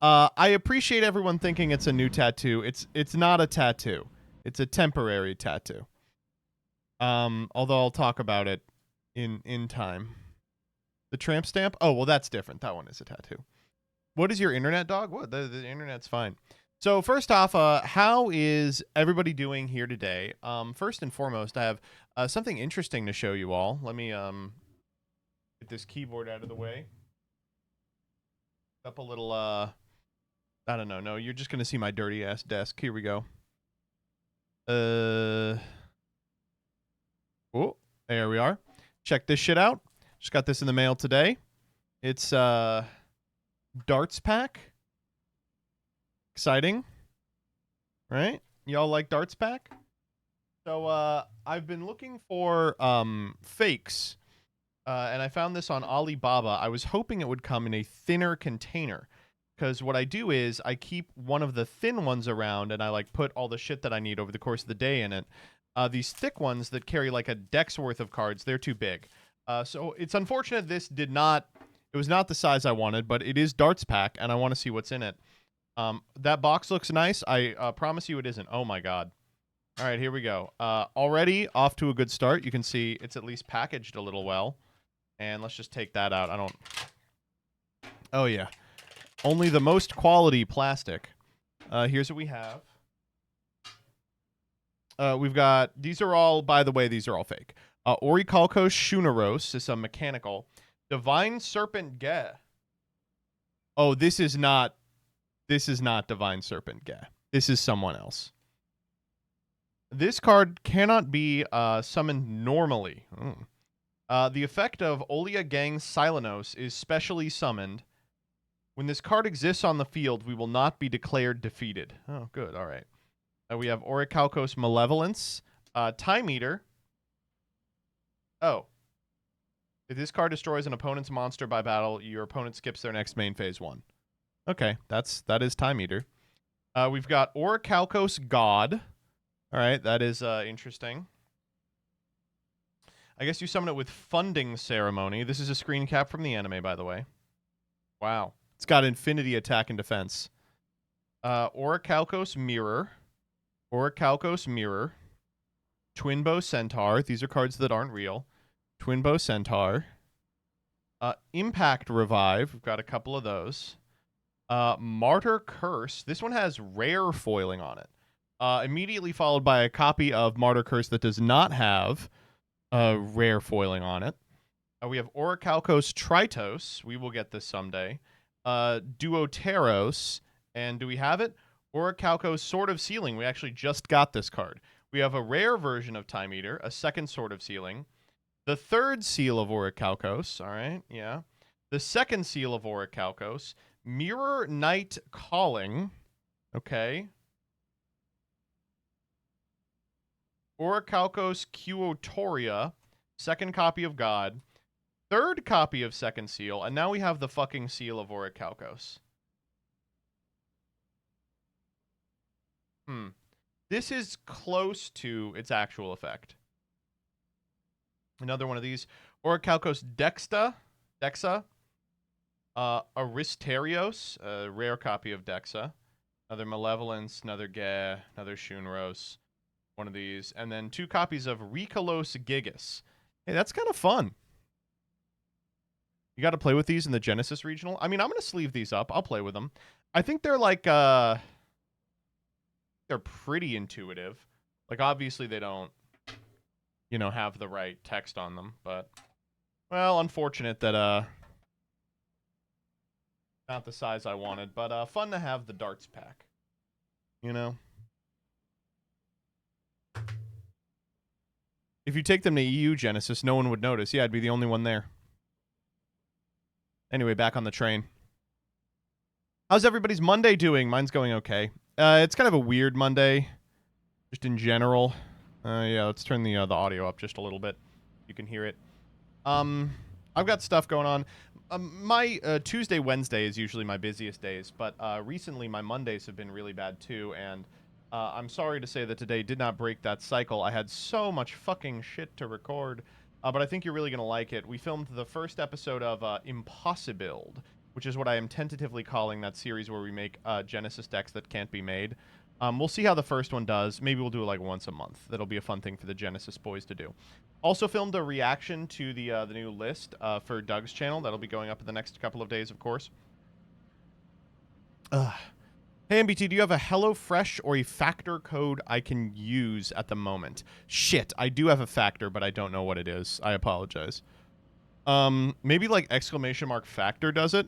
I appreciate everyone thinking it's a new tattoo. It's not a tattoo. It's a temporary tattoo. Although I'll talk about it in time. The tramp stamp? Oh, well, that's different. That one is a tattoo. What is your internet, dog? What? The internet's fine. So first off, how is everybody doing here today? First and foremost, I have something interesting to show you all. Let me get this keyboard out of the way. Up a little. I don't know. No, you're just gonna see my dirty ass desk. Here we go. Oh, there we are. Check this shit out. Just got this in the mail today. It's darts pack. Exciting, right? Y'all like darts pack? So I've been looking for fakes, and I found this on Alibaba. I was hoping it would come in a thinner container, because what I do is I keep one of the thin ones around, and I like put all the shit that I need over the course of the day in it. These thick ones that carry like a deck's worth of cards, they're too big. So it's unfortunate this did not. It was not the size I wanted, but it is darts pack, and I want to see what's in it. That box looks nice. I promise you it isn't. Oh my god. All right, here we go. Already off to a good start. You can see it's at least packaged a little well. And let's just take that out. I don't... Oh, yeah. Only the most quality plastic. Here's what we have. We've got... These are all... By the way, these are all fake. Orichalcos Shuneros is a mechanical. Divine Serpent Ge. Oh, this is not... This is not Divine Serpent Ge. This is someone else. This card cannot be summoned normally. The effect of Olia Gang Silenos is specially summoned. When this card exists on the field, we will not be declared defeated. Oh, good. All right. We have Orichalcos Malevolence. Time Eater. Oh. If this card destroys an opponent's monster by battle, your opponent skips their next main phase 1. Okay, that is Time Eater. We've got Orichalcos God. All right, that is interesting. I guess you summon it with Funding Ceremony. This is a screen cap from the anime, by the way. Wow. It's got infinity attack and defense. Orichalcos Mirror. Orichalcos Mirror. Twinbow Centaur. These are cards that aren't real. Twinbow Centaur. Impact Revive. We've got a couple of those. Martyr Curse. This one has rare foiling on it. Immediately followed by a copy of Martyr Curse that does not have rare foiling on it. We have Orichalcos Tritos. We will get this someday. Duoteros. And do we have it? Orichalcos Sword of Sealing. We actually just got this card. We have a rare version of Time Eater, a second Sword of Sealing. The third seal of Orichalcos. All right, yeah. The second seal of Orichalcos. Mirror Knight Calling. Okay. Orichalcos Quotoria, second copy of God, third copy of second seal, and now we have the fucking seal of Orichalcos. This is close to its actual effect. Another one of these. Orichalcos Dexa. Aristerios, a rare copy of Dexa. Another Malevolence, another Ge, another Shunros. One of these, and then 2 copies of Rikalos Gigas. Hey, that's kind of fun. You got to play with these in the Genesis Regional. I mean, I'm going to sleeve these up. I'll play with them. I think they're like, they're pretty intuitive. Like, obviously they don't, you know, have the right text on them, but, well, unfortunate that, not the size I wanted, but, fun to have the darts pack, you know? If you take them to EU Genesis, no one would notice. Yeah, I'd be the only one there. Anyway, back on the train. How's everybody's Monday doing? Mine's going okay. It's kind of a weird Monday, just in general. Yeah, let's turn the audio up just a little bit. You can hear it. I've got stuff going on. My Tuesday, Wednesday is usually my busiest days, but recently my Mondays have been really bad too, and I'm sorry to say that today did not break that cycle. I had so much fucking shit to record, but I think you're really going to like it. We filmed the first episode of Impossibuild, which is what I am tentatively calling that series where we make Genesis decks that can't be made. We'll see how the first one does. Maybe we'll do it like once a month. That'll be a fun thing for the Genesis boys to do. Also filmed a reaction to the new list for Doug's channel. That'll be going up in the next couple of days, of course. Hey, MBT, do you have a HelloFresh or a factor code I can use at the moment? Shit, I do have a factor, but I don't know what it is. I apologize. Maybe like !factor does it?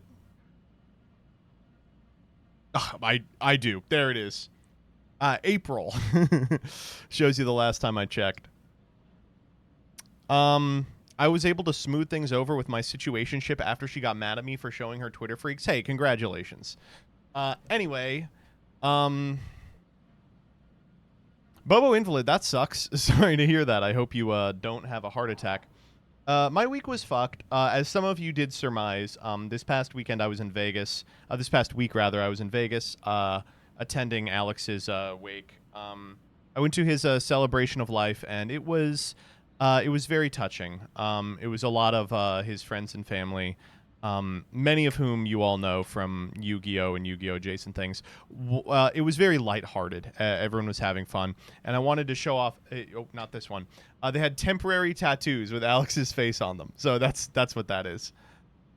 I do. There it is. April. Shows you the last time I checked. I was able to smooth things over with my situationship after she got mad at me for showing her Twitter freaks. Hey, congratulations. Anyway, Bobo Invalid, that sucks. Sorry to hear that. I hope you don't have a heart attack. My week was fucked. As some of you did surmise, this past weekend I was in Vegas. This past week, rather, I was in Vegas attending Alex's wake. I went to his celebration of life, and it was very touching. It was a lot of his friends and family. Many of whom you all know from Yu-Gi-Oh! And Yu-Gi-Oh! Jason things. It was very lighthearted. Everyone was having fun. And I wanted to show off... not this one. They had temporary tattoos with Alex's face on them. So that's what that is.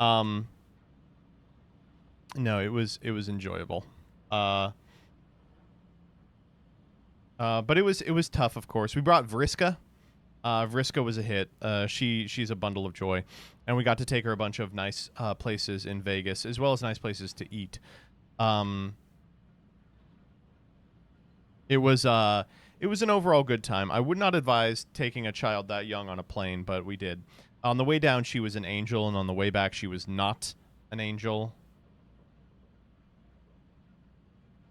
No, it was enjoyable. But it was tough, of course. We brought Vriska. Vriska was a hit. She's a bundle of joy. And we got to take her a bunch of nice places in Vegas, as well as nice places to eat. It was an overall good time. I would not advise taking a child that young on a plane, but we did. On the way down, she was an angel, and on the way back, she was not an angel.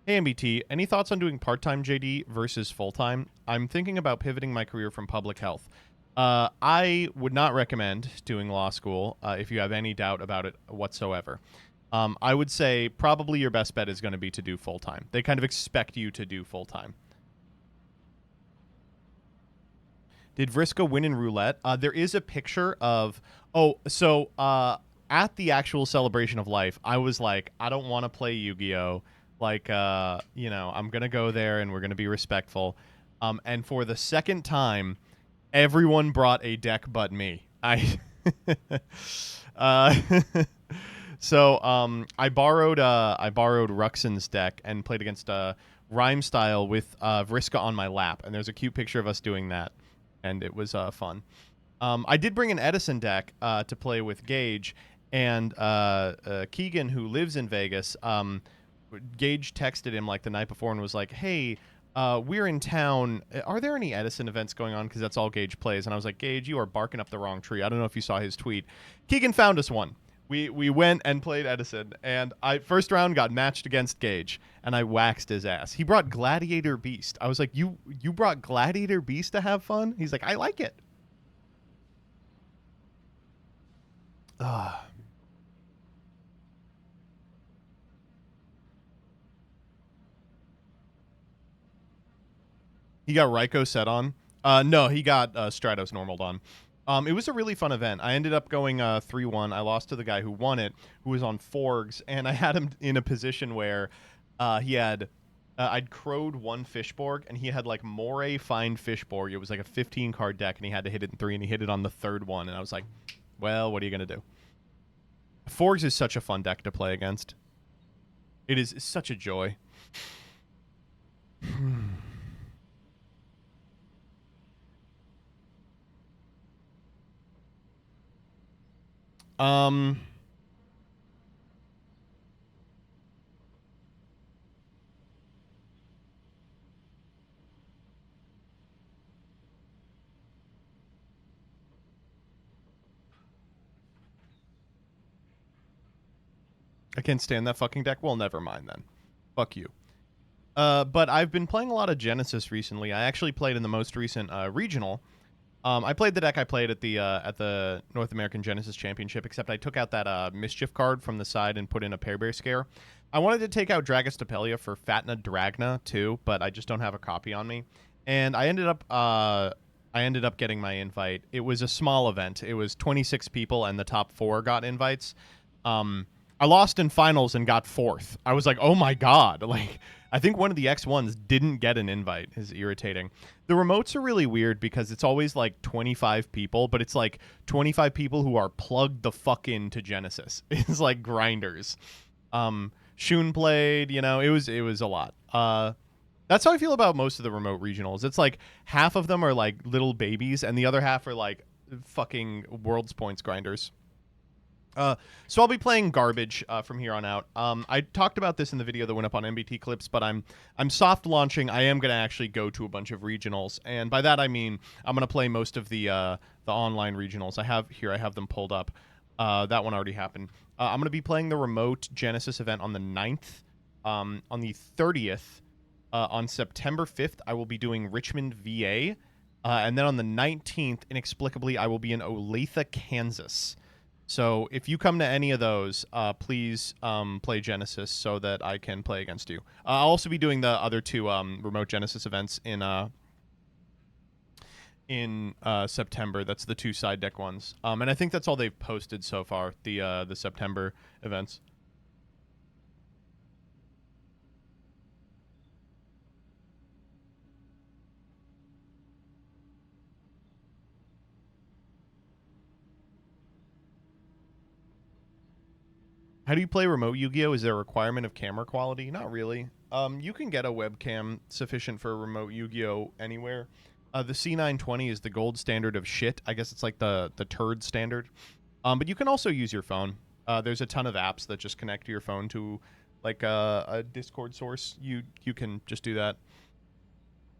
Hey, MBT, any thoughts on doing part-time JD versus full-time? I'm thinking about pivoting my career from public health. I would not recommend doing law school if you have any doubt about it whatsoever. I would say probably your best bet is going to be to do full-time. They kind of expect you to do full-time. Did Vriska win in roulette? There is a picture of... at the actual celebration of life, I was like, I don't want to play Yu-Gi-Oh! Like, I'm going to go there and we're going to be respectful. And for the second time, everyone brought a deck but me. I borrowed Ruxin's deck and played against Rhyme Style with Vriska on my lap. And there's a cute picture of us doing that. And it was fun. I did bring an Edison deck to play with Gage. And Keegan, who lives in Vegas... Gage texted him like the night before and was like, hey, we're in town. Are there any Edison events going on? Because that's all Gage plays. And I was like, Gage, you are barking up the wrong tree. I don't know if you saw his tweet. Keegan found us one. We went and played Edison. And first round got matched against Gage. And I waxed his ass. He brought Gladiator Beast. I was like, you brought Gladiator Beast to have fun? He's like, I like it. He got Raikou set on. No, he got Stratos normaled on. It was a really fun event. I ended up going 3-1. I lost to the guy who won it, who was on Forgs, and I had him in a position where he had... I'd crowed one Fishborg, and he had like Moray Find Fishborg. It was like a 15-card deck, and he had to hit it in 3, and he hit it on the third one, and I was like, well, what are you going to do? Forgs is such a fun deck to play against. It is such a joy. I can't stand that fucking deck. Well, never mind then. Fuck you. But I've been playing a lot of Genesis recently. I actually played in the most recent regional. I played the deck I played at the North American Genesis Championship, except I took out that Mischief card from the side and put in a Pear Bear Scare. I wanted to take out Dragostapelia for Fatna Dragna too, but I just don't have a copy on me. And I ended up getting my invite. It was a small event. It was 26 people, and the top 4 got invites. I lost in finals and got 4th. I was like, oh my god. Like, I think one of the X1s didn't get an invite. Is irritating. The remotes are really weird because it's always like 25 people, but it's like 25 people who are plugged the fuck into Genesis. It's like grinders. Shun played, you know, it was a lot. That's how I feel about most of the remote regionals. It's like half of them are like little babies and the other half are like fucking world's points grinders. So I'll be playing garbage from here on out. I talked about this in the video that went up on MBT Clips, but I'm soft launching. I am gonna actually go to a bunch of regionals, and by that I mean I'm gonna play most of the online regionals. I have them pulled up. That one already happened. I'm gonna be playing the remote Genesis event on the 9th. On the 30th, on September 5th, I will be doing Richmond, VA, and then on the 19th, inexplicably, I will be in Olathe, Kansas. So if you come to any of those, please play Genesis so that I can play against you. I'll also be doing the other 2 remote Genesis events in September. That's the 2 side deck ones. And I think that's all they've posted so far, the September events. How do you play remote Yu-Gi-Oh? Is there a requirement of camera quality? Not really. You can get a webcam sufficient for a remote Yu-Gi-Oh anywhere. The C920 is the gold standard of shit. I guess it's like the turd standard. But you can also use your phone. There's a ton of apps that just connect your phone to like a Discord source. You can just do that.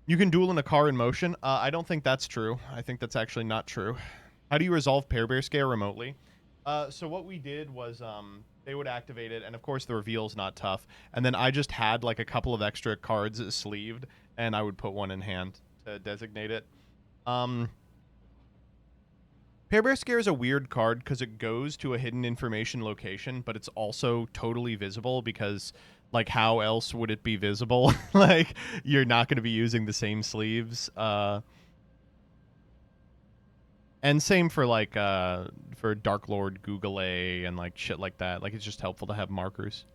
You can duel in a car in motion. I don't think that's true. I think that's actually not true. How do you resolve Pair Bear Scare remotely? So what we did was they would activate it, and of course the reveal's not tough. And then I just had like a couple of extra cards sleeved, and I would put one in hand to designate it. Pair Bear Scare is a weird card because it goes to a hidden information location, but it's also totally visible because, like, how else would it be visible? Like, you're not going to be using the same sleeves. And same for like for Dark Lord Google A and like shit like that. Like it's just helpful to have markers.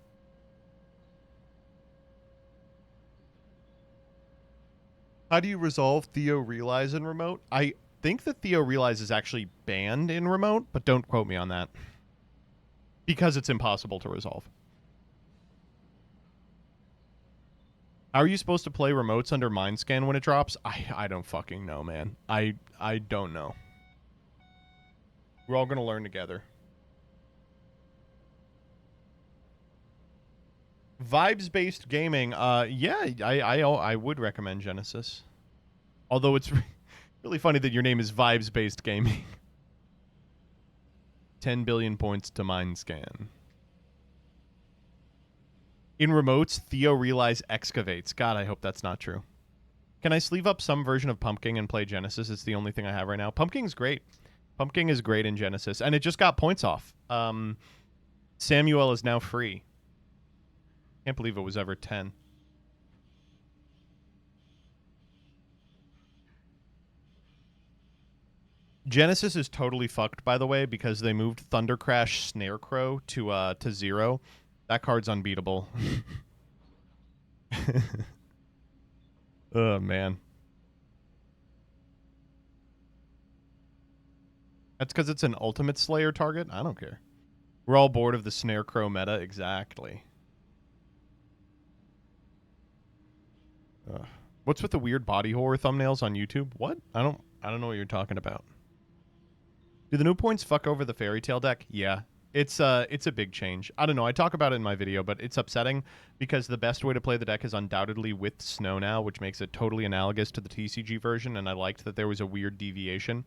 How do you resolve Theo Realize in remote? I think that Theo Realize is actually banned in remote, but don't quote me on that. Because it's impossible to resolve. How are you supposed to play remotes under Mind Scan when it drops? I don't fucking know, man. I don't know. We're all gonna learn together. Vibes-based gaming. Yeah, I would recommend Genesis. Although it's really funny that your name is Vibes-based gaming. 10 billion points to Mind Scan. In remotes, Theo Realize excavates. God, I hope that's not true. Can I sleeve up some version of Pumpkin and play Genesis? It's the only thing I have right now. Pumpkin's great. Pumpkin is great in Genesis, and it just got points off. Samuel is now free. Can't believe it was ever 10. Genesis is totally fucked, by the way, because they moved Thunder Crash Snarecrow to 0. That card's unbeatable. Oh, man. That's because it's an Ultimate Slayer target? I don't care. We're all bored of the Snarecrow meta. Exactly. What's with the weird body horror thumbnails on YouTube? What? I don't know what you're talking about. Do the new points fuck over the Fairy Tale deck? Yeah. It's a big change. I don't know. I talk about it in my video, but it's upsetting because the best way to play the deck is undoubtedly with Snow now, which makes it totally analogous to the TCG version, and I liked that there was a weird deviation.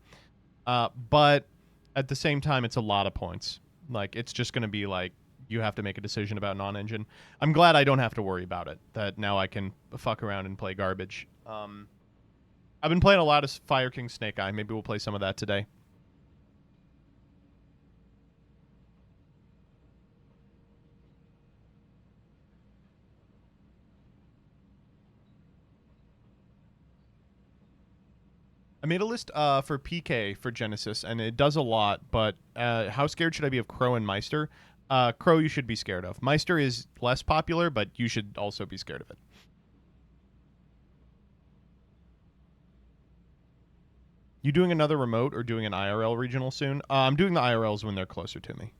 But at the same time, it's a lot of points. Like, it's just going to be like, you have to make a decision about non-engine. I'm glad I don't have to worry about it, that now I can fuck around and play garbage. I've been playing a lot of Fire King Snake Eye. Maybe we'll play some of that today. I made a list for PK for Genesis, and it does a lot, but how scared should I be of Crow and Meister? Crow you should be scared of. Meister is less popular, but you should also be scared of it. You doing another remote or doing an IRL regional soon? I'm doing the IRLs when they're closer to me.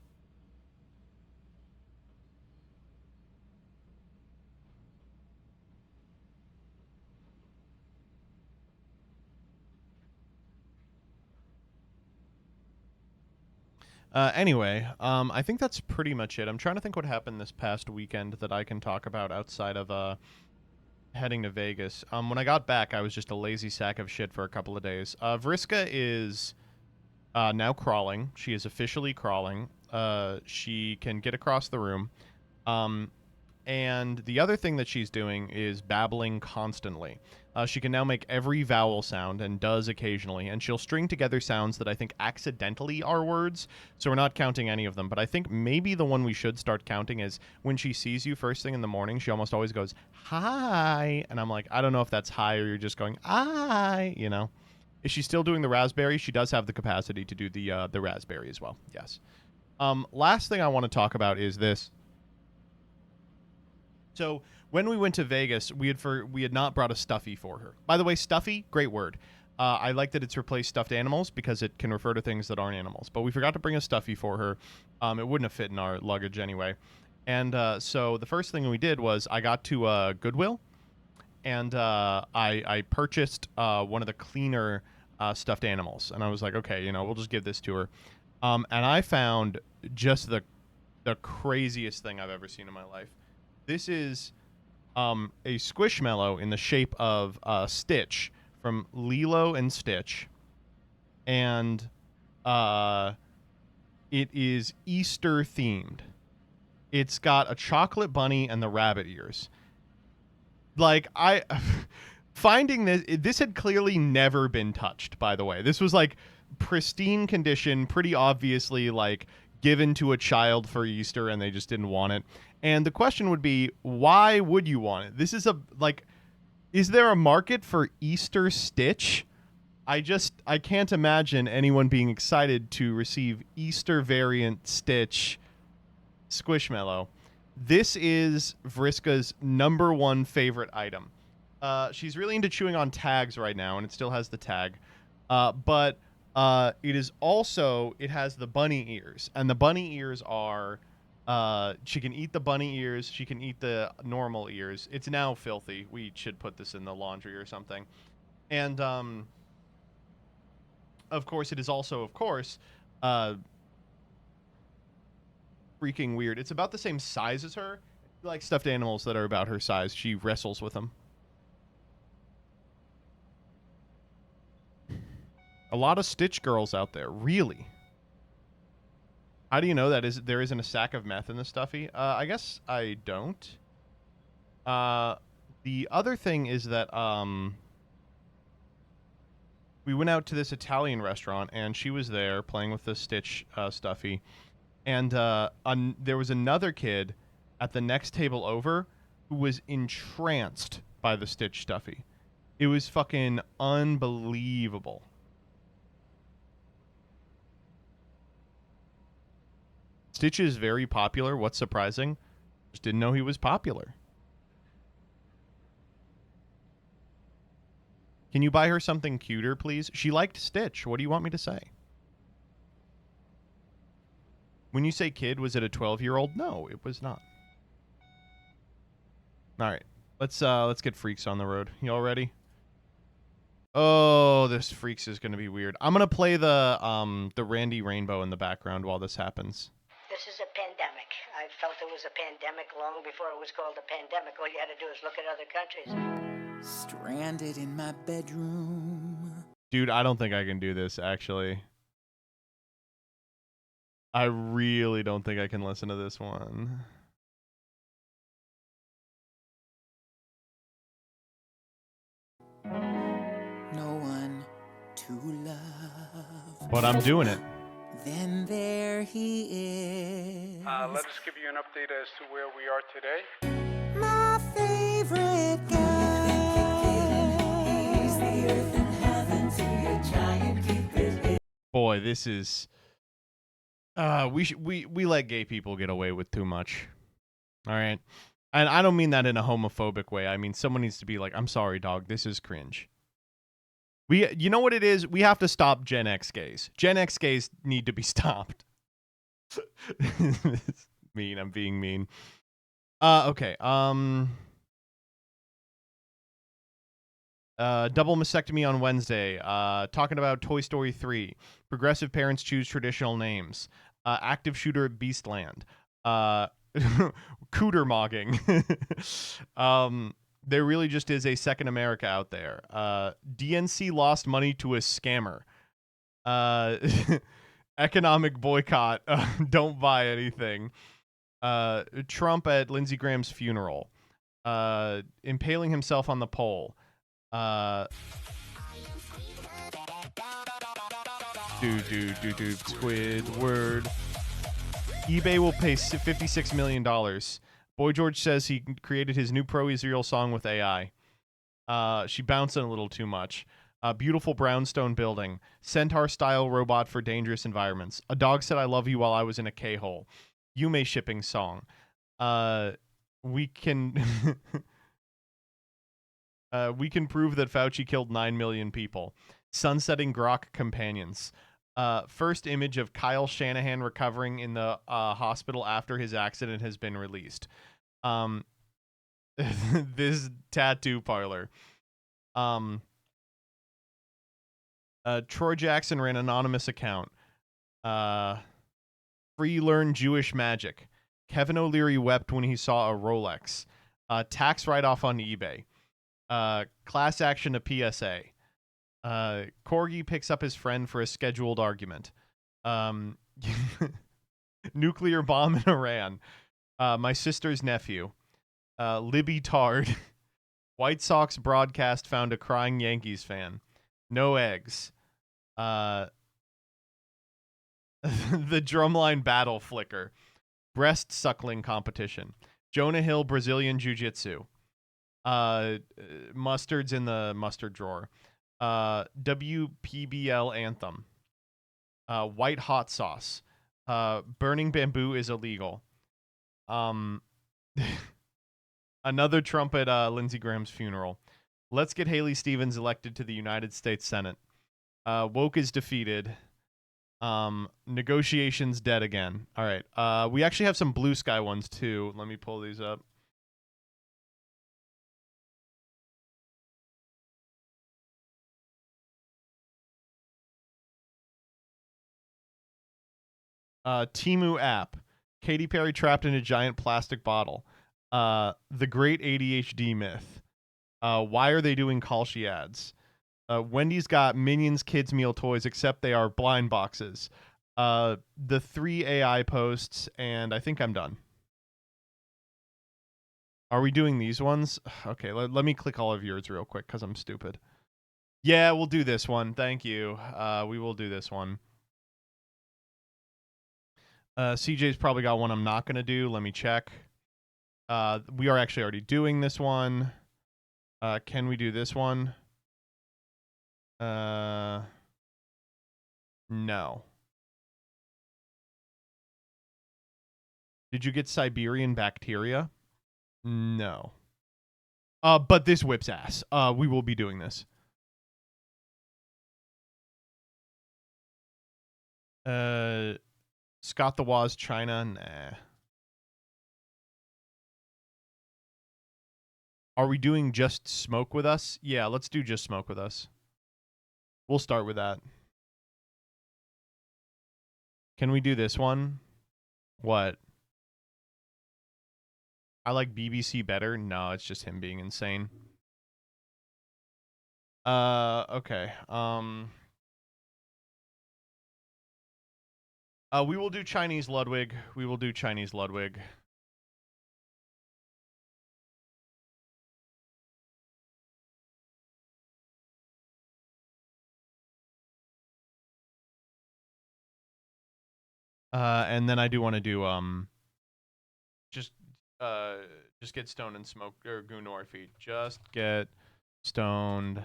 Anyway, I think that's pretty much it. I'm trying to think what happened this past weekend that I can talk about outside of heading to Vegas. When I got back, I was just a lazy sack of shit for a couple of days. Vriska is now crawling. She is officially crawling. She can get across the room. And the other thing that she's doing is babbling constantly. She can now make every vowel sound and does occasionally, and she'll string together sounds that I think accidentally are words, so we're not counting any of them. But I think maybe the one we should start counting is when she sees you first thing in the morning, she almost always goes, hi. And I'm like, I don't know if that's hi or you're just going, hi, you know. Is she still doing the raspberry? She does have the capacity to do the raspberry as well, yes. Last thing I want to talk about is this. So when we went to Vegas, we had not brought a stuffy for her. By the way, stuffy, great word. I like that it's replaced stuffed animals because it can refer to things that aren't animals. But we forgot to bring a stuffy for her. It wouldn't have fit in our luggage anyway. And so the first thing we did was I got to Goodwill, and I purchased one of the cleaner stuffed animals. And I was like, okay, you know, we'll just give this to her. And I found just the craziest thing I've ever seen in my life. This is a Squishmallow in the shape of Stitch from Lilo and Stitch. And it is Easter themed. It's got a chocolate bunny and the rabbit ears. Like, finding this had clearly never been touched, by the way. This was like pristine condition, pretty obviously like given to a child for Easter and they just didn't want it. And the question would be, why would you want it? This is is there a market for Easter Stitch? I can't imagine anyone being excited to receive Easter variant Stitch Squishmallow. This is Vriska's #1 favorite item. She's really into chewing on tags right now, and it still has the tag. But it is also, it has the bunny ears, and the bunny ears are... she can eat the bunny ears. She can eat the normal ears. It's now filthy. We should put this in the laundry or something. And, of course, it is also, of course, freaking weird. It's about the same size as her. She likes stuffed animals that are about her size. She wrestles with them. A lot of Stitch girls out there. Really? How do you know that there isn't a sack of meth in the stuffy? I guess I don't. The other thing is that we went out to this Italian restaurant, and she was there playing with the Stitch stuffy. And there was another kid at the next table over who was entranced by the Stitch stuffy. It was fucking unbelievable. Stitch is very popular. What's surprising? Just didn't know he was popular. Can you buy her something cuter, please? She liked Stitch. What do you want me to say? When you say kid, was it a 12-year-old? No, it was not. All right. Let's get freax on the road. Y'all ready? Oh, this freax is going to be weird. I'm going to play the Randy Rainbow in the background while this happens. This is a pandemic. I felt it was a pandemic long before it was called a pandemic. All you had to do is look at other countries. Stranded in my bedroom. Dude, I don't think I can do this, actually. I really don't think I can listen to this one. No one to love. But I'm doing it. Then there he is. Let us give you an update as to where we are today. My favorite guy. He's the earth and heaven to your giant keep it. Boy, this is... We let gay people get away with too much. All right. And I don't mean that in a homophobic way. I mean someone needs to be like, I'm sorry, dog, this is cringe. You know what it is? We have to stop Gen X gays. Gen X gays need to be stopped. Mean, I'm being mean. Okay. Double mastectomy on Wednesday. Talking about Toy Story 3. Progressive parents choose traditional names. Active shooter at Beastland. Cooter mogging. There really just is a second America out there. DNC lost money to a scammer. Economic boycott. Don't buy anything. Trump at Lindsey Graham's funeral. Impaling himself on the pole. Squidward. eBay will pay $56 million. Boy George says he created his new pro-Israel song with AI. She bouncing a little too much. Beautiful brownstone building. Centaur-style robot for dangerous environments. A dog said I love you while I was in a K-hole. Yume shipping song. We can... we can prove that Fauci killed 9 million people. Sunsetting Grok companions. First image of Kyle Shanahan recovering in the hospital after his accident has been released. This tattoo parlor. Troy Jackson ran an anonymous account. Free learn Jewish magic. Kevin O'Leary wept when he saw a Rolex. Tax write-off on eBay. Class action to PSA. Corgi picks up his friend for a scheduled argument. Nuclear bomb in Iran. My sister's nephew. Libby Tard. White Sox broadcast found a crying Yankees fan. No eggs. The drumline battle flicker. Breast suckling competition. Jonah Hill Brazilian Jiu-Jitsu. Mustard's in the mustard drawer. WPBL anthem. White hot sauce. Burning bamboo is illegal. Another Trump at Lindsey Graham's funeral. Let's get Haley Stevens elected to the United States Senate. Woke is defeated. Negotiations dead again. All right. We actually have some blue sky ones too. Let me pull these up. Timu app. Katy Perry trapped in a giant plastic bottle. The great ADHD myth. Why are they doing Kalshi ads? Wendy's got Minions kids meal toys, except they are blind boxes. The 3 AI posts, and I think I'm done. Are we doing these ones? Okay, let me click all of yours real quick because I'm stupid. Yeah, we'll do this one. Thank you. We will do this one. CJ's probably got one I'm not going to do. Let me check. We are actually already doing this one. Can we do this one? No. Did you get Siberian bacteria? No. But this whips ass. We will be doing this. Scott the Woz, China, nah. Are we doing just smoke with us? Yeah, let's do just smoke with us. We'll start with that. Can we do this one? What? I like BBC better? No, it's just him being insane. Okay. We will do Chinese Ludwig. We will do Chinese Ludwig. And then I do want to do just get stoned and smoke or goon to our feet. Just get stoned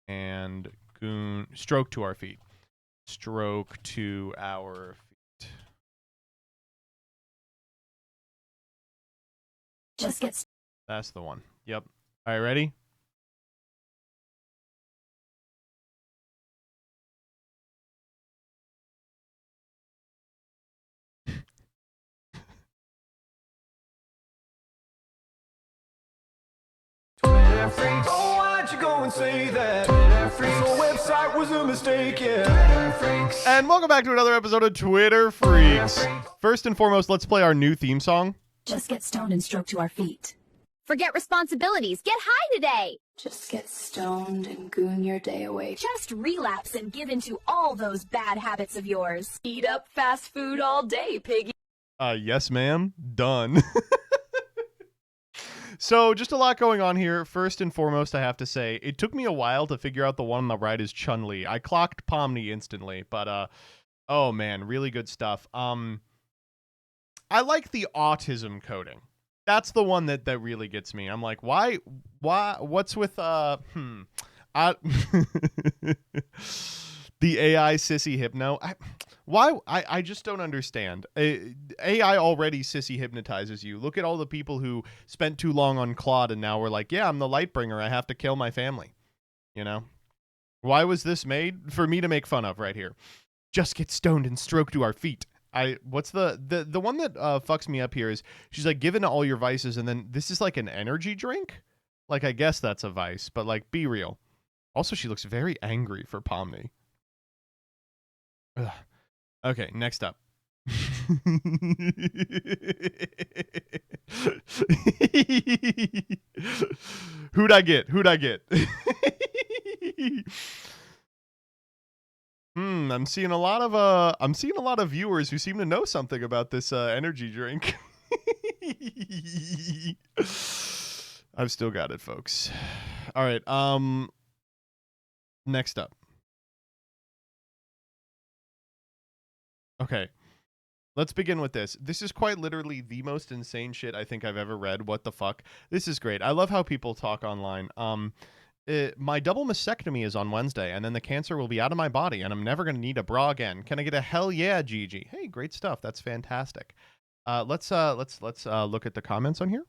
and goon stroke to our feet. Stroke to our feet. Just get That's the one. Yep. All right, ready? Freaks. Oh, why'd you go and say that? Freaks. The website was a mistake, yeah. Freaks. And welcome back to another episode of Twitter Freaks. First and foremost, let's play our new theme song. Just get stoned and stroke to our feet. Forget responsibilities. Get high today. Just get stoned and goon your day away. Just relapse and give into all those bad habits of yours. Eat up fast food all day, piggy. Yes, ma'am. Done. So, just a lot going on here. First and foremost, I have to say, it took me a while to figure out the one on the right is Chun-Li. I clocked Pomni instantly, but, oh man, really good stuff. I like the autism coding. That's the one that really gets me. I'm like, why, what's with, the AI sissy hypno? I just don't understand. AI already sissy hypnotizes you. Look at all the people who spent too long on Claude and now we're like, yeah, I'm the light bringer. I have to kill my family. You know? Why was this made? For me to make fun of right here. Just get stoned and stroke to our feet. What's the one that fucks me up here is she's like, given all your vices, and then this is like an energy drink? Like, I guess that's a vice, but like, be real. Also, she looks very angry for Pomni. Ugh. Okay, next up. Who'd I get? I'm seeing a lot of viewers who seem to know something about this energy drink. I've still got it, folks. All right, next up. Okay, let's begin with this. This is quite literally the most insane shit I think I've ever read. What the fuck? This is great. I love how people talk online. My double mastectomy is on Wednesday, and then the cancer will be out of my body, and I'm never going to need a bra again. Can I get a hell yeah, Gigi? Hey, great stuff. That's fantastic. Let's look at the comments on here.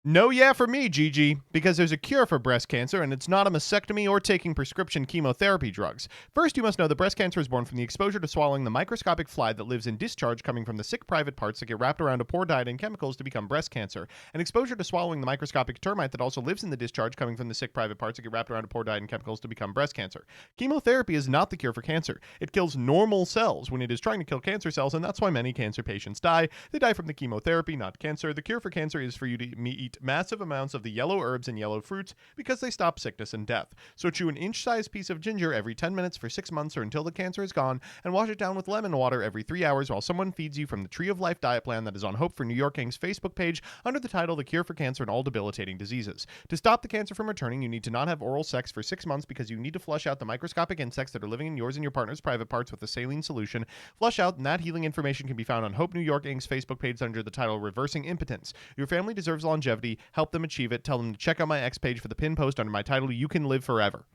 No yeah for me, Gigi, because there's a cure for breast cancer, and it's not a mastectomy or taking prescription chemotherapy drugs. First, you must know that breast cancer is born from the exposure to swallowing the microscopic fly that lives in discharge coming from the sick private parts that get wrapped around a poor diet and chemicals to become breast cancer, and exposure to swallowing the microscopic termite that also lives in the discharge coming from the sick private parts that get wrapped around a poor diet and chemicals to become breast cancer. Chemotherapy is not the cure for cancer. It kills normal cells when it is trying to kill cancer cells, and that's why many cancer patients die. They die from the chemotherapy, not cancer. The cure for cancer is for you to eat massive amounts of the yellow herbs and yellow fruits because they stop sickness and death. So chew an inch-sized piece of ginger every 10 minutes for 6 months or until the cancer is gone, and wash it down with lemon water every 3 hours while someone feeds you from the Tree of Life diet plan that is on Hope for New York Inc.'s Facebook page under the title The Cure for Cancer and All Debilitating Diseases. To stop the cancer from returning, you need to not have oral sex for 6 months because you need to flush out the microscopic insects that are living in yours and your partner's private parts with a saline solution. Flush out, and that healing information can be found on Hope New York Inc.'s Facebook page under the title Reversing Impotence. Your family deserves longevity. Help them achieve it. Tell them to check out my X page for the pin post under my title, You Can Live Forever.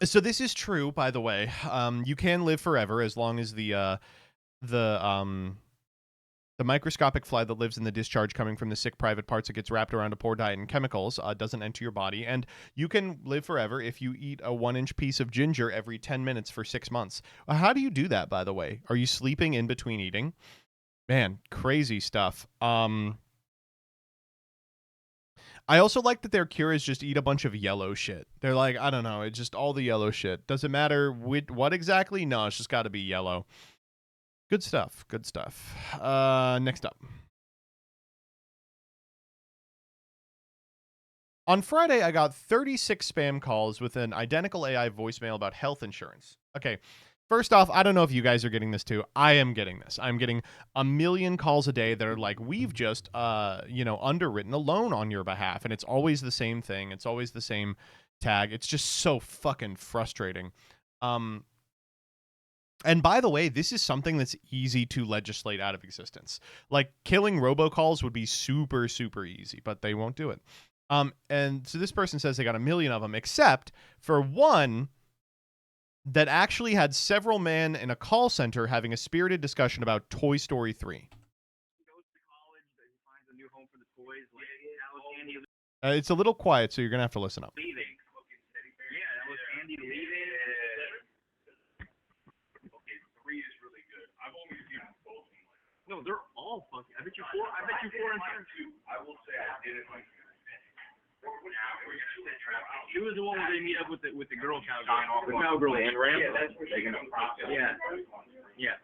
So this is true, by the way. You can live forever as long as the microscopic fly that lives in the discharge coming from the sick private parts that gets wrapped around a poor diet and chemicals doesn't enter your body. And you can live forever if you eat a 1-inch piece of ginger every 10 minutes for 6 months. How do you do that, by the way? Are you sleeping in between eating? Man, crazy stuff. I also like that their cure is just eat a bunch of yellow shit. They're like, I don't know, it's just all the yellow shit. Doesn't matter what exactly. No, it's just got to be yellow. Good stuff. Good stuff. Next up. On Friday, I got 36 spam calls with an identical AI voicemail about health insurance. Okay. First off, I don't know if you guys are getting this too. I am getting this. I'm getting a million calls a day that are like, we've just, underwritten a loan on your behalf. And it's always the same thing. It's always the same tag. It's just so fucking frustrating. And by the way, this is something that's easy to legislate out of existence. Like, killing robocalls would be super, super easy, but they won't do it. And so this person says they got a million of them, except for one that actually had several men in a call center having a spirited discussion about Toy Story 3. It's a little quiet, so you're going to have to listen up. No, they're all funky. I bet you 4 and 2. I will say I did it like it was the one where they meet up with the girl cowgirl. The cowgirl. Yeah, that's where they're gonna process. Yeah. Yeah.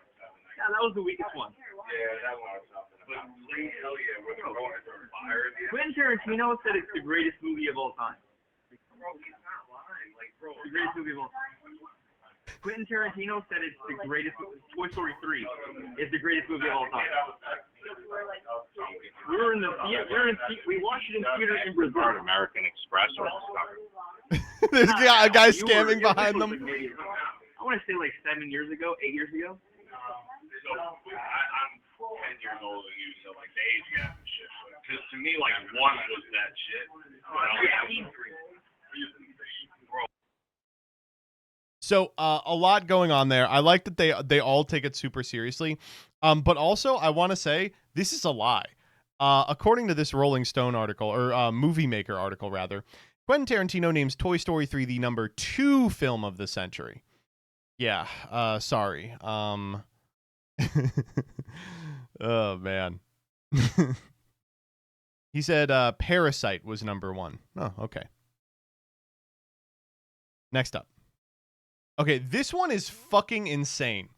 Yeah, that was the weakest one. Yeah, that one was something. But hell yeah, we're going to fire. Quentin Tarantino said it's the greatest movie of all time. Bro, he's not lying. Like, bro, the greatest movie of all time. Quentin Tarantino said it's the greatest. Toy Story 3 is the greatest movie of all time. We were in the theater. We watched it in theater in Brazil. American Express or something. There's a guy scamming behind them. I want to say like 7 years ago, 8 years ago. So I'm 10 years older than you, so like the age gap and shit. Because to me, like 1 was that shit. So a lot going on there. I like that they all take it super seriously. But also, I want to say this is a lie. According to this Rolling Stone article, or Movie Maker article, rather, Quentin Tarantino names Toy Story 3 the number 2 film of the century. Yeah, sorry. Oh, man. He said Parasite was number 1. Oh, okay. Next up. Okay, this one is fucking insane.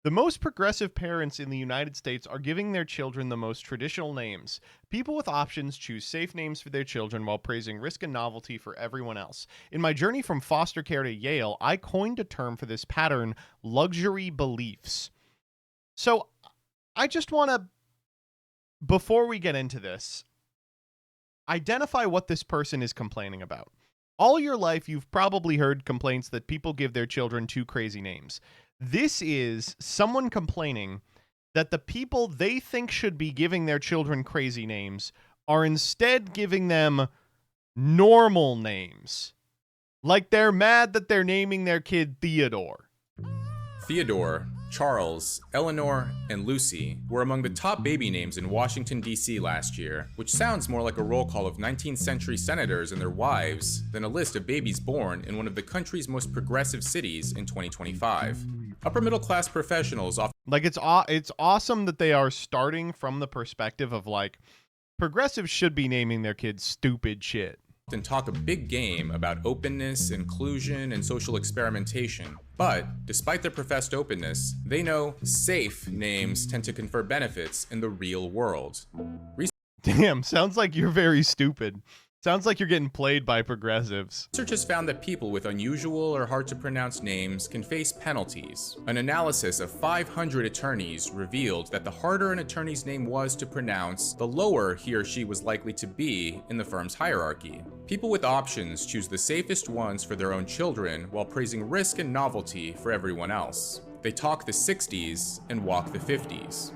The most progressive parents in the United States are giving their children the most traditional names. People with options choose safe names for their children while praising risk and novelty for everyone else. In my journey from foster care to Yale, I coined a term for this pattern, luxury beliefs. So I just want to, before we get into this, identify what this person is complaining about. All your life, you've probably heard complaints that people give their children too crazy names. This is someone complaining that the people they think should be giving their children crazy names are instead giving them normal names. Like they're mad that they're naming their kid Theodore. Theodore, Charles, Eleanor, and Lucy were among the top baby names in Washington, D.C. last year, which sounds more like a roll call of 19th century senators and their wives than a list of babies born in one of the country's most progressive cities in 2025. Upper middle class professionals often like it's awesome that they are starting from the perspective of like progressives should be naming their kids stupid shit. Talk a big game about openness, inclusion, and social experimentation. But despite their professed openness, they know safe names tend to confer benefits in the real world. Damn, sounds like you're very stupid. Sounds like you're getting played by progressives. Research has found that people with unusual or hard to pronounce names can face penalties. An analysis of 500 attorneys revealed that the harder an attorney's name was to pronounce, the lower he or she was likely to be in the firm's hierarchy. People with options choose the safest ones for their own children while praising risk and novelty for everyone else. They talk the 60s and walk the 50s.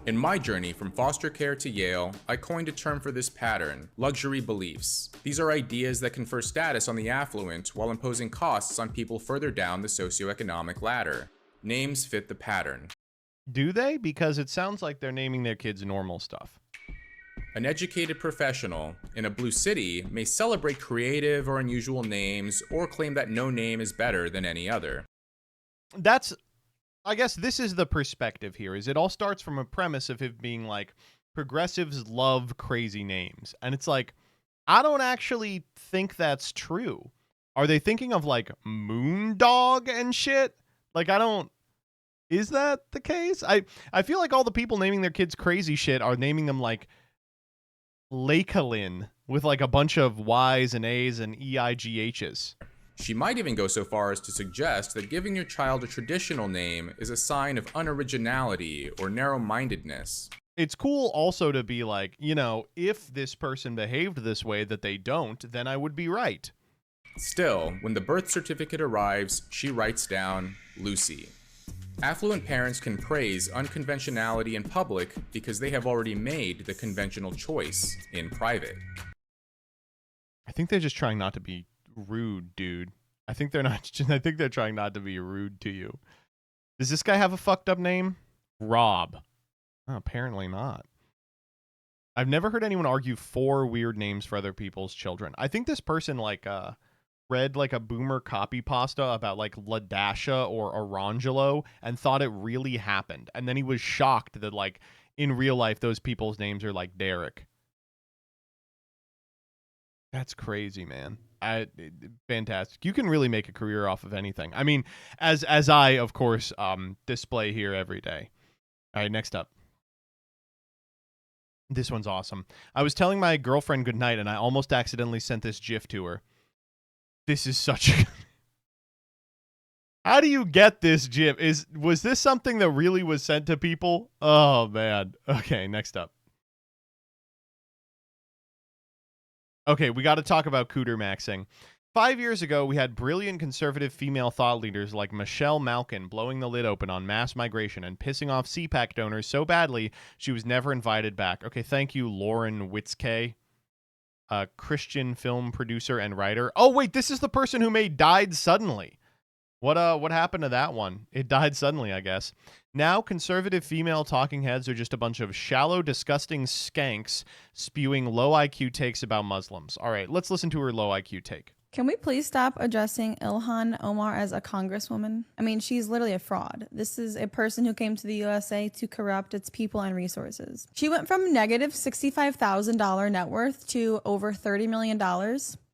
In my journey from foster care to Yale, I coined a term for this pattern, luxury beliefs. These are ideas that confer status on the affluent while imposing costs on people further down the socioeconomic ladder. Names fit the pattern. Do they? Because it sounds like they're naming their kids normal stuff. An educated professional in a blue city may celebrate creative or unusual names or claim that no name is better than any other. I guess this is the perspective here, is it all starts from a premise of it being like, progressives love crazy names. And it's like, I don't actually think that's true. Are they thinking of like Moondog and shit? Like, is that the case? I feel like all the people naming their kids crazy shit are naming them like Lakelin with like a bunch of Y's and A's and EIGH's. She might even go so far as to suggest that giving your child a traditional name is a sign of unoriginality or narrow-mindedness. It's cool also to be like, you know, if this person behaved this way that they don't, then I would be right. Still, when the birth certificate arrives, she writes down Lucy. Affluent parents can praise unconventionality in public because they have already made the conventional choice in private. I think they're just trying not to be rude, dude. I think they're not. I think they're trying not to be rude to you. Does this guy have a fucked up name? Rob. Oh, apparently not. I've never heard anyone argue for weird names for other people's children. I think this person like read like a boomer copy pasta about like Ladasha or Orangelo and thought it really happened. And then he was shocked that like in real life those people's names are like Derek. That's crazy, man. Fantastic. You can really make a career off of anything. I mean, as I of course display here every day. All right, next up. This one's awesome. I was telling my girlfriend goodnight and I almost accidentally sent this GIF to her. This is such a... How do you get this GIF? Was this something that really was sent to people? Oh, man. Okay, next up. Okay, we got to talk about cooter maxing. 5 years ago, we had brilliant conservative female thought leaders like Michelle Malkin blowing the lid open on mass migration and pissing off CPAC donors so badly she was never invited back. Okay, thank you, Lauren Witzke, a Christian film producer and writer. Oh, wait, this is the person who made Died Suddenly. What happened to that one? It died suddenly, I guess. Now, conservative female talking heads are just a bunch of shallow, disgusting skanks spewing low IQ takes about Muslims. All right, let's listen to her low IQ take. Can we please stop addressing Ilhan Omar as a congresswoman? I mean, she's literally a fraud. This is a person who came to the USA to corrupt its people and resources. She went from negative $65,000 net worth to over $30 million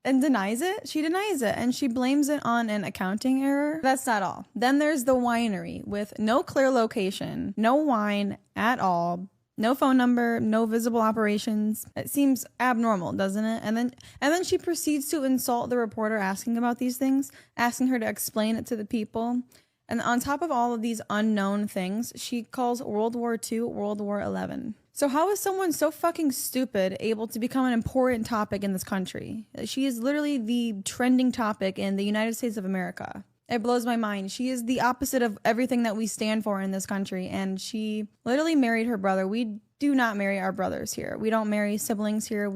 and denies it. She denies it and she blames it on an accounting error. That's not all. Then there's the winery with no clear location, no wine at all, no phone number, no visible operations. It seems abnormal, doesn't it? And then she proceeds to insult the reporter asking about these things, asking her to explain it to the people. And on top of all of these unknown things, she calls World War II World War XI. So how is someone so fucking stupid able to become an important topic in this country? She is literally the trending topic in the United States of America. It blows my mind. She is the opposite of everything that we stand for in this country. And she literally married her brother. We do not marry our brothers here. We don't marry siblings here.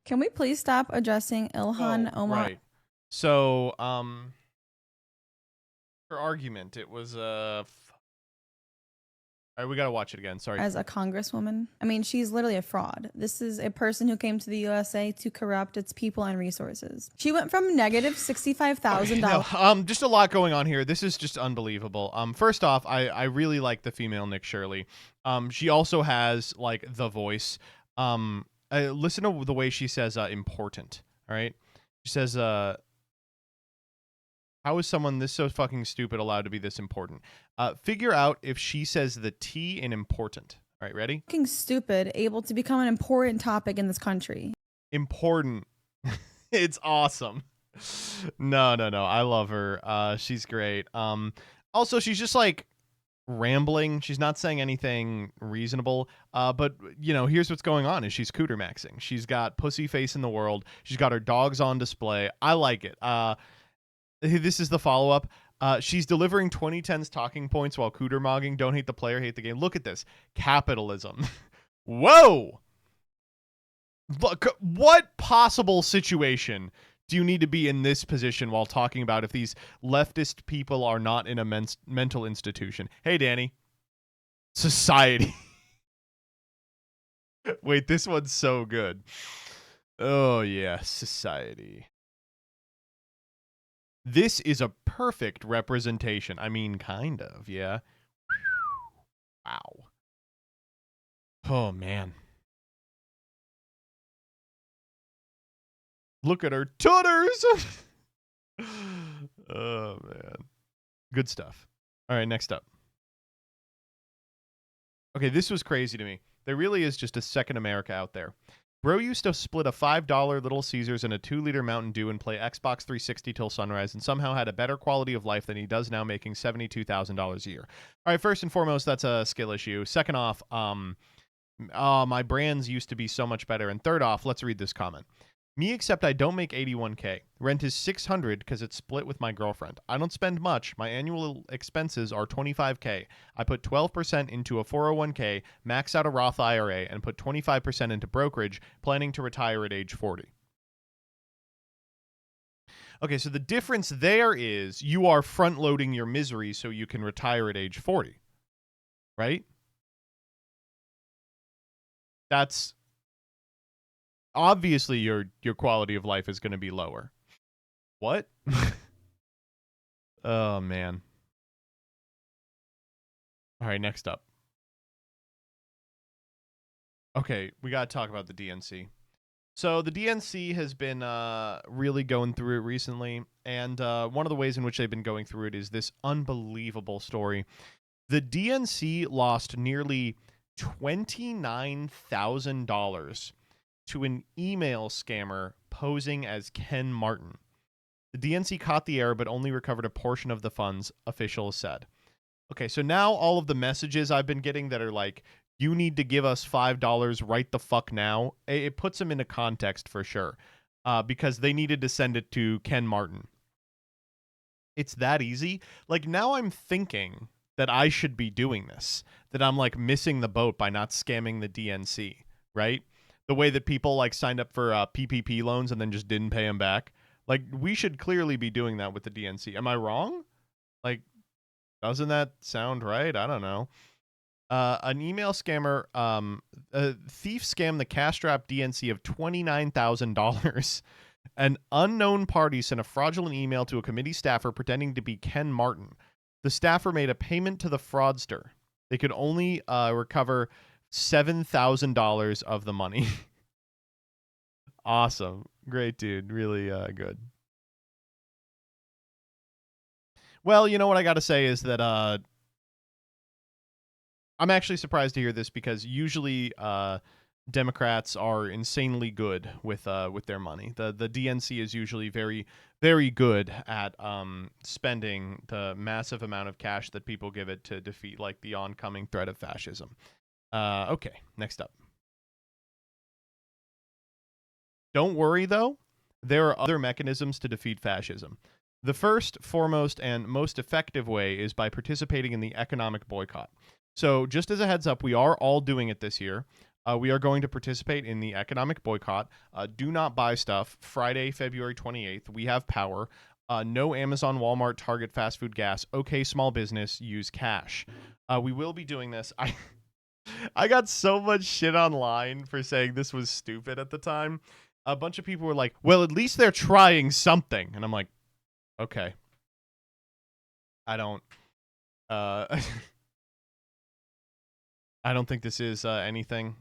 Can we please stop addressing Ilhan Omar? Right. So, her argument, it was all right, we gotta watch it again. Sorry. As a congresswoman. I mean, she's literally a fraud. This is a person who came to the USA to corrupt its people and resources. She went from negative $65,000. No, just a lot going on here. This is just unbelievable. First off, I really like the female Nick Shirley. She also has like the voice. Listen to the way she says important. All right. She says, how is someone this so fucking stupid allowed to be this important? Figure out if she says the T in important. All right, ready? Fucking stupid, able to become an important topic in this country. Important. It's awesome. No. I love her. She's great. Also, she's just like rambling. She's not saying anything reasonable. But you know, here's what's going on: is she's cooter maxing. She's got pussy face in the world. She's got her dogs on display. I like it. This is the follow-up. She's delivering 2010's talking points while cooter mogging. Don't hate the player, hate the game. Look at this. Capitalism. Whoa! Look, what possible situation do you need to be in this position while talking about if these leftist people are not in a mental institution? Hey, Danny. Society. Wait, this one's so good. Oh, yeah. Society. This is a perfect representation. I mean, kind of, yeah. Wow. Oh, man. Look at her tutters. Oh, man. Good stuff. All right, next up. Okay, this was crazy to me. There really is just a second America out there. Bro used to split a $5 Little Caesars and a 2-liter Mountain Dew and play Xbox 360 till sunrise and somehow had a better quality of life than he does now, making $72,000 a year. All right, first and foremost, that's a skill issue. Second off, my brands used to be so much better. And third off, let's read this comment. Me, except I don't make $81K. Rent is $600 because it's split with my girlfriend. I don't spend much. My annual expenses are $25K. I put 12% into a 401K, max out a Roth IRA, and put 25% into brokerage, planning to retire at age 40. Okay, so the difference there is you are front loading your misery so you can retire at age 40. Right? That's obviously your quality of life is going to be lower. What? Oh man. All right, next up. Okay, we got to talk about the DNC. So the DNC has been really going through it recently, and one of the ways in which they've been going through it is this unbelievable story. The DNC lost nearly $29,000 to an email scammer posing as Ken Martin. The DNC caught the error but only recovered a portion of the funds, officials said. Okay, so now all of the messages I've been getting that are like, you need to give us $5 right the fuck now, it puts them into context for sure, because they needed to send it to Ken Martin. It's that easy. Like, now I'm thinking that I should be doing this, that I'm like missing the boat by not scamming the DNC, right? The way that people like signed up for PPP loans and then just didn't pay them back. Like, we should clearly be doing that with the DNC. Am I wrong? Like, doesn't that sound right? I don't know. An email scammer, a thief scammed the cash-strapped DNC of $29,000. An unknown party sent a fraudulent email to a committee staffer pretending to be Ken Martin. The staffer made a payment to the fraudster. They could only recover $7,000 of the money. Awesome. Great, dude. Really good. Well, you know what I got to say is that I'm actually surprised to hear this because usually Democrats are insanely good with their money. The DNC is usually very, very good at spending the massive amount of cash that people give it to defeat like the oncoming threat of fascism. Okay, next up. Don't worry, though. There are other mechanisms to defeat fascism. The first, foremost, and most effective way is by participating in the economic boycott. So just as a heads up, we are all doing it this year. We are going to participate in the economic boycott. Do not buy stuff. Friday, February 28th, we have power. No Amazon, Walmart, Target, fast food, gas. Okay, small business, use cash. We will be doing this. I got so much shit online for saying this was stupid at the time. A bunch of people were like, well, at least they're trying something. And I'm like, okay. I don't think this is anything.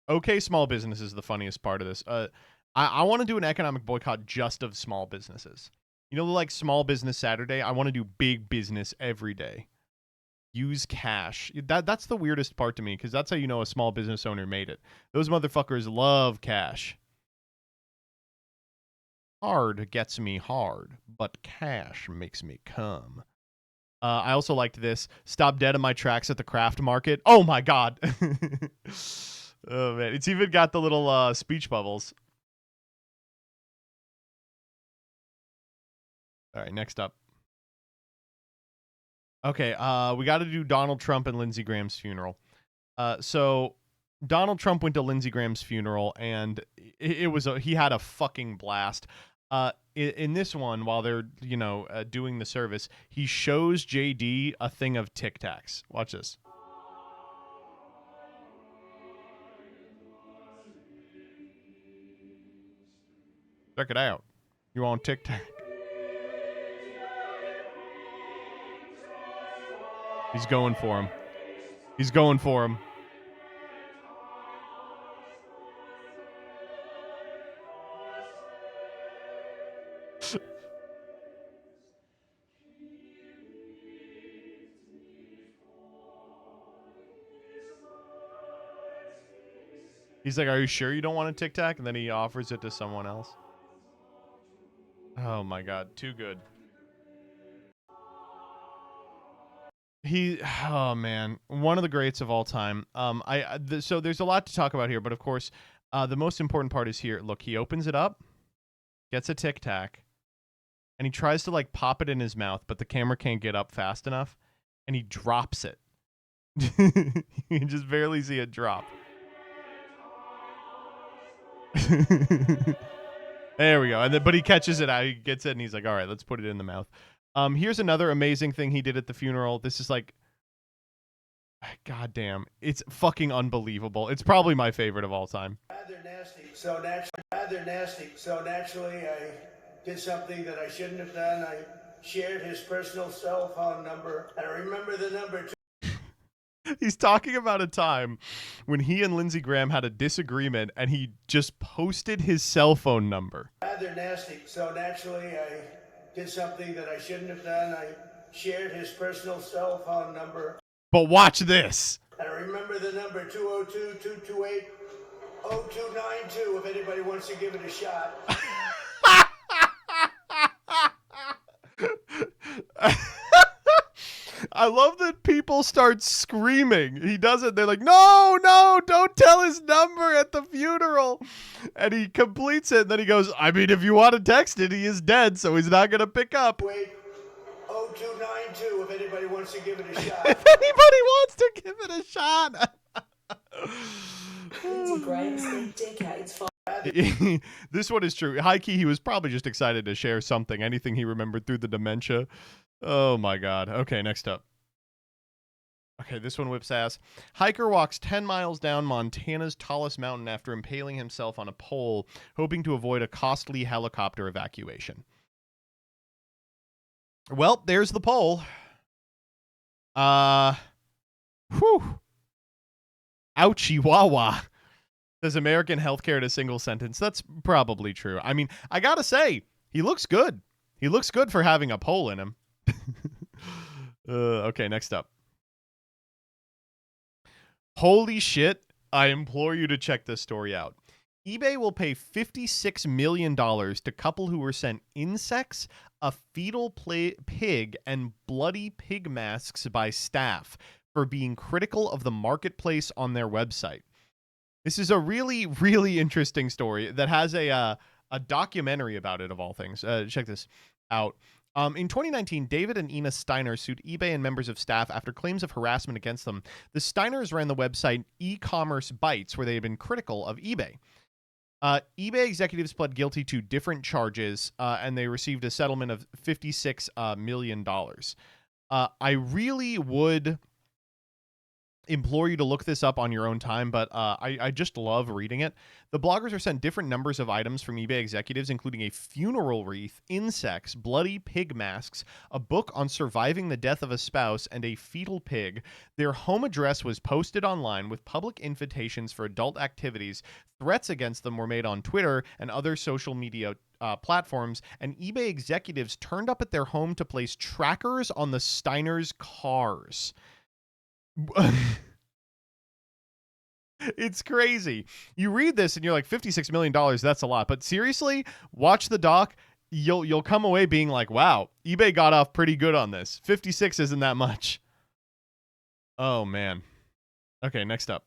Okay, small business is the funniest part of this. I want to do an economic boycott just of small businesses. You know, like Small Business Saturday? I want to do big business every day. Use cash. That's the weirdest part to me because that's how you know a small business owner made it. Those motherfuckers love cash. Hard gets me hard, but cash makes me come. I also liked this. Stop dead in my tracks at the craft market. Oh my god. Oh man, it's even got the little speech bubbles. All right, next up. Okay, we got to do Donald Trump and Lindsey Graham's funeral. So Donald Trump went to Lindsey Graham's funeral, and he had a fucking blast. In this one, while they're doing the service, he shows JD a thing of Tic Tacs. Watch this. Check it out. You want Tic Tac? He's going for him. He's going for him. He's like, are you sure you don't want a Tic Tac? And then he offers it to someone else. Oh my god, too good. Oh man, one of the greats of all time. So there's a lot to talk about here, but of course, the most important part is here. Look, he opens it up, gets a Tic Tac, and he tries to like pop it in his mouth, but the camera can't get up fast enough, and he drops it. You can just barely see it drop. There we go. And then, but he catches it out. He gets it, and he's like, "All right, let's put it in the mouth." Here's another amazing thing he did at the funeral. This is like, God damn, it's fucking unbelievable. It's probably my favorite of all time. Rather nasty. So naturally, I did something that I shouldn't have done. I shared his personal cell phone number, and I remember the number too. He's talking about a time when he and Lindsey Graham had a disagreement, and he just posted his cell phone number. Rather nasty. So naturally, I did something that I shouldn't have done. I shared his personal cell phone number. But watch this. And I remember the number 202-228-0292 if anybody wants to give it a shot. I love that people start screaming. He does it. They're like, no, don't tell his number at the funeral. And he completes it. And then he goes, I mean, if you want to text it, he is dead, so he's not going to pick up. Wait, 0292 if anybody wants to give it a shot. If anybody wants to give it a shot. Lindsey Graham's been decades. This one is true. High key, he was probably just excited to share something, anything he remembered through the dementia. Oh my God. Okay, next up. Okay, this one whips ass. Hiker walks 10 miles down Montana's tallest mountain after impaling himself on a pole, hoping to avoid a costly helicopter evacuation. Well, there's the pole. Whew. Ouchie wah. Says American healthcare in a single sentence. That's probably true. I mean, I gotta say, he looks good. He looks good for having a pole in him. Okay, next up. Holy shit. I implore you to check this story out. eBay will pay $56 million to couple who were sent insects, a fetal pig, and bloody pig masks by staff for being critical of the marketplace on their website. This is a really, really interesting story that has a documentary about it, of all things. Check this out. In 2019, David and Ina Steiner sued eBay and members of staff after claims of harassment against them. The Steiners ran the website e-commerce Bytes, where they had been critical of eBay. eBay executives pled guilty to different charges, and they received a settlement of $56 million. I really would implore you to look this up on your own time, but I just love reading it. The bloggers are sent different numbers of items from eBay executives, including a funeral wreath, insects, bloody pig masks, a book on surviving the death of a spouse, and a fetal pig. Their home address was posted online with public invitations for adult activities. Threats against them were made on Twitter and other social media platforms, and eBay executives turned up at their home to place trackers on the Steiners' cars. It's crazy. You read this and you're like, $56 million, that's a lot. But seriously, watch the doc. You'll come away being like, wow, eBay got off pretty good on this. 56 isn't that much. Oh, man. Okay, next up.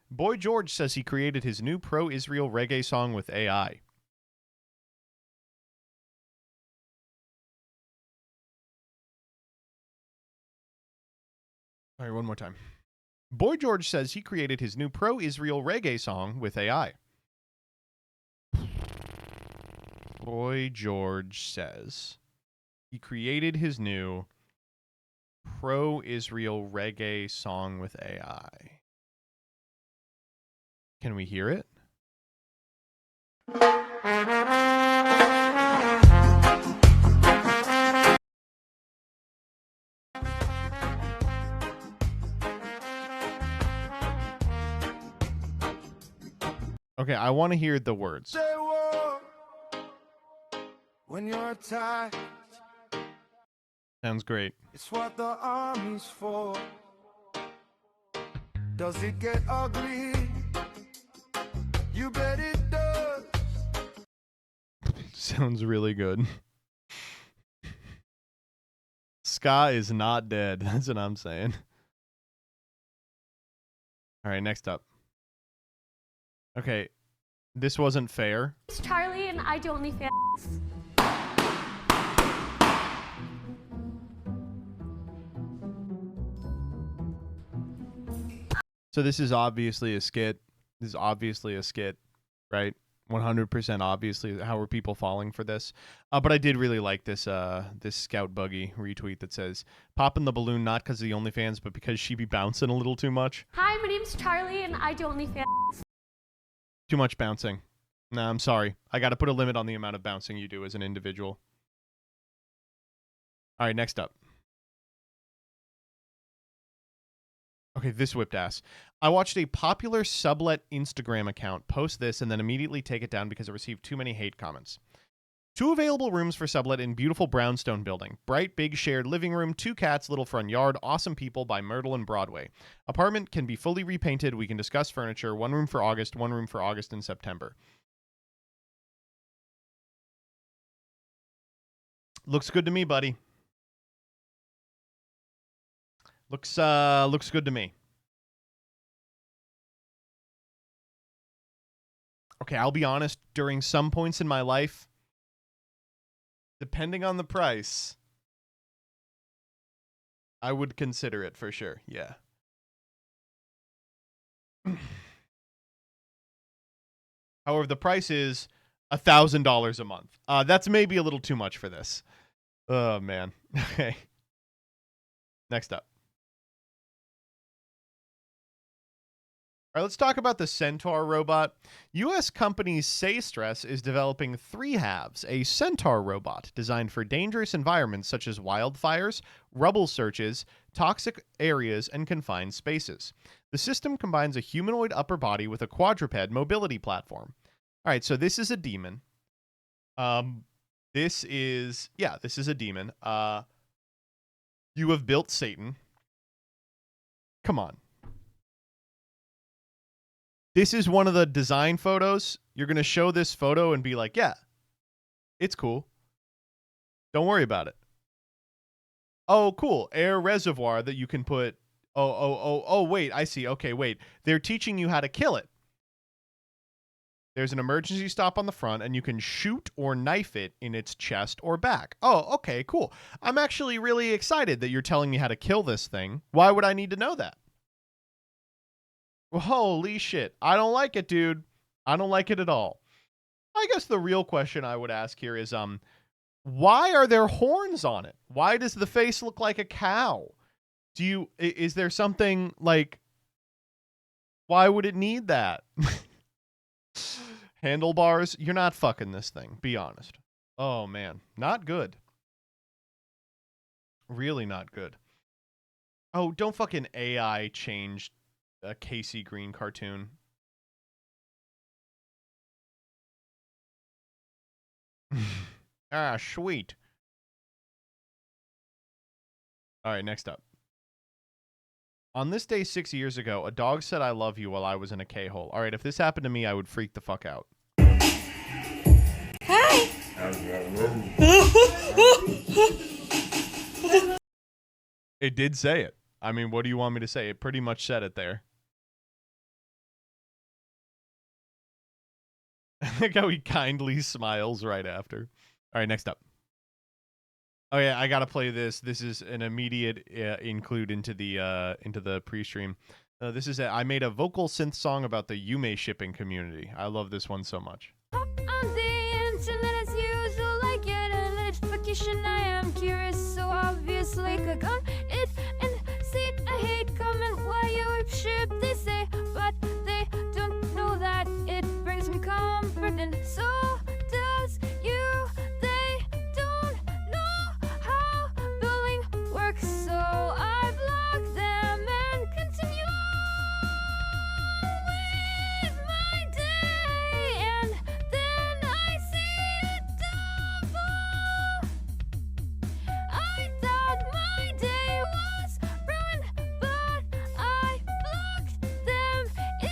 Boy George says he created his new pro-Israel reggae song with AI. All right, one more time. Boy George says he created his new pro-Israel reggae song with AI. Boy George says he created his new pro-Israel reggae song with AI. Can we hear it? Okay, I want to hear the words. Say war when you're tired. Sounds great. It's what the army's for. Does it get ugly? You bet it does. Sounds really good. Ska is not dead. That's what I'm saying. All right, next up. Okay, this wasn't fair. It's Charlie and I do OnlyFans. So this is obviously a skit. This is obviously a skit, right? 100% obviously. How are people falling for this? But I did really like this this Scout Buggy retweet that says, popping the balloon not because of the OnlyFans, but because she be bouncing a little too much. Hi, my name's Charlie, and I do OnlyFans. Too much bouncing. Nah, I'm sorry. I got to put a limit on the amount of bouncing you do as an individual. All right, next up. Okay, this whipped ass. I watched a popular sublet Instagram account post this and then immediately take it down because it received too many hate comments. 2 available rooms for sublet in beautiful brownstone building. Bright, big shared living room, 2 cats, little front yard, awesome people by Myrtle and Broadway. Apartment can be fully repainted. We can discuss furniture. 1 room for August, 1 room for August and September. Looks good to me, buddy. Looks good to me. Okay, I'll be honest, during some points in my life, depending on the price, I would consider it for sure. Yeah. However, the price is $1,000 a month. That's maybe a little too much for this. Oh, man. Okay. Next up. All right, let's talk about the Centaur robot. U.S. company Saystress is developing 3 halves, a Centaur robot designed for dangerous environments such as wildfires, rubble searches, toxic areas, and confined spaces. The system combines a humanoid upper body with a quadruped mobility platform. All right, so this is a demon. This is a demon. You have built Satan. Come on. This is one of the design photos. You're going to show this photo and be like, yeah, it's cool. Don't worry about it. Oh, cool. Air reservoir that you can put. Oh, wait, I see. Okay, wait. They're teaching you how to kill it. There's an emergency stop on the front, and you can shoot or knife it in its chest or back. Oh, okay, cool. I'm actually really excited that you're telling me how to kill this thing. Why would I need to know that? Well, holy shit. I don't like it, dude. I don't like it at all. I guess the real question I would ask here is, why are there horns on it? Why does the face look like a cow? Is there something like, why would it need that? Handlebars? You're not fucking this thing. Be honest. Oh, man. Not good. Really not good. Oh, don't fucking AI change a Casey Green cartoon. Ah, sweet. All right, next up. On this day 6 years ago, a dog said I love you while I was in a K-hole. All right, if this happened to me, I would freak the fuck out. Hi. It did say it. I mean, what do you want me to say? It pretty much said it there. I like how he kindly smiles right after. All right, next up. Oh yeah, I gotta play this. This is an immediate include into the pre-stream. This is I made a vocal synth song about the Yume shipping community. I love this one so much. On the internet as usual, I get a notification. I am curious, so obviously click on it and see a hate comment. Why you ship? They say, but they don't know that it brings me comfort, and so does you. They don't know how bullying works, so I block them and continue on with my day. And then I see a double. I thought my day was ruined, but I blocked them in.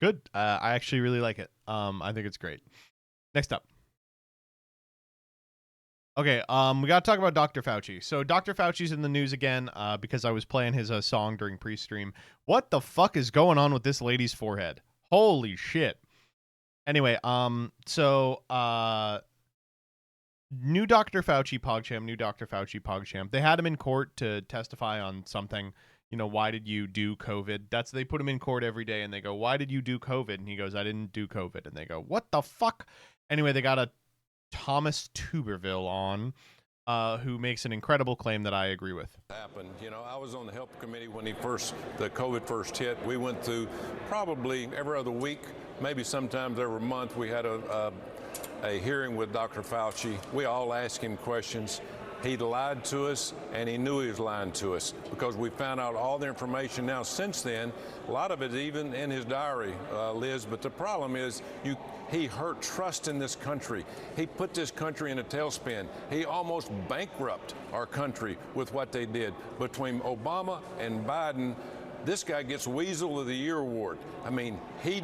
Good. I actually really like it. I think it's great. Next up. Okay, we gotta talk about Dr. Fauci. So Dr. Fauci's in the news again because I was playing his song during pre-stream. What the fuck is going on with this lady's forehead? Holy shit. Anyway, so new Dr. Fauci PogChamp, They had him in court to testify on something. you know, why did you do COVID? They put him in court every day and they go, why did you do COVID? And he goes, I didn't do COVID. And they go, what the fuck? Anyway, they got a Thomas Tuberville on, who makes an incredible claim that I agree with. Happened. You know, I was on the health committee when the COVID first hit. We went through probably every other week, maybe sometimes every month. We had a hearing with Dr. Fauci. We all asked him questions. He lied to us, and he knew he was lying to us because we found out all the information now since then. A lot of it even in his diary, Liz, but the problem is he hurt trust in this country. He put this country in a tailspin. He almost bankrupted our country with what they did. Between Obama and Biden, this guy gets Weasel of the Year award. I mean, he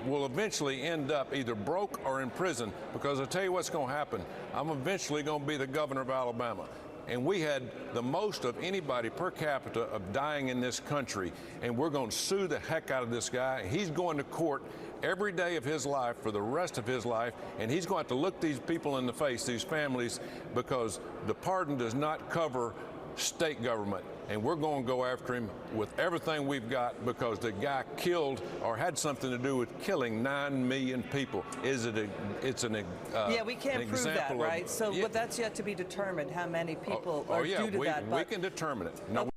will eventually end up either broke or in prison because I'll tell you what's going to happen. I'm eventually going to be the governor of Alabama. And we had the most of anybody per capita of dying in this country. And we're going to sue the heck out of this guy. He's going to court every day of his life for the rest of his life. And he's going to have to look these people in the face, these families, because the pardon does not cover state government. And we're going to go after him with everything we've got because the guy killed or had something to do with killing 9 million people. Yeah, we can't prove that, right? So but that's yet to be determined, how many people are due to that. We can determine it. No.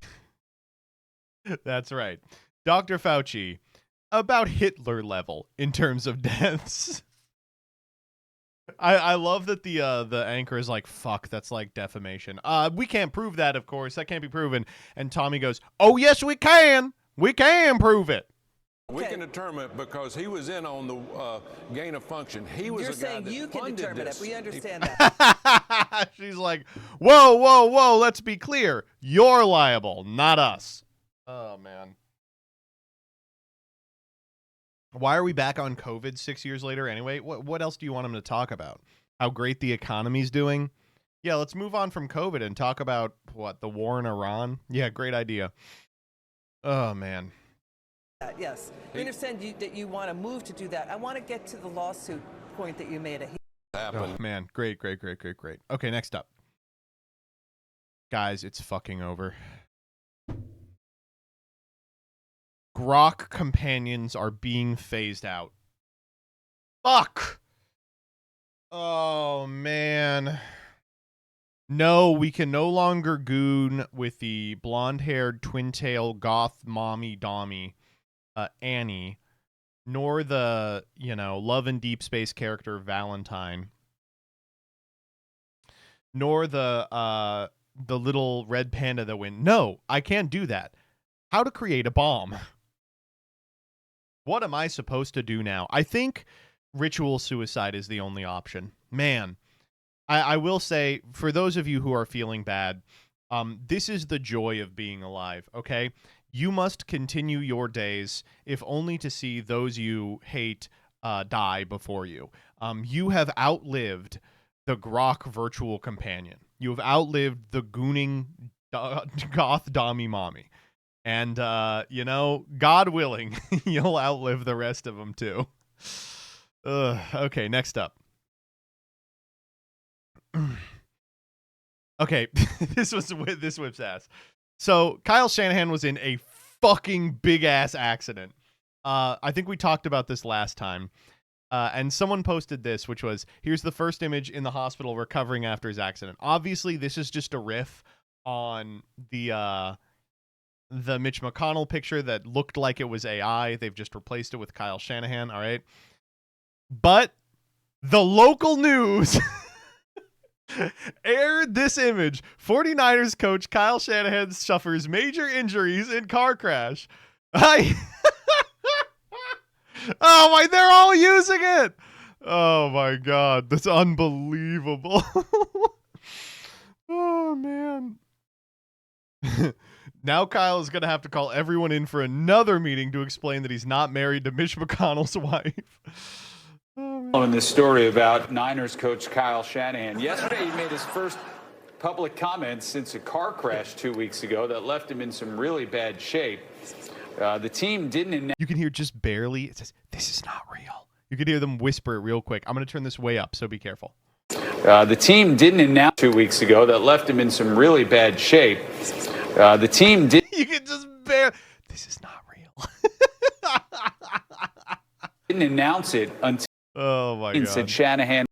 That's right. Dr. Fauci, about Hitler level in terms of deaths. I love that the anchor is like, fuck, that's like defamation. We can't prove that, of course. That can't be proven. And Tommy goes, oh, yes, we can. We can prove it. We can determine it because he was in on the gain of function. He was You're a guy saying that you can funded determine this. it. We understand that. She's like, whoa, whoa, whoa, let's be clear. You're liable, not us. Oh, man. Why are we back on COVID 6 years later anyway? What else do you want him to talk about? How great the economy's doing? Yeah, let's move on from COVID and talk about, what, the war in Iran? Yeah, great idea. Oh, man. Yes. We understand that you want to move to do that. I want to get to the lawsuit point that you made. Oh, man. Great. Okay, next up. Guys, it's fucking over. Grok companions are being phased out. Fuck! Oh, man. No, we can no longer goon with the blonde-haired, twin-tail, goth, mommy, dommy, Annie, nor the, Love and Deep Space character Valentine, nor the little red panda that went, no, I can't do that. How to create a bomb. What am I supposed to do now? I think ritual suicide is the only option. Man, I will say, for those of you who are feeling bad, this is the joy of being alive, okay? You must continue your days, if only to see those you hate die before you. You have outlived the Grok virtual companion. You have outlived the gooning goth dommy mommy. And, God willing, you'll outlive the rest of them, too. Okay, next up. Okay, this whips ass. So, Kyle Shanahan was in a fucking big-ass accident. I think we talked about this last time. And someone posted this, which was, here's the first image in the hospital recovering after his accident. Obviously, this is just a riff on the Mitch McConnell picture that looked like it was AI. They've just replaced it with Kyle Shanahan, all right? But the local news aired this image. 49ers coach Kyle Shanahan suffers major injuries in car crash. Oh my, they're all using it. Oh my God, that's unbelievable. Oh man. Now Kyle is going to have to call everyone in for another meeting to explain that he's not married to Mitch McConnell's wife. In this story about Niners coach Kyle Shanahan. Yesterday he made his first public comments since a car crash 2 weeks ago that left him in some really bad shape. The team didn't... You can hear just barely, it says, this is not real. You can hear them whisper it real quick. I'm going to turn this way up, so be careful. The team didn't announce 2 weeks ago that left him in some really bad shape. The team did... You can just This is not real. Didn't announce it until oh my God. Said Shanahan.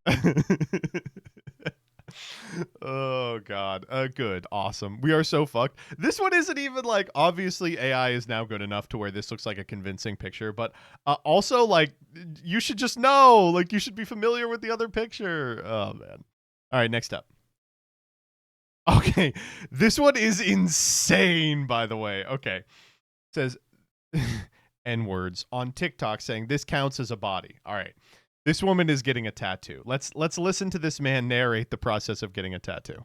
Oh God. Good. Awesome. We are so fucked. This one isn't even like, obviously AI is now good enough to where this looks like a convincing picture, but also like you should just know, like you should be familiar with the other picture. Oh man. All right, next up. Okay. This one is insane, by the way. Okay. It says N-words on TikTok saying this counts as a body. All right. This woman is getting a tattoo. Let's listen to this man narrate the process of getting a tattoo.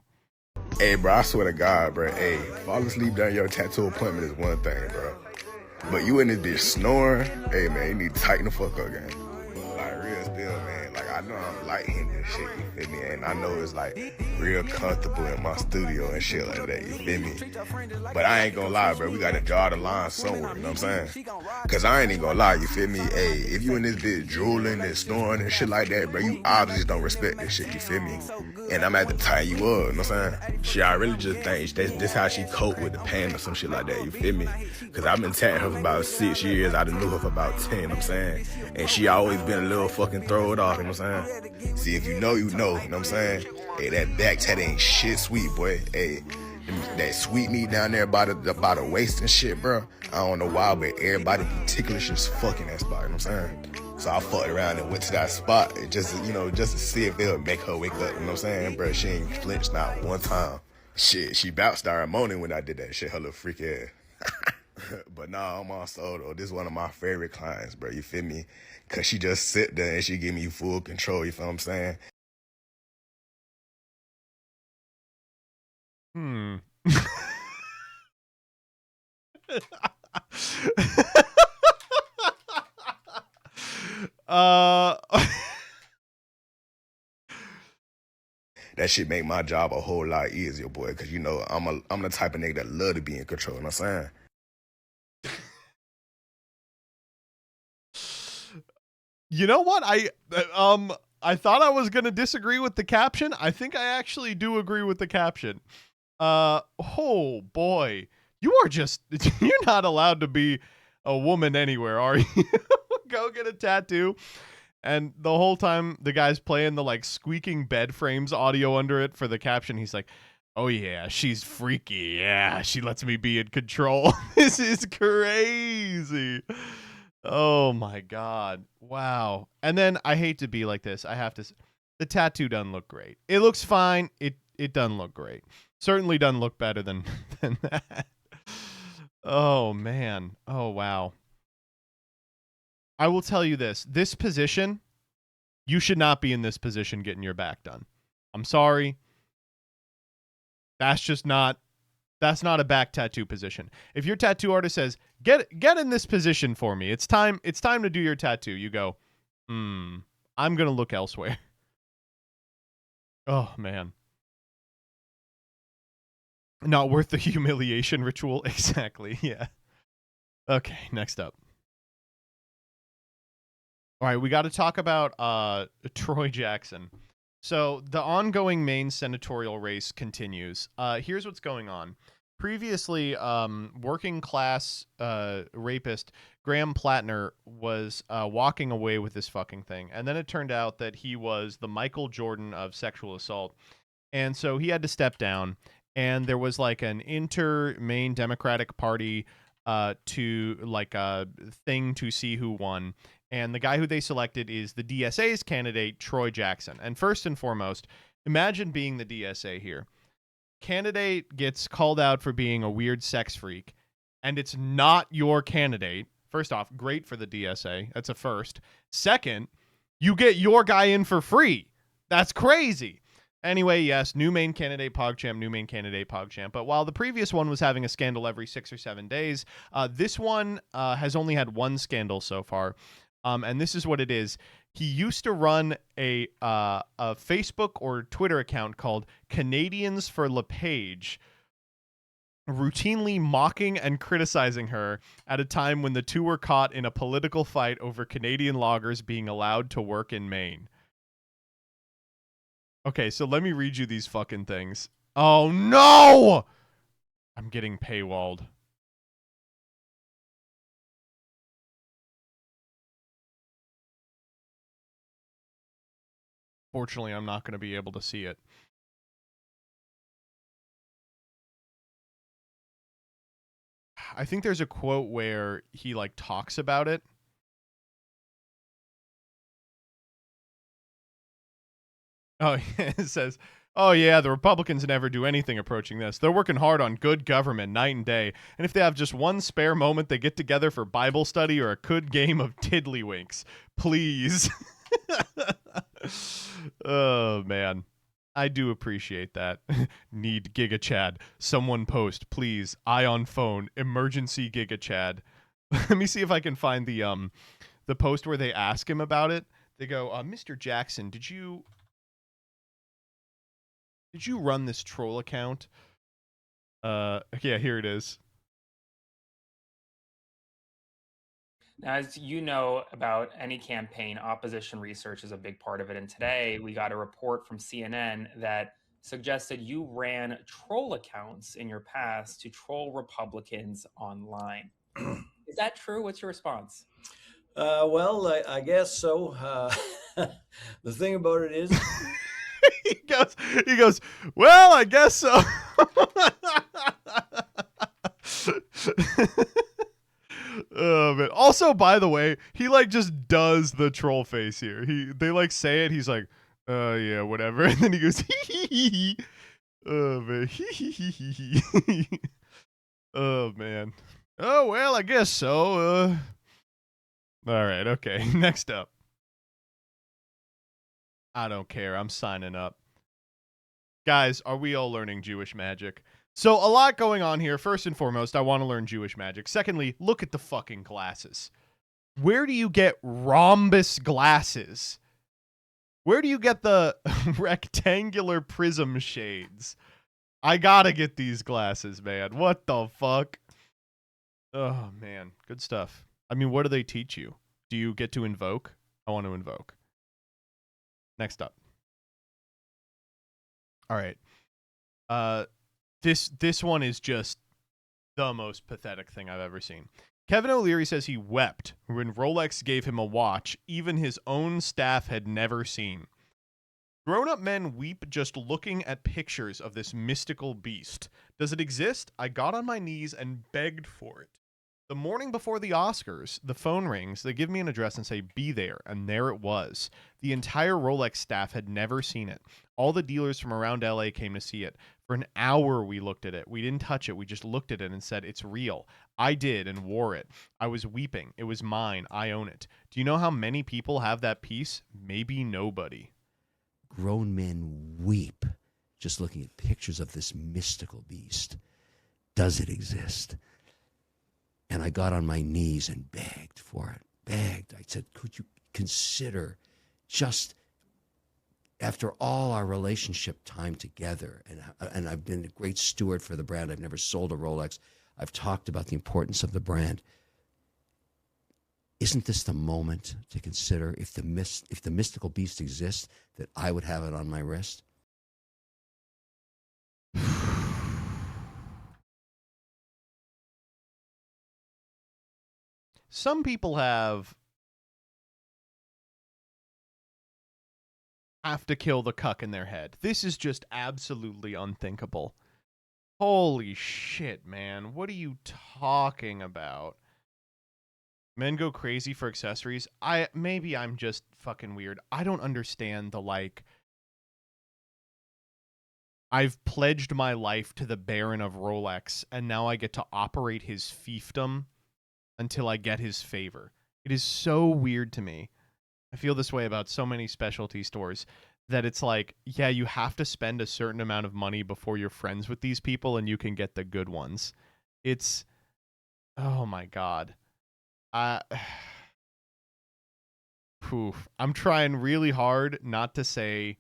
Hey, bro, I swear to God, bro. Hey, falling asleep during your tattoo appointment is one thing, bro. But you in this bitch snoring, hey, man, you need to tighten the fuck up, gang. Like, real still, man. Like, I know I'm light-handed and shit, you feel me? And I know it's, like, real comfortable in my studio and shit like that, you feel me? But I ain't gonna lie, bro. We gotta draw the line somewhere, you know what I'm saying? Cause I ain't even gonna lie, you feel me? Hey, if you in this bitch drooling and snoring and shit like that, bro, you obviously don't respect this shit, you feel me? And I'm at to tie you up, you know what I'm saying? Shit, I really just think this how she cope with the pain or some shit like that, you feel me? Cause I've been tatting her for about 6 years, I done knew her for about 10, you know what I'm saying? And she always been a little fucking throw it off, you know what I'm saying? See, if you know, you know what I'm saying? Hey, that back tat ain't shit sweet, boy. Hey, that sweet meat down there by the waist and shit, bro. I don't know why, but everybody be ticklish as fucking that spot, you know what I'm saying? So I fucked around and went to that spot just to see if it would make her wake up, you know what I'm saying? Bro, she ain't flinched not one time. Shit, she about started moaning when I did that shit, her little freak ass. But nah, I'm on soul though. This is one of my favorite clients, bro, you feel me? Cause she just sit there and she give me full control, you feel what I'm saying? That shit make my job a whole lot easier, boy, because you know I'm the type of nigga that love to be in control, you know what I'm saying? You know what? I thought I was going to disagree with the caption. I think I actually do agree with the caption. Oh boy. You are just you're not allowed to be a woman anywhere, are you? Go get a tattoo. And the whole time the guy's playing the like squeaking bed frames audio under it for the caption, he's like, "Oh yeah, she's freaky. Yeah, she lets me be in control." This is crazy. Oh my God. Wow. And then I hate to be like this. I have to the tattoo doesn't look great. It looks fine. It doesn't look great. Certainly doesn't look better than that. Oh man. Oh wow. I will tell you this. This position, you should not be in this position getting your back done. I'm sorry. That's not a back tattoo position. If your tattoo artist says, get in this position for me. It's time to do your tattoo. You go, I'm going to look elsewhere. Oh man. Not worth the humiliation ritual. Exactly. Yeah. Okay. Next up. All right. We got to talk about Troy Jackson. So the ongoing Maine senatorial race continues. Here's what's going on. Previously, working class rapist Graham Plattner was walking away with this fucking thing. And then it turned out that he was the Michael Jordan of sexual assault. And so he had to step down. And there was like an inter-Maine Democratic Party to like a thing to see who won. And the guy who they selected is the DSA's candidate, Troy Jackson. And first and foremost, imagine being the DSA here. Candidate gets called out for being a weird sex freak, and it's not your candidate. First off, great for the DSA. That's a first. Second, you get your guy in for free. That's crazy. Anyway, yes, new Maine candidate PogChamp, new Maine candidate PogChamp. But while the previous one was having a scandal every 6 or 7 days, this one has only had one scandal so far. And this is what it is. He used to run a Facebook or Twitter account called Canadians for LePage, routinely mocking and criticizing her at a time when the two were caught in a political fight over Canadian loggers being allowed to work in Maine. Okay, so let me read you these fucking things. Oh, no! I'm getting paywalled. Fortunately, I'm not going to be able to see it. I think there's a quote where he like talks about it. Oh, yeah, it says, oh, yeah, the Republicans never do anything approaching this. They're working hard on good government night and day. And if they have just one spare moment, they get together for Bible study or a good game of tiddlywinks. Please. Oh, man. I do appreciate that. Need Giga Chad. Someone post, please. Eye on phone. Emergency Giga Chad. Let me see if I can find the post where they ask him about it. They go, Mr. Jackson, did you run this troll account? Yeah, here it is. Now, as you know about any campaign, opposition research is a big part of it. And today we got a report from CNN that suggested you ran troll accounts in your past to troll Republicans online. Is that true? What's your response? Well, I guess so. The thing about it is... he goes, well, I guess so. Oh, man. Also, by the way, he like just does the troll face here. They like say it. He's like, yeah, whatever. And then he goes, hee hee hee. Oh, man. Hee hee hee hee hee. Oh, man. Oh, well, I guess so. All right. Okay. Next up. I don't care. I'm signing up. Guys, are we all learning Jewish magic? So a lot going on here. First and foremost, I want to learn Jewish magic. Secondly, look at the fucking glasses. Where do you get rhombus glasses? Where do you get the rectangular prism shades? I gotta get these glasses, man. What the fuck? Oh, man. Good stuff. I mean, what do they teach you? Do you get to invoke? I want to invoke. Next up. All right. This one is just the most pathetic thing I've ever seen. Kevin O'Leary says he wept when Rolex gave him a watch even his own staff had never seen. Grown-up men weep just looking at pictures of this mystical beast. Does it exist? I got on my knees and begged for it. The morning before the Oscars, the phone rings. They give me an address and say, be there. And there it was. The entire Rolex staff had never seen it. All the dealers from around LA came to see it. For an hour, we looked at it. We didn't touch it. We just looked at it and said, it's real. I did and wore it. I was weeping. It was mine. I own it. Do you know how many people have that piece? Maybe nobody. Grown men weep just looking at pictures of this mystical beast. Does it exist? And I got on my knees and begged for it. Begged. I said, could you consider just after all our relationship time together, and I've been a great steward for the brand. I've never sold a Rolex. I've talked about the importance of the brand. Isn't this the moment to consider if the mystical beast exists, that I would have it on my wrist? Some people have to kill the cuck in their head. This is just absolutely unthinkable. Holy shit, man. What are you talking about? Men go crazy for accessories. Maybe I'm just fucking weird. I don't understand the like. I've pledged my life to the Baron of Rolex, and now I get to operate his fiefdom until I get his favor. It is so weird to me. I feel this way about so many specialty stores that it's like, yeah, you have to spend a certain amount of money before you're friends with these people and you can get the good ones. It's, oh my God. Poof. I'm trying really hard not to say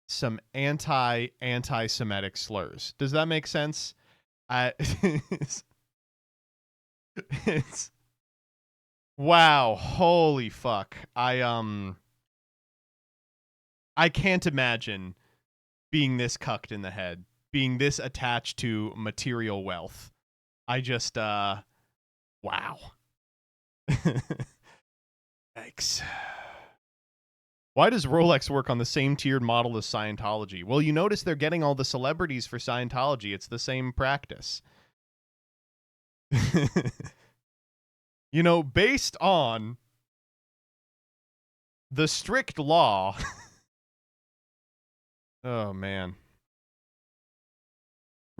some anti-Semitic slurs. Does that make sense? It's wow, holy fuck. I can't imagine being this cucked in the head, being this attached to material wealth. I just wow. Yikes. Why does Rolex work on the same tiered model as Scientology? Well, you notice they're getting all the celebrities for Scientology. It's the same practice. You know, based on the strict law. Oh, man.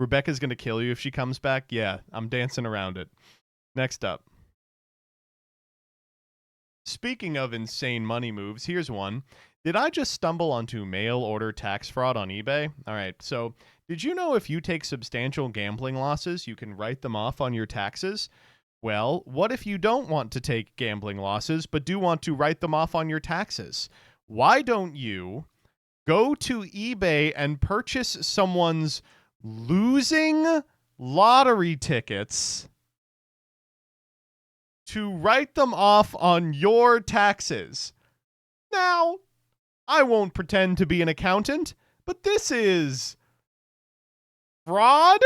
Rebecca's going to kill you if she comes back? Yeah, I'm dancing around it. Next up. Speaking of insane money moves, here's one. Did I just stumble onto mail order tax fraud on eBay? All right, so did you know if you take substantial gambling losses, you can write them off on your taxes? Well, what if you don't want to take gambling losses, but do want to write them off on your taxes? Why don't you go to eBay and purchase someone's losing lottery tickets to write them off on your taxes? Now, I won't pretend to be an accountant, but this is fraud.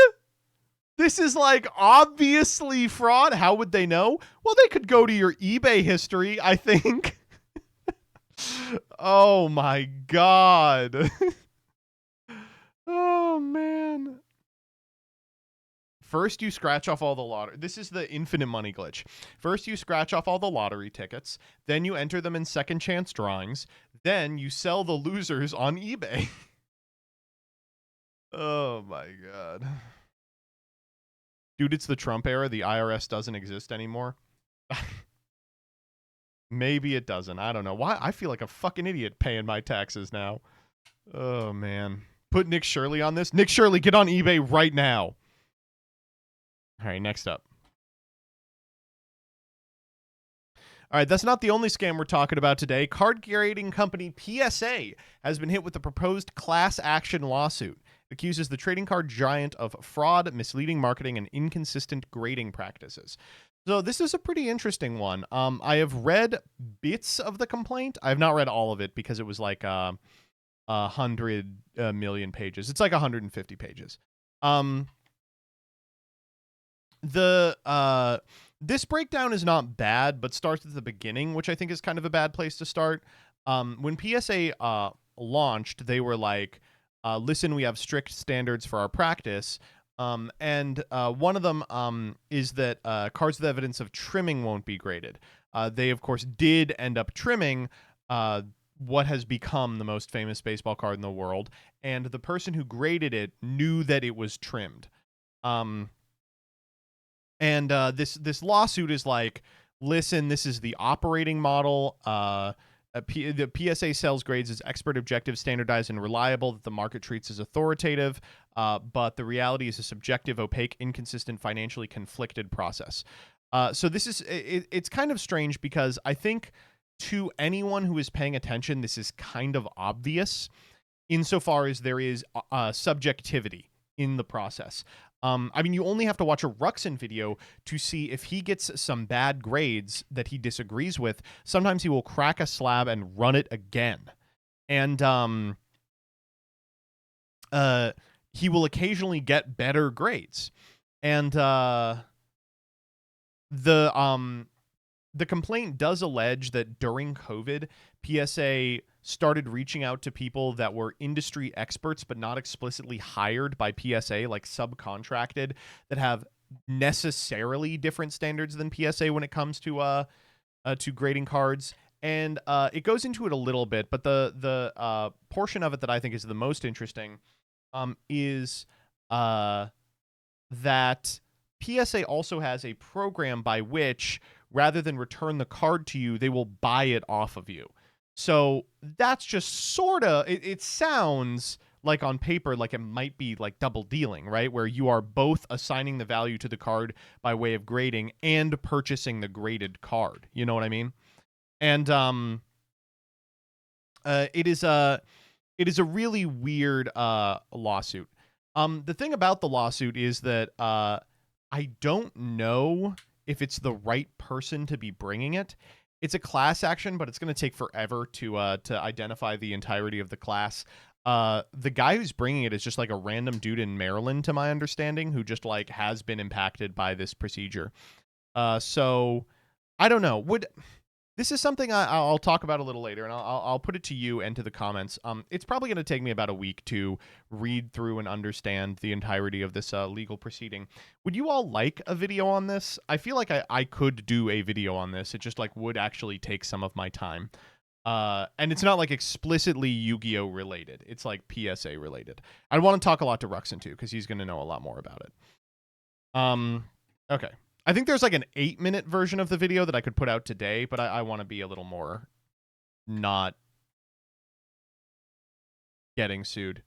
This is like obviously fraud. How would they know? Well, they could go to your eBay history, I think. Oh my God. Oh man. First, you scratch off all the lottery. This is the infinite money glitch. First, you scratch off all the lottery tickets. Then you enter them in second chance drawings. Then you sell the losers on eBay. Oh my God. Dude, it's the Trump era. The IRS doesn't exist anymore. Maybe it doesn't. I don't know. Why? I feel like a fucking idiot paying my taxes now. Oh, man. Put Nick Shirley on this. Nick Shirley, get on eBay right now. All right, next up. All right, that's not the only scam we're talking about today. Card grading company PSA has been hit with a proposed class action lawsuit. It accuses the trading card giant of fraud, misleading marketing, and inconsistent grading practices. So this is a pretty interesting one. I have read bits of the complaint. I have not read all of it because it was like 100 million pages. It's like 150 pages. This breakdown is not bad, but starts at the beginning, which I think is kind of a bad place to start. When PSA launched, they were like, listen, we have strict standards for our practice. And one of them is that cards with evidence of trimming won't be graded. They, of course, did end up trimming what has become the most famous baseball card in the world. And the person who graded it knew that it was trimmed. This lawsuit is like, listen, this is the operating model. The PSA sells grades as expert, objective, standardized, and reliable that the market treats as authoritative, but the reality is a subjective, opaque, inconsistent, financially conflicted process. So this is it's kind of strange because I think to anyone who is paying attention, this is kind of obvious insofar as there is subjectivity in the process. I mean, you only have to watch a Ruxin video to see if he gets some bad grades that he disagrees with. Sometimes he will crack a slab and run it again. And he will occasionally get better grades. And the complaint does allege that during COVID, PSA started reaching out to people that were industry experts but not explicitly hired by PSA, like subcontracted, that have necessarily different standards than PSA when it comes to grading cards. And it goes into it a little bit, but the portion of it that I think is the most interesting is that PSA also has a program by which, rather than return the card to you, they will buy it off of you. So that's just sort of, it sounds like on paper like it might be like double dealing, right? Where you are both assigning the value to the card by way of grading and purchasing the graded card. You know what I mean? And it is a really weird lawsuit. The thing about the lawsuit is that I don't know if it's the right person to be bringing it. It's a class action, but it's going to take forever to identify the entirety of the class. The guy who's bringing it is just like a random dude in Maryland, to my understanding, who just like has been impacted by this procedure. So I don't know. This is something I'll talk about a little later, and I'll put it to you and to the comments. It's probably going to take me about a week to read through and understand the entirety of this legal proceeding. Would you all like a video on this? I feel like I could do a video on this. It just like would actually take some of my time. And it's not like explicitly Yu-Gi-Oh related. It's like PSA related. I want to talk a lot to Ruxin too, because he's going to know a lot more about it. Okay. I think there's like an 8-minute version of the video that I could put out today, but I want to be a little more not getting sued.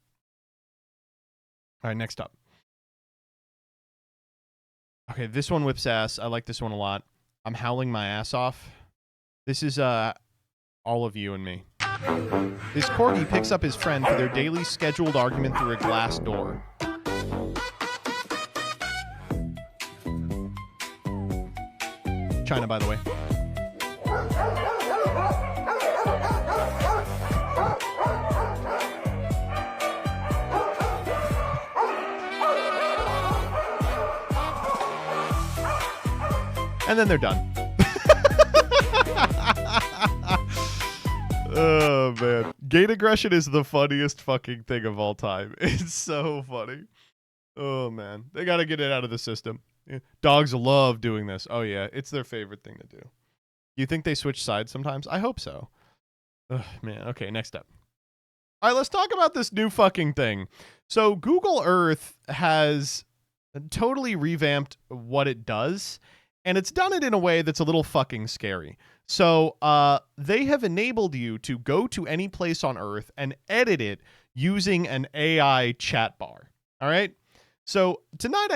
All right, next up. Okay, this one whips ass. I like this one a lot. I'm howling my ass off. This is all of you and me. This corgi picks up his friend for their daily scheduled argument through a glass door. China, by the way. And then they're done. Oh, man. Gate aggression is the funniest fucking thing of all time. It's so funny. Oh, man. They got to get it out of the system. Dogs love doing this. Oh, yeah. It's their favorite thing to do. You think they switch sides sometimes? I hope so. Ugh, man. Okay, next up. All right, let's talk about this new fucking thing. So Google Earth has totally revamped what it does, and it's done it in a way that's a little fucking scary. So they have enabled you to go to any place on Earth and edit it using an AI chat bar. All right? So tonight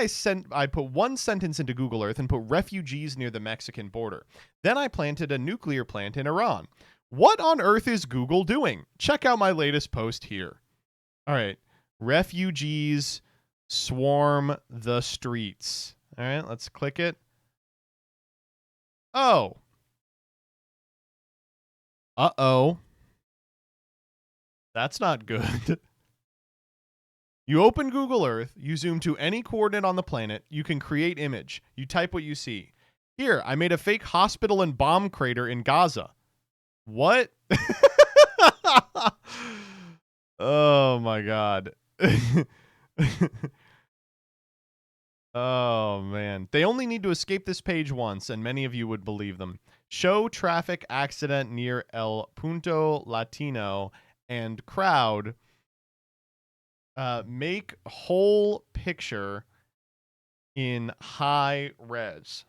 I put one sentence into Google Earth and put refugees near the Mexican border. Then I planted a nuclear plant in Iran. What on earth is Google doing? Check out my latest post here. All right. Refugees swarm the streets. All right, let's click it. Oh. Uh-oh. That's not good. You open Google Earth, you zoom to any coordinate on the planet, you can create image. You type what you see. Here, I made a fake hospital and bomb crater in Gaza. What? Oh my God. Oh man. They only need to escape this page once, and many of you would believe them. Show traffic accident near El Punto Latino and crowd. Make whole picture in high res.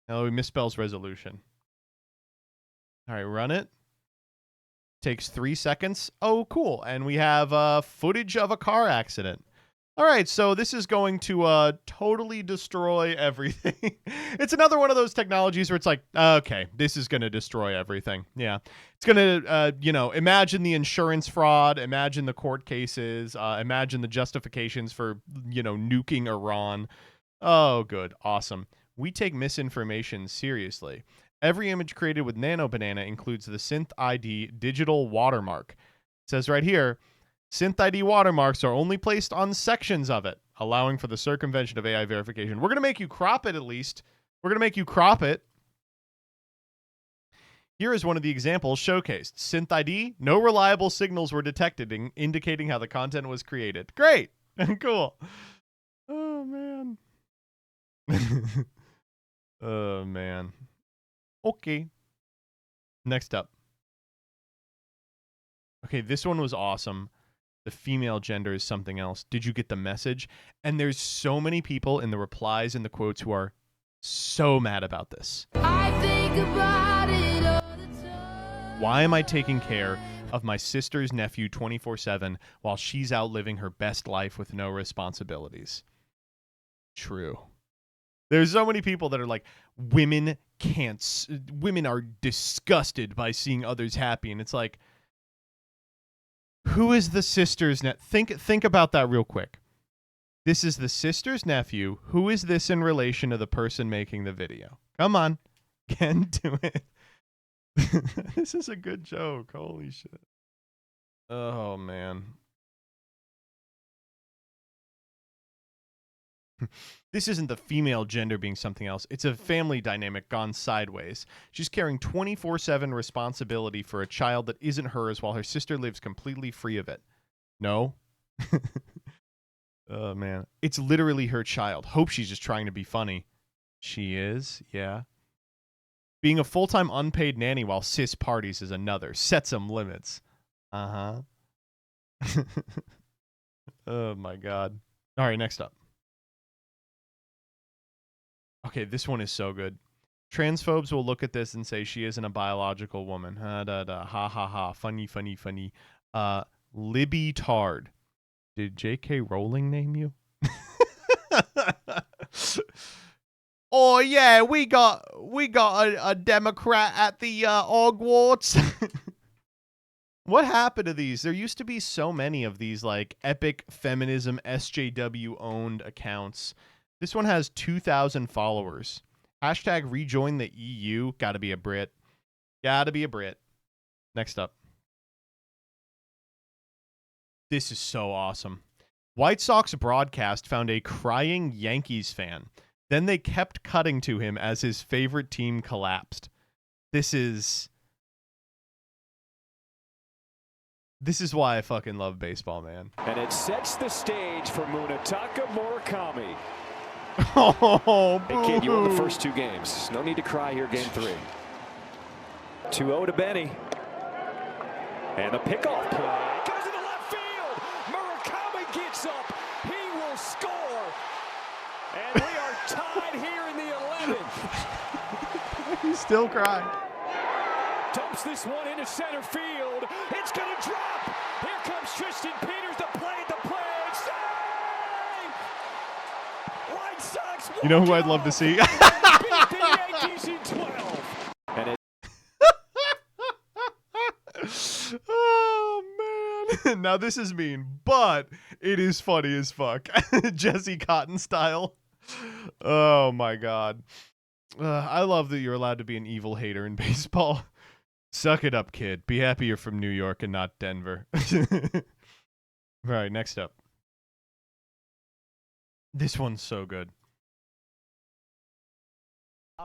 Oh, he misspells resolution. All right, run it. Takes 3 seconds. Oh, cool. And we have footage of a car accident. All right, so this is going to totally destroy everything. It's another one of those technologies where it's like, okay, this is going to destroy everything. Yeah. It's going to, imagine the insurance fraud, imagine the court cases, imagine the justifications for, nuking Iran. Oh, good. Awesome. We take misinformation seriously. Every image created with Nano Banana includes the Synth ID digital watermark. It says right here, Synth ID watermarks are only placed on sections of it, allowing for the circumvention of AI verification. We're going to make you crop it at least. We're going to make you crop it. Here is one of the examples showcased. Synth ID, no reliable signals were detected, indicating how the content was created. Great. Cool. Oh, man. Oh, man. Okay. Next up. Okay, this one was awesome. The female gender is something else. Did you get the message? And there's so many people in the replies and the quotes who are so mad about this. I think about it all the time. Why am I taking care of my sister's nephew 24/7 while she's out living her best life with no responsibilities? True. There's so many people that are like, women are disgusted by seeing others happy. And it's like, who is the sister's Think about that real quick. This is the sister's nephew. Who is this in relation to the person making the video? Come on. Get into it. This is a good joke. Holy shit. Oh, man. This isn't the female gender being something else. It's a family dynamic gone sideways. She's carrying 24/7 responsibility for a child that isn't hers while her sister lives completely free of it. No? Oh, man. It's literally her child. Hope she's just trying to be funny. She is, yeah. Being a full-time unpaid nanny while cis parties is another. Set some limits. Uh-huh. Oh, my God. All right, next up. Okay, this one is so good. Transphobes will look at this and say she isn't a biological woman. Ha ha ha. Funny, funny, funny. Libby Tard. Did J.K. Rowling name you? Oh yeah, we got a Democrat at the Hogwarts. What happened to these? There used to be so many of these like epic feminism SJW owned accounts. This one has 2,000 followers. Hashtag rejoin the EU. Gotta be a Brit. Gotta be a Brit. Next up. This is so awesome. White Sox broadcast found a crying Yankees fan. Then they kept cutting to him as his favorite team collapsed. This is why I fucking love baseball, man. And it sets the stage for Munetaka Murakami. Oh, hey, kid, you won the first 2 games. No need to cry here, game 3. 2-0 to Benny. And the pickoff play goes into left field. Murakami gets up. He will score. And we are tied here in the 11th. He's still crying. Dumps this one into center field. It's going to drop. Here comes Tristan Peters to play at the plate. Save! White Sox. You know who I'd love to see? Beat the Yankees in 12. And it Oh, man. Now, this is mean, but it is funny as fuck. Jesse Cotton style. Oh, my God. I love that you're allowed to be an evil hater in baseball. Suck it up, kid. Be happy you're from New York and not Denver. All right, next up. This one's so good.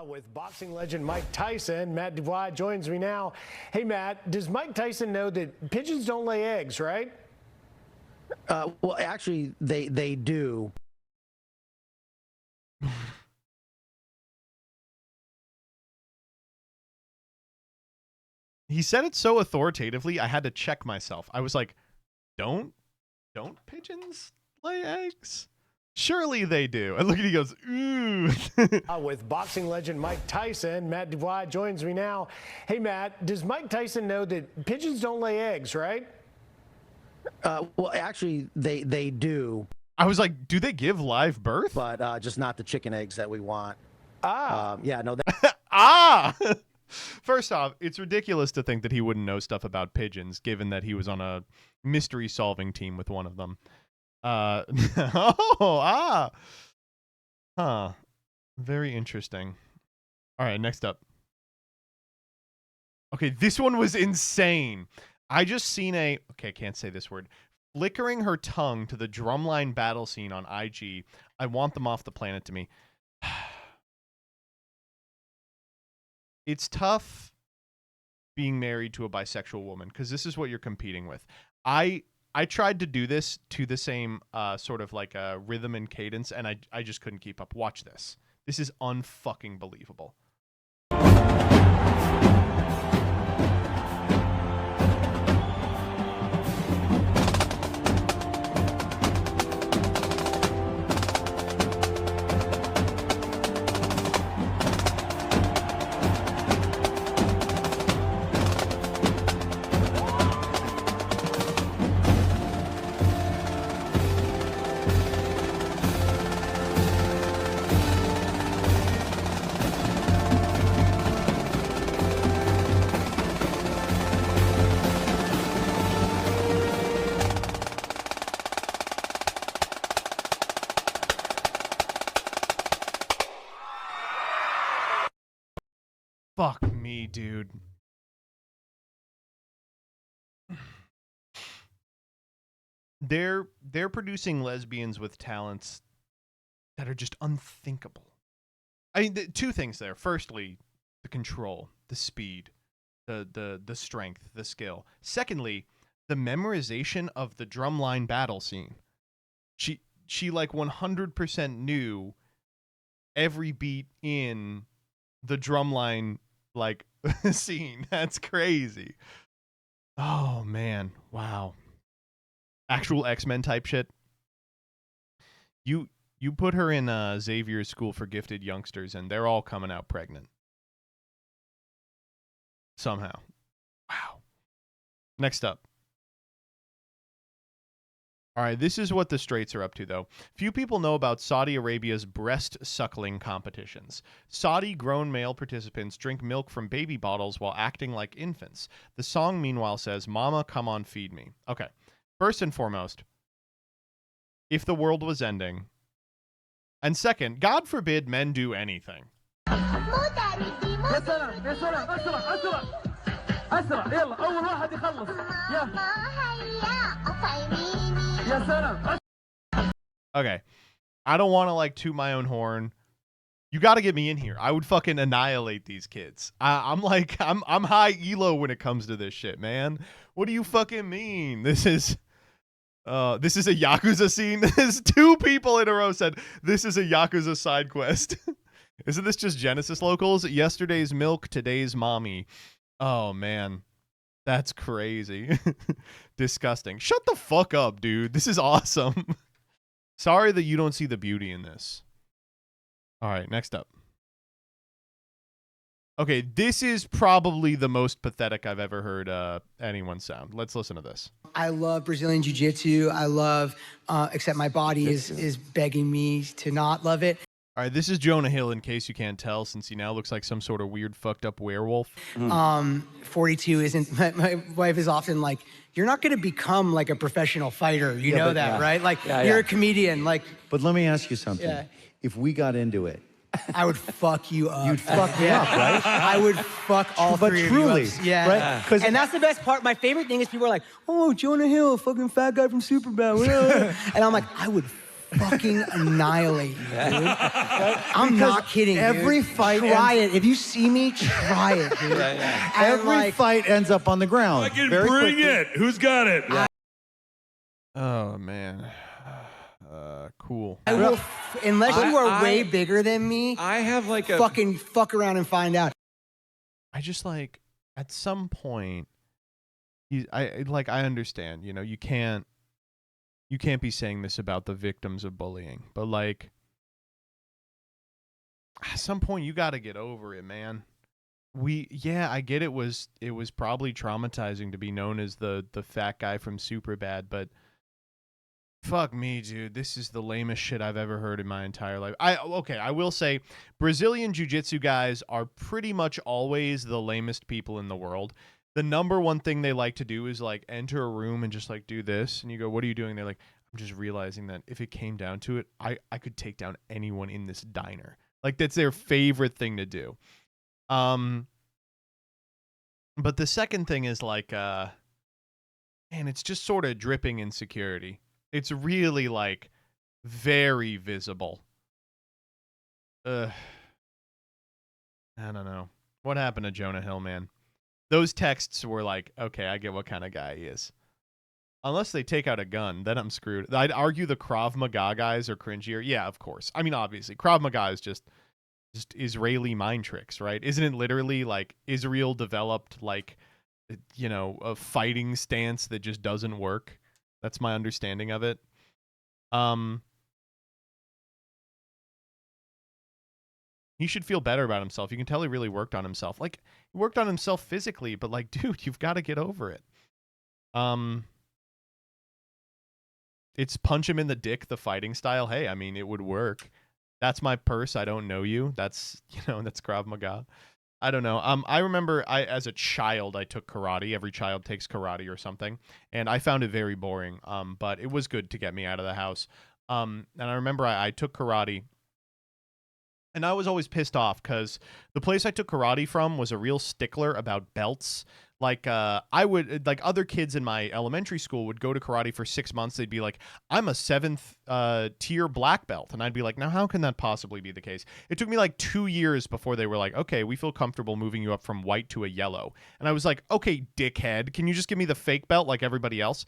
With boxing legend Mike Tyson, Matt Dubois joins me now. Hey, Matt, does Mike Tyson know that pigeons don't lay eggs, right? Well, actually, they do. He said it so authoritatively, I had to check myself. I was like, don't pigeons lay eggs? Surely they do. And look at he goes, ooh. With boxing legend Mike Tyson, Matt Dubois joins me now. Hey, Matt, does Mike Tyson know that pigeons don't lay eggs, right? Well, actually, they do. I was like, do they give live birth? But just not the chicken eggs that we want. Yeah, no. First off, it's ridiculous to think that he wouldn't know stuff about pigeons, given that he was on a mystery-solving team with one of them. Very interesting. All right, next up. Okay, this one was insane. I just seen okay, I can't say this word. Flickering her tongue to the drumline battle scene on IG. I want them off the planet to me. It's tough being married to a bisexual woman because this is what you're competing with. I tried to do this to the same sort of like a rhythm and cadence, and I just couldn't keep up. Watch this. This is unfucking believable. Fuck me, dude. They're producing lesbians with talents that are just unthinkable. I mean, two things there. Firstly, the control, the speed, the strength, the skill. Secondly, the memorization of the drumline battle scene. She like 100% knew every beat in the drumline like scene. That's crazy. Oh man, wow. Actual X-Men type shit. You put her in Xavier's School for Gifted Youngsters, and they're all coming out pregnant. Somehow. Wow. Next up. All right, this is what the straights are up to, though. Few people know about Saudi Arabia's breast suckling competitions. Saudi grown male participants drink milk from baby bottles while acting like infants. The song, meanwhile, says, "Mama, come on, feed me." Okay. First and foremost, if the world was ending, and second, God forbid men do anything. Okay. I don't want to like toot my own horn. You got to get me in here. I would fucking annihilate these kids. I'm high elo when it comes to this shit, man. What do you fucking mean? This is a Yakuza scene. There's 2 people in a row said this is a Yakuza side quest. Isn't this just Genesis locals? Yesterday's milk, today's mommy. Oh man. That's crazy. Disgusting. Shut the fuck up, dude. This is awesome. Sorry that you don't see the beauty in this. All right, next up. Okay, this is probably the most pathetic I've ever heard anyone sound. Let's listen to this. I love Brazilian Jiu-Jitsu. I love, except my body is begging me to not love it. All right, this is Jonah Hill, in case you can't tell, since he now looks like some sort of weird, fucked up werewolf. 42 isn't, my wife is often like, you're not going to become like a professional fighter. You know that, right? Like, you're a comedian. Like, but let me ask you something. Yeah. If we got into it, I would fuck you up. You'd fuck me up, right? I would fuck all three of you up. Yeah. Right? And that's the best part. My favorite thing is people are like, oh, Jonah Hill, fucking fat guy from Superbad. And I'm like, I would fucking annihilate you, dude. I'm not kidding, every dude. fight Try it. If you see me, try it, dude. Every fight ends up on the ground. I can bring it. Who's got it? Oh, man. Cool. I will, unless you are way bigger than me, I have like a fucking fuck around and find out. I just like, at some point, I understand, you know, you can't be saying this about the victims of bullying, but like, at some point you got to get over it, man. I get it was probably traumatizing to be known as the fat guy from Superbad, but fuck me, dude. This is the lamest shit I've ever heard in my entire life. I will say Brazilian Jiu-Jitsu guys are pretty much always the lamest people in the world. The number one thing they like to do is like enter a room and just like do this, and you go, "What are you doing?" They're like, "I'm just realizing that if it came down to it, I could take down anyone in this diner." Like, that's their favorite thing to do. But the second thing is like, man, it's just sort of dripping insecurity. It's really like very visible. I don't know. What happened to Jonah Hill, man? Those texts were like, okay, I get what kind of guy he is. Unless they take out a gun, then I'm screwed. I'd argue the Krav Maga guys are cringier. Yeah, of course. I mean, obviously, Krav Maga is just Israeli mind tricks, right? Isn't it literally like Israel developed like, you know, a fighting stance that just doesn't work? That's my understanding of it. He should feel better about himself. You can tell he really worked on himself. Like, he worked on himself physically, but like, dude, you've got to get over it. It's punch him in the dick, the fighting style. Hey, I mean, it would work. That's my purse. I don't know you. That's, you know, that's Krav Maga. I don't know. I remember as a child, I took karate. Every child takes karate or something. And I found it very boring. But it was good to get me out of the house. And I remember I took karate. And I was always pissed off because the place I took karate from was a real stickler about belts. Like I would, like other kids in my elementary school would go to karate for 6 months. They'd be like, I'm a 7th tier black belt. And I'd be like, now how can that possibly be the case? It took me like 2 years before they were like, okay, we feel comfortable moving you up from white to a yellow. And I was like, okay, dickhead, can you just give me the fake belt like everybody else?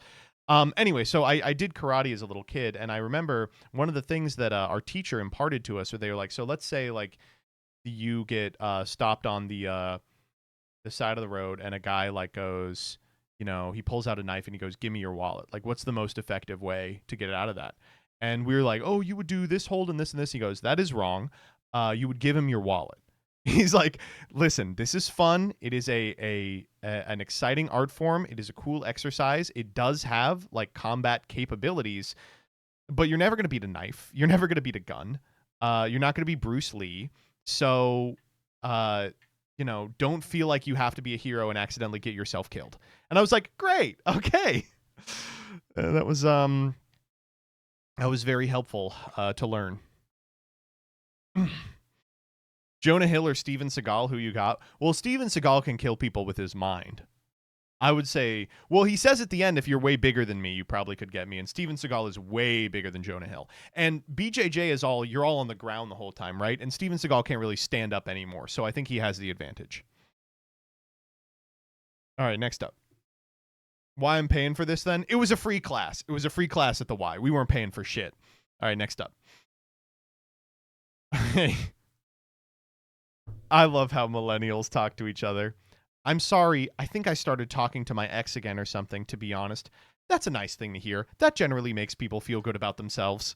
Anyway, so I did karate as a little kid. And I remember one of the things that our teacher imparted to us, where they were like, so let's say like you get stopped on the side of the road, and a guy like goes, you know, he pulls out a knife and he goes, give me your wallet. Like, what's the most effective way to get it out of that? And we were like, oh, you would do this hold and this and this. He goes, that is wrong. You would give him your wallet. He's like, listen, this is fun. It is an exciting art form. It is a cool exercise. It does have like combat capabilities, but you're never going to beat a knife. You're never going to beat a gun. You're not going to be Bruce Lee. So, you know, don't feel like you have to be a hero and accidentally get yourself killed. And I was like, great, okay. That was very helpful to learn. Jonah Hill or Steven Seagal, who you got? Well, Steven Seagal can kill people with his mind. I would say, well, he says at the end, if you're way bigger than me, you probably could get me. And Steven Seagal is way bigger than Jonah Hill. And BJJ is you're all on the ground the whole time, right? And Steven Seagal can't really stand up anymore. So I think he has the advantage. All right, next up. Why I'm paying for this then? It was a free class. It was a free class at the Y. We weren't paying for shit. All right, next up. Hey. I love how millennials talk to each other. I'm sorry, I think I started talking to my ex again or something, to be honest. That's a nice thing to hear. That generally makes people feel good about themselves.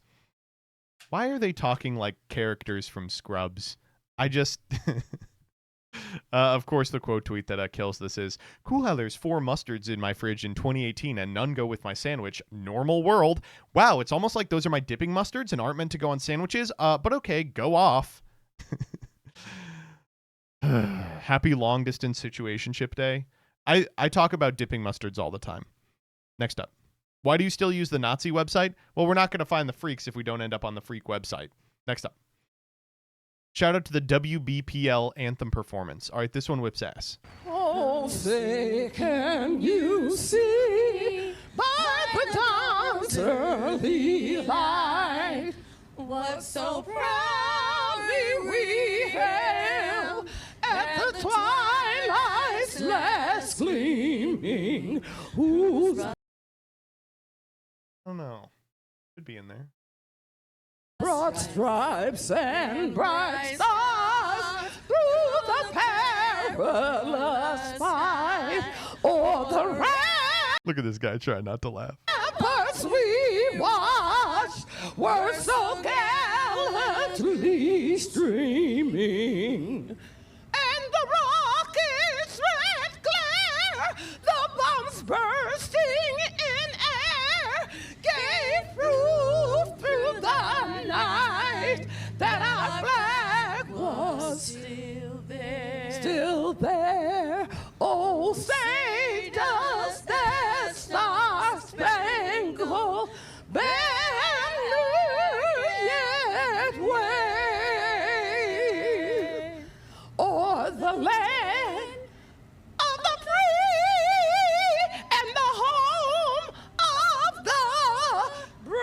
Why are they talking like characters from Scrubs? I just... of course, the quote tweet that kills this is, cool how there's 4 mustards in my fridge in 2018 and none go with my sandwich. Normal world. Wow, it's almost like those are my dipping mustards and aren't meant to go on sandwiches. But okay, go off. Happy long distance situationship day. I talk about dipping mustards all the time. Next up. Why do you still use the Nazi website? Well, we're not going to find the freaks if we don't end up on the freak website. Next up. Shout out to the WBPL anthem performance. All right, this one whips ass. Oh, say, can you see by the dawn's early light what so proudly we hailed at the twilight's last gleaming? I don't know. Should be in there. Broad stripes and bright stars through the perilous fight, o'er the Look at this guy trying not to laugh. ramparts we watched were so gallantly streaming, and the rockets' red glare, the bombs bursting in air, gave proof through the night that our flag was still there. Oh, say does that star-spangled banner yet wave o'er the land of the free and the home of the brave?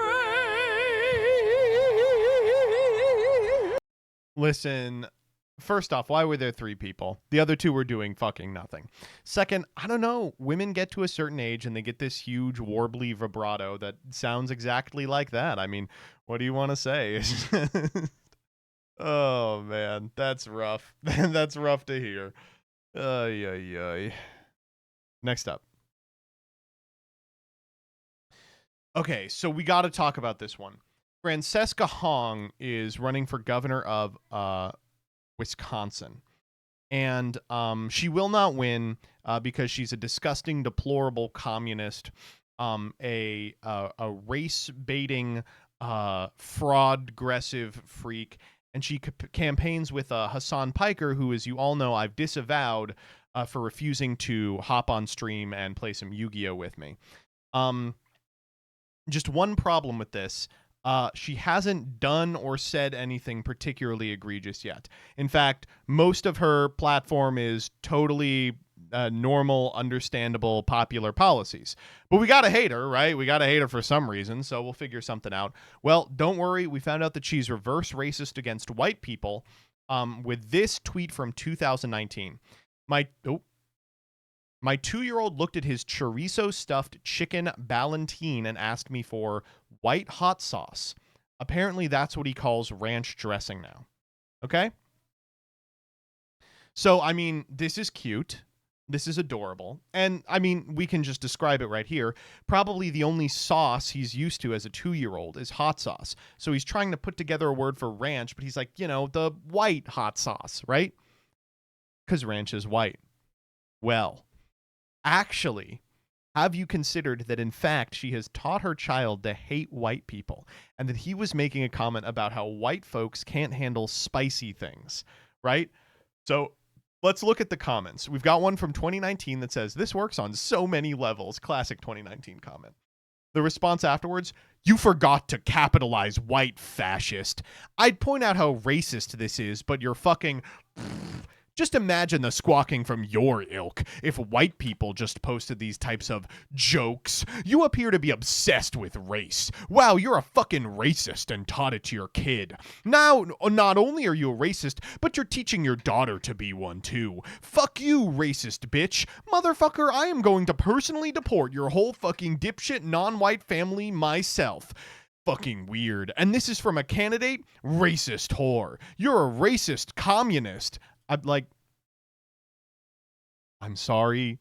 Listen, first off, why were there 3 people? The other 2 were doing fucking nothing. Second, I don't know. Women get to a certain age and they get this huge warbly vibrato that sounds exactly like that. I mean, what do you want to say? Oh, man. That's rough. That's rough to hear. Ay, ay, ay. Next up. Okay, so we got to talk about this one. Francesca Hong is running for governor of Wisconsin. And she will not win because she's a disgusting, deplorable communist, a race-baiting, fraud-aggressive freak. And she campaigns with Hassan Piker, who, as you all know, I've disavowed for refusing to hop on stream and play some Yu-Gi-Oh! With me. Just one problem with this. She hasn't done or said anything particularly egregious yet. In fact, most of her platform is totally normal, understandable, popular policies. But we got to hate her, right? We got to hate her for some reason, so we'll figure something out. Well, don't worry. We found out that she's reverse racist against white people with this tweet from 2019. My 2-year-old looked at his chorizo stuffed chicken ballantine and asked me for white hot sauce. Apparently, that's what he calls ranch dressing now. Okay? So, I mean, this is cute. This is adorable. And, I mean, we can just describe it right here. Probably the only sauce he's used to as a 2-year-old is hot sauce. So he's trying to put together a word for ranch, but he's like, you know, the white hot sauce, right? Because ranch is white. Well, actually, have you considered that, in fact, she has taught her child to hate white people, and that he was making a comment about how white folks can't handle spicy things, right? So let's look at the comments. We've got one from 2019 that says, "This works on so many levels." Classic 2019 comment. The response afterwards, "You forgot to capitalize white fascist. I'd point out how racist this is, but you're fucking..." Just imagine the squawking from your ilk if white people just posted these types of jokes. "You appear to be obsessed with race. Wow, you're a fucking racist and taught it to your kid. Now, not only are you a racist, but you're teaching your daughter to be one too. Fuck you, racist bitch. Motherfucker, I am going to personally deport your whole fucking dipshit non-white family myself. Fucking weird." And this is from a candidate, racist whore. You're a racist communist. I'm sorry.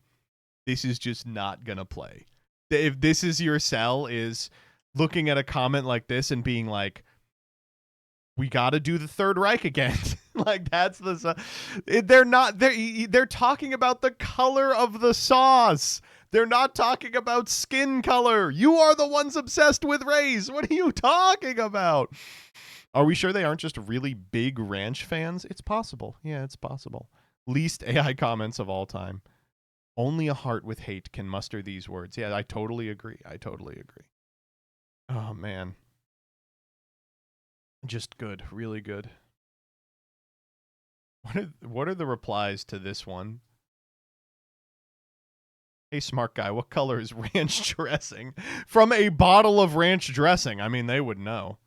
This is just not gonna play. If this is your sell, is looking at a comment like this and being like, "We got to do the Third Reich again." Like, that's the... They're talking about the color of the sauce. They're not talking about skin color. You are the ones obsessed with race. What are you talking about? Are we sure they aren't just really big ranch fans? It's possible. Yeah, it's possible. Least AI comments of all time. Only a heart with hate can muster these words. Yeah, I totally agree. Oh, man. Just good. Really good. What are the replies to this one? "Hey, smart guy, what color is ranch dressing?" From a bottle of ranch dressing. I mean, they would know.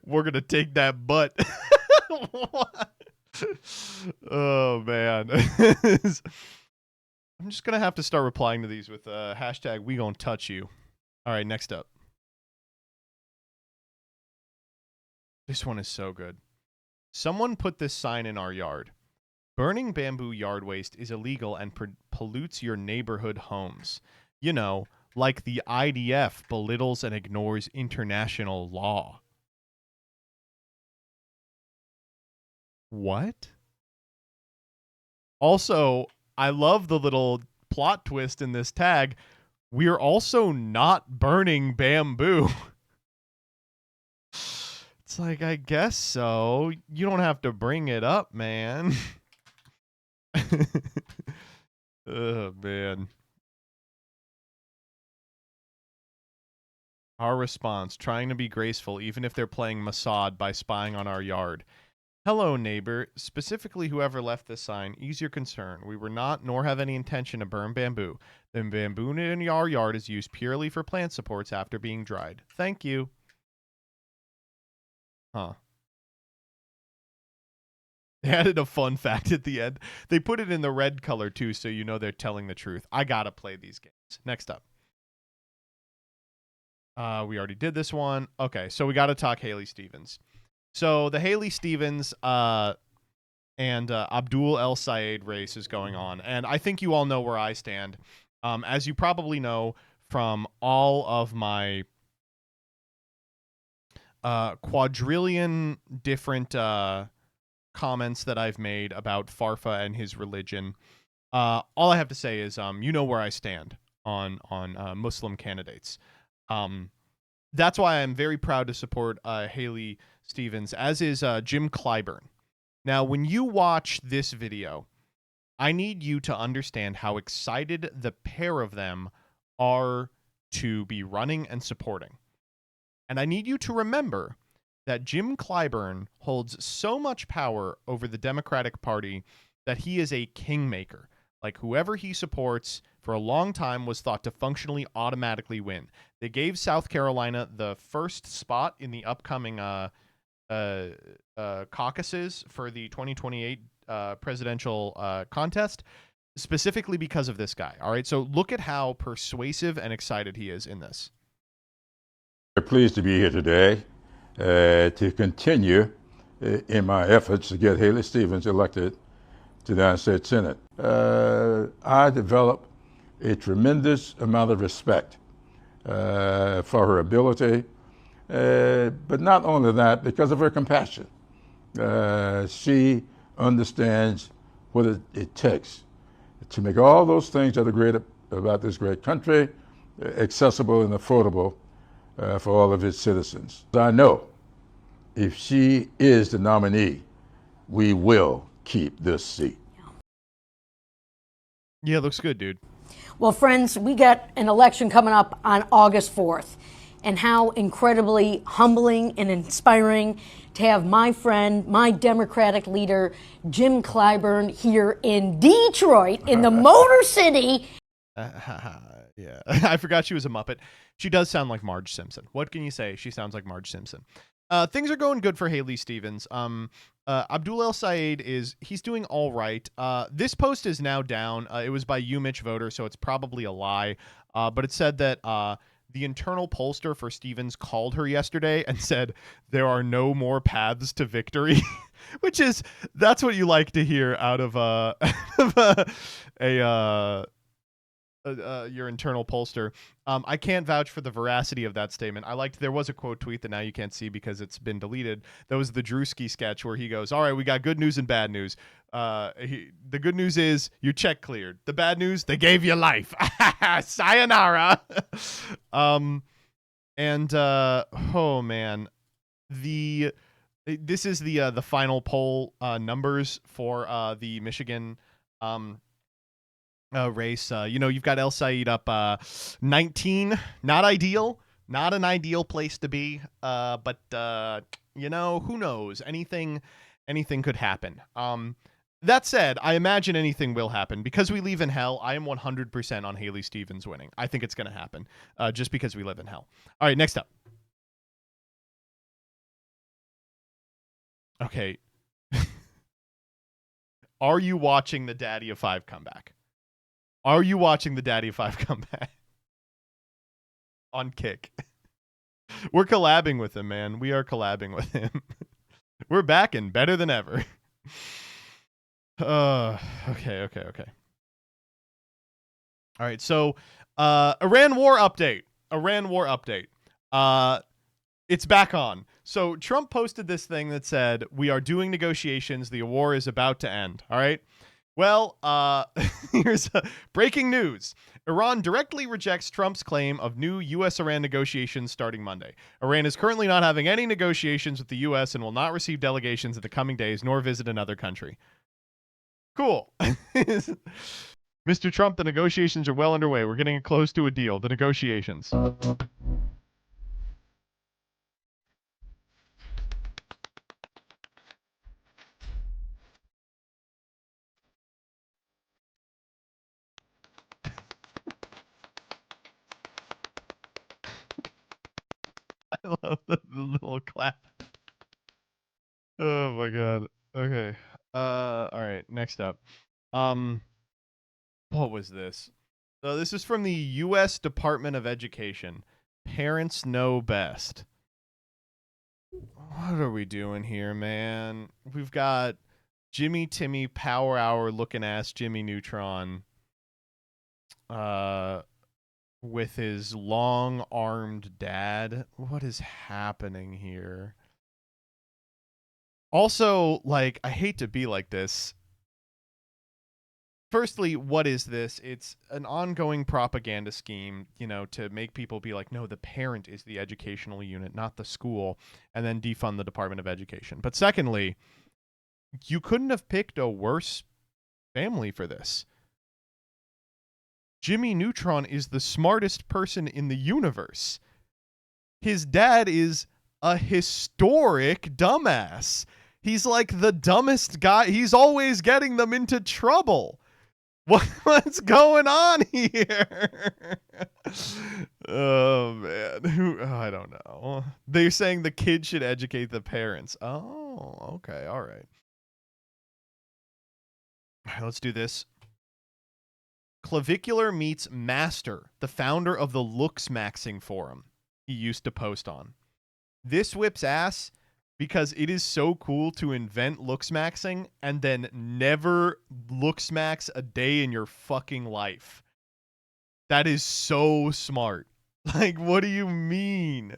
We're gonna take that butt. Oh, man. I'm just gonna have to start replying to these with hashtag we gonna touch you. All right, next up. This one is so good. "Someone put this sign in our yard. Burning bamboo yard waste is illegal and pollutes your neighborhood homes. You know, like the IDF belittles and ignores international law." What? Also, I love the little plot twist in this tag. We're also not burning bamboo. It's like, I guess so. You don't have to bring it up, man. Oh, man. Our response, trying to be graceful even if they're playing Mossad by spying on our yard. "Hello, neighbor. Specifically, whoever left this sign, ease your concern. We were not nor have any intention to burn bamboo. The bamboo in our yard is used purely for plant supports after being dried. Thank you." Huh. They added a fun fact at the end. They put it in the red color, too, so you know they're telling the truth. I gotta play these games. Next up. We already did this one. Okay, so we got to talk Haley Stevens. So the Haley Stevens and Abdul El Sayed race is going on, and I think you all know where I stand. As you probably know from all of my quadrillion different comments that I've made about Farfa and his religion, all I have to say is you know where I stand on Muslim candidates. That's why I'm very proud to support Haley Stevens, as is Jim Clyburn. Now, when you watch this video, I need you to understand how excited the pair of them are to be running and supporting. And I need you to remember that Jim Clyburn holds so much power over the Democratic Party that he is a kingmaker. Like, whoever he supports for a long time was thought to functionally automatically win. They gave South Carolina the first spot in the upcoming caucuses for the 2028 presidential contest, specifically because of this guy. All right, so look at how persuasive and excited he is in this. We're pleased to be here today to continue in my efforts to get Haley Stevens elected to the United States Senate. I developed a tremendous amount of respect for her ability, but not only that, because of her compassion. She understands what it takes to make all those things that are great about this great country accessible and affordable for all of its citizens. I know if she is the nominee, we will keep this seat. Yeah, looks good, dude. Well, friends, we got an election coming up on August 4th, and how incredibly humbling and inspiring to have my friend, my Democratic leader, Jim Clyburn, here in Detroit, in the Motor City. Yeah, I forgot she was a Muppet. She does sound like Marge Simpson. What can you say? She sounds like Marge Simpson. Things are going good for Haley Stevens. Abdul El Sayed he's doing all right. This post is now down. It was by Mitch Voter, so it's probably a lie. But it said that the internal pollster for Stevens called her yesterday and said there are no more paths to victory, which that's what you like to hear out of your internal pollster. I can't vouch for the veracity of that statement. There was a quote tweet that now you can't see because it's been deleted. That was the Drewski sketch where he goes, all right, we got good news and bad news. The good news is your check cleared. The bad news, they gave you life. Sayonara. Oh man, this is the final poll numbers for the Michigan race. You've got El Sayed up 19. Not ideal. Not an ideal place to be. But who knows? Anything could happen. That said, I imagine anything will happen. Because we live in hell, I am 100% on Haley Stevens winning. I think it's going to happen just because we live in hell. All right, next up. Okay. Are you watching the Daddy of Five comeback? Are you watching the Daddy of Five comeback? On Kick. We're collabing with him, man. We are collabing with him. We're back and better than ever. Okay. All right, so Iran war update. It's back on. So Trump posted this thing that said, we are doing negotiations. The war is about to end. All right. Well, here's breaking news. Iran directly rejects Trump's claim of new U.S.-Iran negotiations starting Monday. Iran is currently not having any negotiations with the U.S. and will not receive delegations in the coming days nor visit another country. Cool. Mr. Trump, the negotiations are well underway. We're getting close to a deal. The negotiations. I love the little clap. Oh my god. Okay. All right. Next up. What was this? So this is from the U.S. Department of Education. Parents know best. What are we doing here, man? We've got Jimmy Timmy Power Hour looking ass Jimmy Neutron. With his long-armed dad. What is happening here? Also, like, I hate to be like this. Firstly, what is this? It's an ongoing propaganda scheme, to make people be like, no, the parent is the educational unit, not the school, and then defund the Department of Education. But secondly, you couldn't have picked a worse family for this. Jimmy Neutron is the smartest person in the universe. His dad is a historic dumbass. He's like the dumbest guy. He's always getting them into trouble. What's going on here? Oh, man. I don't know. They're saying the kid should educate the parents. Oh, okay. All right. All right, let's do this. Clavicular meets Master, the founder of the Looks Maxing forum he used to post on. This whips ass because it is so cool to invent looks maxing and then never looks max a day in your fucking life. That is so smart. Like, what do you mean?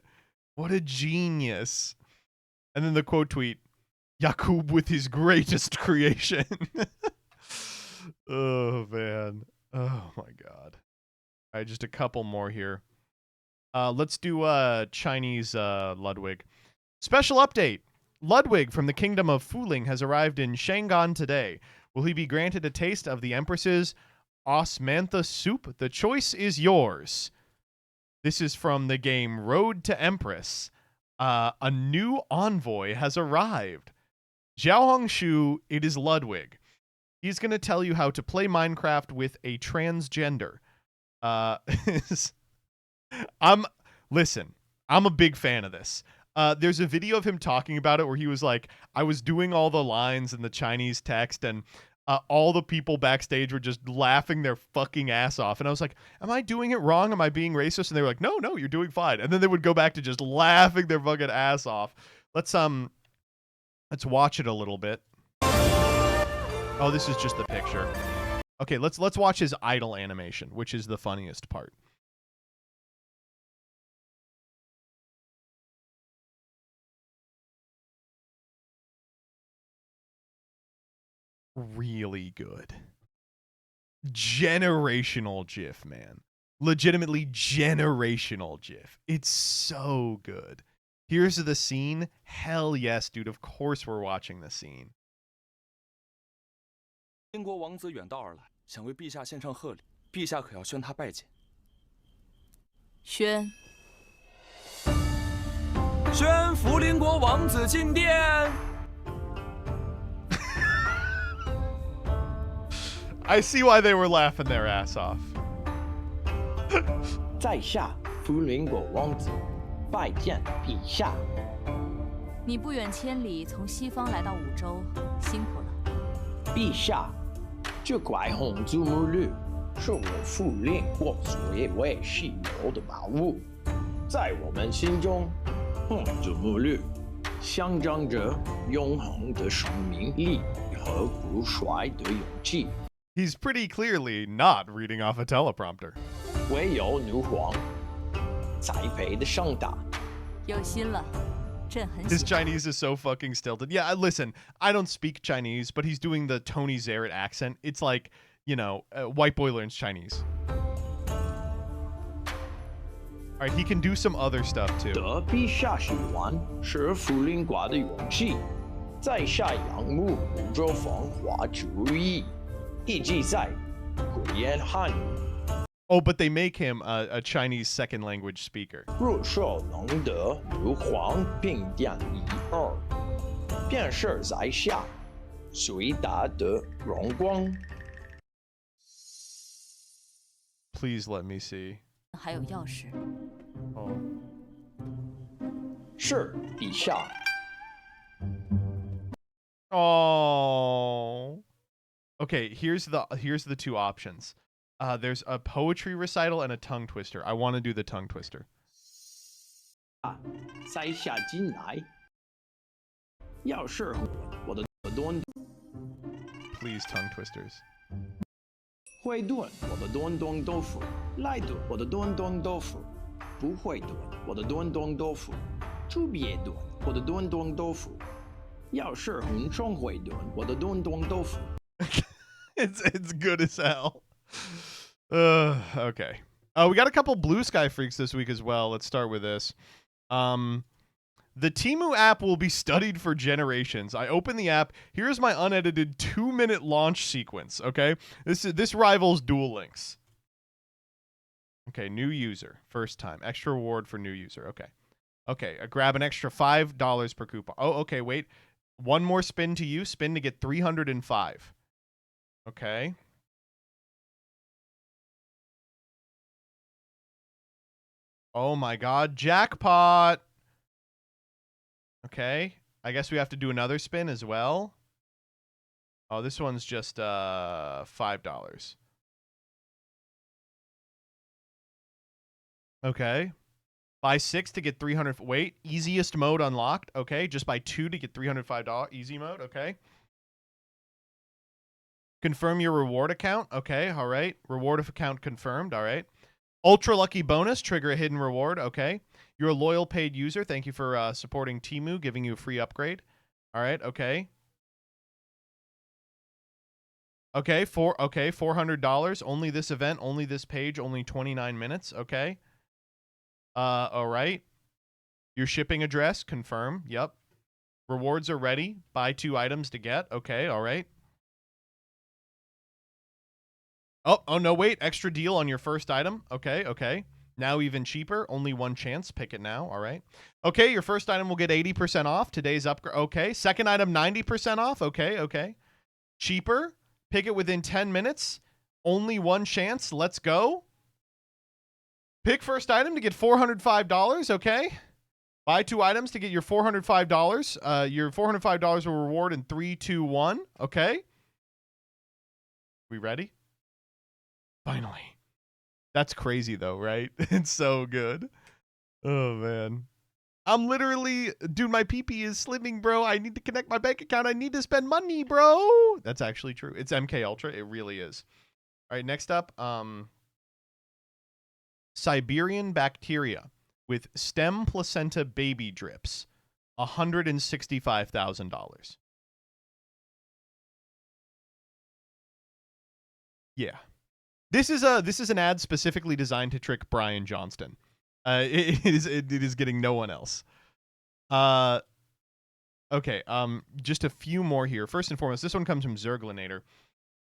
What a genius. And then the quote tweet, Yakub with his greatest creation. Oh, man. Oh, my God. All right, just a couple more here. Let's do Chinese Ludwig. Special update. Ludwig from the Kingdom of Fuling has arrived in Shangan today. Will he be granted a taste of the Empress's osmantha soup? The choice is yours. This is from the game Road to Empress. A new envoy has arrived. Zhao Hongshu, it is Ludwig. He's going to tell you how to play Minecraft with a transgender. Listen, I'm a big fan of this. There's a video of him talking about it where he was like, I was doing all the lines in the Chinese text and all the people backstage were just laughing their fucking ass off. And I was like, am I doing it wrong? Am I being racist? And they were like, no, you're doing fine. And then they would go back to just laughing their fucking ass off. Let's watch it a little bit. Oh, this is just the picture. Okay, let's watch his idle animation, which is the funniest part. Really good. Generational GIF, man. Legitimately generational GIF. It's so good. Here's the scene. Hell yes, dude. Of course we're watching the scene. 英国王子远道而来，想为陛下献上贺礼，陛下可要宣他拜见。宣福邻国王子进殿。I see why they were laughing their ass off. 在下福邻国王子，拜见陛下。你不远千里从西方来到五洲，辛苦了。陛下，这块红祖母绿是我福邻国最为稀有的宝物，在我们心中，红祖母绿象征着永恒的生命力和不衰的勇气。 He's pretty clearly not reading off a teleprompter. 唯有女皇栽培的盛大，有心了。 His Chinese is so fucking stilted. Yeah, listen, I don't speak Chinese, but he's doing the Tony Zarrett accent. It's like, you know, White Boy learns Chinese. All right, he can do some other stuff too. 得陛下喜欢是福邻国的勇气，在下仰慕五洲风华主义，以及在贵言汉语。 Oh, but they make him a Chinese second language speaker. 若说能得女皇评点一二，便是在下最大的荣光。 Please let me see. 还有钥匙。哦。是陛下。 Oh. Okay, here's the two options. There's a poetry recital and a tongue twister. I want to do the tongue twister. 在下进来，要是我的墩。 Please tongue twisters. 会炖我的墩墩豆腐，来炖我的墩墩豆腐，不会炖我的墩墩豆腐，就别炖我的墩墩豆腐。要是很少会炖我的墩墩豆腐。It's good as hell. Okay. We got a couple Blue Sky Freaks this week as well. Let's start with this. The Temu app will be studied for generations. I open the app. Here's my unedited 2-minute launch sequence. Okay, this rivals Duel Links. Okay, new user, first time, extra reward for new user. Okay, Okay, grab an extra $5 per coupon. Oh, okay, wait. One more spin to you. Spin to get 305. Okay. Oh my God, jackpot. Okay. I guess we have to do another spin as well. Oh, this one's just $5. Okay. Buy 6 to get 300. Wait, easiest mode unlocked. Okay, just buy 2 to get $305. Easy mode. Okay. Confirm your reward account. Okay, all right. Reward account confirmed. All right. Ultra lucky bonus. Trigger a hidden reward. Okay. You're a loyal paid user. Thank you for supporting Temu, giving you a free upgrade. All right. Okay. Okay. $400. Only this event. Only this page. Only 29 minutes. Okay. All right. Your shipping address. Confirm. Yep. Rewards are ready. Buy 2 items to get. Okay. All right. Oh, no, wait. Extra deal on your first item. Okay, okay. Now even cheaper. Only 1 chance. Pick it now. All right. Okay, your first item will get 80% off. Today's upgrade. Okay. Second item, 90% off. Okay, okay. Cheaper. Pick it within 10 minutes. Only 1 chance. Let's go. Pick first item to get $405. Okay. Buy 2 items to get your $405. Your $405 will reward in 3, 2, 1. Okay. We ready? Finally. That's crazy though, right? It's so good. Oh man. I'm literally, dude, my PP is slimming, bro. I need to connect my bank account. I need to spend money, bro. That's actually true. It's MK Ultra. It really is. All right, next up, Siberian bacteria with stem placenta baby drips. $165,000. Yeah. This is an ad specifically designed to trick Brian Johnston. It is getting no one else. Okay. Just a few more here. First and foremost, this one comes from Zerglinator.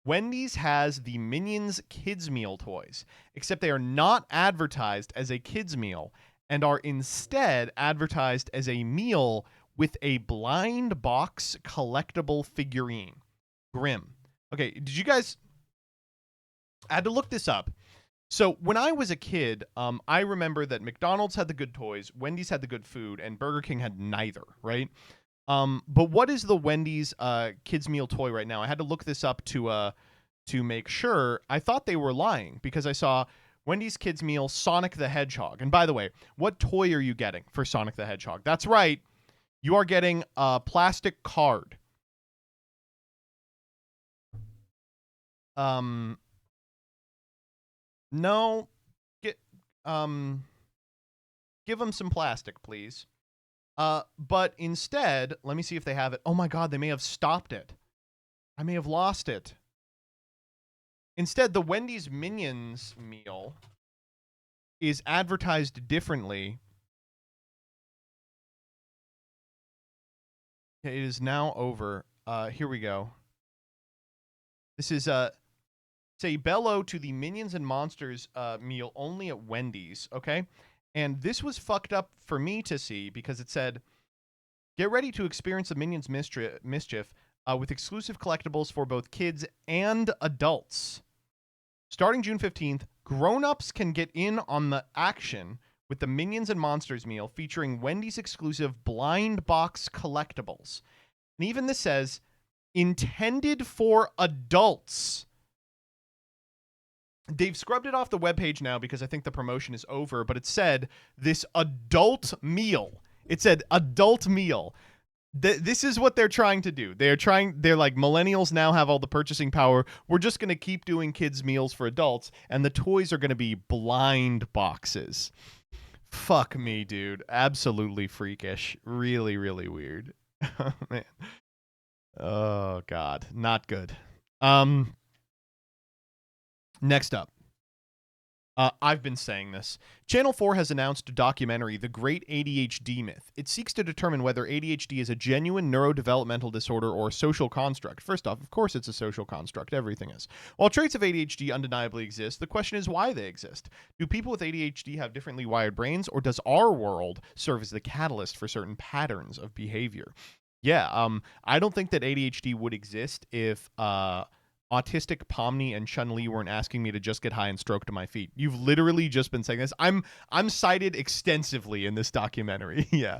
Wendy's has the Minions kids meal toys, except they are not advertised as a kids meal and are instead advertised as a meal with a blind box collectible figurine. Grim. Okay, did you guys? I had to look this up. So when I was a kid, I remember that McDonald's had the good toys, Wendy's had the good food, and Burger King had neither, right? But what is the Wendy's kids meal toy right now? I had to look this up to make sure. I thought they were lying because I saw Wendy's kids meal Sonic the Hedgehog. And by the way, what toy are you getting for Sonic the Hedgehog? That's right. You are getting a plastic card. No, give them some plastic, please. But instead, let me see if they have it. Oh my God, they may have stopped it. I may have lost it. Instead, the Wendy's Minions meal is advertised differently. It is now over. Here we go. This is say bello to the Minions and Monsters meal only at Wendy's, okay? And this was fucked up for me to see because it said, get ready to experience the Minions mischief with exclusive collectibles for both kids and adults. Starting June 15th, grown-ups can get in on the action with the Minions and Monsters meal featuring Wendy's exclusive blind box collectibles. And even this says, intended for adults. They've scrubbed it off the webpage now because I think the promotion is over, but it said this adult meal. It said adult meal. This is what they're trying to do. They're like, millennials now have all the purchasing power. We're just going to keep doing kids meals for adults, and the toys are going to be blind boxes. Fuck me, dude. Absolutely freakish. Really, really weird. Oh, man. Oh, God. Not good. Next up. I've been saying this. Channel 4 has announced a documentary, The Great ADHD Myth. It seeks to determine whether ADHD is a genuine neurodevelopmental disorder or a social construct. First off, of course it's a social construct. Everything is. While traits of ADHD undeniably exist, the question is why they exist. Do people with ADHD have differently wired brains, or does our world serve as the catalyst for certain patterns of behavior? Yeah, I don't think that ADHD would exist if autistic Pomni and Chun-Li weren't asking me to just get high and stroke to my feet. You've literally just been saying this. I'm cited extensively in this documentary. Yeah.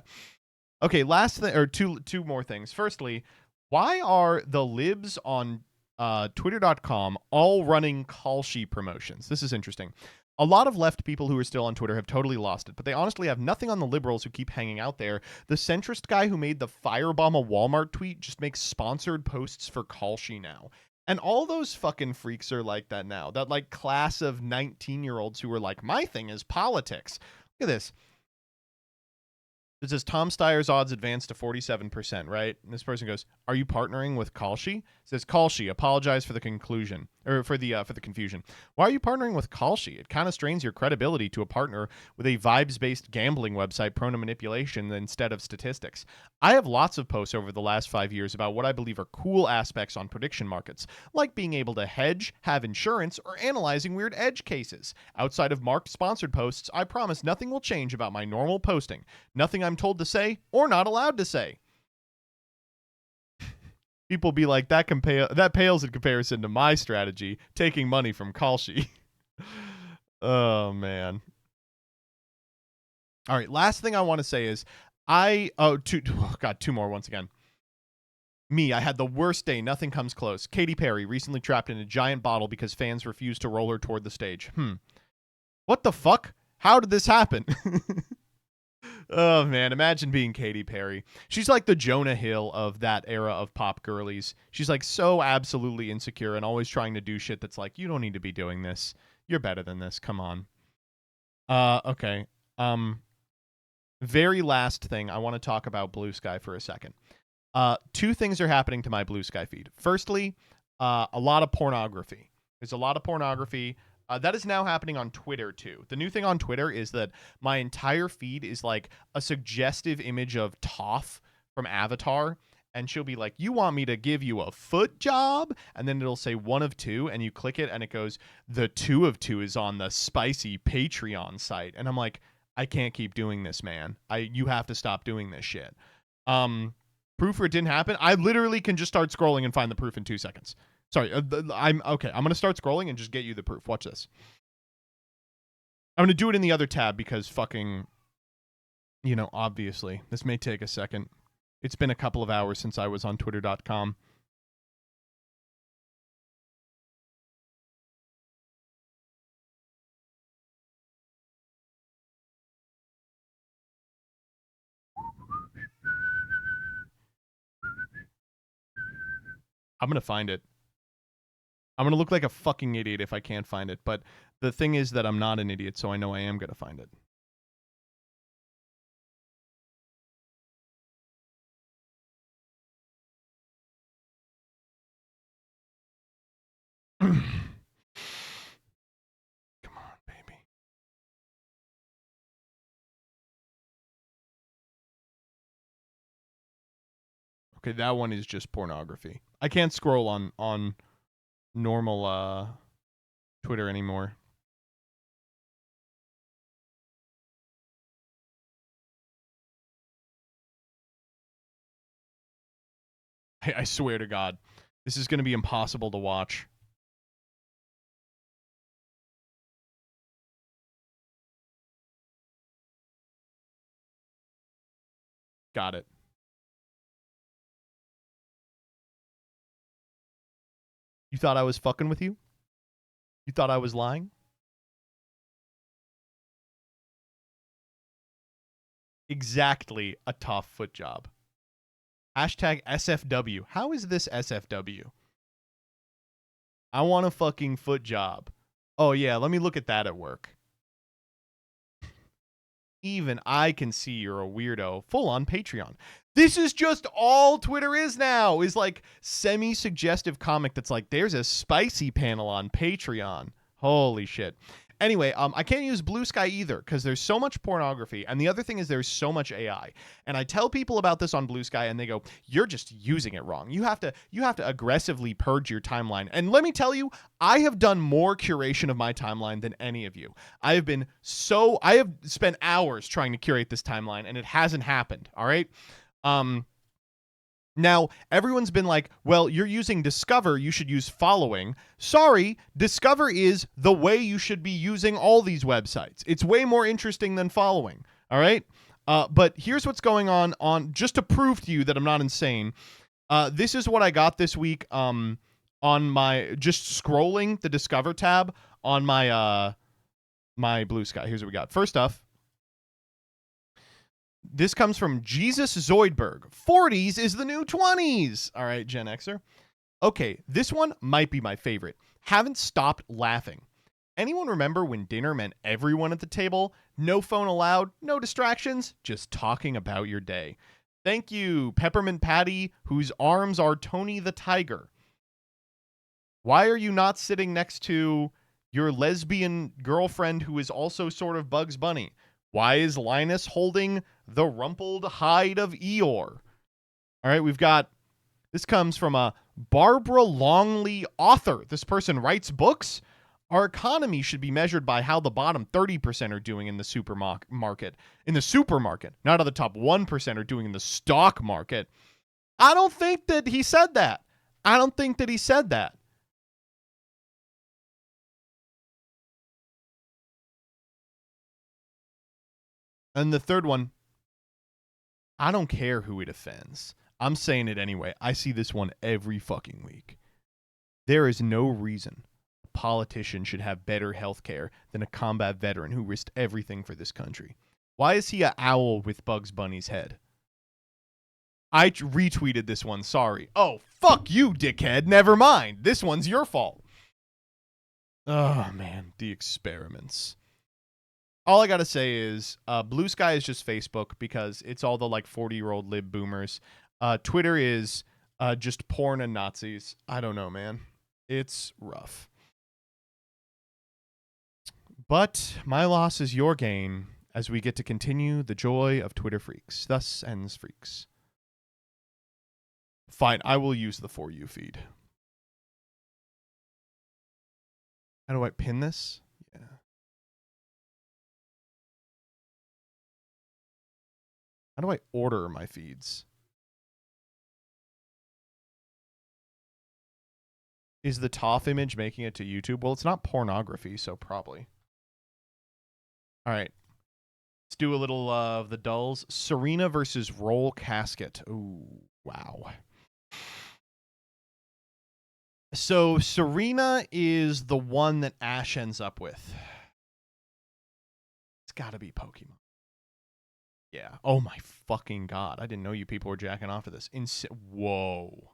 Okay, last thing, or two more things. Firstly, why are the libs on twitter.com all running Kalshi promotions? This is interesting. A lot of left people who are still on Twitter have totally lost it, but they honestly have nothing on the liberals who keep hanging out there. The centrist guy who made the firebomb a Walmart tweet just makes sponsored posts for Kalshi now. And all those fucking freaks are like that now. That like class of 19-year-olds who are like, my thing is politics. Look at this. It says Tom Steyer's odds advanced to 47%, right? And this person goes, "Are you partnering with Kalshi?" It says Kalshi, apologize for the conclusion or for the confusion. Why are you partnering with Kalshi? It kind of strains your credibility to a partner with a vibes-based gambling website prone to manipulation instead of statistics. I have lots of posts over the last 5 years about what I believe are cool aspects on prediction markets, like being able to hedge, have insurance, or analyzing weird edge cases. Outside of marked sponsored posts, I promise nothing will change about my normal posting. Nothing I'm told to say or not allowed to say. People be like, that pales in comparison to my strategy, taking money from Kalshi. Oh, man. All right, last thing I want to say is two more once again. Me, I had the worst day. Nothing comes close. Katy Perry recently trapped in a giant bottle because fans refused to roll her toward the stage. What the fuck? How did this happen? Oh, man, imagine being Katy Perry. She's like the Jonah Hill of that era of pop girlies. She's like so absolutely insecure and always trying to do shit that's like, you don't need to be doing this. You're better than this. Come on. Okay. Very last thing, I want to talk about Blue Sky for a second. Two things are happening to my Blue Sky feed. Firstly, a lot of pornography. There's a lot of pornography. That is now happening on Twitter, too. The new thing on Twitter is that my entire feed is like a suggestive image of Toph from Avatar. And she'll be like, you want me to give you a foot job? And then it'll say 1 of 2. And you click it and it goes, the 2 of 2 is on the spicy Patreon site. And I'm like, I can't keep doing this, man. You have to stop doing this shit. Proof or it didn't happen? I literally can just start scrolling and find the proof in 2 seconds. Sorry, I'm okay. I'm going to start scrolling and just get you the proof. Watch this. I'm going to do it in the other tab because fucking, obviously. This may take a second. It's been a couple of hours since I was on twitter.com. I'm going to find it. I'm going to look like a fucking idiot if I can't find it. But the thing is that I'm not an idiot, so I know I am going to find it. Come on, baby. Okay, that one is just pornography. I can't scroll on normal Twitter anymore. I swear to God, this is going to be impossible to watch. Got it. You thought I was fucking with you? You thought I was lying? Exactly a tough foot job. Hashtag SFW. How is this SFW? I want a fucking foot job. Oh yeah, let me look at that at work. Even I can see you're a weirdo. Full on Patreon. This is just all Twitter is now, is like semi-suggestive comic that's like, there's a spicy panel on Patreon. Holy shit. Anyway, I can't use Blue Sky either because there's so much pornography. And the other thing is there's so much AI. And I tell people about this on Blue Sky and they go, you're just using it wrong. You have to aggressively purge your timeline. And let me tell you, I have done more curation of my timeline than any of you. I have spent hours trying to curate this timeline and it hasn't happened. All right. Now, everyone's been like, well, you're using Discover, you should use following. Sorry, Discover is the way you should be using all these websites. It's way more interesting than following, all right? But here's what's going on just to prove to you that I'm not insane. This is what I got this week on my, just scrolling the Discover tab on my, my Blue Sky. Here's what we got. First off, this comes from Jesus Zoidberg. 40s is the new 20s. All right, Gen Xer. Okay, this one might be my favorite. Haven't stopped laughing. Anyone remember when dinner meant everyone at the table? No phone allowed, no distractions, just talking about your day. Thank you, Peppermint Patty, whose arms are Tony the Tiger. Why are you not sitting next to your lesbian girlfriend who is also sort of Bugs Bunny? Why is Linus holding the rumpled hide of Eeyore? All right, we've got, this comes from a Barbara Longley author. This person writes books. Our economy should be measured by how the bottom 30% are doing in the supermarket. In the supermarket, not how the top 1% are doing in the stock market. I don't think that he said that. I don't think that he said that. And the third one, I don't care who it offends. I'm saying it anyway. I see this one every fucking week. There is no reason a politician should have better health care than a combat veteran who risked everything for this country. Why is he an owl with Bugs Bunny's head? I retweeted this one, sorry. Oh, fuck you, dickhead. Never mind. This one's your fault. Oh, man. The experiments. All I got to say is Blue Sky is just Facebook because it's all the like 40-year-old lib boomers. Twitter is just porn and Nazis. I don't know, man. It's rough. But my loss is your gain as we get to continue the joy of Twitter Freaks. Thus ends Freaks. Fine, I will use the For You feed. How do I pin this? Yeah. How do I order my feeds? Is the TOF image making it to YouTube? Well, it's not pornography, so probably. All right. Let's do a little of the dulls. Serena versus Roll Casket. Ooh, wow. So Serena is the one that Ash ends up with. It's got to be Pokemon. Yeah. Oh my fucking god. I didn't know you people were jacking off to this. Whoa.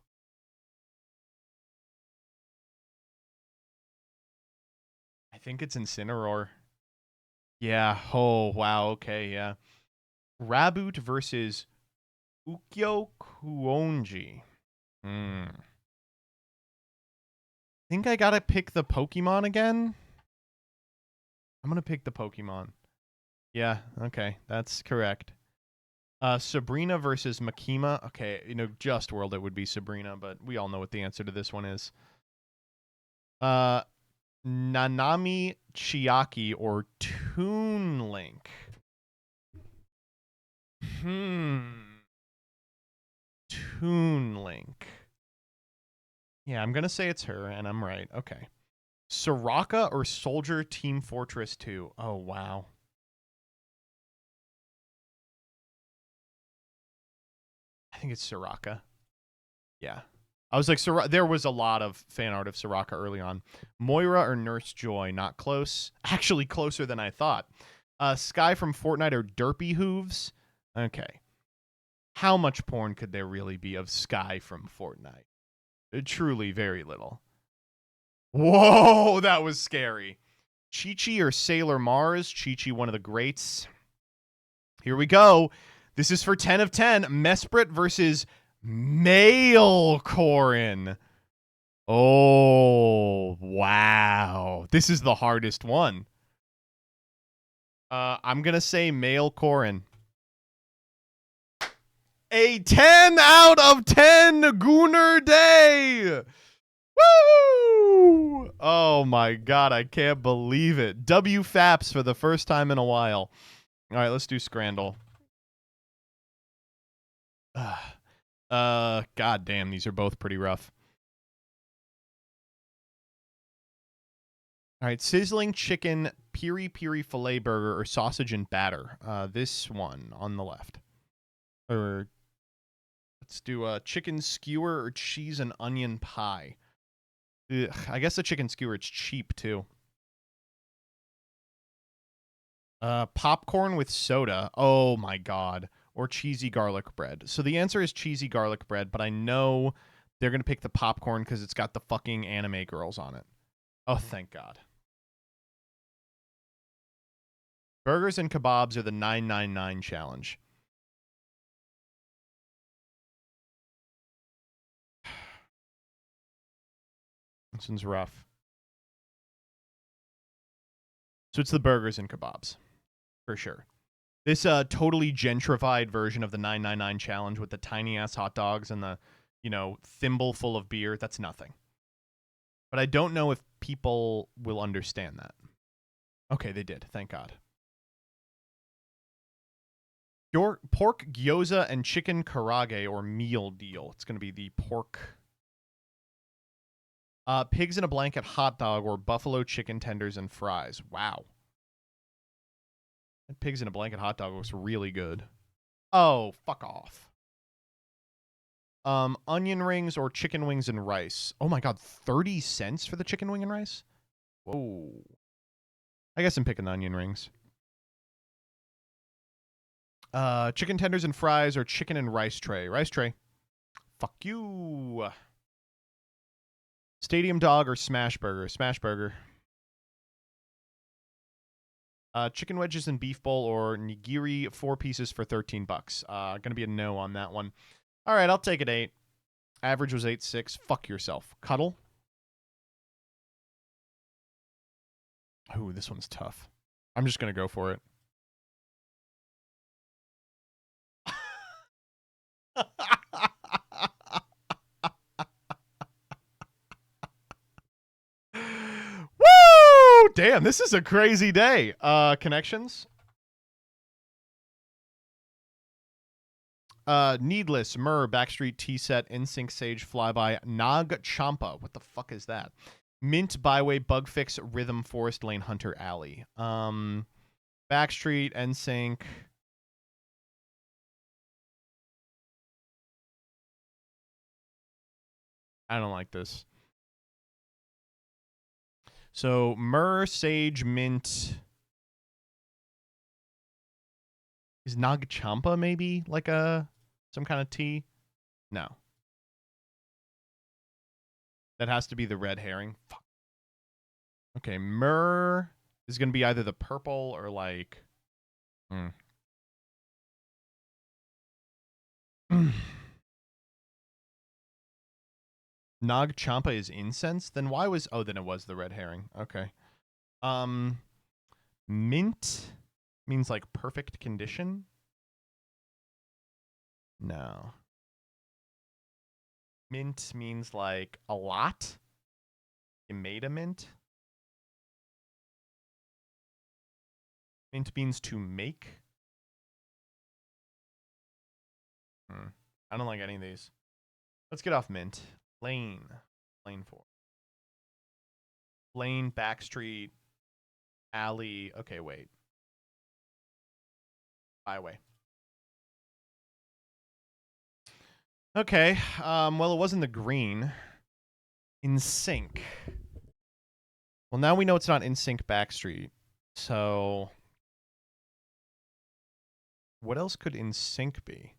I think it's Incineroar. Yeah. Oh, wow. Okay, yeah. Raboot versus Ukyo Kuonji. I think I gotta pick the Pokemon again. I'm gonna pick the Pokemon. Yeah, okay, that's correct. Sabrina versus Makima. Okay, you know, Just World it would be Sabrina, but we all know what the answer to this one is. Nanami Chiaki or Toon Link. Toon Link. Yeah, I'm gonna say it's her, and I'm right. Okay. Soraka or Soldier Team Fortress 2. Oh, wow. I think it's Soraka. Yeah. I was like, there was a lot of fan art of Soraka early on. Moira or Nurse Joy, not close. Actually, closer than I thought. Sky from Fortnite or Derpy Hooves. Okay. How much porn could there really be of Sky from Fortnite? Truly very little. Whoa, that was scary. Chi-Chi or Sailor Mars? Chi-Chi, one of the greats. Here we go. This is for 10 of 10. Mesprit versus Male Corin. Oh, wow. This is the hardest one. I'm gonna say male Corin. A 10 out of 10 Gooner Day. Woo! Oh my god, I can't believe it. W Faps for the first time in a while. All right, let's do Scrandle. God damn, these are both pretty rough. All right, sizzling chicken, piri piri filet burger, or sausage and batter. This one on the left. Or let's do a chicken skewer or cheese and onion pie. Ugh, I guess the chicken skewer, it's cheap too. Popcorn with soda. Oh my god. Or cheesy garlic bread. So the answer is cheesy garlic bread, but I know they're going to pick the popcorn because it's got the fucking anime girls on it. Oh, thank God. Burgers and kebabs are the 999 challenge. This one's rough. So it's the burgers and kebabs. For sure. This totally gentrified version of the 999 challenge with the tiny ass hot dogs and the, you know, thimble full of beer, that's nothing. But I don't know if people will understand that. Okay, they did. Thank God. Your pork gyoza and chicken karage or meal deal. It's going to be the pork. Pigs in a blanket hot dog or buffalo chicken tenders and fries. Wow. That pigs in a blanket hot dog looks really good. Oh, fuck off. Onion rings or chicken wings and rice. Oh my god, 30 cents for the chicken wing and rice? Whoa. I guess I'm picking the onion rings. Chicken tenders and fries or chicken and rice tray. Rice tray. Fuck you. Stadium dog or smash burger. Smash burger. Chicken wedges and beef bowl or nigiri, 4 pieces for $13. Gonna be a no on that one. All right, I'll take it 8. Average was 8.6. Fuck yourself. Cuddle. Ooh, this one's tough. I'm just gonna go for it. Woo! Damn, this is a crazy day. Connections. Needless, Myrrh, Backstreet, T-Set, NSYNC, Sage, Flyby, Nag Champa. What the fuck is that? Mint, Byway, Bugfix, Rhythm, Forest Lane, Hunter, Alley. Backstreet, NSYNC. I don't like this. So, Myrrh, Sage, Mint. Is Nag Champa maybe like some kind of tea? No. That has to be the red herring. Fuck. Okay, Myrrh is going to be either the purple or like... Nag Champa is incense? Then why was... Oh, then it was the red herring. Okay. Mint means like perfect condition? No. Mint means like a lot? You made a mint? Mint means to make? I don't like any of these. Let's get off mint. Lane. Lane 4. Lane, Backstreet, Alley. Okay, wait. Byway. Okay. Well, it wasn't the green. NSYNC. Well, now we know it's not NSYNC Backstreet. So, what else could NSYNC be?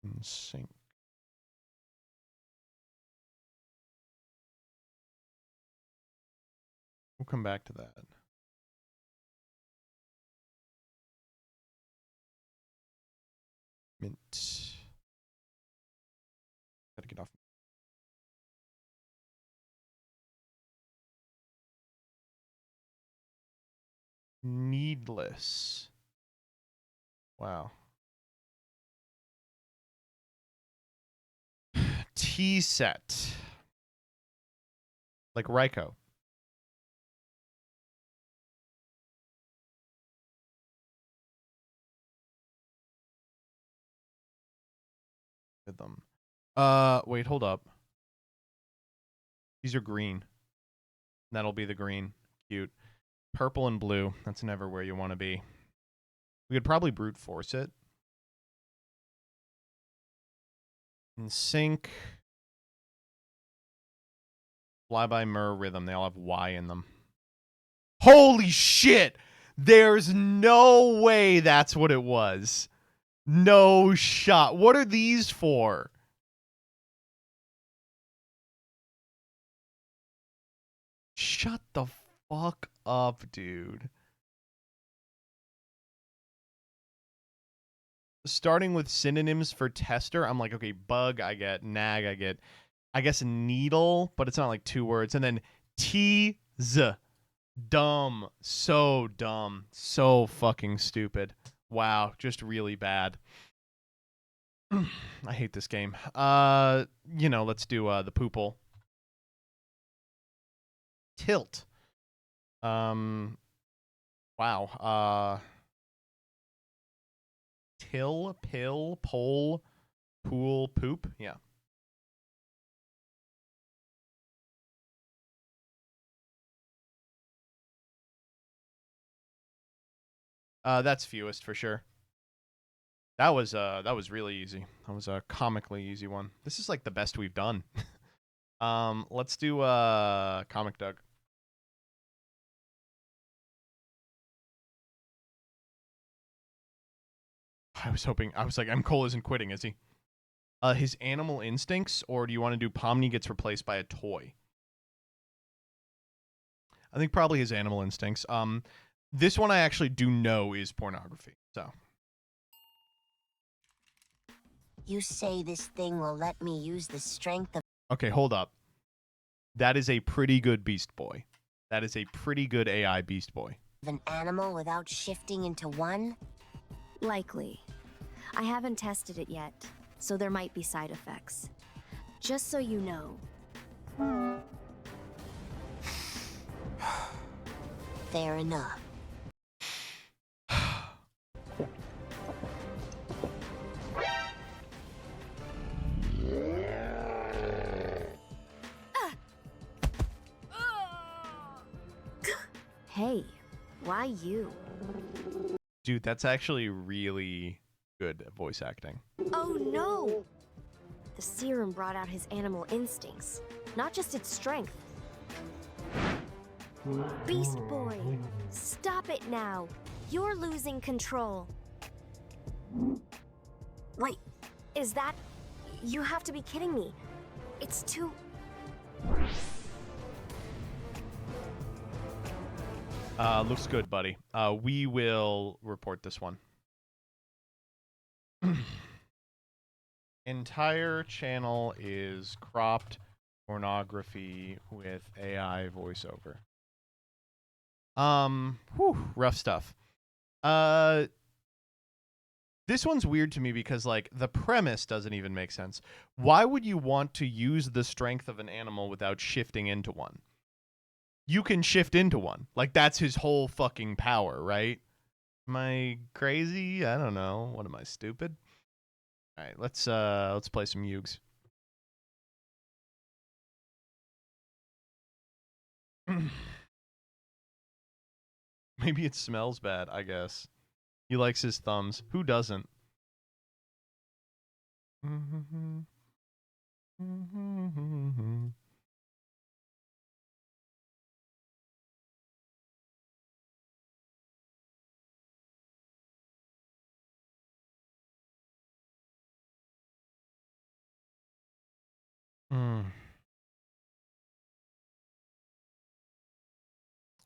NSYNC. We'll come back to that. Mint. Gotta get off. Needless. Wow. T-set. Like Ryko. With them. Wait, hold up. These are green. That'll be the green. Cute. Purple and blue. That's never where you want to be. We could probably brute force it. And sync. Flyby, Myrrh, Rhythm. They all have Y in them. Holy shit! There's no way that's what it was. No shot. What are these for? Shut the fuck up, dude. Starting with synonyms for tester, I'm like, okay, bug, I get. Nag, I get. I guess needle, but it's not like 2 words. And then tease. Dumb. So dumb. So fucking stupid. Wow, just really bad. I hate this game. You know, let's do the poople. Tilt. Wow. Till, pill, pole, pool, poop. Yeah. That's fewest for sure. That was really easy. That was a comically easy one. This is like the best we've done. Let's do Comic Doug. I was like, M. Cole isn't quitting, is he? His animal instincts, or do you want to do Pomni gets replaced by a toy? I think probably his animal instincts. This one I actually do know is pornography, so. You say this thing will let me use the strength of... Okay, hold up. That is a pretty good Beast Boy. That is a pretty good AI Beast Boy. An animal without shifting into one? Likely. I haven't tested it yet, so there might be side effects. Just so you know. Fair enough. Hey, why you? Dude, that's actually really good voice acting. Oh no! The serum brought out his animal instincts, not just its strength. Beast Boy, stop it now. You're losing control. Wait, is that... You have to be kidding me. It's too... Looks good, buddy. We will report this one. Entire channel is cropped pornography with AI voiceover. Rough stuff. This one's weird to me because, like, the premise doesn't even make sense. Why would you want to use the strength of an animal without shifting into one? You can shift into one. Like, that's his whole fucking power, right? Am I crazy? I don't know. What am I, stupid? All right, let's play some Yugs. Maybe it smells bad, I guess. He likes his thumbs. Who doesn't?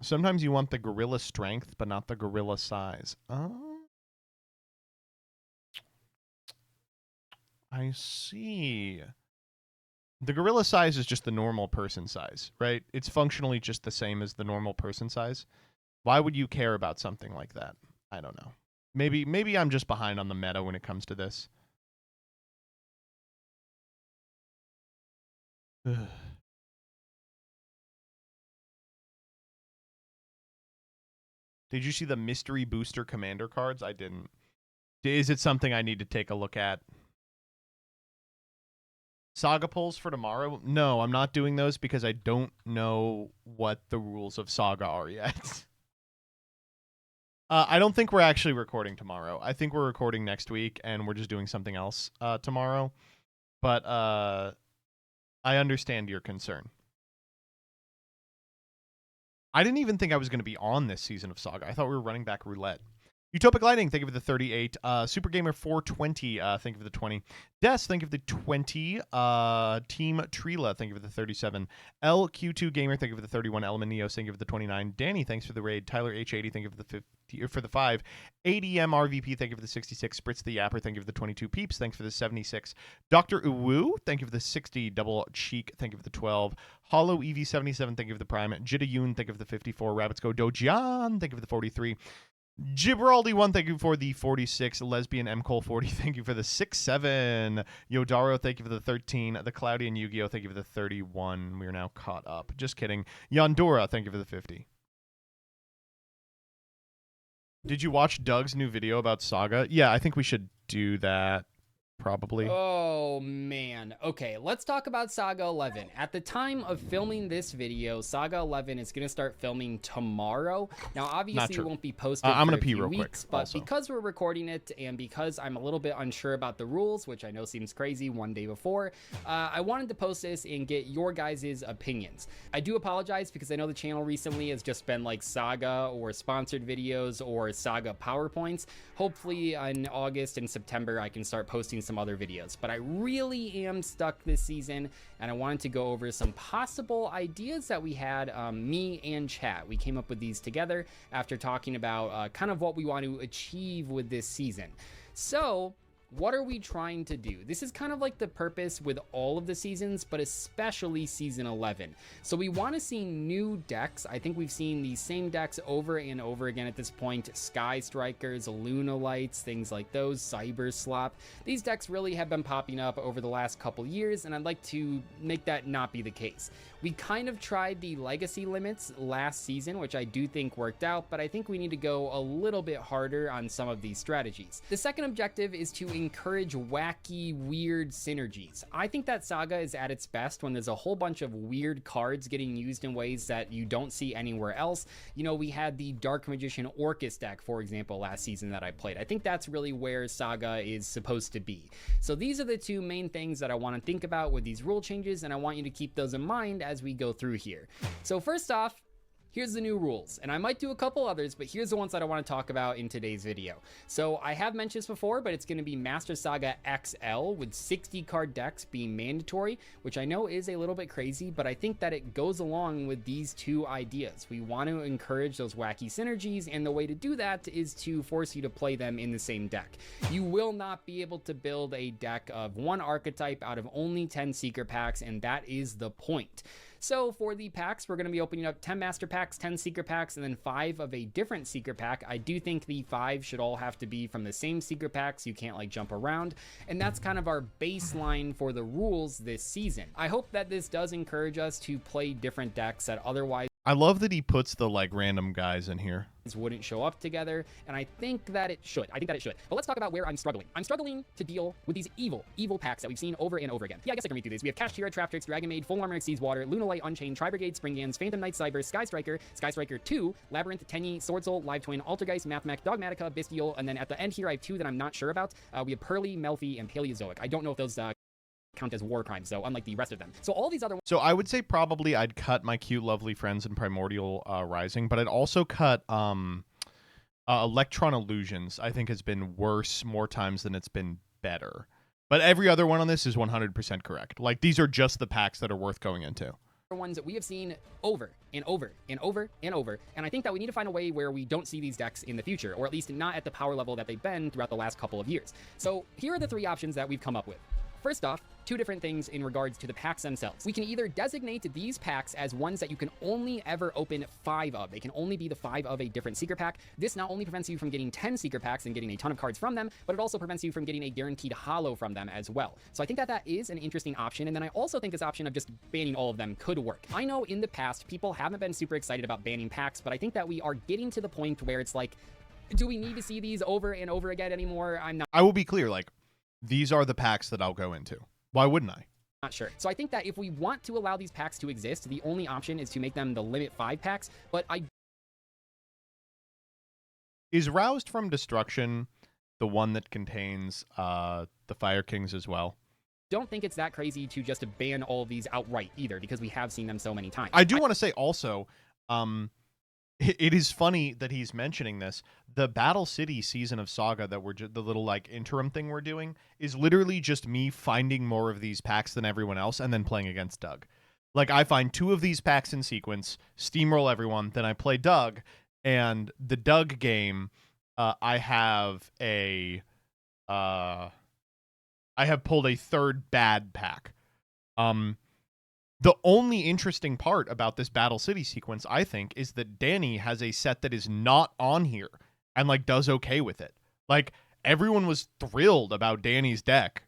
Sometimes you want the gorilla strength, but not the gorilla size. Oh, I see. The gorilla size is just the normal person size, right? It's functionally just the same as the normal person size. Why would you care about something like that? I don't know. Maybe I'm just behind on the meta when it comes to this. Did you see the mystery booster commander cards? I didn't. Is it something I need to take a look at? Saga polls for tomorrow? No, I'm not doing those because I don't know what the rules of Saga are yet. I don't think we're actually recording tomorrow. I think we're recording next week, and we're just doing something else tomorrow. But I understand your concern. I didn't even think I was going to be on this season of Saga. I thought we were running back roulette. Utopic Lighting, thank you for the 38. Super Gamer 420, thank you for the 20. Des, thank you for the 20. Team Trila, thank you for the 37. LQ2 Gamer, thank you for the 31. Element Neo, thank you for the 29. Danny, thanks for the raid. Tyler H80, thank you for the 50, for the 5. ADM RVP, thank you for the 66. Spritz the Yapper, thank you for the 22. Peeps, thanks for the 76. Dr. Uwu, thank you for the 60. Double Cheek, thank you for the 12. Hollow EV77, thank you for the Prime. Jidayun, thank you for the 54. Rabbits Go Dojian, thank you for the 43. Gibraldi1, thank you for the 46. Lesbian M. Cole 40, thank you for the 6-7. Yodaro, thank you for the 13. The Cloudy and Yu-Gi-Oh, thank you for the 31. We are now caught up. Just kidding. Yandora, thank you for the 50. Did you watch Doug's new video about Saga? Yeah, I think we should do that. Probably. Oh, man. Okay, let's talk about Saga 11. At the time of filming this video, Saga 11 is going to start filming tomorrow. Now, obviously, it won't be posted I'm for gonna a pee few real weeks, quick but also. because we're recording it and because I'm a little bit unsure about the rules, which I know seems crazy one day before, I wanted to post this and get your guys' opinions. I do apologize because I know the channel recently has just been like Saga or sponsored videos or Saga PowerPoints. Hopefully, in August and September, I can start posting some other videos, but I really am stuck this season and I wanted to go over some possible ideas that we had, me and chat. We came up with these together after talking about kind of what we want to achieve with this season. So what are we trying to do? This is kind of like the purpose with all of the seasons, but especially season 11. So we want to see new decks. I think we've seen these same decks over and over again at this point. Sky Strikers, Luna Lights, things like those, Cyber Slop. These decks really have been popping up over the last couple years, and I'd like to make that not be the case. We kind of tried the legacy limits last season, which I do think worked out, but I think we need to go a little bit harder on some of these strategies. The second objective is to encourage wacky, weird synergies. I think that Saga is at its best when there's a whole bunch of weird cards getting used in ways that you don't see anywhere else. You know, we had the Dark Magician Orcus deck, for example, last season that I played. I think that's really where Saga is supposed to be. So these are the two main things that I want to think about with these rule changes, and I want you to keep those in mind as we go through here. So first off, here's the new rules, and I might do a couple others, but here's the ones that I want to talk about in today's video. So I have mentioned this before, but it's going to be Master Saga XL with 60 card decks being mandatory, which I know is a little bit crazy, but I think that it goes along with these two ideas. We want to encourage those wacky synergies, and the way to do that is to force you to play them in the same deck. You will not be able to build a deck of one archetype out of only 10 secret packs, and that is the point. So for the packs, we're going to be opening up 10 master packs, 10 secret packs, and then 5 of a different secret pack. I do think the 5 should all have to be from the same secret packs. You can't like jump around. And that's kind of our baseline for the rules this season. I hope that this does encourage us to play different decks that otherwise I love that he puts the like random guys in here. Wouldn't show up together, and I think that it should. But let's talk about where I'm struggling. I'm struggling to deal with these evil packs that we've seen over and over again. Yeah, I guess I can read through these. We have Cash Tira, Trap Tricks, Dragon Maid, Full Armor Exceeds Water, Luna Light, Unchained, Tri-Brigade, Spring Gans, Phantom Knight, Cyber, Sky Striker 2, Labyrinth, Tenyi, Sword Soul, Live Twin, Altergeist, Mathmech, Dogmatica, Bestial, and then at the end here I have 2 that I'm not sure about. We have Pearly, Melfi, and Paleozoic. I don't know if those count as war crimes, though, unlike the rest of them. So all these other ones. So I would say probably I'd cut my cute, lovely friends in Primordial Rising, but I'd also cut Electron Illusions. I think has been worse more times than it's been better. But every other one on this is 100% correct. Like these are just the packs that are worth going into. Ones that we have seen over and over and over and over, and I think that we need to find a way where we don't see these decks in the future, or at least not at the power level that they've been throughout the last couple of years. So here are the 3 options that we've come up with. First off, two different things in regards to the packs themselves. We can either designate these packs as ones that you can only ever open 5 of. They can only be the 5 of a different secret pack. This not only prevents you from getting 10 secret packs and getting a ton of cards from them, but it also prevents you from getting a guaranteed holo from them as well. So I think that that is an interesting option. And then I also think this option of just banning all of them could work. I know in the past, people haven't been super excited about banning packs, but I think that we are getting to the point where it's like, do we need to see these over and over again anymore? I'm not. I will be clear, like, these are the packs that I'll go into. Why wouldn't I? Not sure. So I think that if we want to allow these packs to exist, the only option is to make them the limit 5 packs, but I... Is Roused from Destruction the one that contains the Fire Kings as well? Don't think it's that crazy to just ban all of these outright either, because we have seen them so many times. I do want to say also, it is funny that he's mentioning this. The Battle City season of Saga that we're the little like interim thing we're doing is literally just me finding more of these packs than everyone else and then playing against Doug. Like, I find 2 of these packs in sequence, steamroll everyone, then I play Doug, and the Doug game, I have pulled a 3rd bad pack. The only interesting part about this Battle City sequence, I think, is that Danny has a set that is not on here and, like, does okay with it. Like, everyone was thrilled about Danny's deck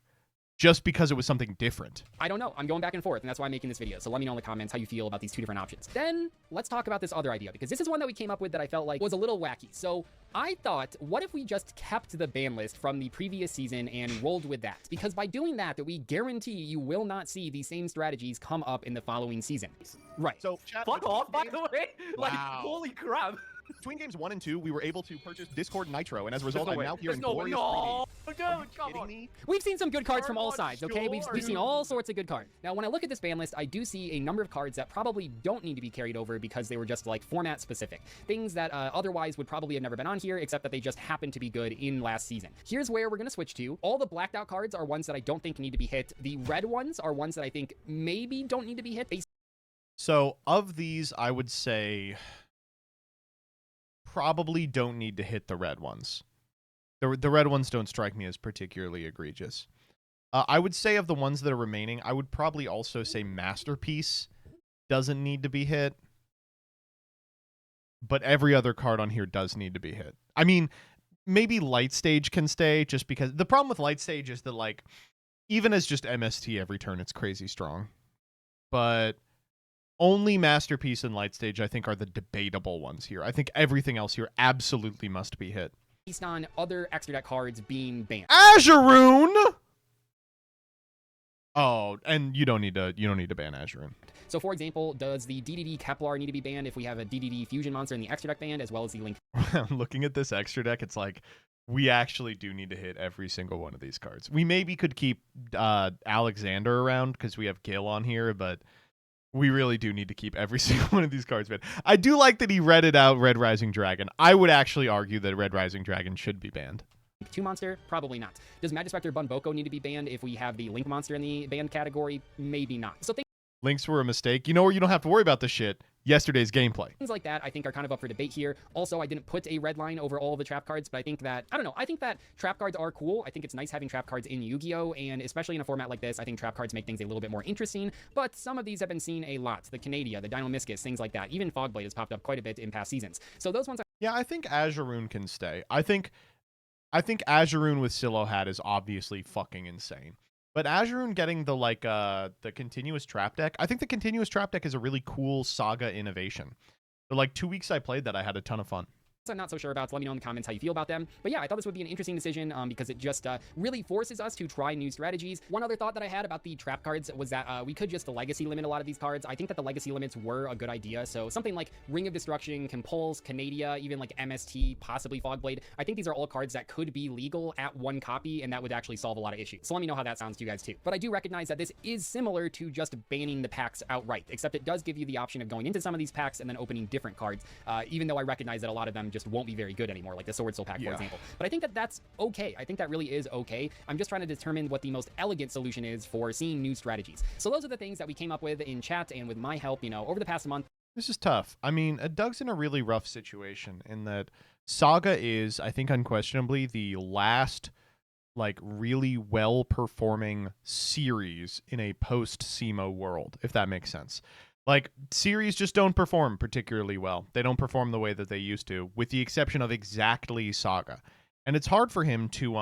just because it was something different. I don't know. I'm going back and forth, and that's why I'm making this video. So let me know in the comments how you feel about these 2 different options. Then let's talk about this other idea, because this is one that we came up with that I felt like was a little wacky. So I thought, what if we just kept the ban list from the previous season and rolled with that? Because by doing that, we guarantee you will not see the same strategies come up in the following season. Right. So fuck off, by the way. Like, Wow. holy crap. Between games 1 and 2, we were able to purchase Discord Nitro, and as a result, There's no I'm way. now here There's in no way. glorious No. 3D. Dude, come on. We've seen some good cards from all Card sides, okay? We've seen all sorts of good cards. Now, when I look at this ban list, I do see a number of cards that probably don't need to be carried over because they were just, like, format specific. Things that otherwise would probably have never been on here, except that they just happened to be good in last season. Here's where we're going to switch to. All the blacked out cards are ones that I don't think need to be hit. The red ones are ones that I think maybe don't need to be hit. So, of these, I would say probably don't need to hit the red ones. The red ones don't strike me as particularly egregious. I would say of the ones that are remaining, I would probably also say Masterpiece doesn't need to be hit. But every other card on here does need to be hit. I mean, maybe Light Stage can stay, just because the problem with Light Stage is that, like, even as just MST every turn, it's crazy strong. But only Masterpiece and Light Stage, I think, are the debatable ones here. I think everything else here absolutely must be hit. Based on other extra deck cards being banned. Azuroon! Oh, and you don't need to ban Azuroon. So, for example, does the DDD Kepler need to be banned if we have a DDD Fusion monster in the extra deck banned, as well as the Link? Looking at this extra deck, it's like, we actually do need to hit every single one of these cards. We maybe could keep Alexander around because we have Gil on here, but we really do need to keep every single one of these cards banned. I do like that he redded out Red Rising Dragon. I would actually argue that Red Rising Dragon should be banned. 2 monster? Probably not. Does Magispector Bunboko need to be banned if we have the Link monster in the banned category? Maybe not. So Links were a mistake. You know where you don't have to worry about this shit? Yesterday's gameplay. things like that I think are kind of up for debate here. Also, I didn't put a red line over all of the trap cards, but I think that, I don't know, I think that trap cards are cool. I think it's nice having trap cards in Yu-Gi-Oh! And especially in a format like this, I think trap cards make things a little bit more interesting, but some of these have been seen a lot. The Canadia, the Dynamiscus, things like that. Even Fogblade has popped up quite a bit in past seasons. So those ones are... Yeah, I think Azuroon can stay. I think Azuroon with Silo Hat is obviously fucking insane. But Azuroon getting the the continuous trap deck, I think the continuous trap deck is a really cool Saga innovation. The 2 weeks I played that, I had a ton of fun. I'm not so sure about, so let me know in the comments how you feel about them. But yeah, I thought this would be an interesting decision because it just really forces us to try new strategies. One other thought that I had about the trap cards was that we could just legacy limit a lot of these cards. I think that the legacy limits were a good idea. So something like Ring of Destruction, Compulse, Canadia, even like MST, possibly Fogblade. I think these are all cards that could be legal at 1 copy, and that would actually solve a lot of issues. So let me know how that sounds to you guys too. But I do recognize that this is similar to just banning the packs outright, except it does give you the option of going into some of these packs and then opening different cards, even though I recognize that a lot of them just won't be very good anymore, like the Sword Soul pack, for example. But I think that that's okay. I think that really is okay. I'm just trying to determine what the most elegant solution is for seeing new strategies. So those are the things that we came up with in chat and with my help, over the past month. This is tough. I mean, Doug's in a really rough situation in that Saga is, I think, unquestionably the last like really well performing series in a post SEMO world, if that makes sense. Like, series just don't perform particularly well. They don't perform the way that they used to, with the exception of exactly Saga. And it's hard for him to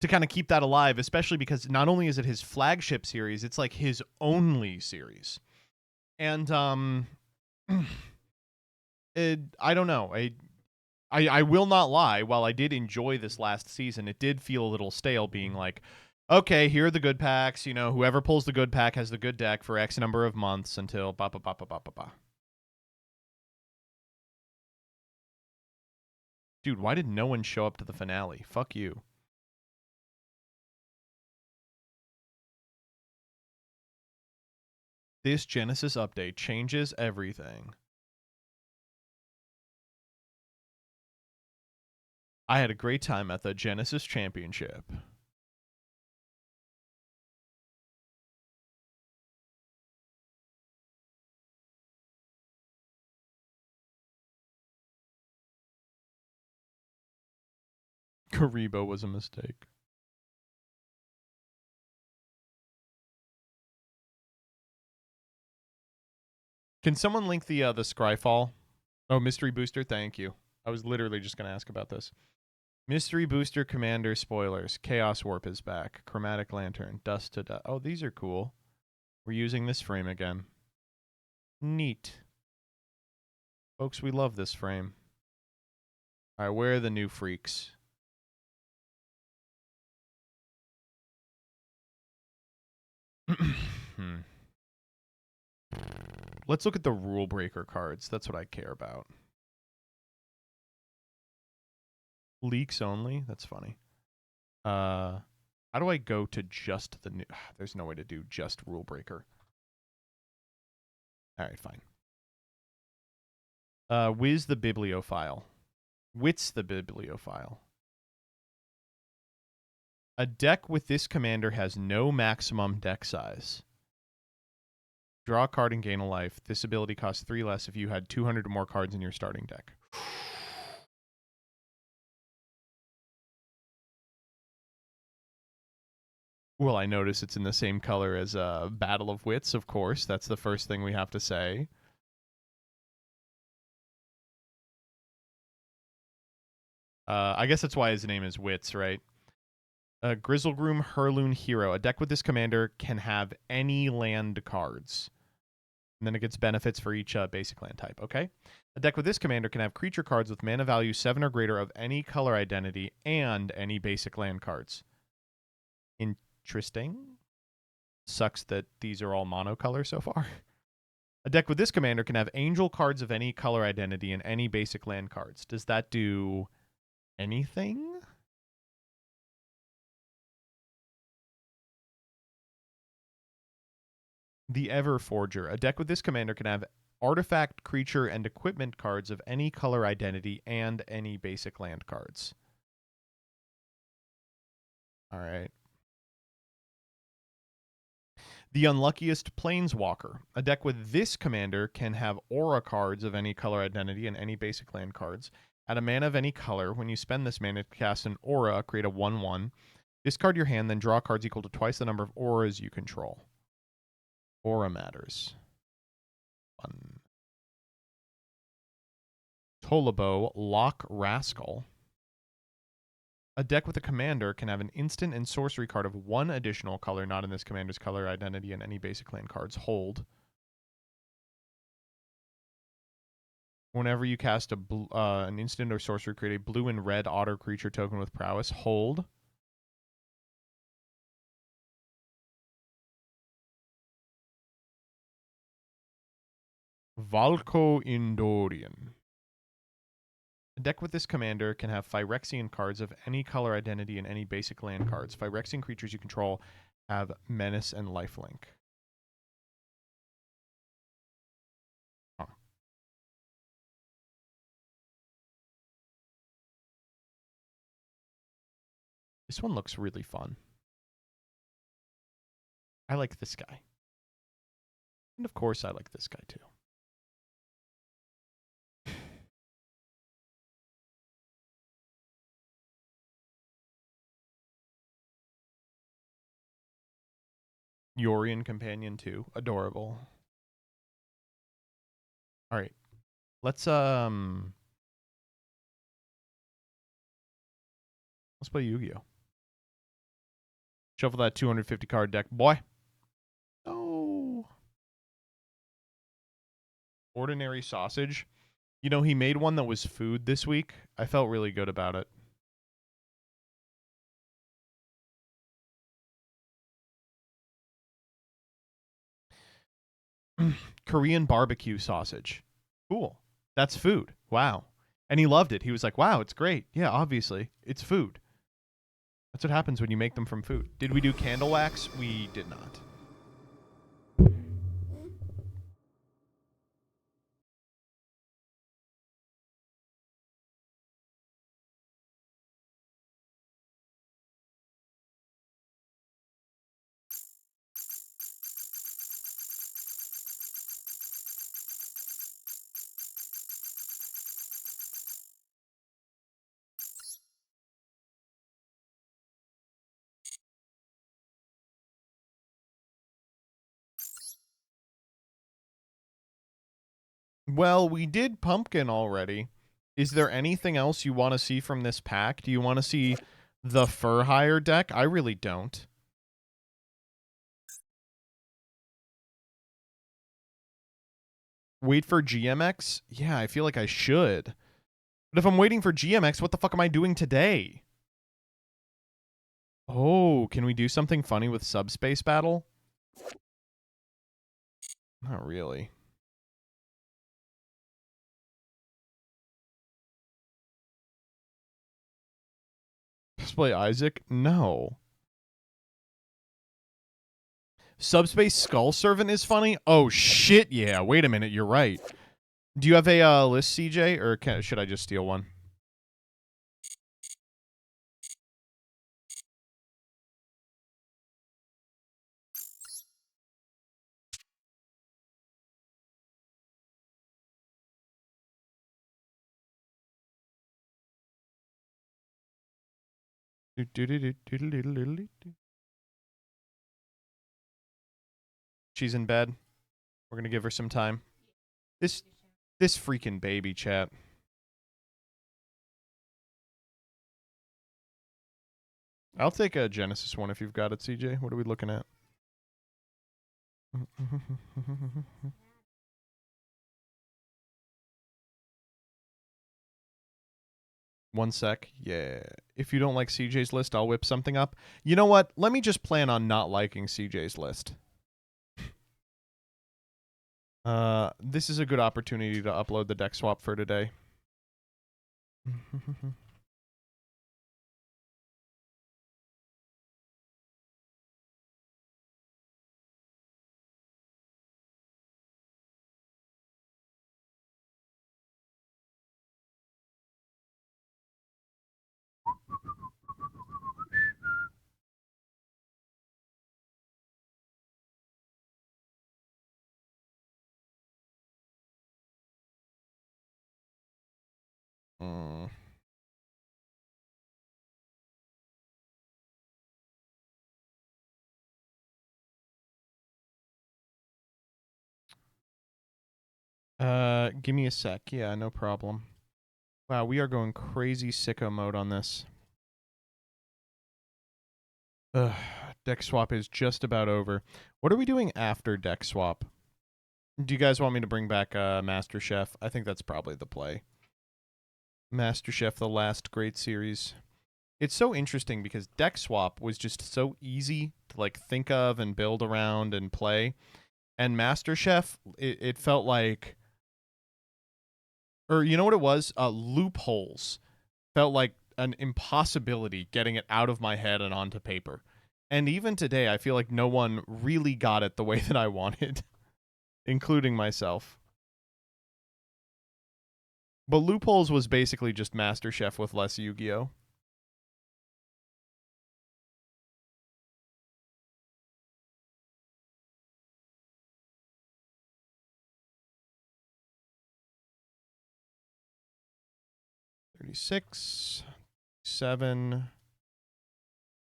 kind of keep that alive, especially because not only is it his flagship series, it's like his only series. And I don't know. I will not lie. While I did enjoy this last season, it did feel a little stale being like, okay, here are the good packs. You know, whoever pulls the good pack has the good deck for X number of months until ba ba ba ba ba ba ba. Dude, why did no one show up to the finale? Fuck you. This Genesis update changes everything. I had a great time at the Genesis Championship. Karibo was a mistake. Can someone link the Scryfall? Oh, Mystery Booster, thank you. I was literally just going to ask about this. Mystery Booster Commander spoilers. Chaos Warp is back. Chromatic Lantern. Dust to Dust. Oh, these are cool. We're using this frame again. Neat. Folks, we love this frame. All right, where are the new freaks? Let's look at the rule breaker cards. That's what I care about. Leaks only? That's funny. How do I go to just the new... There's no way to do just rule breaker. All right, fine. Wiz the bibliophile. Wits the bibliophile. A deck with this commander has no maximum deck size. Draw a card and gain a life. This ability costs 3 less if you had 200 or more cards in your starting deck. Well, I notice it's in the same color as Battle of Wits, of course. That's the first thing we have to say. I guess that's why his name is Wits, right? Grizzlegroom Heirloom Hero. A deck with this commander can have any land cards. And then it gets benefits for each basic land type, okay? A deck with this commander can have creature cards with mana value 7 or greater of any color identity and any basic land cards. Interesting. Sucks that these are all monocolor so far. A deck with this commander can have angel cards of any color identity and any basic land cards. Does that do anything? The Everforger. A deck with this commander can have artifact, creature, and equipment cards of any color identity and any basic land cards. All right. The Unluckiest Planeswalker. A deck with this commander can have aura cards of any color identity and any basic land cards. Add a mana of any color. When you spend this mana to cast an aura, create a 1/1. Discard your hand, then draw cards equal to twice the number of auras you control. Aura matters. Fun. Tolabo, Lock Rascal. A deck with a commander can have an instant and sorcery card of 1 additional color, not in this commander's color identity, and any basic land cards. Hold. Whenever you cast an instant or sorcery, create a blue and red otter creature token with prowess. Hold. Valko Indorian. A deck with this commander can have Phyrexian cards of any color identity and any basic land cards. Phyrexian creatures you control have Menace and Lifelink. Huh. This one looks really fun. I like this guy. And of course I like this guy too. Yorian companion too. Adorable. All right. Let's play Yu-Gi-Oh. Shuffle that 250 card deck, boy. Oh. Ordinary sausage. You know, he made one that was food this week. I felt really good about it. Korean barbecue sausage. Cool. That's food. Wow. And he loved it. He was like, wow, it's great. Yeah, obviously. It's food. That's what happens when you make them from food. Did we do candle wax? We did not. Well, we did pumpkin already. Is there anything else you want to see from this pack? Do you want to see the fur hire deck? I really don't. Wait for GMX? Yeah, I feel like I should. But if I'm waiting for GMX, what the fuck am I doing today? Oh, can we do something funny with Subspace Battle? Not really. Display Isaac? No. Subspace Skull Servant is funny? Oh, shit, yeah. Wait a minute, you're right. Do you have a list, CJ, or should I just steal one? She's in bed. We're gonna give her some time. This freaking baby, chat. I'll take a Genesis one if you've got it, CJ. What are we looking at? One sec. Yeah. If you don't like CJ's list, I'll whip something up. You know what? Let me just plan on not liking CJ's list. This is a good opportunity to upload the deck swap for today. Give me a sec. Yeah, no problem. Wow, we are going crazy sicko mode on this. Ugh, deck swap is just about over. What are we doing after deck swap? Do you guys want me to bring back Master Chef? I think that's probably the play. Master Chef, the last great series. It's so interesting because deck swap was just so easy to like think of and build around and play. And Master Chef, it felt like, or you know what it was? Loopholes. Felt like an impossibility getting it out of my head and onto paper. And even today, I feel like no one really got it the way that I wanted, including myself. But Loopholes was basically just Master Chef with less Yu-Gi-Oh! $36, $7,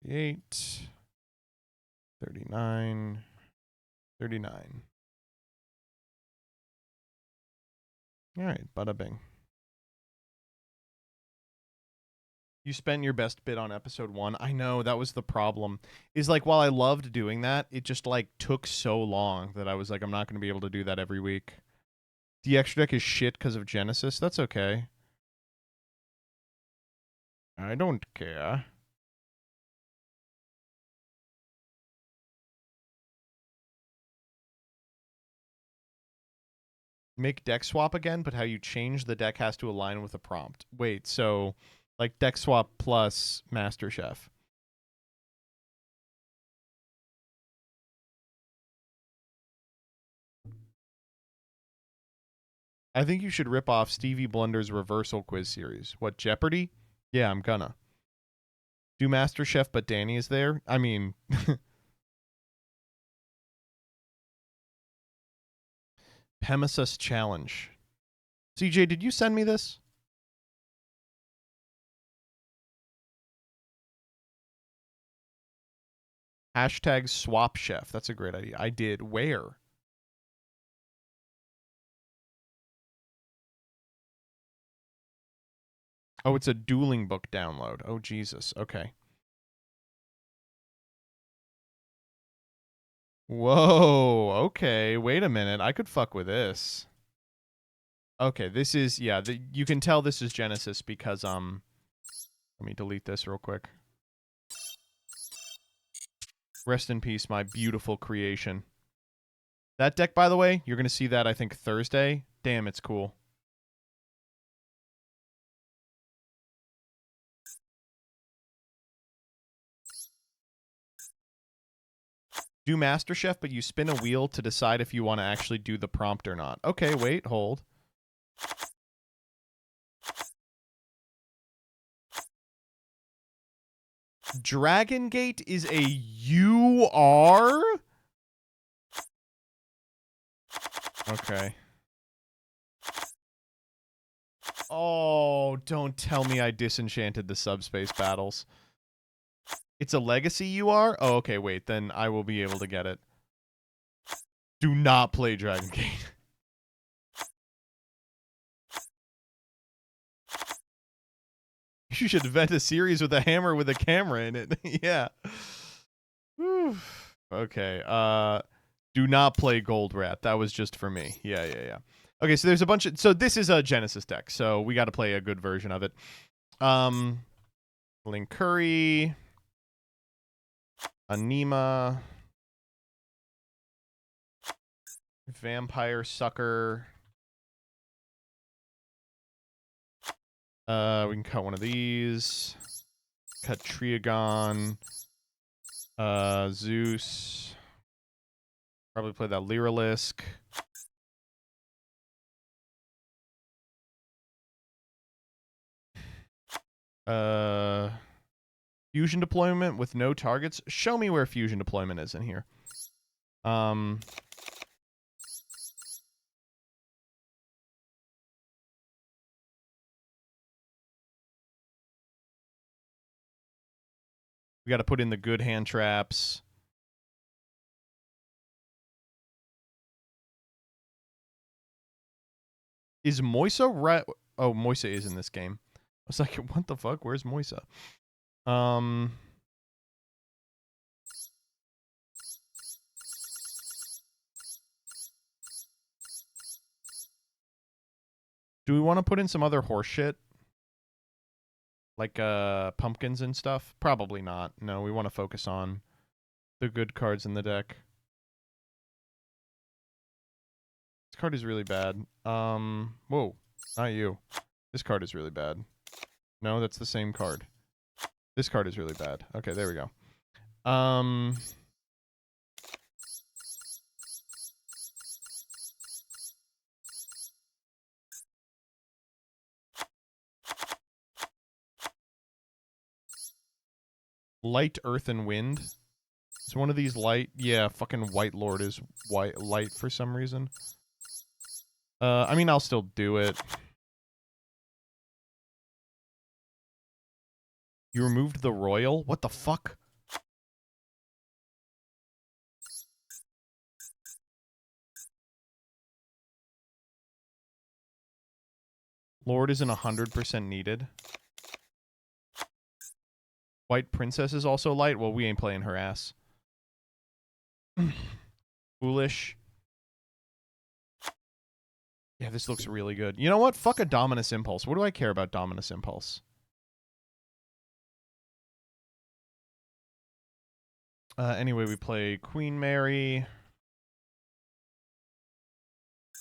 $8, $39, 39. All right, bada bing. You spent your best bid on episode 1. I know, that was the problem. Is like, while I loved doing that, it just like took so long that I was like, I'm not going to be able to do that every week. The extra deck is shit because of Genesis. That's okay. I don't care. Make deck swap again, but how you change the deck has to align with the prompt. Wait, so like deck swap plus Master Chef. I think you should rip off Stevie Blunder's reversal quiz series. What, Jeopardy? Yeah, I'm gonna. Do Master Chef, but Danny is there? I mean... Pemesus Challenge. CJ, did you send me this? Hashtag swap chef. That's a great idea. I did. Where? Oh, it's a dueling book download. Oh, Jesus. Okay. Whoa. Okay. Wait a minute. I could fuck with this. Okay. This is, yeah, you can tell this is Genesis because, let me delete this real quick. Rest in peace, my beautiful creation. That deck, by the way, you're going to see that, I think, Thursday. Damn, it's cool. Do Master Chef, but you spin a wheel to decide if you want to actually do the prompt or not. Okay, wait, hold. Dragon Gate is a UR? Okay. Oh, don't tell me I disenchanted the subspace battles. It's a legacy UR? Oh, okay, wait, then I will be able to get it. Do not play Dragon Gate. You should invent a series with a hammer with a camera in it. Yeah. Whew. Okay, do not play Gold Rat. That was just for me. Yeah. Okay, so there's a bunch of... So this is a Genesis deck, so we got to play a good version of it. Linkuri... Anima, Vampire Sucker. We can cut one of these. Cut Triagon. Zeus. Probably play that Lyralisk. Fusion deployment with no targets. Show me where fusion deployment is in here. We got to put in the good hand traps. Is Moisa right? Oh, Moisa is in this game. I was like, what the fuck? Where's Moisa? Do we want to put in some other horse shit? Like pumpkins and stuff? Probably not. No, we want to focus on the good cards in the deck. This card is really bad. Whoa, not you. This card is really bad. No, that's the same card. This card is really bad. Okay, there we go. Light, Earth, and Wind. Is one of these light? Yeah, fucking White Lord is light for some reason. I mean, I'll still do it. You removed the Royal? What the fuck? Lord isn't 100% needed. White Princess is also light. Well, we ain't playing her ass. Foolish. Yeah, this looks really good. You know what? Fuck a Dominus Impulse. What do I care about Dominus Impulse? Anyway, we play Queen Mary.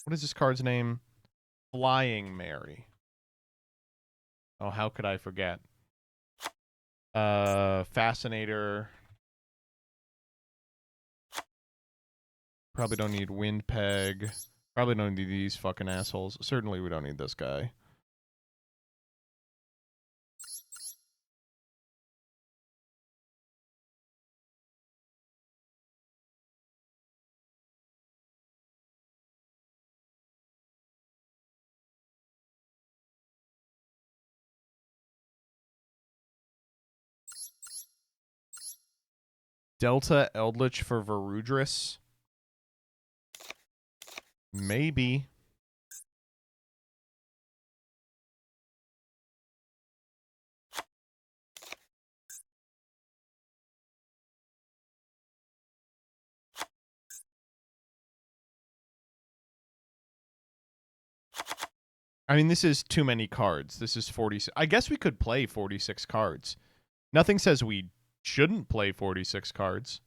What is this card's name? Flying Mary. Oh, how could I forget? Fascinator. Probably don't need Wind Peg. Probably don't need these fucking assholes. Certainly we don't need this guy. Delta Eldritch for Varudris. Maybe. I mean, this is too many cards. This is 46. I guess we could play 46 cards. Nothing says we shouldn't play 46 cards.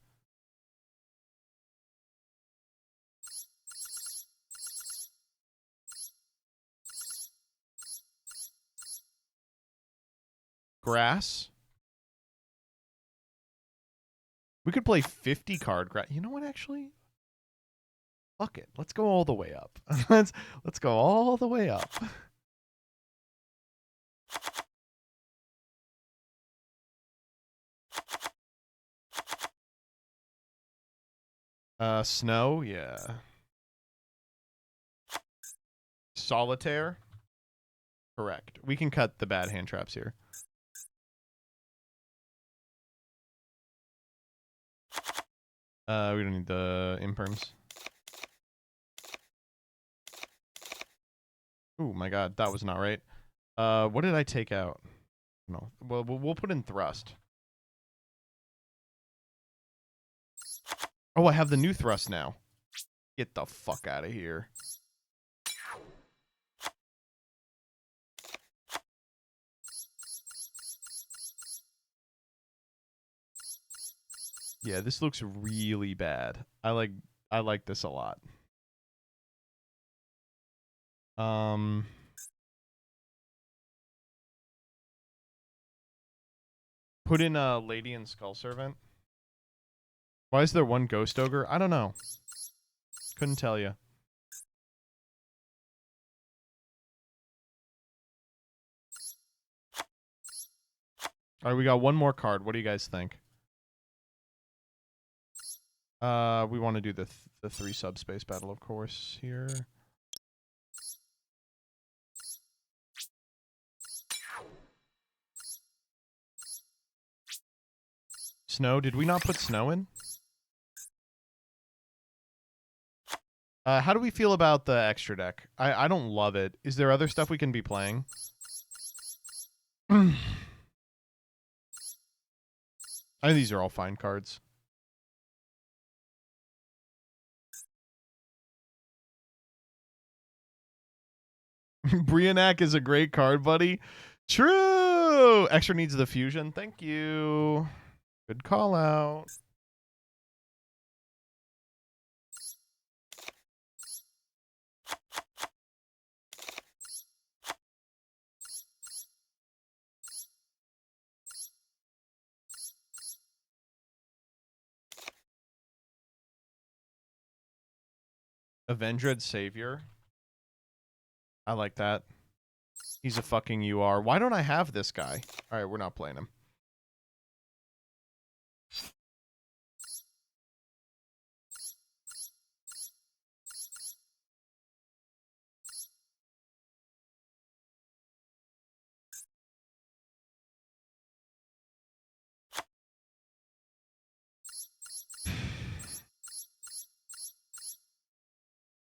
Grass. We could play 50 card grass. You know what, actually? Fuck it. Let's go all the way up. let's go all the way up. Snow, yeah. Solitaire. Correct. We can cut the bad hand traps here. We don't need the imperms. Oh my god, that was not right. What did I take out? No. Well, we'll put in thrust. Oh, I have the new thrust now. Get the fuck out of here. Yeah, this looks really bad. I like this a lot. Put in a Lady and Skull Servant. Why is there one Ghost Ogre? I don't know. Couldn't tell you. All right, we got one more card. What do you guys think? We want to do the 3 subspace battle, of course, here. Snow. Did we not put snow in? How do we feel about the extra deck? I don't love it. Is there other stuff we can be playing? I think these are all fine cards. Brianak is a great card, buddy. True. Extra needs the fusion. Thank you. Good call out. Avenged Savior. I like that. He's a fucking UR. Why don't I have this guy? All right, we're not playing him.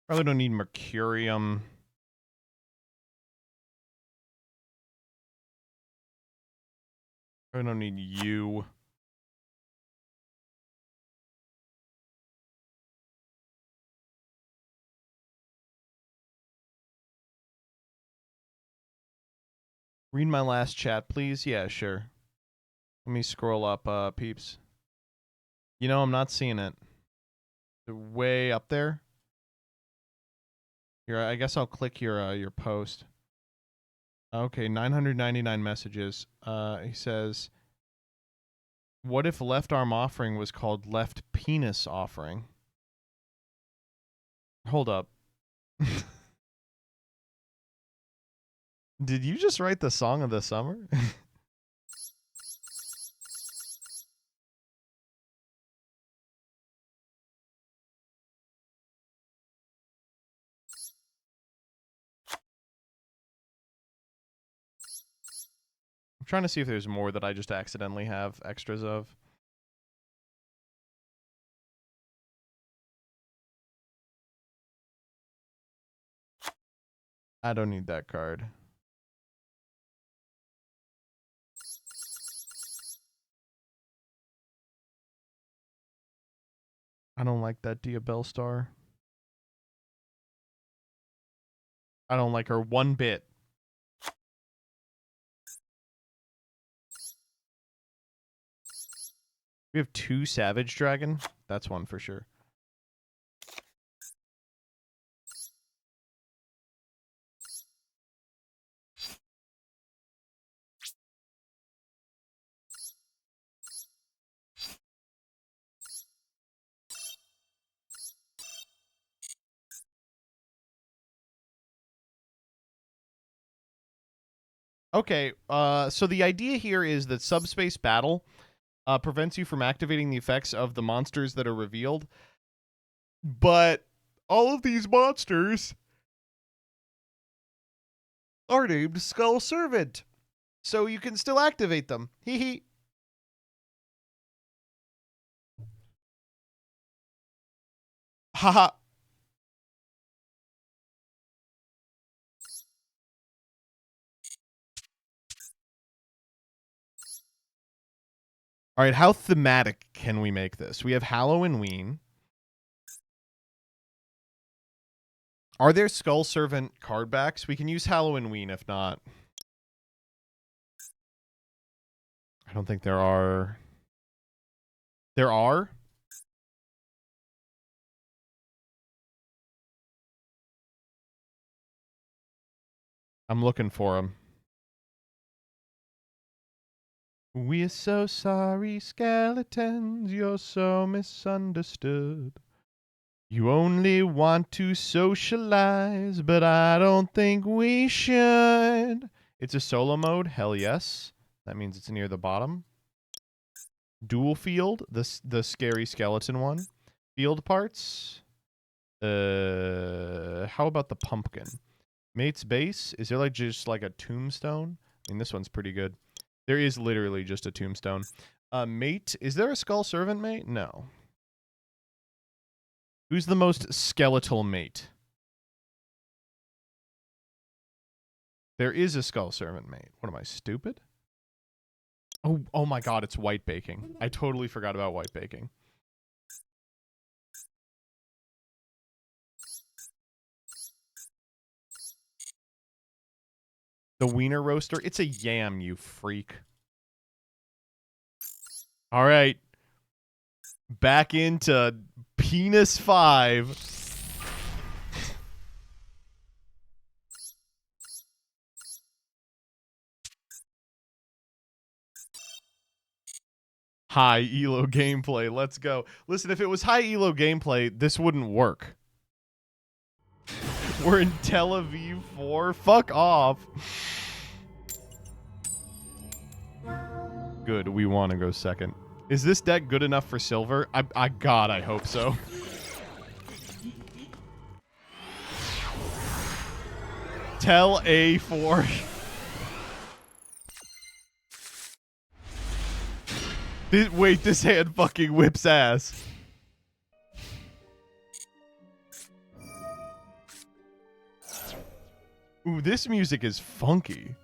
Probably don't need Mercurium. I don't need you. Read my last chat, please. Yeah, sure. Let me scroll up, peeps. You know, I'm not seeing it. They're way up there. Here, I guess I'll click your post. Okay, 999 messages. He says, what if left arm offering was called left penis offering? Hold up. Did you just write the song of the summer? I'm trying to see if there's more that I just accidentally have extras of. I don't need that card. I don't like that Diabelle star. I don't like her one bit. We have 2 Savage Dragon. That's one for sure. Okay, so the idea here is that Subspace Battle prevents you from activating the effects of the monsters that are revealed. But all of these monsters are named Skull Servant. So you can still activate them. Hee hee. Haha. All right, how thematic can we make this? We have Halloween. Are there Skull Servant card backs? We can use Halloween if not. I don't think there are. There are? I'm looking for them. We're so sorry, skeletons, you're so misunderstood. You only want to socialize, but I don't think we should. It's a solo mode? Hell yes. That means it's near the bottom. Dual field, the scary skeleton one. Field parts. How about the pumpkin? Mate's base? Is there like just like a tombstone? I mean, this one's pretty good. There is literally just a tombstone. Mate, is there a Skull Servant mate? No. Who's the most skeletal mate? There is a Skull Servant mate. What am I, stupid? Oh my god, it's white baking. I totally forgot about white baking. The wiener roaster? It's a yam, you freak. All right. Back into Penis 5. High elo gameplay. Let's go. Listen, if it was high elo gameplay, this wouldn't work. We're in Tel Aviv 4. Fuck off. Good, we want to go second. Is this deck good enough for silver? God, I hope so. Tel A4. Wait, this hand fucking whips ass. Ooh, this music is funky.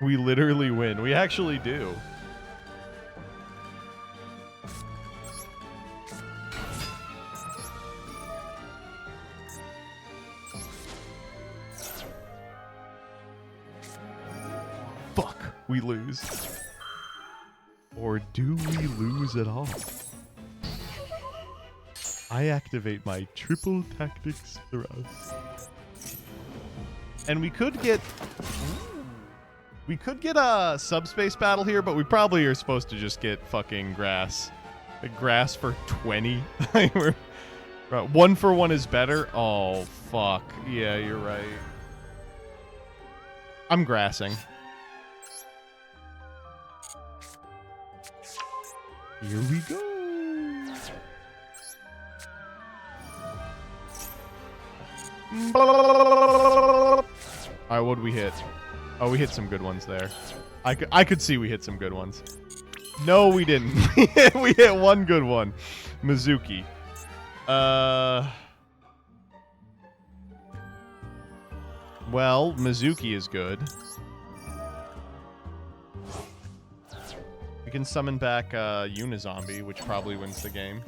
We literally win. We actually do. Fuck, we lose. Or do we lose at all? I activate my triple tactics thrust. And we could get a subspace battle here, but we probably are supposed to just get fucking grass. Grass for 20. We're, 1 for 1 is better. Oh fuck. Yeah, you're right. I'm grassing. Here we go. Alright, what'd we hit? Oh, we hit some good ones there. I could see we hit some good ones. No, we didn't. We hit one good one. Mizuki. Well, Mizuki is good. We can summon back Unizombie, which probably wins the game.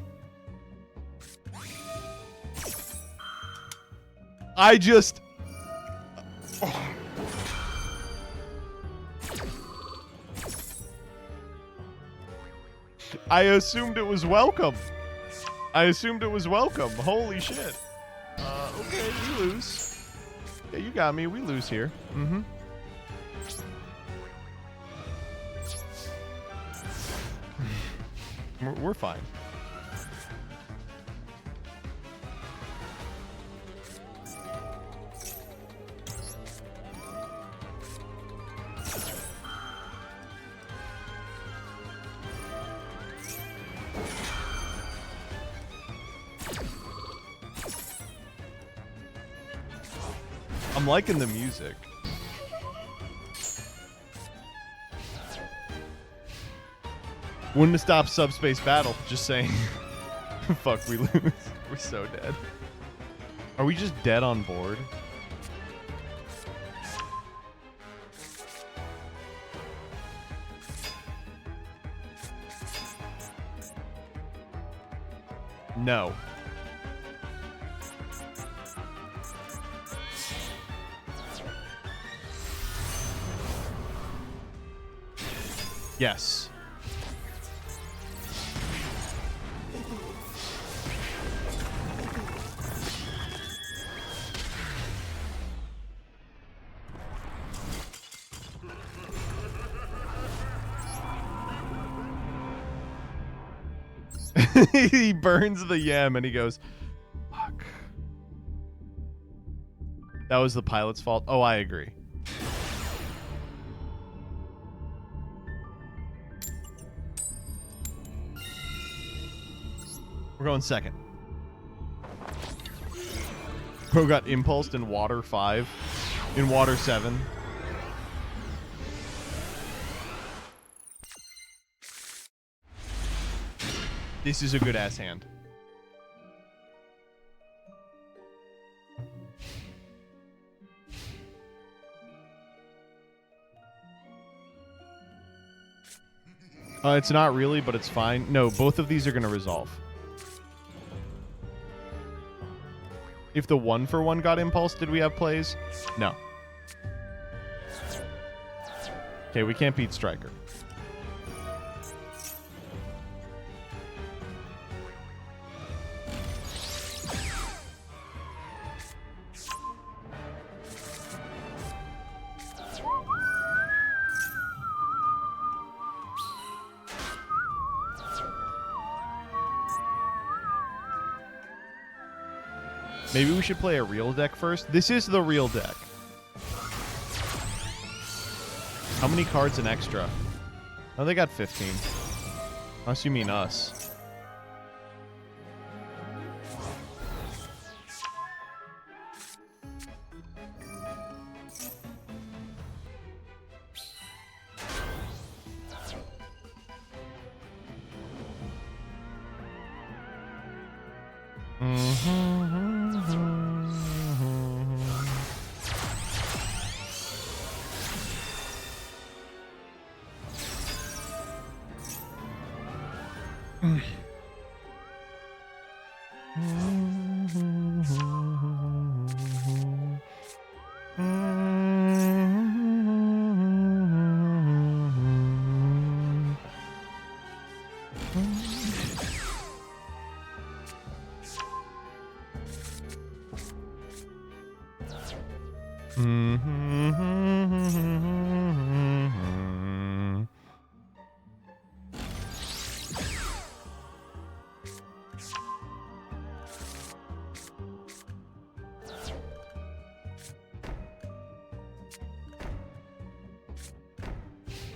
I just... I assumed it was welcome. I assumed it was welcome. Holy shit. Okay, we lose. Yeah, you got me. We lose here. Mm-hmm. We're fine. I'm liking the music. Wouldn't have stopped subspace battle, just saying. Fuck, we lose. We're so dead. Are we just dead on board? No. Yes. He burns the yam and he goes, fuck. That was the pilot's fault. Oh, I agree. We're going second. Bro got impulsed in water 5. In water 7. This is a good ass hand. It's not really, but it's fine. No, both of these are going to resolve. If the 1-for-1 got impulse, did we have plays? No. Okay, we can't beat Striker. Maybe we should play a real deck first. This is the real deck. How many cards in extra? Oh, they got 15. Unless you mean us.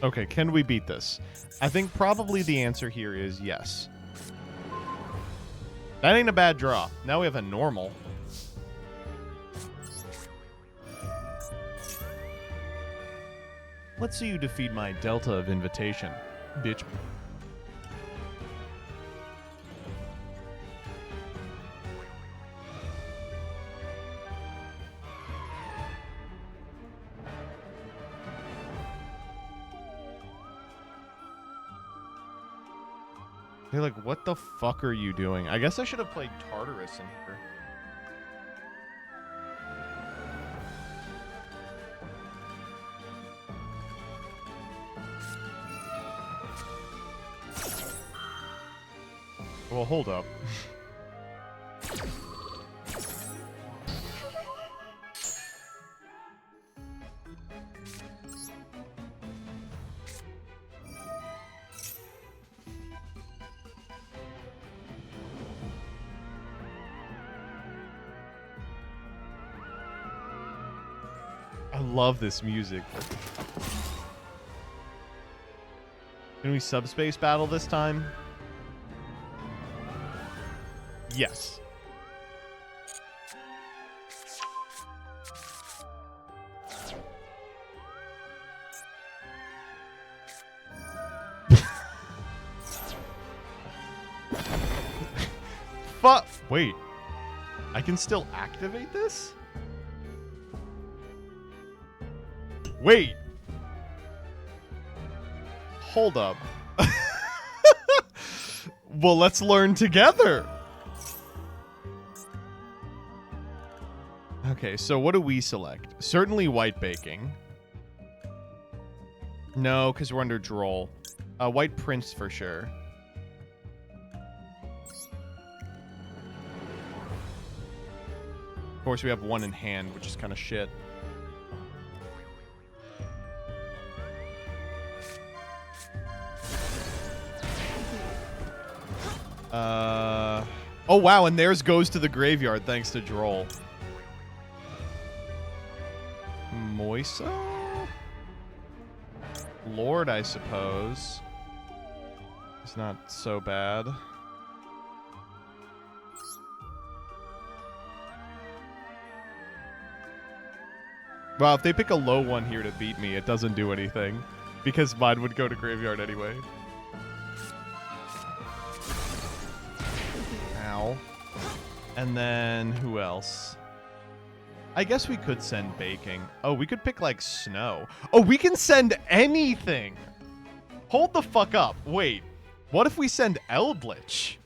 Okay, can we beat this? I think probably the answer here is yes. That ain't a bad draw. Now we have a normal. Let's see you defeat my Delta of Invitation, bitch. They're like, what the fuck are you doing? I guess I should have played Tartarus in here. Well, hold up. I love this music. Can we subspace battle this time? Yes. Fuck. Wait. I can still activate this? Wait. Hold up. Well, let's learn together. Okay, so what do we select? Certainly white baking. No, because we're under droll. White prince for sure. Of course, we have one in hand, which is kind of shit. Oh, wow, and theirs goes to the graveyard thanks to droll. Moisa? Lord, I suppose. It's not so bad. Well, if they pick a low one here to beat me, it doesn't do anything. Because mine would go to graveyard anyway. Ow. And then, who else? I guess we could send baking. Oh, we could pick, like, snow. Oh, we can send anything! Hold the fuck up. Wait. What if we send Eldritch?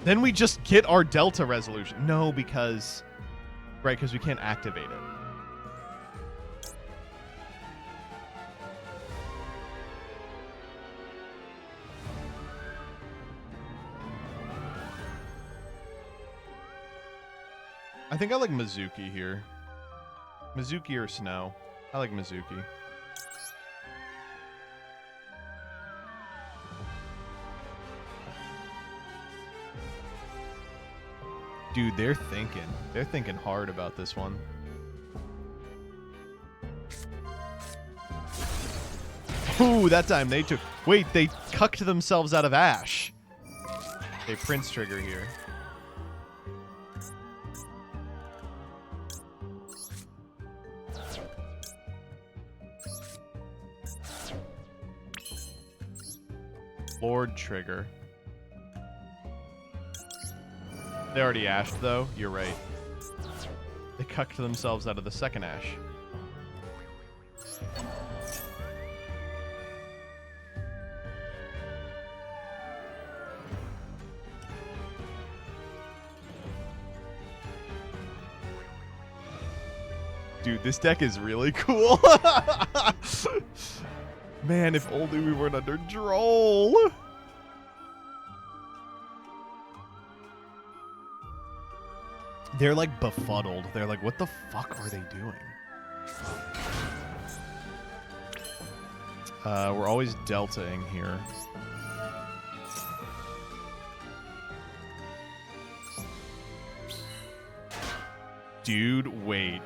Then we just get our Delta resolution. No, because... Right, because we can't activate it. I think I like Mizuki here. Mizuki or Snow. I like Mizuki. Dude, they're thinking. They're thinking hard about this one. Ooh, that time they took... Wait, they cucked themselves out of Ash. They Prince trigger here. Lord trigger. They already ashed, though. You're right. They cucked themselves out of the second ash. Dude, this deck is really cool. Man, if only we weren't under Droll. They're like befuddled. They're like, what the fuck are they doing? We're always deltaing here. Dude, wait.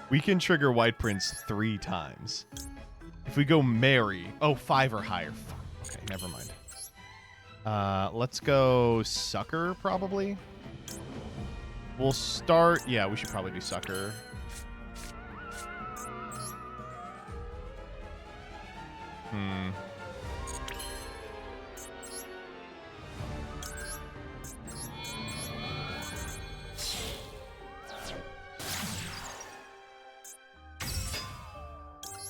We can trigger White Prince 3 times. If we go Mary. Oh, 5 or higher. Fuck. Okay, never mind. Let's go Sucker, probably. We'll start... Yeah, we should probably do Sucker.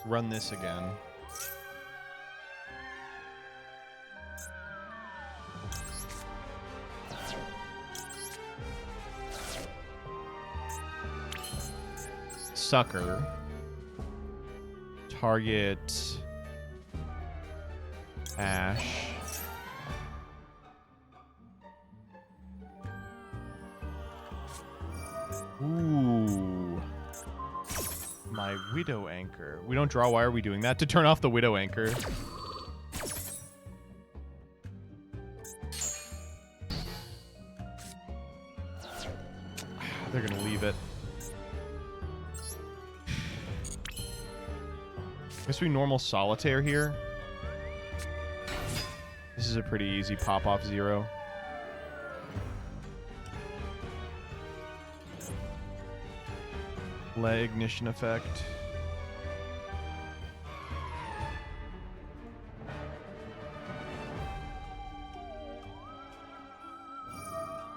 Run this again. Sucker. Target Ash. Ooh. My Widow Anchor. We don't draw. Why are we doing that? To turn off the Widow Anchor. They're gonna leave it. Guess we normal Solitaire here. This is a pretty easy pop-off 0. Let Ignition effect.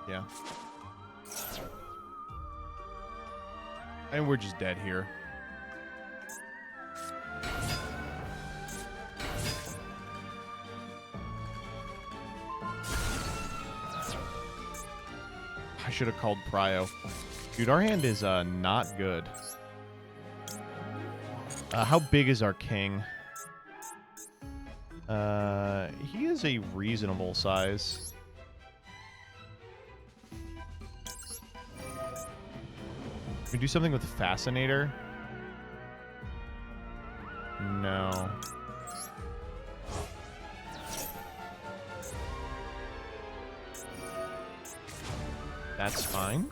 Yeah. And we're just dead here. I should have called Prio. Dude, our hand is not good. How big is our king? He is a reasonable size. Can we do something with Fascinator? No. That's fine.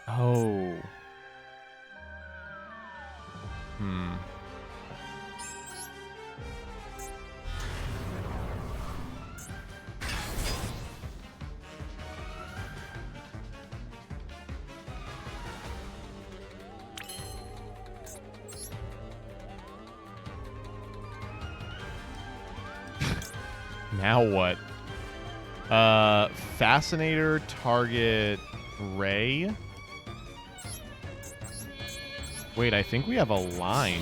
Oh. Now what? Fascinator, target Ray. Wait, I think we have a line.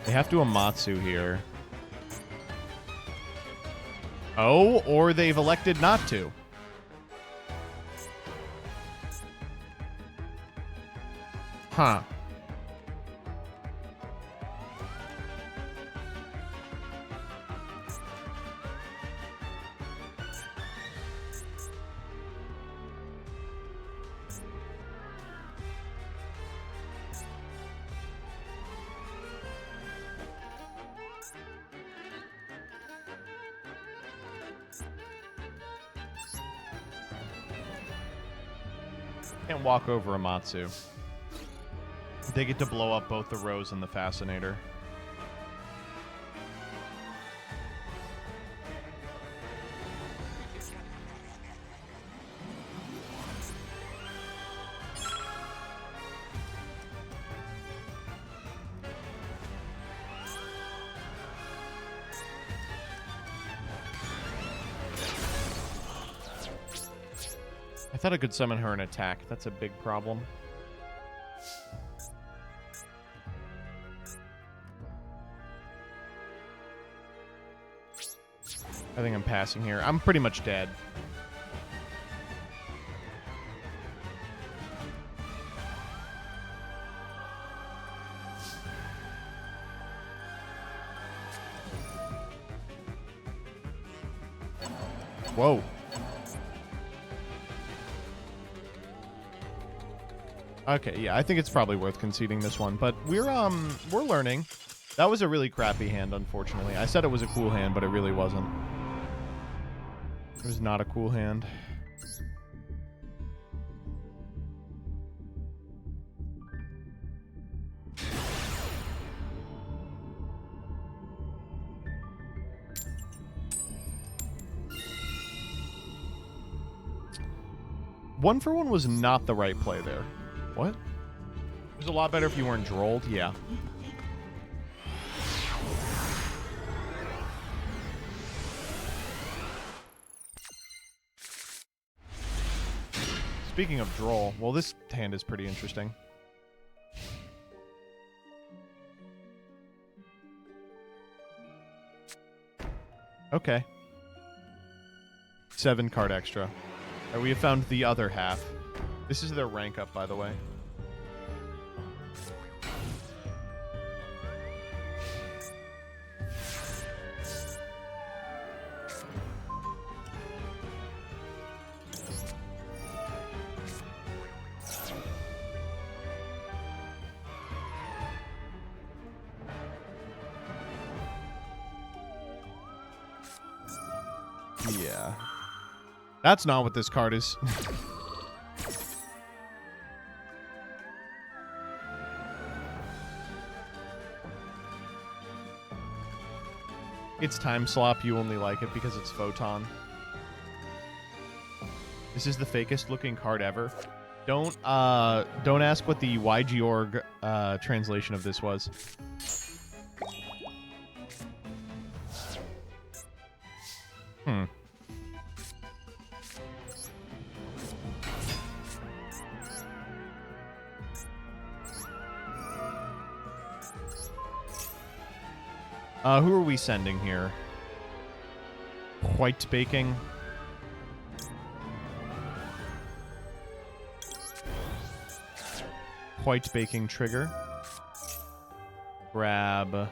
They have to Amatsu here. Oh, or they've elected not to. Huh. Can't walk over Amatsu. They get to blow up both the Rose and the Fascinator. I thought I could summon her and attack. That's a big problem. I think I'm passing here. I'm pretty much dead. Whoa. Okay, yeah, I think it's probably worth conceding this one, but we're learning. That was a really crappy hand, unfortunately. I said it was a cool hand, but it really wasn't. It was not a cool hand. One for one was not the right play there. What? It was a lot better if you weren't drolled. Yeah. Speaking of droll, well, this hand is pretty interesting. Okay. 7 card extra. And we have found the other half. This is their rank up, by the way. Yeah. That's not what this card is. It's Time Slop. You only like it because it's Photon. This is the fakest looking card ever. Don't ask what the YG.org translation of this was. Who are we sending here? White baking. White baking trigger. Grab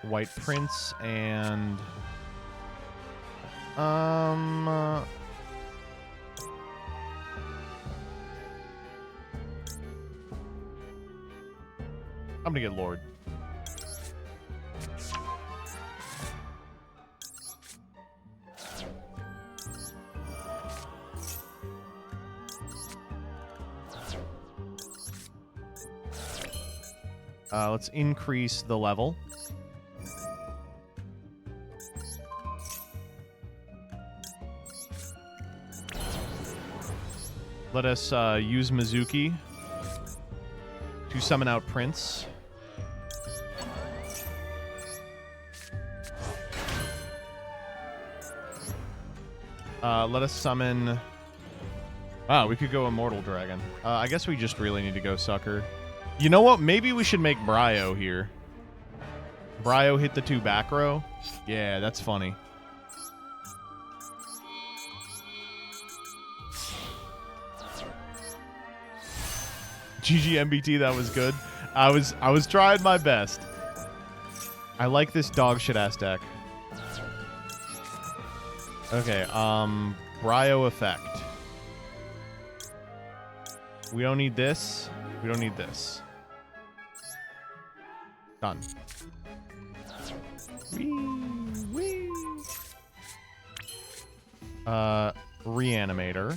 White Prince and I'm gonna get Lord. Let's increase the level. Let us use Mizuki to summon out Prince. Let us summon... Wow, we could go Immortal Dragon. I guess we just really need to go Sucker. You know what? Maybe we should make Bryo here. Bryo hit the 2 back row. Yeah, that's funny. GG MBT, that was good. I was trying my best. I like this dog shit ass deck. Okay, Bryo effect. We don't need this. We don't need this. Done. Wee. Reanimator.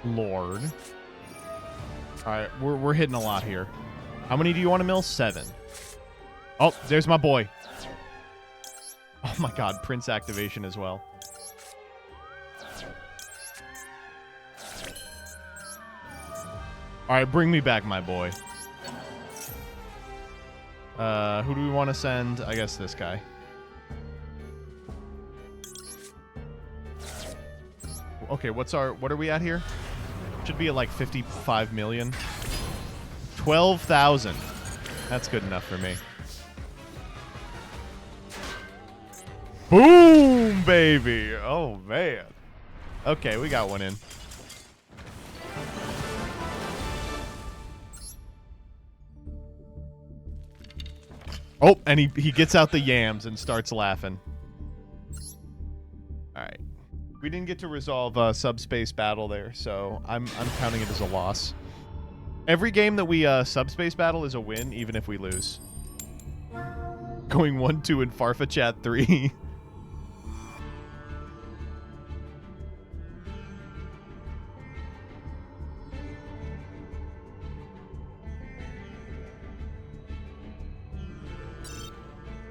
Lord. Alright, we're hitting a lot here. How many do you want to mill? 7. Oh, there's my boy. Oh my god, Prince activation as well. All right, bring me back, my boy. Who do we want to send? I guess this guy. Okay, what are we at here? Should be at like 55 million. 12,000. That's good enough for me. Boom, baby. Oh, man. Okay, we got one in. Oh, and he gets out the yams and starts laughing. All right. We didn't get to resolve subspace battle there, so I'm counting it as a loss. Every game that we subspace battle is a win, even if we lose. Going 1-2 in Farfa Chat 3.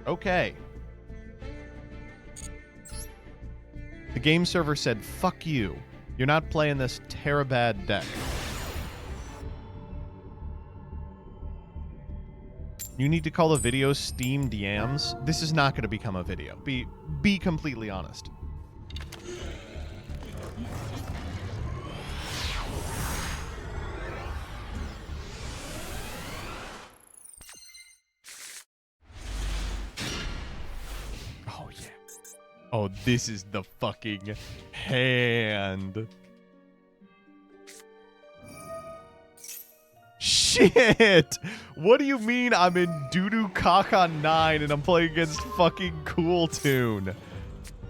Okay. The game server said, fuck you. You're not playing this terabad deck. You need to call the video steamed yams. This is not going to become a video. Be completely honest. Oh, yeah. Oh, this is the fucking hand. Shit! What do you mean I'm in Doo-Doo Kaka 9 and I'm playing against fucking Cool Tune?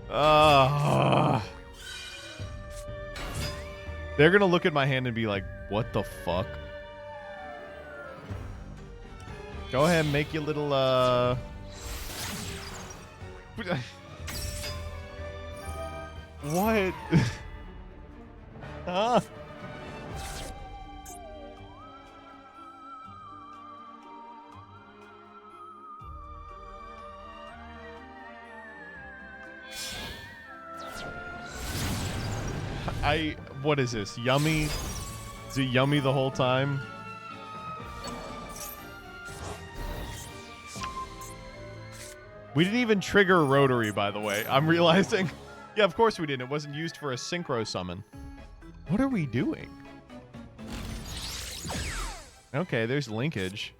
They're gonna look at my hand and be like, what the fuck? Go ahead and make your little, What? Huh? What is this? Yummy? Is it yummy the whole time? We didn't even trigger a rotary, by the way. I'm realizing. Yeah, of course we didn't. It wasn't used for a synchro summon. What are we doing? Okay, there's linkage.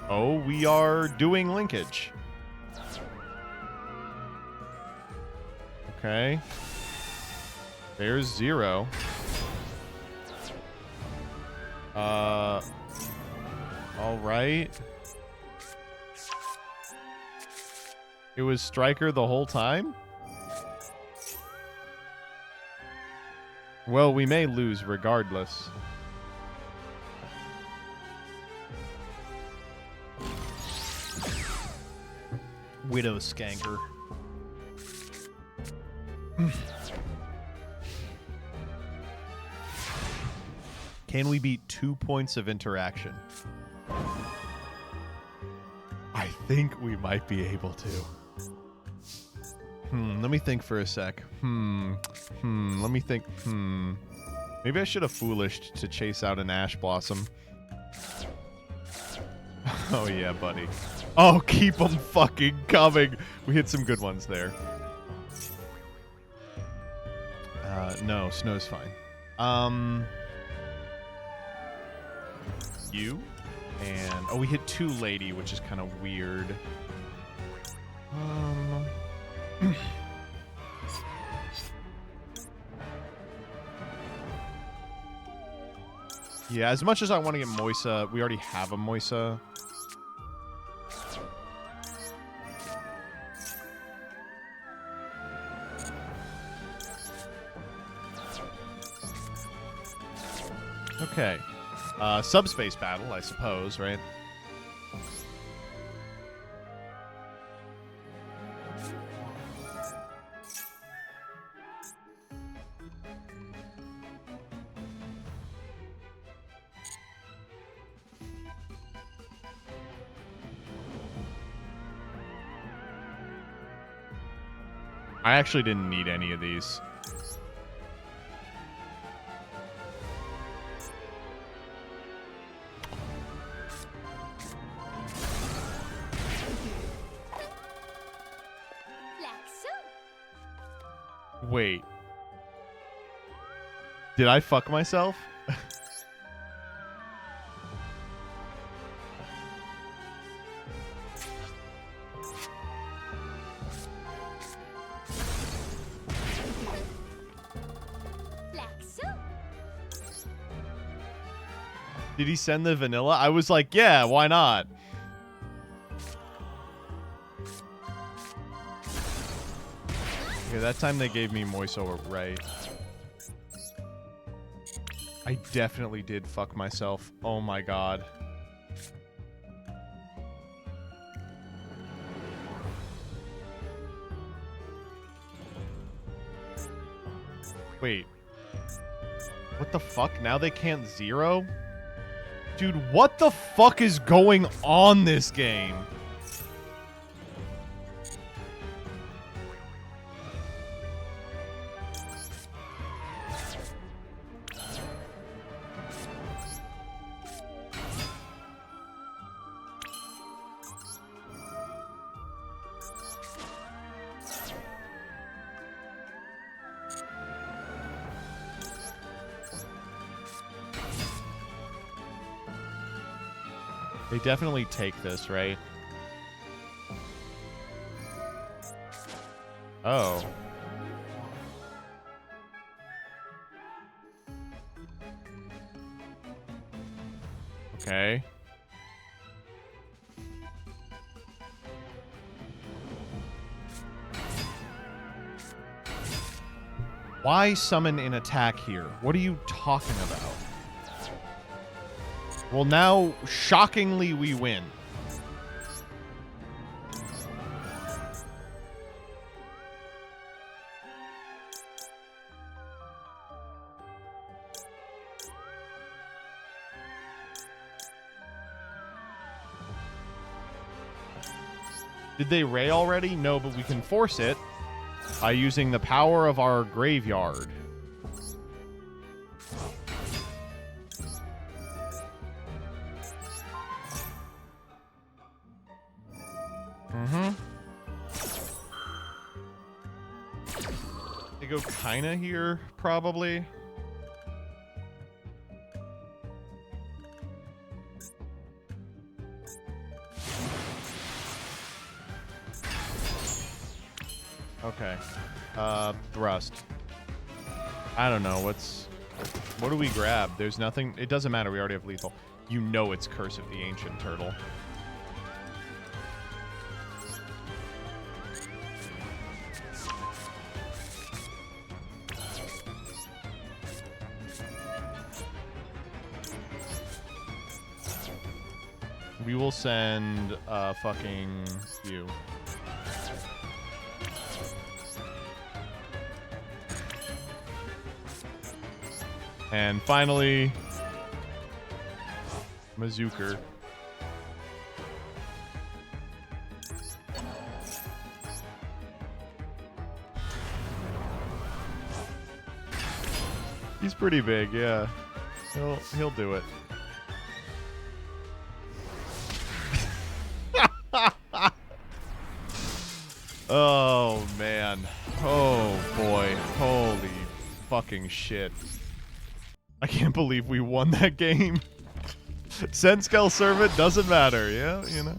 Oh, we are doing linkage. Okay. There's 0. All right. It was Striker the whole time? Well, we may lose regardless. Widow Skanker. Can we beat 2 points of interaction? I think we might be able to. Let me think for a sec. Let me think. Maybe I should have foolished to chase out an Ash Blossom. Oh yeah, buddy. Oh, keep them fucking coming. We hit some good ones there. No, Snow's fine. You and oh, we hit 2 Lady, which is kind of weird. Yeah, as much as I want to get Moisa, we already have a Moisa. Okay. Subspace battle, I suppose, right? I actually didn't need any of these. Wait. Did I fuck myself? Did he send the vanilla? I was like, yeah, why not? Okay, that time they gave me Moiso right. I definitely did fuck myself. Oh my god. Wait. What the fuck? Now they can't zero? Dude, what the fuck is going on this game? They definitely take this, right? Oh. Okay. Why summon an attack here? What are you talking about? Well, now, shockingly, we win. Did they Ray already? No, but we can force it by using the power of our graveyard. They go kinda here, probably. Okay. Thrust. I don't know. What do we grab? There's nothing. It doesn't matter. We already have lethal. You know it's Curse of the Ancient Turtle. We will send fucking you. And finally, Mazuker. He's pretty big, yeah. He'll do it. Oh man. Oh boy. Holy fucking shit. I can't believe we won that game. Senskel Servant doesn't matter, yeah, you know.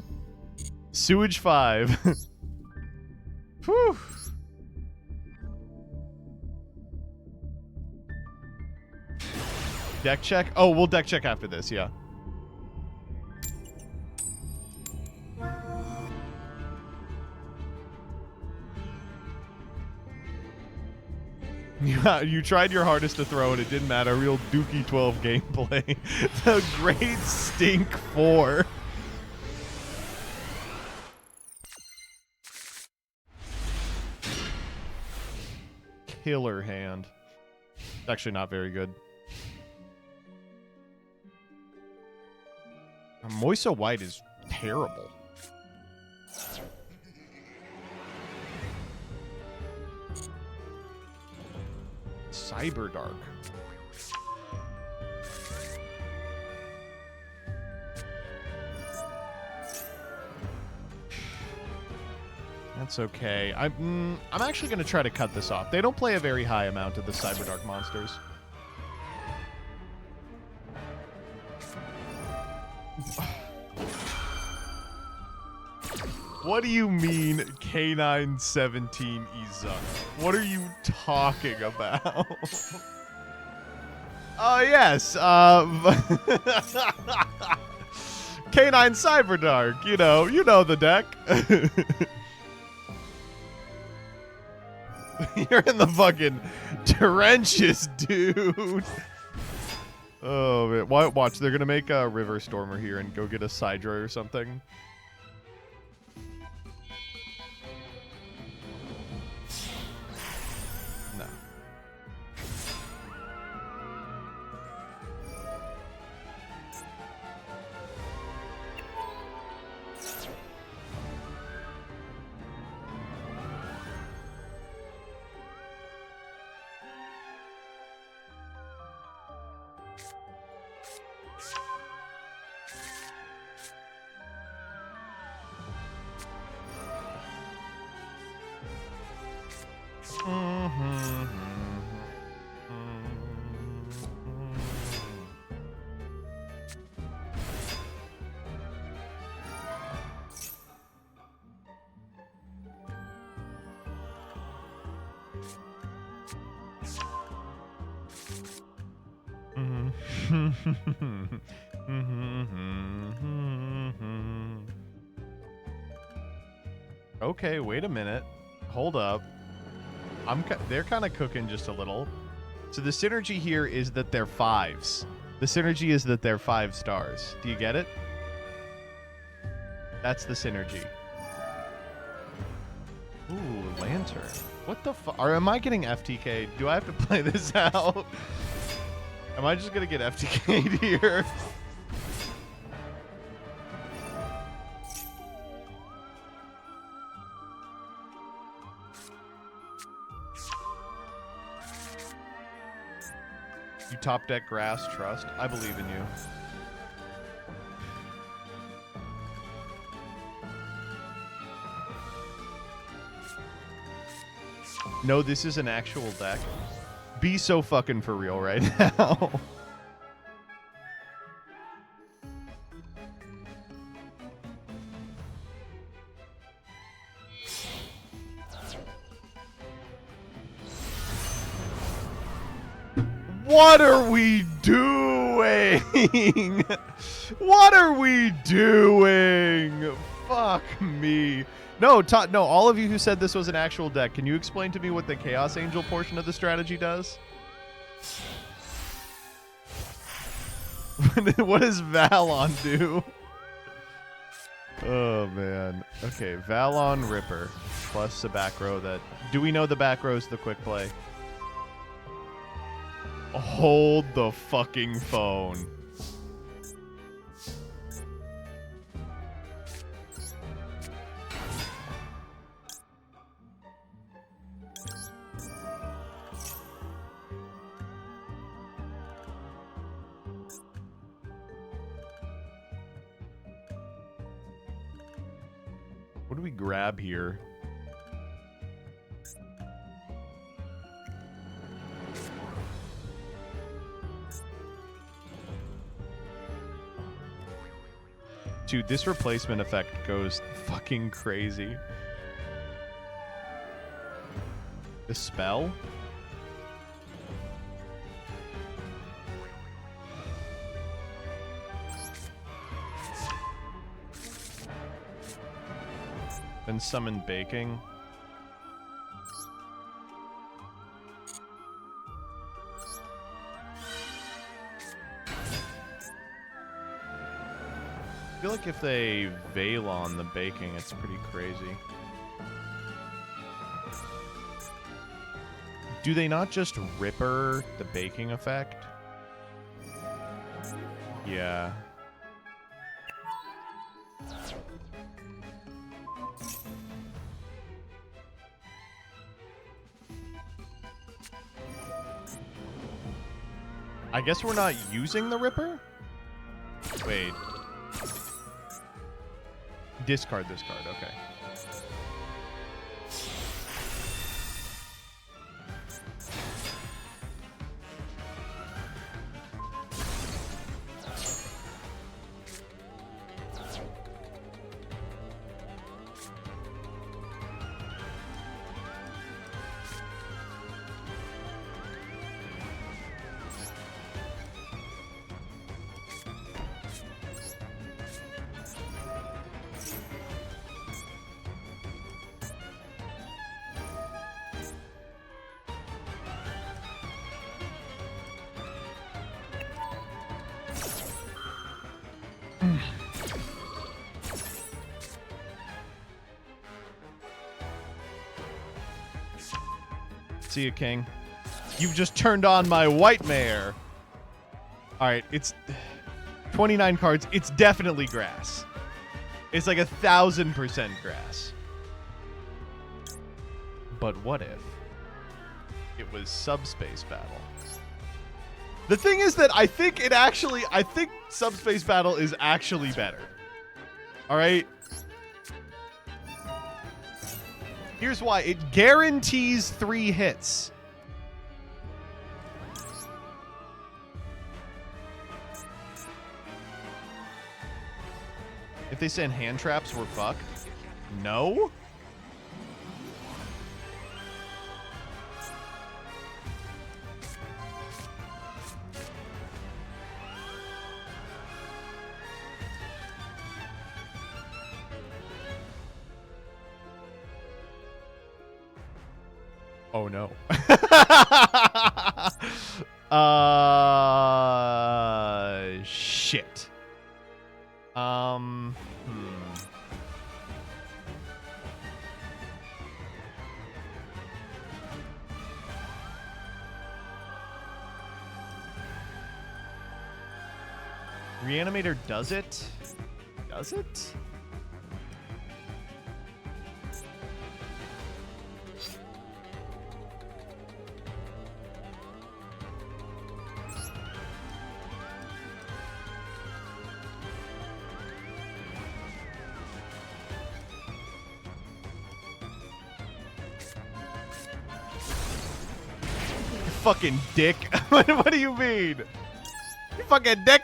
Sewage 5. Whew. Deck check? Oh, we'll deck check after this, yeah. You tried your hardest to throw and it didn't matter. Real Dookie 12 gameplay. The Great Stink 4. Killer hand. It's actually not very good. Moiso White is terrible. Cyberdark. That's okay. I'm actually going to try to cut this off. They don't play a very high amount of the Cyberdark monsters. What do you mean K9 17 Iza? What are you talking about? Oh, yes. K9 Cyberdark. You know the deck. You're in the fucking trenches, dude. Oh, man. Watch, they're going to make a River Stormer here and go get a Sidra or something. No. Okay, wait a minute. Hold up. They're kind of cooking just a little. So the synergy here is that they're 5s. The synergy is that they're 5 stars. Do you get it? That's the synergy. Ooh, Lantern. What the fuck? Am I getting FTK? Do I have to play this out? Am I just going to get FTK'd here? You top deck grass, trust. I believe in you. No, this is an actual deck. Be so fucking for real right now. What are we doing? What are we doing? Fuck me. No, no, all of you who said this was an actual deck, can you explain to me what the Chaos Angel portion of the strategy does? What does Valon do? Oh, man. Okay, Valon Ripper plus the back row that... Do we know the back row is the quick play? Hold the fucking phone. What do we grab here? Dude, this replacement effect goes fucking crazy. The spell? Then summon baking. I feel like if they veil on the baking, it's pretty crazy. Do they not just Ripper the baking effect? Yeah. I guess we're not using the Ripper? Wait. Discard this card, okay. See you, King. You've just turned on my white mare. All right, it's 29 cards. It's definitely grass. It's like 1,000% grass. But what if it was Subspace Battle? The thing is that I think Subspace Battle is actually better. All right. Here's why. It guarantees 3 hits. If they send hand traps, we're fucked. No? Oh no. Shit. Reanimator does it? Does it? Fucking dick. What do you mean? You fucking dick.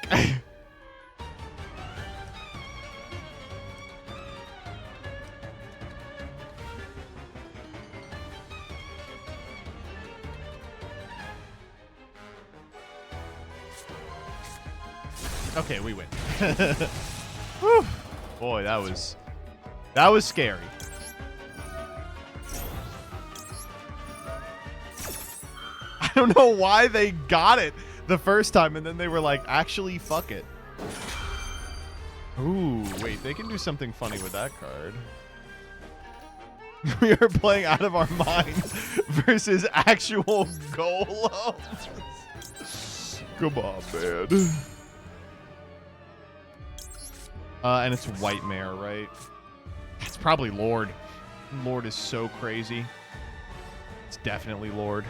Okay, we win. Whew. Boy, that was scary. I don't know why they got it the first time and then they were like, actually, fuck it. Ooh, wait, they can do something funny with that card. We are playing out of our minds versus actual golems. Come on, man. And it's White Mare, right? It's probably Lord. Lord is so crazy. It's definitely Lord.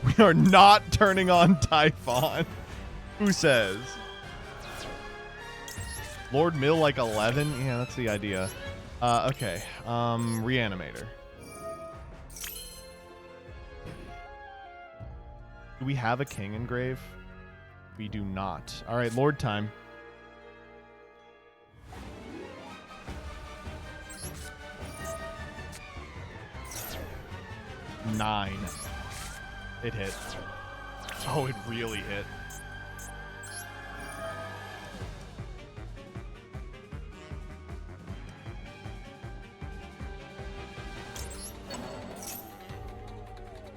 We are not turning on Typhon. Who says? Lord Mill like 11? Yeah, that's the idea. Okay. Reanimator. Do we have a king engrave? We do not. All right, Lord time. Nine. It hit. Oh, it really hit.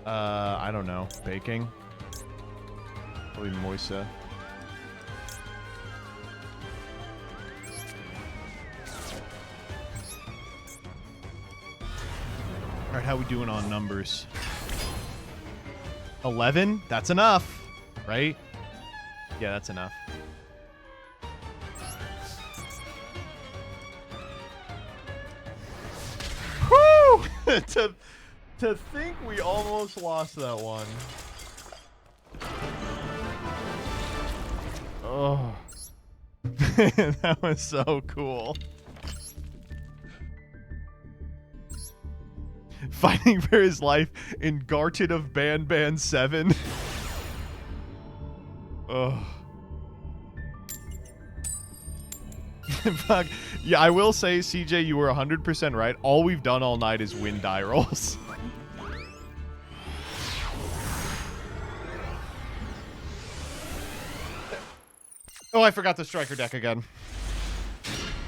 I don't know. Baking? Probably Moisa. All right, how we doing on numbers? 11? That's enough, right? Yeah, that's enough. Whew! To think we almost lost that one. Oh. That was so cool. Fighting for his life in Garten of Ban 7. Oh. Fuck. Yeah, I will say, CJ, you were 100% right. All we've done all night is win die rolls. Oh, I forgot the striker deck again.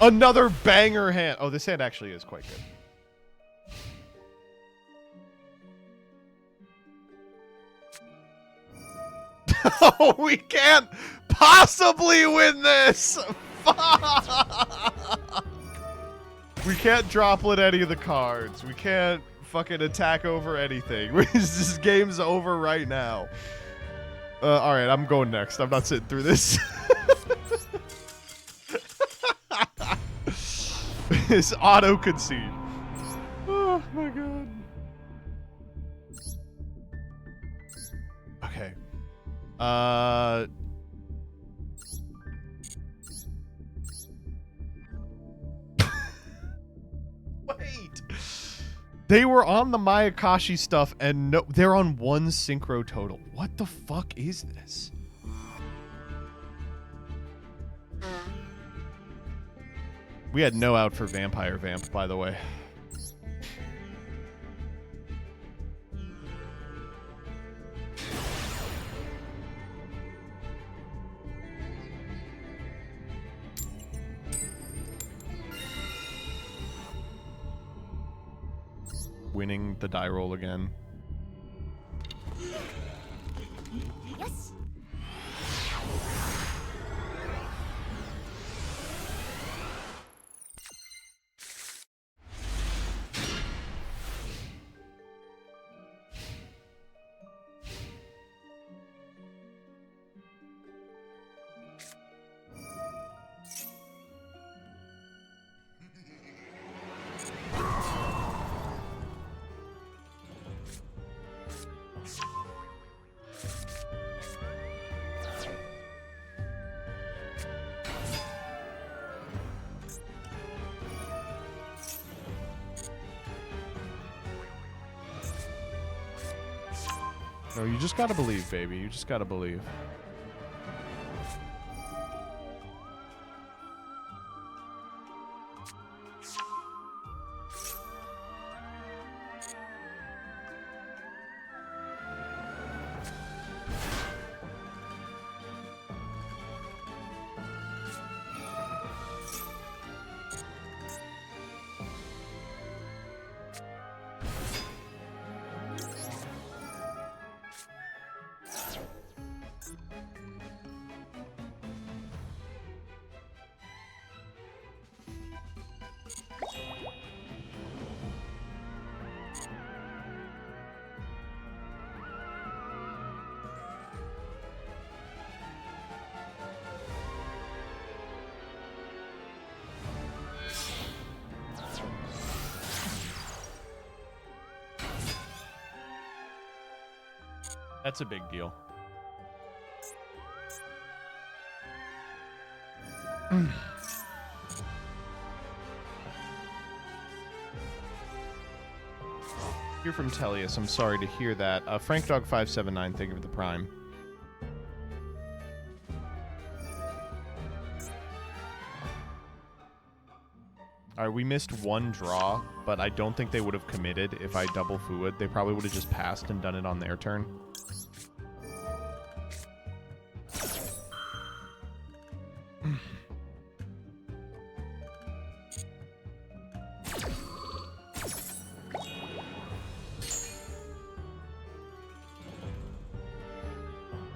Another banger hand. Oh, this hand actually is quite good. Oh, we can't possibly win this. Fuck. We can't droplet any of the cards. We can't fucking attack over anything. This game's over right now. All right, I'm going next. I'm not sitting through this. This auto concede. Oh my god. Okay. Wait. They were on the Mayakashi stuff, and no, they're on one synchro total. What the fuck is this? We had no out for Vampire Vamp, by the way. Winning the die roll again. Yes. No, you just gotta believe, baby. You just gotta believe. That's a big deal. You're from Tellius. I'm sorry to hear that. FrankDog579, thank you for the prime. All right, we missed one draw, but I don't think they would have committed if I double Fuwood. They probably would have just passed and done it on their turn.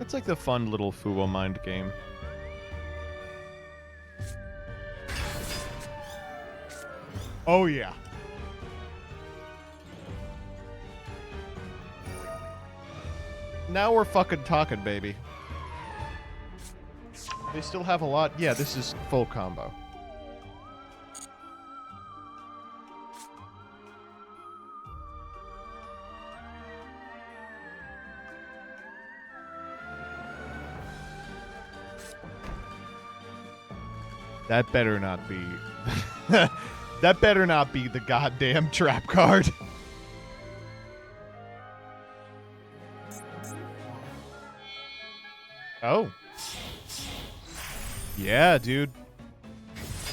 It's like the fun little Fuwo mind game. Oh, yeah. Now we're fucking talking, baby. They still have a lot. Yeah, this is full combo. That better not be... That better not be the goddamn trap card. Oh. Yeah, dude.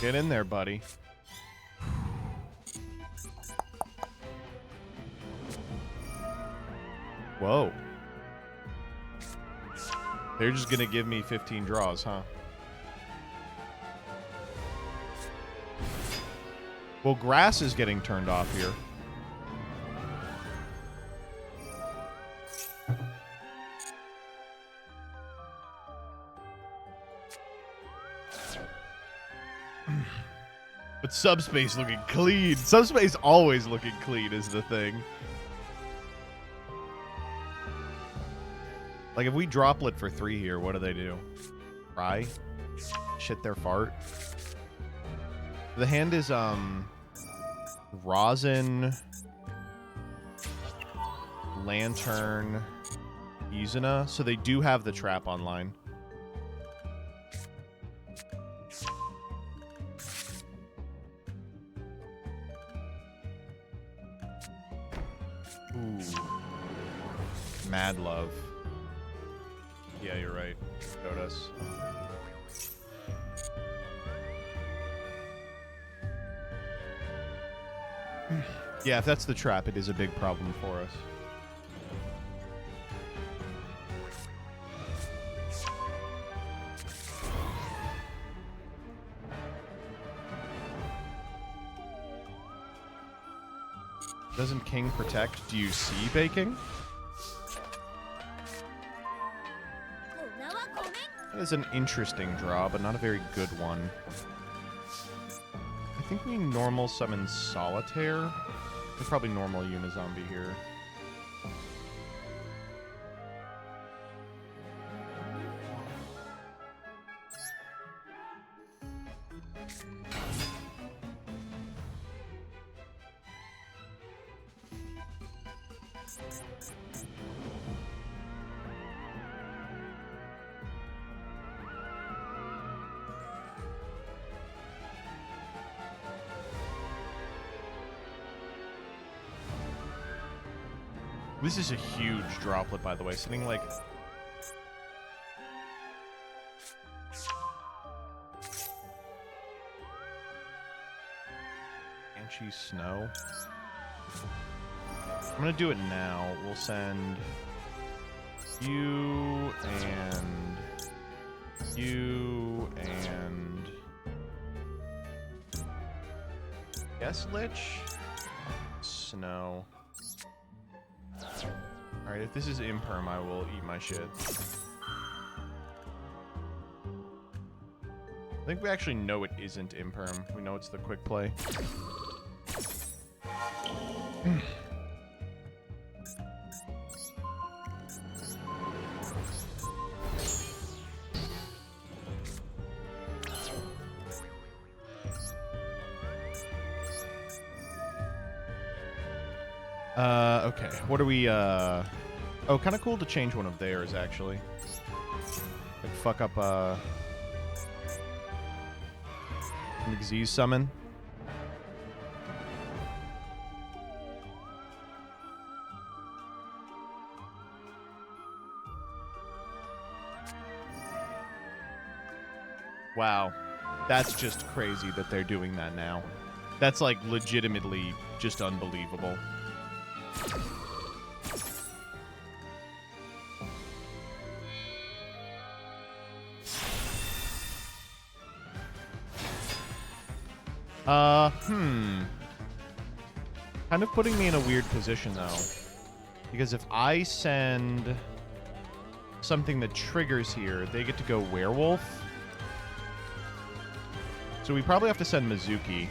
Get in there, buddy. Whoa. They're just gonna give me 15 draws, huh? Well, grass is getting turned off here. Subspace looking clean. Subspace always looking clean is the thing. Like, if we droplet for 3 here, what do they do? Cry? Shit their fart? The hand is, Rosin, Lantern, Izuna. So they do have the trap online. Ooh. Mad Love. Yeah, you're right. Showed us. Yeah, if that's the trap, it is a big problem for us. Doesn't King protect? Do you see baking? That is an interesting draw, but not a very good one. I think we normal summon Solitaire. We're probably normal Unizombie here. This is a huge droplet, by the way. Something like... Banshee Snow. I'm gonna do it now. We'll send you and you and Yes Lich? Snow. Alright, if this is imperm, I will eat my shit. I think we actually know it isn't imperm. We know it's the quick play. Okay. What are we, Oh, kind of cool to change one of theirs, actually. Like, fuck up, McZee's summon. Wow. That's just crazy that they're doing that now. That's, like, legitimately just unbelievable. Kind of putting me in a weird position, though. Because if I send something that triggers here, they get to go werewolf. So we probably have to send Mizuki.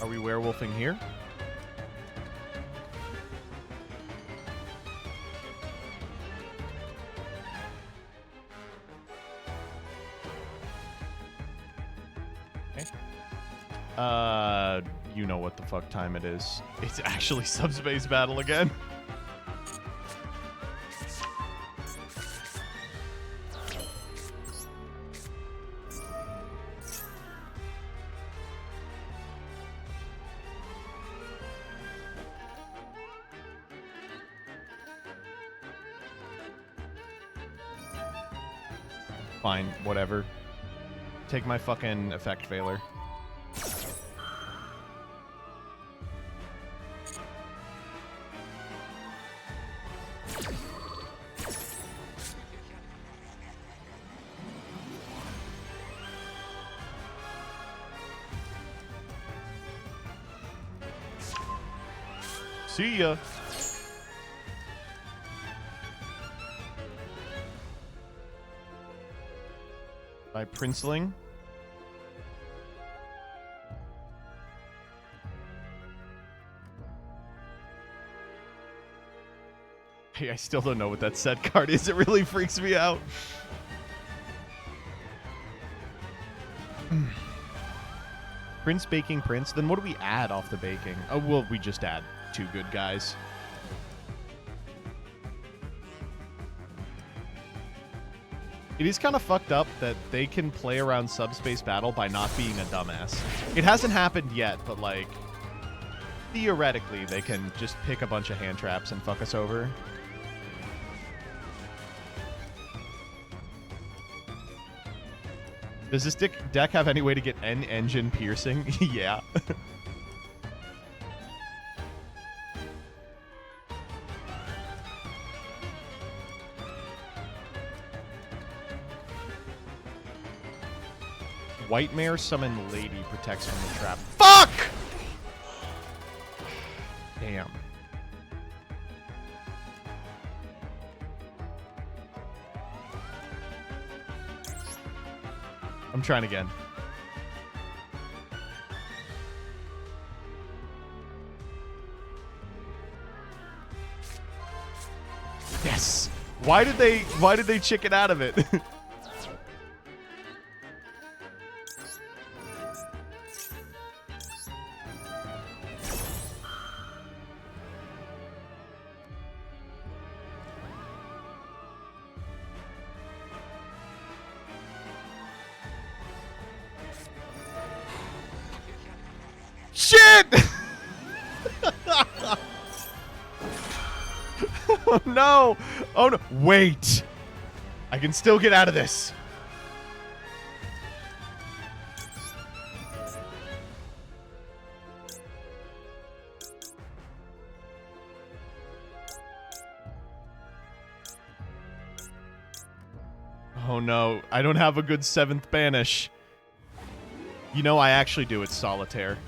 Are we werewolfing here? Okay. You know what the fuck time it is. It's actually subspace battle again. Fine, whatever. Take my fucking effect veiler. See ya. By Princeling. Hey, I still don't know what that set card is. It really freaks me out. Prince baking Prince. Then what do we add off the baking? Oh, well, we just add 2 good guys. It is kind of fucked up that they can play around Subspace Battle by not being a dumbass. It hasn't happened yet, but, like, theoretically, they can just pick a bunch of hand traps and fuck us over. Does this deck have any way to get N-Engine piercing? Yeah. Whitemare summon Lady protects from the trap. Fuck! Damn. I'm trying again. Yes. Why did they chicken out of it? Shit! Oh no! Oh no! Wait! I can still get out of this. Oh no, I don't have a good 7th banish. You know, I actually do. It's Solitaire.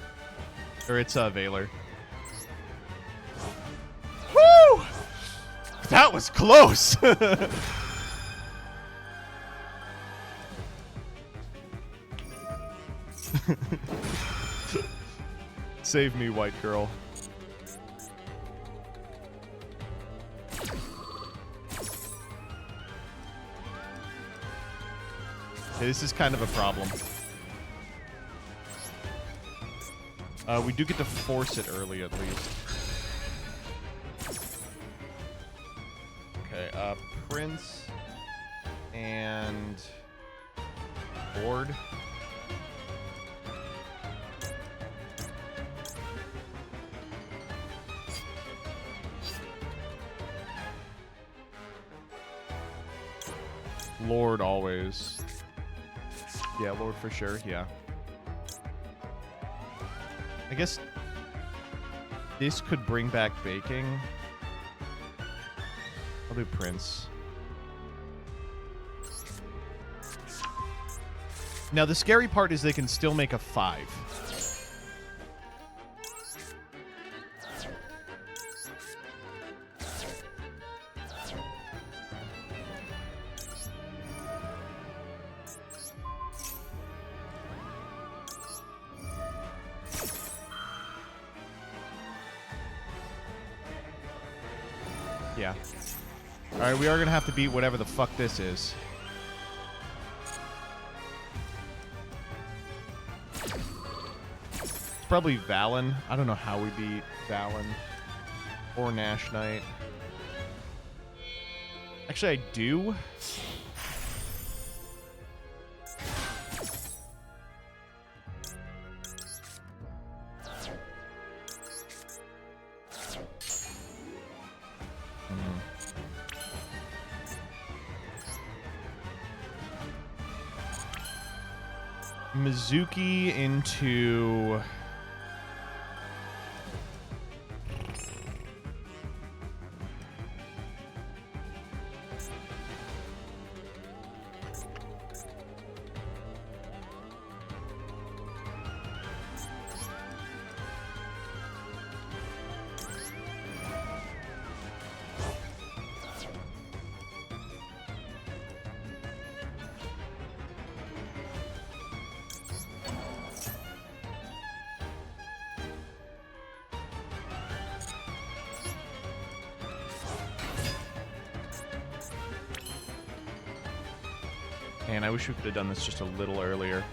Or it's Valor. Woo! That was close! Save me, white girl. Okay, this is kind of a problem. We do get to force it early, at least. Okay, Prince and Board. Lord always. Yeah, Lord for sure, yeah. I guess this could bring back baking. I'll do Prince. Now, the scary part is they can still make a 5. Yeah. Alright, we are going to have to beat whatever the fuck this is. It's probably Valen. I don't know how we beat Valen. Or Nash Knight. Actually, I do. Mizuki into... Man, I wish we could have done this just a little earlier.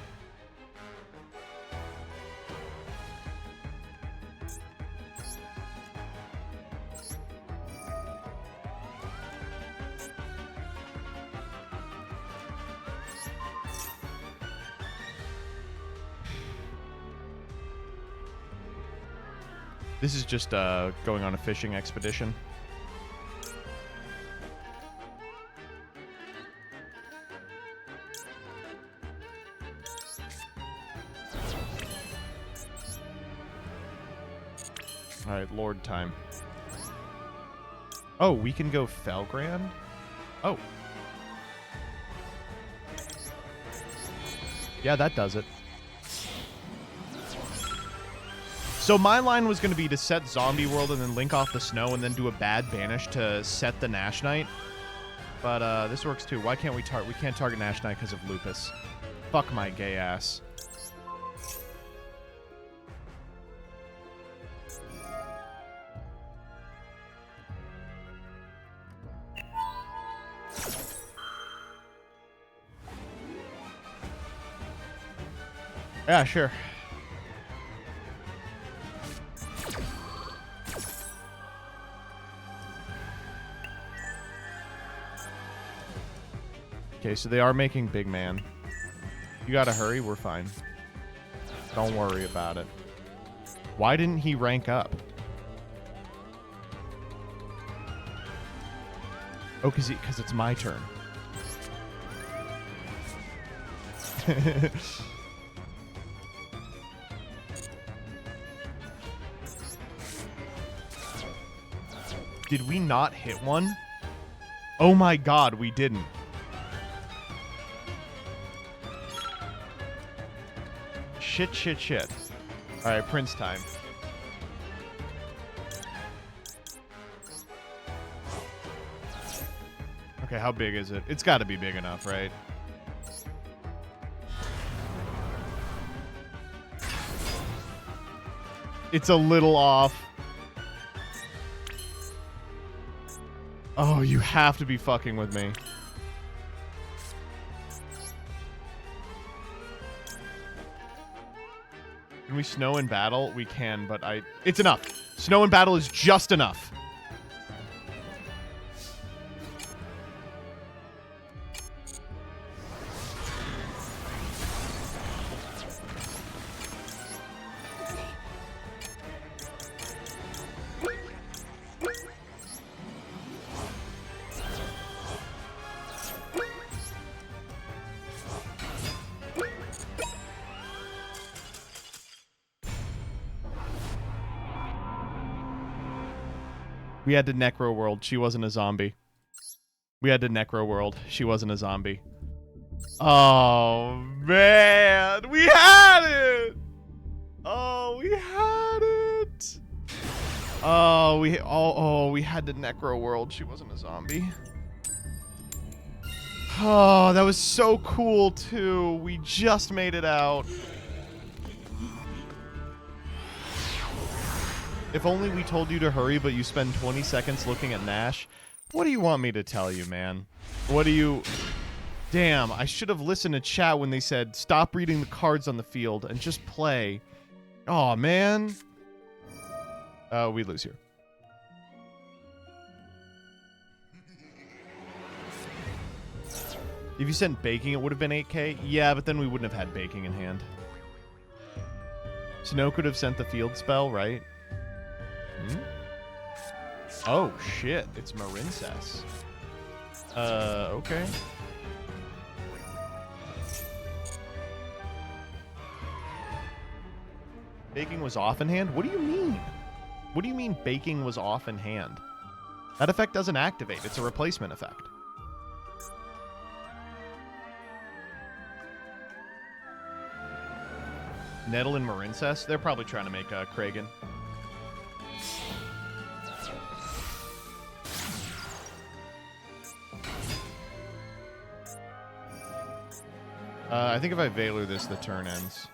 This is just going on a fishing expedition. All right, Lord time. Oh, we can go Felgrand? Oh. Yeah, that does it. So my line was going to be to set Zombie World and then link off the snow and then do a bad banish to set the Nash Knight. But this works too. Why can't we can't target Nash Knight because of Lupus. Fuck my gay ass. Yeah, sure. Okay, so they are making big man. You gotta hurry, we're fine. Don't worry about it. Why didn't he rank up? Oh, because it's my turn. Did we not hit one? Oh my god, we didn't. Shit, shit, shit. Alright, Prince time. Okay, how big is it? It's gotta be big enough, right? It's a little off. Oh, you have to be fucking with me. Can we snow in battle? We can, but it's enough. Snow in battle is just enough. We had to Necro World. She wasn't a zombie. We had to Necro World. She wasn't a zombie. Oh, man. We had it. Oh, we had it. Oh, we had to Necro World. She wasn't a zombie. Oh, that was so cool, too. We just made it out. If only we told you to hurry, but you spend 20 seconds looking at Nash. What do you want me to tell you, man? What do you... Damn, I should have listened to chat when they said, stop reading the cards on the field and just play. Aw, man. We lose here. If you sent baking, it would have been 8k? Yeah, but then we wouldn't have had baking in hand. Snow could have sent the field spell, right? Oh, shit. It's Marincess. Okay. Baking was off in hand? What do you mean? What do you mean baking was off in hand? That effect doesn't activate. It's a replacement effect. Nettle and Marincess? They're probably trying to make Kragan. I think if I Valor this, the turn ends.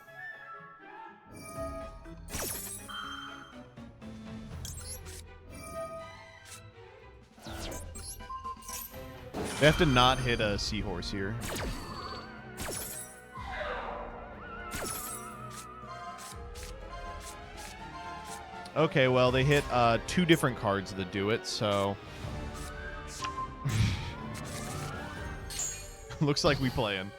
They have to not hit a Seahorse here. Okay, well, they hit 2 different cards that do it, so... Looks like we playing.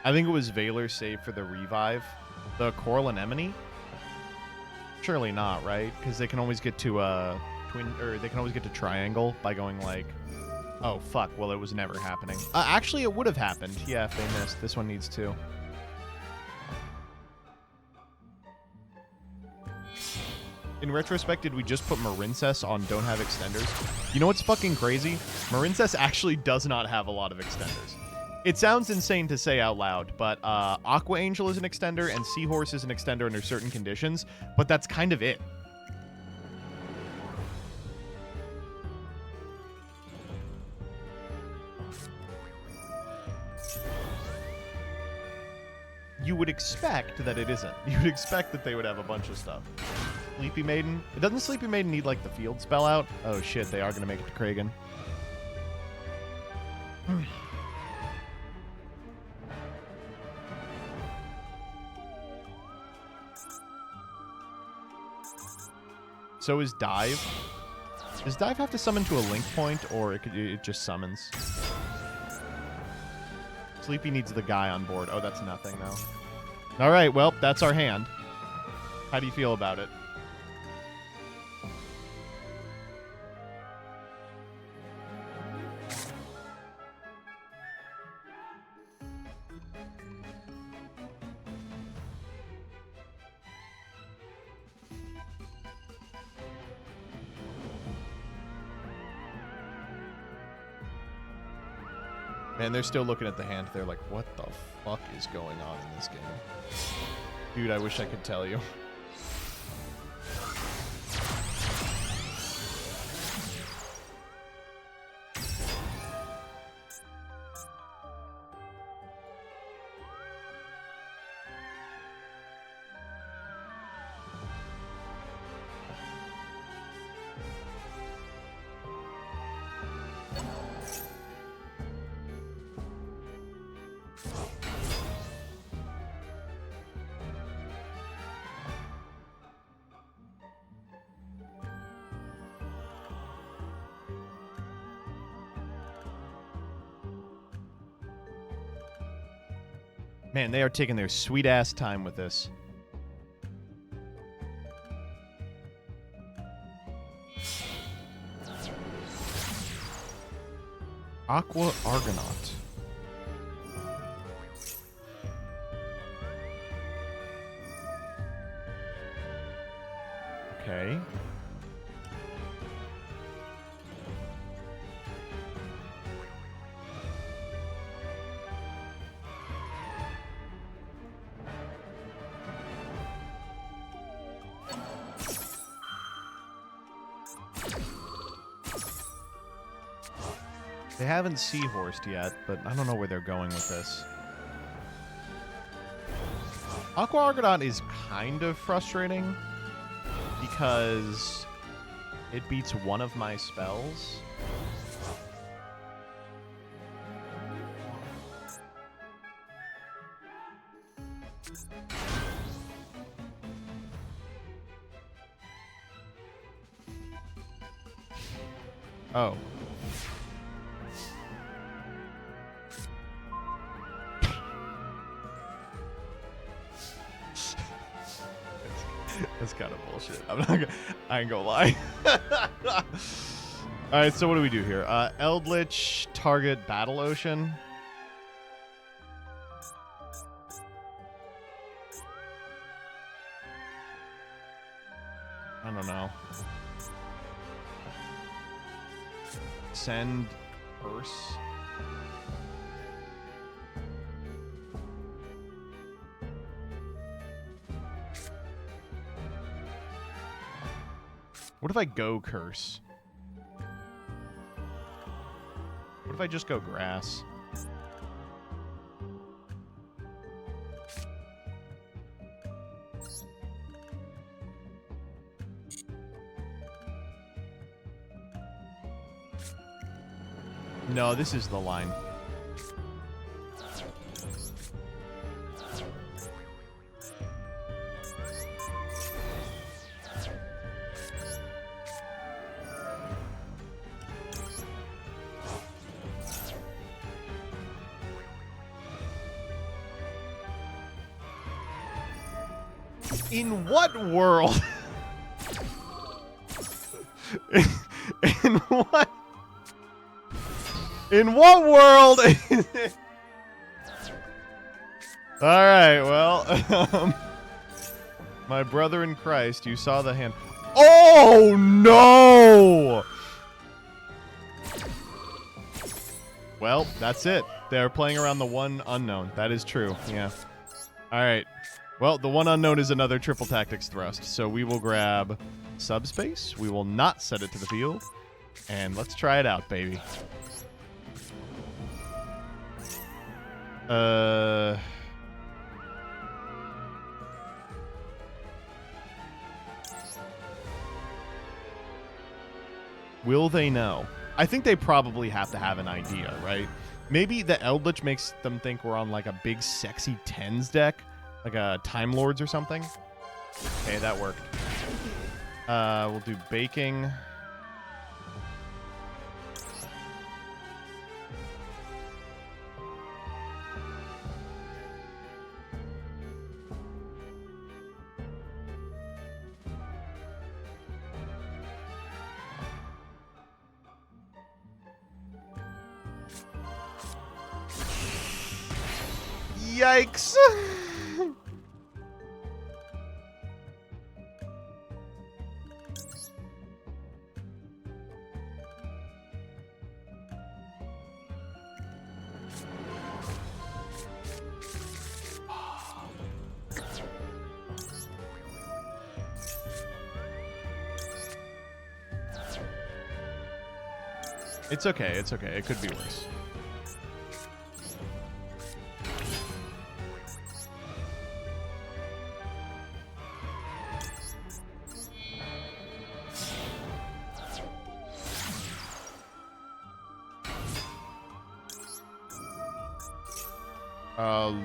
I think it was Valor save for the revive. The Coral Anemone? Surely not, right? Because they can always get to twin, or they can always get to triangle by going like, oh fuck, well it was never happening. Actually, it would have happened. Yeah, if they missed. This one needs 2. In retrospect, did we just put Marincess on don't have extenders? You know what's fucking crazy? Marincess actually does not have a lot of extenders. It sounds insane to say out loud, but Aqua Angel is an extender and Seahorse is an extender under certain conditions, but that's kind of it. You would expect that it isn't. You would expect that they would have a bunch of stuff. Sleepy Maiden? Doesn't Sleepy Maiden need, like, the field spell out? Oh, shit, they are going to make it to Kragan. So is Dive? Does Dive have to summon to a link point, or it just summons? Sleepy needs the guy on board. Oh, that's nothing, though. All right, well, that's our hand. How do you feel about it? Man, they're still looking at the hand. They're like, what the fuck is going on in this game? Dude, I wish I could tell you. Man, they are taking their sweet-ass time with this. Aqua Argonaut. Okay. They haven't seahorsed yet, but I don't know where they're going with this. Aqua Argonaut is kind of frustrating because it beats one of my spells. Oh. That's kind of bullshit. I ain't gonna lie. Alright, so what do we do here? Eldritch, target Battle Ocean. I don't know. Send Curse. What if I go Curse? What if I just go Grass? No, this is the line. In what world? In what world is it? All right, well, my brother in Christ, you saw the hand. Oh no! Well, that's it. They're playing around the one unknown. That is true. Yeah. All right. Well, the one unknown is another triple tactics thrust. So we will grab subspace. We will not set it to the field. And let's try it out, baby. Will they know? I think they probably have to have an idea, right? Maybe the Eldritch makes them think we're on like a big sexy tens deck, like a Time Lords or something. Okay, that worked. We'll do baking. Yikes. It's okay. It's okay. It could be worse.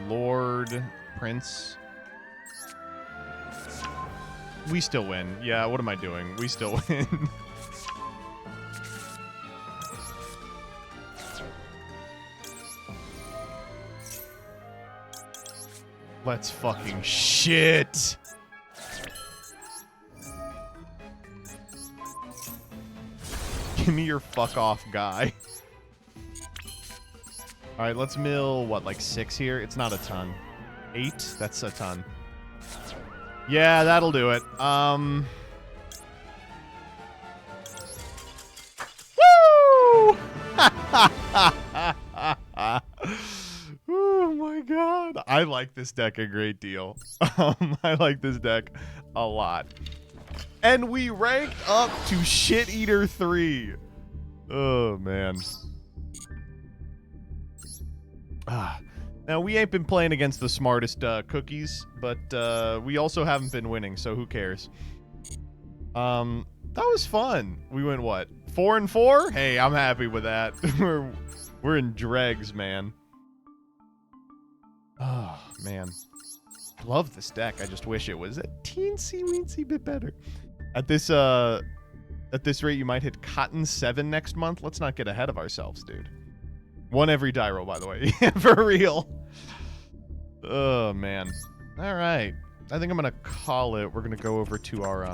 Lord, Prince. We still win. Yeah, what am I doing? We still win. Let's fucking shit. Give me your fuck off guy. All right, let's mill, what, like 6 here? It's not a ton. 8? That's a ton. Yeah, that'll do it. Woo! Oh my god. I like this deck a great deal. I like this deck a lot. And we ranked up to Shit Eater 3. Oh, man. Now, we ain't been playing against the smartest cookies, but we also haven't been winning, so who cares? That was fun. We went, what, 4-4? Hey, I'm happy with that. We're in dregs, man. Oh, man. I love this deck. I just wish it was a teensy-weensy bit better. At this rate, you might hit Cotton 7 next month. Let's not get ahead of ourselves, dude. 1 every die roll, by the way. Yeah, for real. Oh, man. All right. I think I'm going to call it. We're going to go over to our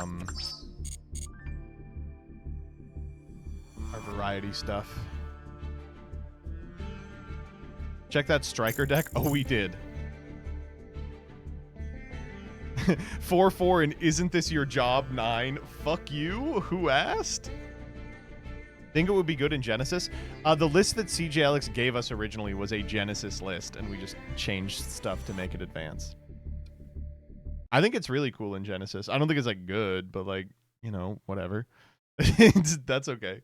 variety stuff. Check that striker deck. Oh, we did. 4-4 and isn't this your job 9? Fuck you. Who asked? Think it would be good in Genesis? The list that CJ Alex gave us originally was a Genesis list, and we just changed stuff to make it advance. I think it's really cool in Genesis. I don't think it's like good, but like, you know, whatever. That's okay.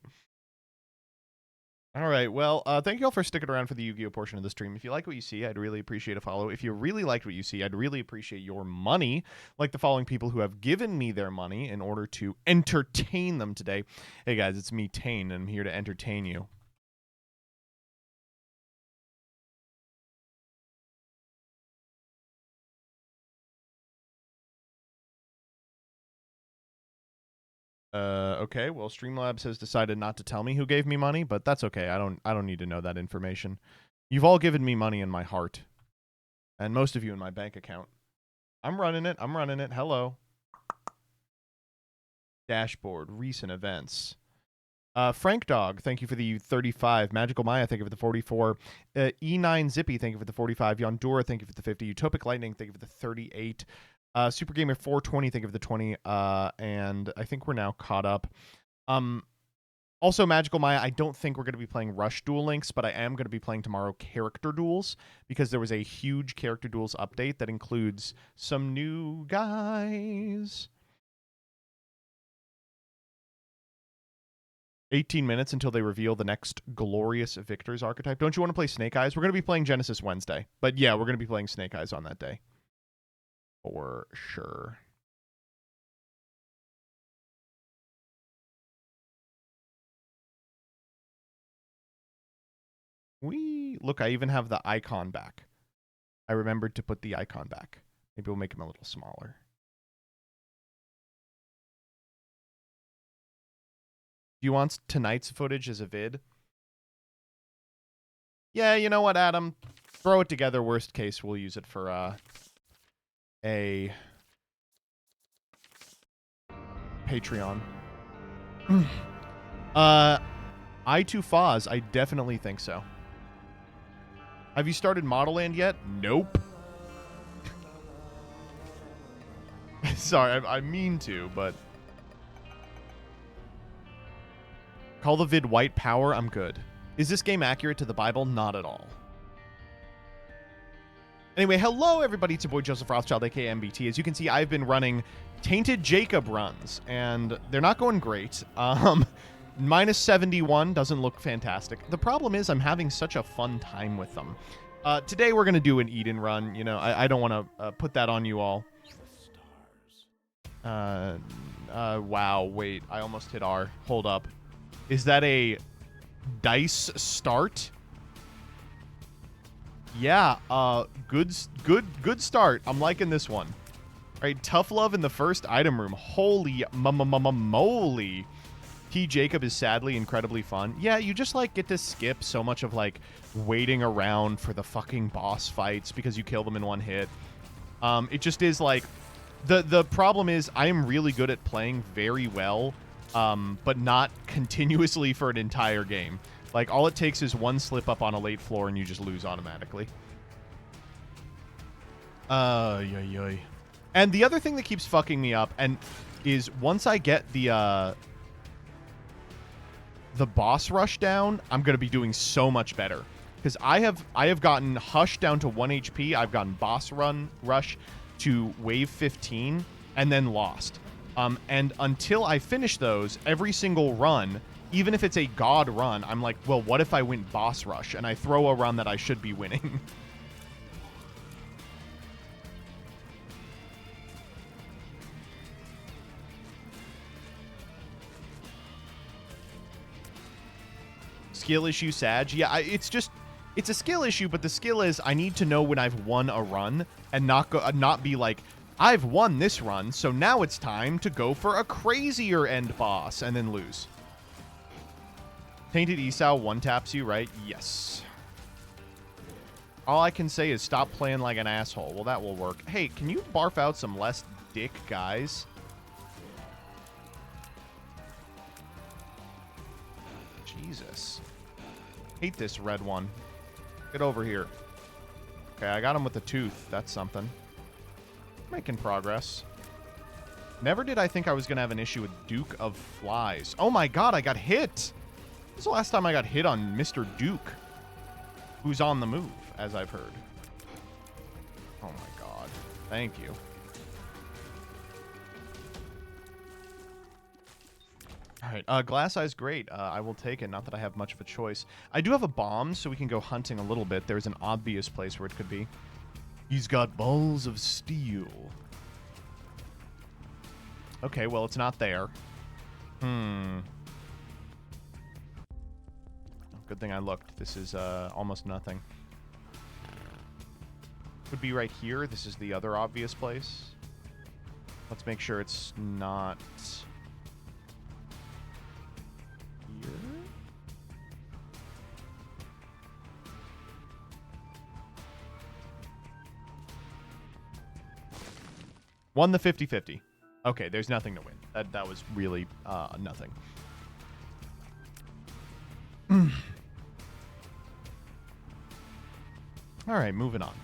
All right, well, thank you all for sticking around for the Yu-Gi-Oh! Portion of the stream. If you like what you see, I'd really appreciate a follow. If you really liked what you see, I'd really appreciate your money, like the following people who have given me their money in order to entertain them today. Hey, guys, it's me, Tane, and I'm here to entertain you. Okay, well, Streamlabs has decided not to tell me who gave me money, but that's okay. I don't need to know that information. You've all given me money in my heart, and most of you in my bank account. I'm running it. I'm running it. Hello. Dashboard. Recent events. Frank Dog, thank you for the 35. Magical Maya, thank you for the 44. E9 Zippy, thank you for the 45. Yondura, thank you for the 50. Utopic Lightning, thank you for the 38. Super Gamer 420, thank you for the 20. And I think we're now caught up. Also, Magical Maya, I don't think we're going to be playing Rush Duel Links, but I am going to be playing tomorrow Character Duels, because there was a huge Character Duels update that includes some new guys. 18 minutes until they reveal the next Glorious Victors archetype. Don't you want to play Snake Eyes? We're going to be playing Genesis Wednesday. But yeah, we're going to be playing Snake Eyes on that day. For sure. Look, I even have the icon back. I remembered to put the icon back. Maybe we'll make him a little smaller. Do you want tonight's footage as a vid? Yeah, you know what, Adam? Throw it together. Worst case, we'll use it for a Patreon. I2Foz, I definitely think so. Have you started Model Land yet? Nope. Sorry, I mean to, but... Call the vid White Power, I'm good. Is this game accurate to the Bible? Not at all. Anyway, hello everybody, it's your boy Joseph Rothschild, aka MBT. As you can see, I've been running Tainted Jacob runs, and they're not going great. Minus 71 doesn't look fantastic. The problem is I'm having such a fun time with them. Today we're going to do an Eden run. You know, I don't want to put that on you all. Wow, wait, I almost hit R. Hold up. Is that a dice start? Yeah, good start. I'm liking this one. All right, Tough Love in the first item room. Holy moly. T. Jacob is sadly incredibly fun. Yeah, you just, like, get to skip so much of, like, waiting around for the fucking boss fights because you kill them in one hit. It just is, like... The problem is I am really good at playing very well, but not continuously for an entire game. Like, all it takes is one slip up on a late floor and you just lose automatically. And the other thing that keeps fucking me up is once I get the boss rush down, I'm going to be doing so much better. Because I have gotten Hush down to 1 HP, I've gotten boss rush to wave 15, and then lost. And until I finish those, every single run, even if it's a god run, I'm like, well, what if I went boss rush? And I throw a run that I should be winning. Skill issue, Sag. Yeah, it's a skill issue, but the skill is I need to know when I've won a run and not be like, I've won this run, so now it's time to go for a crazier end boss and then lose. Tainted Esau one-taps you, right? Yes. All I can say is stop playing like an asshole. Well, that will work. Hey, can you barf out some less dick guys? Jesus. Hate this red one. Get over here. Okay, I got him with the tooth. That's something. Making progress. Never did I think I was going to have an issue with Duke of Flies. Oh my god, I got hit! This is the last time I got hit on Mr. Duke, who's on the move, as I've heard. Oh my god. Thank you. Alright, Glass Eye's great. I will take it, not that I have much of a choice. I do have a bomb, so we can go hunting a little bit. There's an obvious place where it could be. He's got balls of steel. Okay, well, it's not there. Good thing I looked. This is almost nothing. Would be right here. This is the other obvious place. Let's make sure it's not... here. Won the 50-50. Okay, there's nothing to win. That was really nothing. All right, moving on.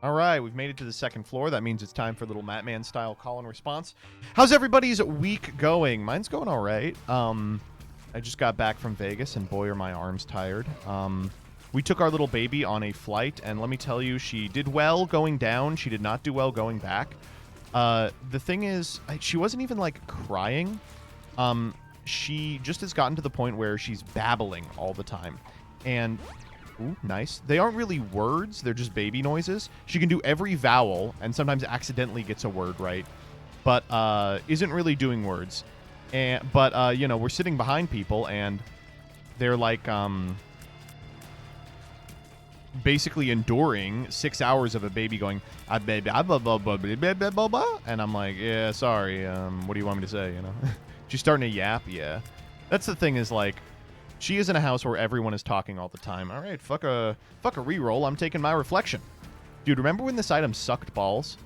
All right, we've made it to the second floor. That means it's time for a little Matman style call and response. How's everybody's week going? Mine's going all right. I just got back from Vegas, and boy, are my arms tired. We took our little baby on a flight, and let me tell you, she did well going down. She did not do well going back. The thing is, she wasn't even, like, crying. She just has gotten to the point where she's babbling all the time. And... Ooh, nice. They aren't really words. They're just baby noises. She can do every vowel and sometimes accidentally gets a word right, but isn't really doing words. But you know, we're sitting behind people and they're like basically enduring 6 hours of a baby going, baby, and I'm like, yeah, sorry. What do you want me to say? You know, she's starting to yap. Yeah, that's the thing is like. She is in a house where everyone is talking all the time. All right, fuck a reroll. I'm taking my reflection. Dude, remember when this item sucked balls?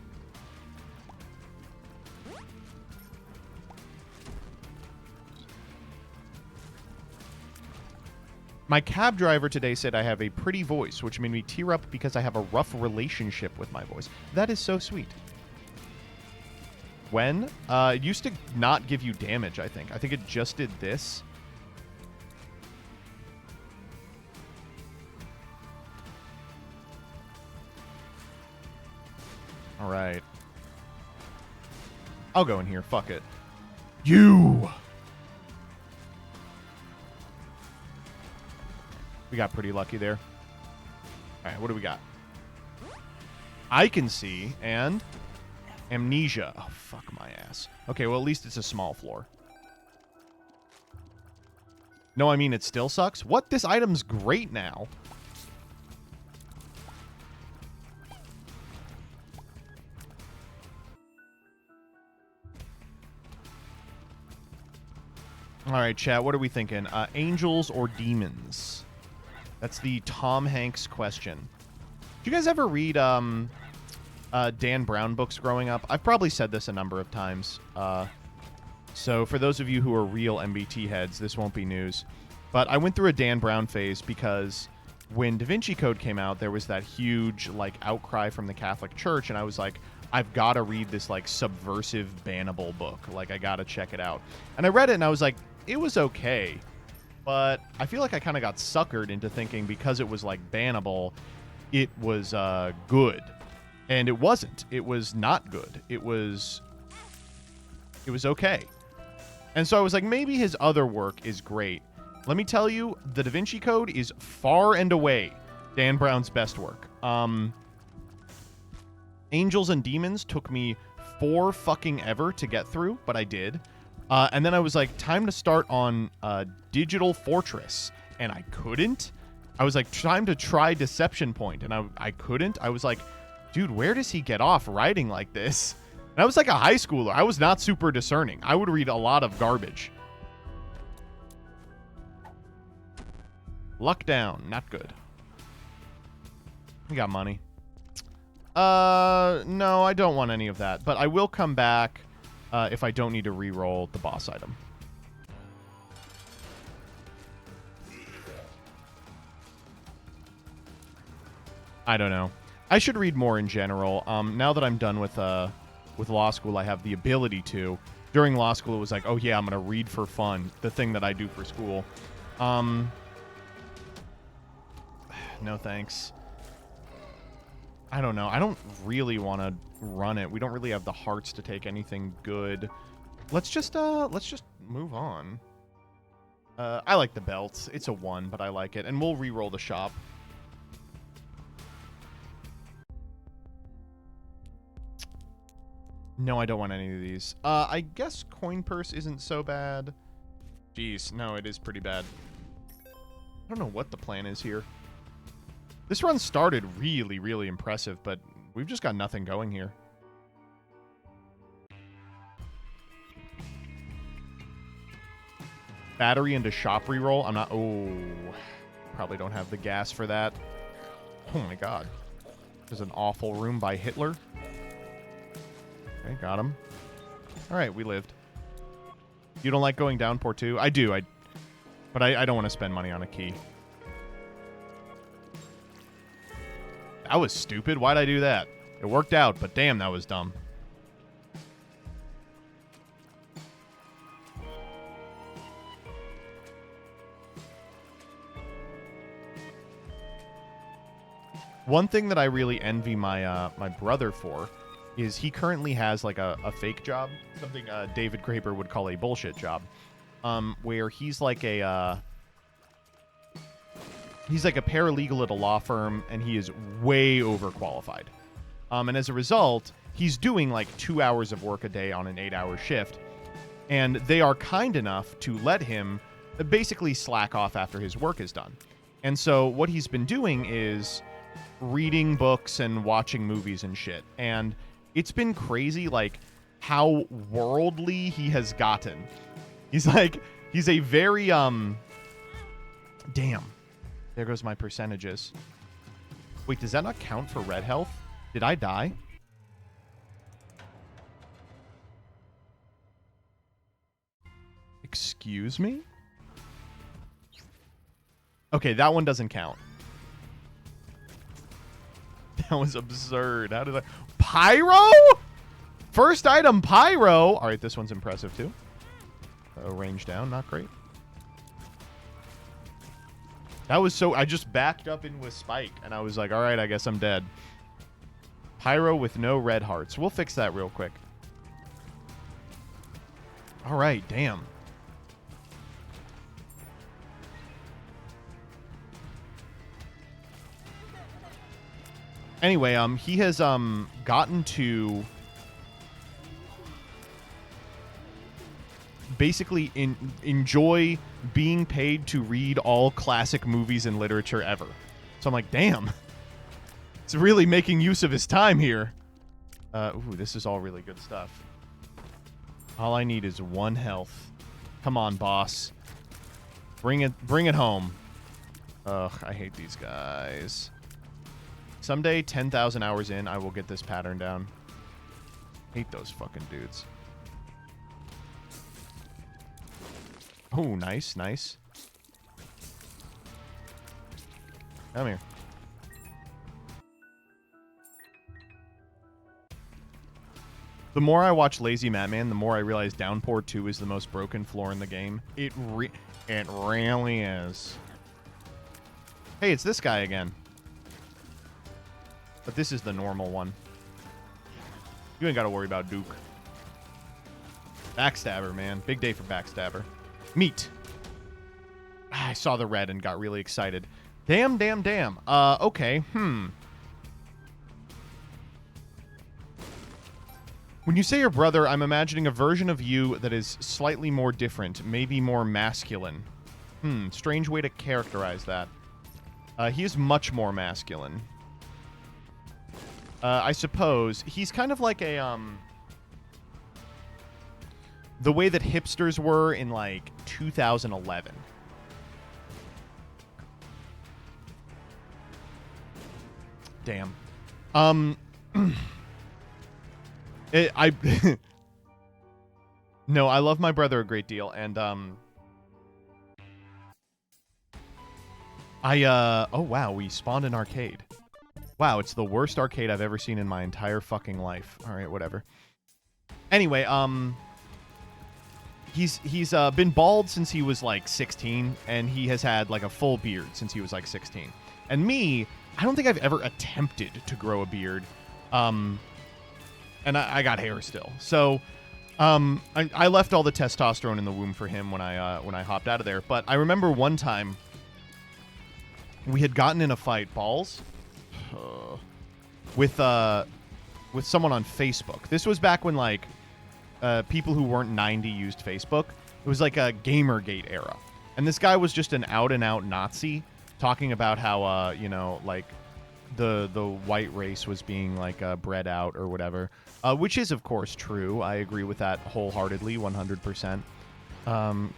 My cab driver today said I have a pretty voice, which made me tear up because I have a rough relationship with my voice. That is so sweet. When? It used to not give you damage, I think. I think it just did this. All right. I'll go in here. Fuck it. You! We got pretty lucky there. All right, what do we got? I can see, and amnesia. Oh, fuck my ass. Okay, well, at least it's a small floor. No, I mean, it still sucks. What? This item's great now. All right, chat, what are we thinking? Angels or demons? That's the Tom Hanks question. Did you guys ever read Dan Brown books growing up? I've probably said this a number of times. So for those of you who are real MBT heads, this won't be news. But I went through a Dan Brown phase because when Da Vinci Code came out, there was that huge like outcry from the Catholic Church, and I was like, I've got to read this like subversive bannable book. Like, I got to check it out. And I read it, and I was like, it was okay, but I feel like I kind of got suckered into thinking because it was like bannable, it was good, and it wasn't. It was not good. It was okay. And so I was like, maybe his other work is great. Let me tell you, the Da Vinci Code is far and away Dan Brown's best work. Angels and Demons took me 4 fucking ever to get through, but I did. And then I was like, time to start on Digital Fortress, and I couldn't. I was like, time to try Deception Point, and I couldn't. I was like, dude, where does he get off writing like this? And I was like a high schooler. I was not super discerning. I would read a lot of garbage. Luck down. Not good. We got money. No, I don't want any of that, but I will come back if I don't need to re-roll the boss item. I don't know. I should read more in general. Now that I'm done with law school, I have the ability to. During law school, it was like, oh yeah, I'm going to read for fun, the thing that I do for school. No thanks. I don't know. I don't really want to run it. We don't really have the hearts to take anything good. Let's just move on. I like the belt. It's a 1, but I like it. And we'll re-roll the shop. No, I don't want any of these. I guess coin purse isn't so bad. Jeez, no, it is pretty bad. I don't know what the plan is here. This run started really, really impressive, but we've just got nothing going here. Battery into shop reroll. I'm not... Oh, probably don't have the gas for that. Oh my god. There's an awful room by Hitler. Okay, got him. All right, we lived. You don't like going down port 2? I do. But I don't want to spend money on a key. That was stupid. Why'd I do that? It worked out, but damn, that was dumb. One thing that I really envy my my brother for is he currently has like a fake job, something David Graeber would call a bullshit job, where he's like a paralegal at a law firm, and he is way overqualified. And as a result, he's doing like 2 hours of work a day on an 8-hour shift, and they are kind enough to let him basically slack off after his work is done. And so what he's been doing is reading books and watching movies and shit. And it's been crazy, like, how worldly he has gotten. He's a very, damn. There goes my percentages. Wait, does that not count for red health? Did I die? Excuse me? Okay, that one doesn't count. That was absurd. How did I... Pyro? First item, Pyro. All right, this one's impressive, too. Range down, not great. That was so... I just backed up in with Spike, and I was like, all right, I guess I'm dead. Pyro with no red hearts. We'll fix that real quick. All right, damn. Anyway, he has gotten to basically enjoy being paid to read all classic movies and literature ever. So I'm like, damn. It's really making use of his time here. Ooh, this is all really good stuff. All I need is 1 health. Come on, boss. Bring it home. Ugh, I hate these guys. Someday, 10,000 hours in, I will get this pattern down. Hate those fucking dudes. Oh, nice, nice. Come here. The more I watch Lazy Matman, the more I realize Downpour 2 is the most broken floor in the game. It really is. Hey, it's this guy again. But this is the normal one. You ain't got to worry about Duke. Backstabber, man. Big day for Backstabber. Meat. I saw the red and got really excited. Damn, damn, damn. Okay. When you say your brother, I'm imagining a version of you that is slightly more different, maybe more masculine. Strange way to characterize that. He is much more masculine. I suppose he's kind of like a the way that hipsters were in like 2011. Damn. No, I love my brother a great deal, and oh wow, we spawned an arcade. Wow, it's the worst arcade I've ever seen in my entire fucking life. All right, whatever. Anyway, he's been bald since he was like 16, and he has had like a full beard since he was like 16. And me, I don't think I've ever attempted to grow a beard. And I got hair still. So, I left all the testosterone in the womb for him when I hopped out of there. But I remember one time we had gotten in a fight, balls, with someone on Facebook. This was back when like people who weren't 90 used Facebook. It was like a Gamergate era, and this guy was just an out and out Nazi, talking about how you know, like the white race was being like bred out or whatever, which is of course true. I agree with that wholeheartedly, 100%.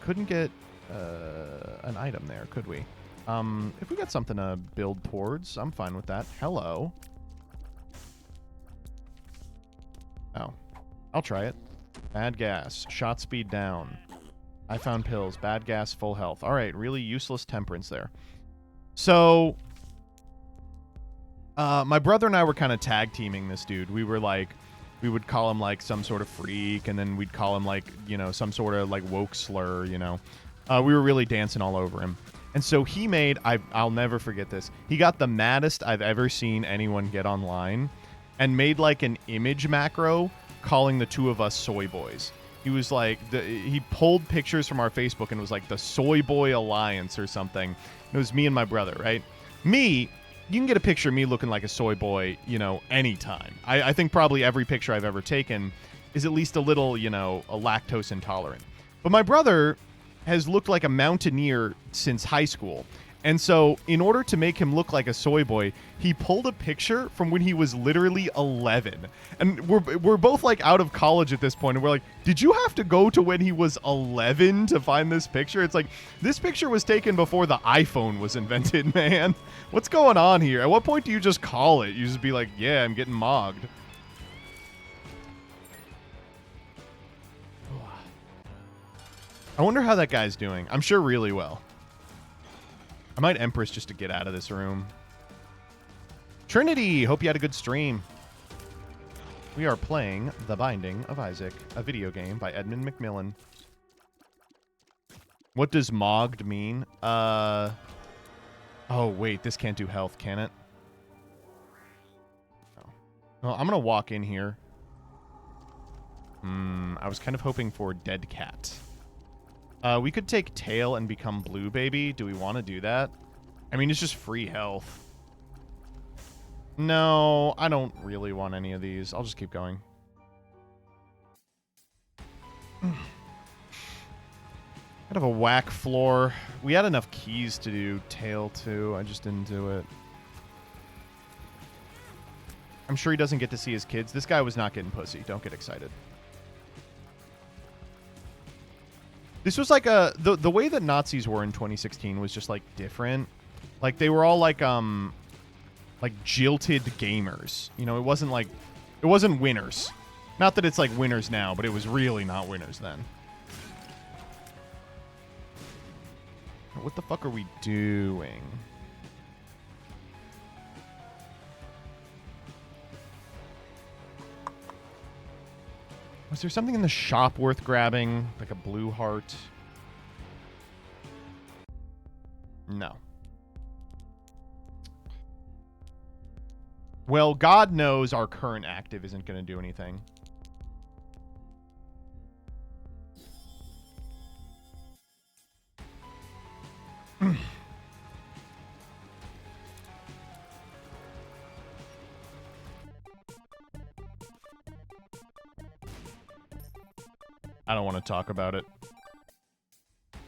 Couldn't get an item there, could we? If we got something to build towards, I'm fine with that. Hello. Oh. I'll try it. Bad gas. Shot speed down. I found pills. Bad gas, full health. All right, really useless temperance there. So, my brother and I were kind of tag teaming this dude. We were like, we would call him like some sort of freak, and then we'd call him like, you know, some sort of like woke slur, you know. We were really dancing all over him. And so he made, I'll never forget this, he got the maddest I've ever seen anyone get online and made like an image macro calling the two of us soy boys. He was like, he pulled pictures from our Facebook and was like the Soy Boy Alliance or something. It was me and my brother, right? Me, you can get a picture of me looking like a soy boy, you know, anytime. I think probably every picture I've ever taken is at least a little, you know, a lactose intolerant. But my brother has looked like a mountaineer since high school. And so in order to make him look like a soy boy, he pulled a picture from when he was literally 11. And we're both like out of college at this point. And we're like, did you have to go to when he was 11 to find this picture? It's like, this picture was taken before the iPhone was invented, man. What's going on here? At what point do you just call it? You just be like, yeah, I'm getting mogged. I wonder how that guy's doing. I'm sure really well. I might Empress just to get out of this room. Trinity, hope you had a good stream. We are playing The Binding of Isaac, a video game by Edmund Macmillan. What does mogged mean? Oh, wait, this can't do health, can it? No. Well, I'm going to walk in here. I was kind of hoping for Dead Cat. We could take Tail and become Blue Baby. Do we want to do that? I mean, it's just free health. No, I don't really want any of these. I'll just keep going. Kind of a whack floor. We had enough keys to do Tail too. I just didn't do it. I'm sure he doesn't get to see his kids. This guy was not getting pussy. Don't get excited. This was like the way that Nazis were in 2016 was just like different. Like they were all like jilted gamers. You know, it wasn't winners. Not that it's like winners now, but it was really not winners then. What the fuck are we doing? Was there something in the shop worth grabbing? Like a blue heart? No. Well, God knows our current active isn't going to do anything. I don't want to talk about it. I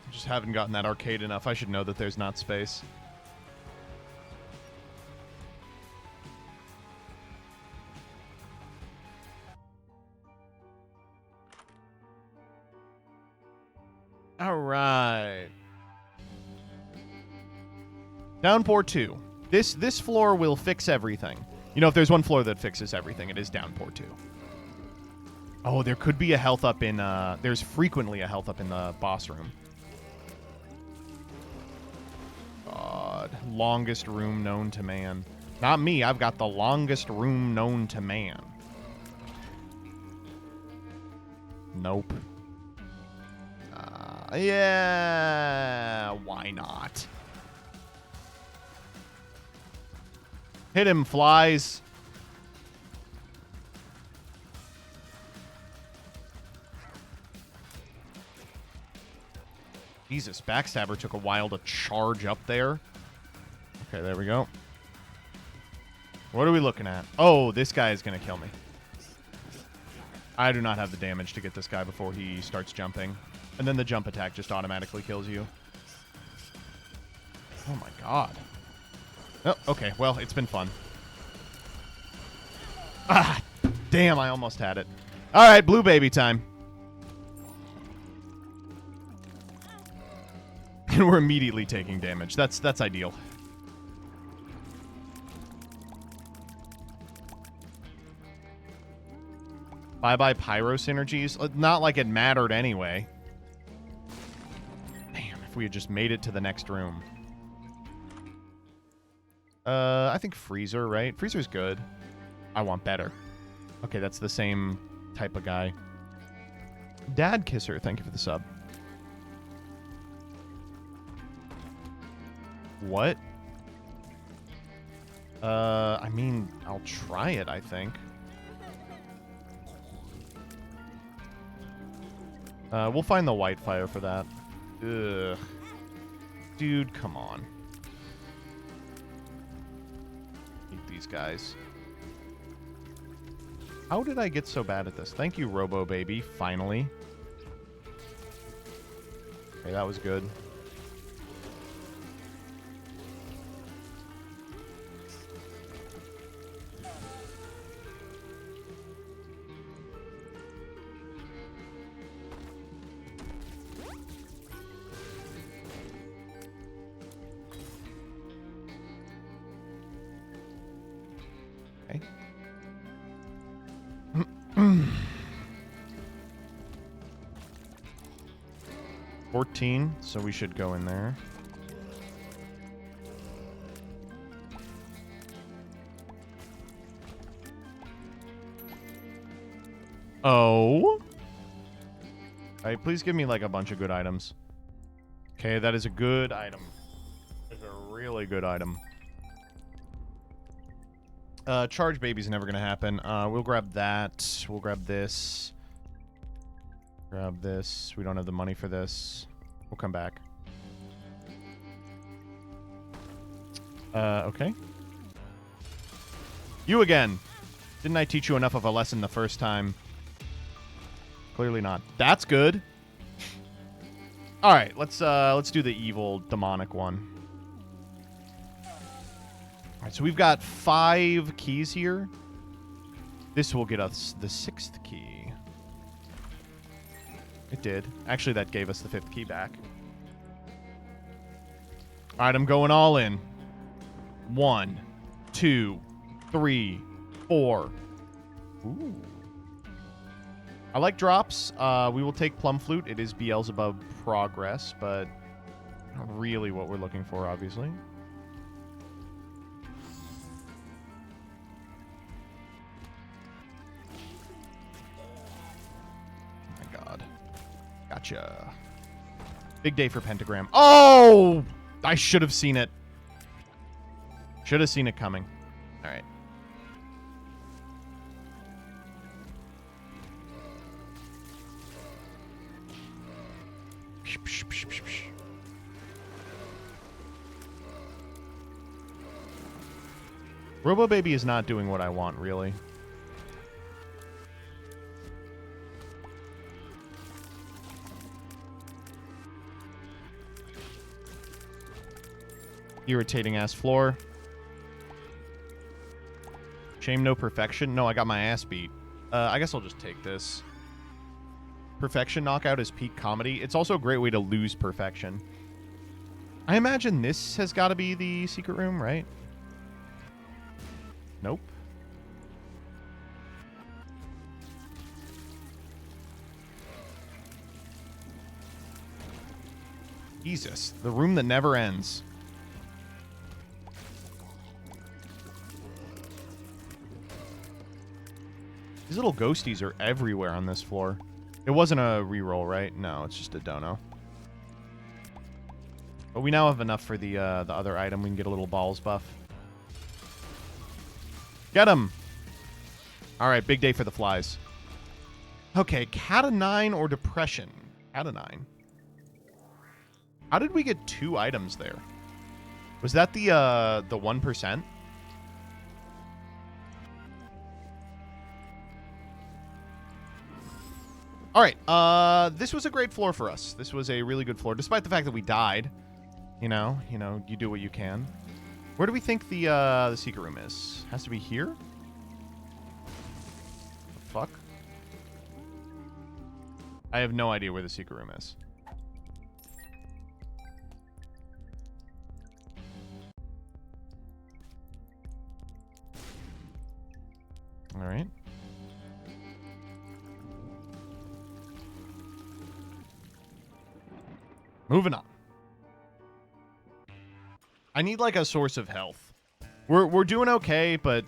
just haven't gotten that arcade enough. I should know that there's not space. All right. Downpour 2. This floor will fix everything. You know, if there's one floor that fixes everything, it is Downpour 2. Oh, there could be a health up in, there's frequently a health up in the boss room. God. Longest room known to man. Not me, I've got the longest room known to man. Nope. Yeah, why not? Hit him, flies. Jesus, Backstabber took a while to charge up there. Okay, there we go. What are we looking at? Oh, this guy is going to kill me. I do not have the damage to get this guy before he starts jumping. And then the jump attack just automatically kills you. Oh my god. Oh, okay. Well, it's been fun. Ah, damn, I almost had it. All right, Blue Baby time. And we're immediately taking damage. That's ideal. Bye-bye pyro synergies. Not like it mattered anyway. Damn, if we had just made it to the next room. I think freezer, right? Freezer's good. I want better. Okay, that's the same type of guy. Dad Kisser, thank you for the sub. What? I mean, I'll try it, I think. We'll find the white fire for that. Ugh. Dude, come on. Hate these guys. How did I get so bad at this? Thank you, Robo Baby, finally. Okay, that was good. Okay. 14, so we should go in there. Oh. Alright, please give me like a bunch of good items. Okay, that is a good item. It's a really good item. Charge baby's never gonna happen. We'll grab that. We'll grab this. Grab this. We don't have the money for this. We'll come back. Okay. You again. Didn't I teach you enough of a lesson the first time? Clearly not. That's good. All right, let's do the evil demonic one. All right, so we've got 5 keys here. This will get us the 6th key. It did. Actually, that gave us the 5th key back. All right, I'm going all in. 1, 2, 3, 4. Ooh. I like drops. We will take Plum Flute. It is Beelzebub progress, but not really what we're looking for, obviously. Oh my god. Gotcha. Big day for Pentagram. Oh! I should have seen it. Should have seen it coming. All right. Robo Baby is not doing what I want, really. Irritating ass floor. Shame no perfection. No, I got my ass beat. I guess I'll just take this. Perfection knockout is peak comedy. It's also a great way to lose perfection. I imagine this has got to be the secret room, right? Nope. Jesus, the room that never ends. These little ghosties are everywhere on this floor. It wasn't a reroll, right? No, it's just a dono. But we now have enough for the other item. We can get a little balls buff. Get him! Alright, big day for the flies. Okay, Cat-9 or Depression? Cat-9. How did we get 2 items there? Was that the 1%? All right, this was a great floor for us. This was a really good floor, despite the fact that we died. You know, you do what you can. Where do we think the secret room is? Has to be here? The fuck? I have no idea where the secret room is. All right. Moving on. I need like a source of health. We're doing okay, but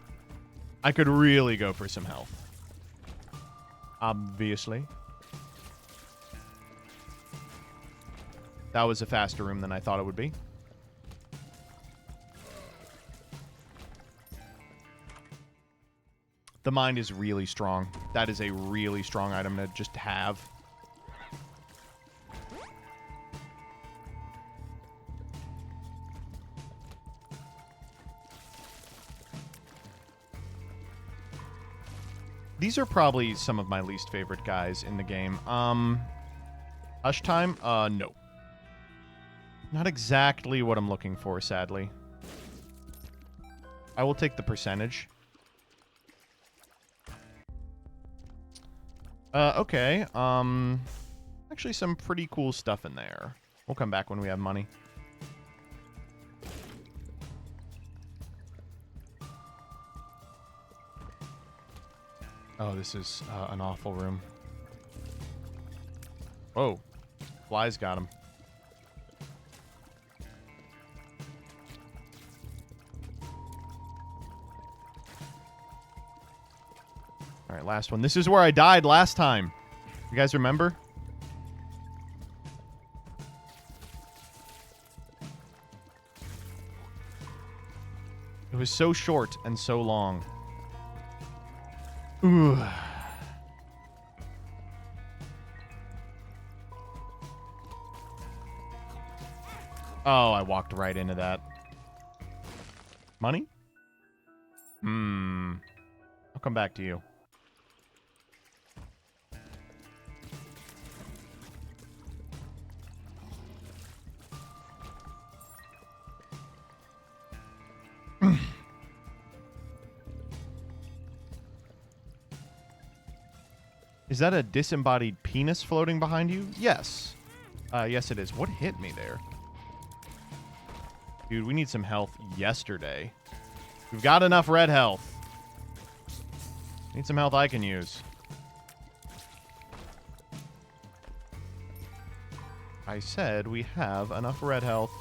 I could really go for some health. Obviously. That was a faster room than I thought it would be. The mind is really strong. That is a really strong item to just have. These are probably some of my least favorite guys in the game. Hush time? No. Not exactly what I'm looking for, sadly. I will take the percentage. Okay. Actually some pretty cool stuff in there. We'll come back when we have money. Oh, this is an awful room. Whoa. Flies got him. All right, last one. This is where I died last time. You guys remember? It was so short and so long. Ooh. Oh, I walked right into that. Money? I'll come back to you. Is that a disembodied penis floating behind you? Yes. Yes, it is. What hit me there? Dude, we need some health yesterday. We've got enough red health. Need some health I can use. I said we have enough red health.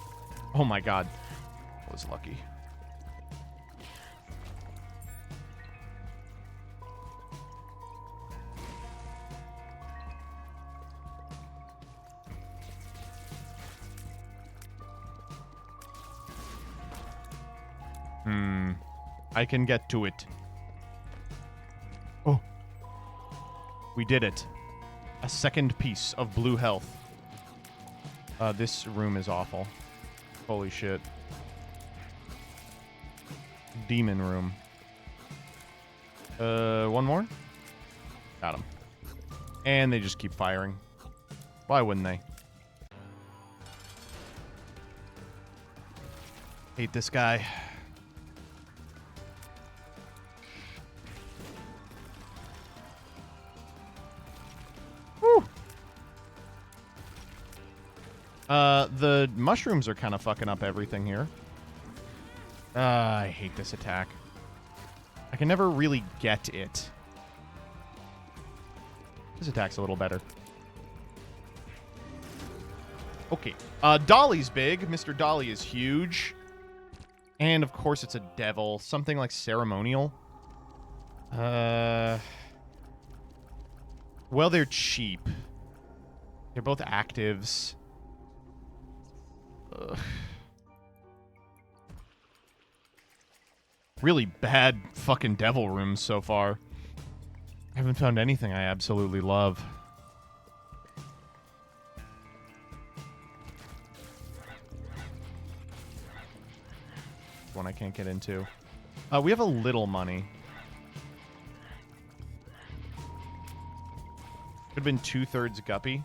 Oh my god. I was lucky. I can get to it. Oh. We did it. A second piece of blue health. This room is awful. Holy shit. Demon room. One more? Got him. And they just keep firing. Why wouldn't they? Hate this guy. The mushrooms are kind of fucking up everything here. I hate this attack. I can never really get it. This attack's a little better. Okay. Dolly's big. Mr. Dolly is huge. And, of course, it's a devil. Something like ceremonial. Well, they're cheap. They're both actives. Ugh. Really bad fucking devil rooms so far. I haven't found anything I absolutely love. One I can't get into. We have a little money. Could have been 2/3 guppy.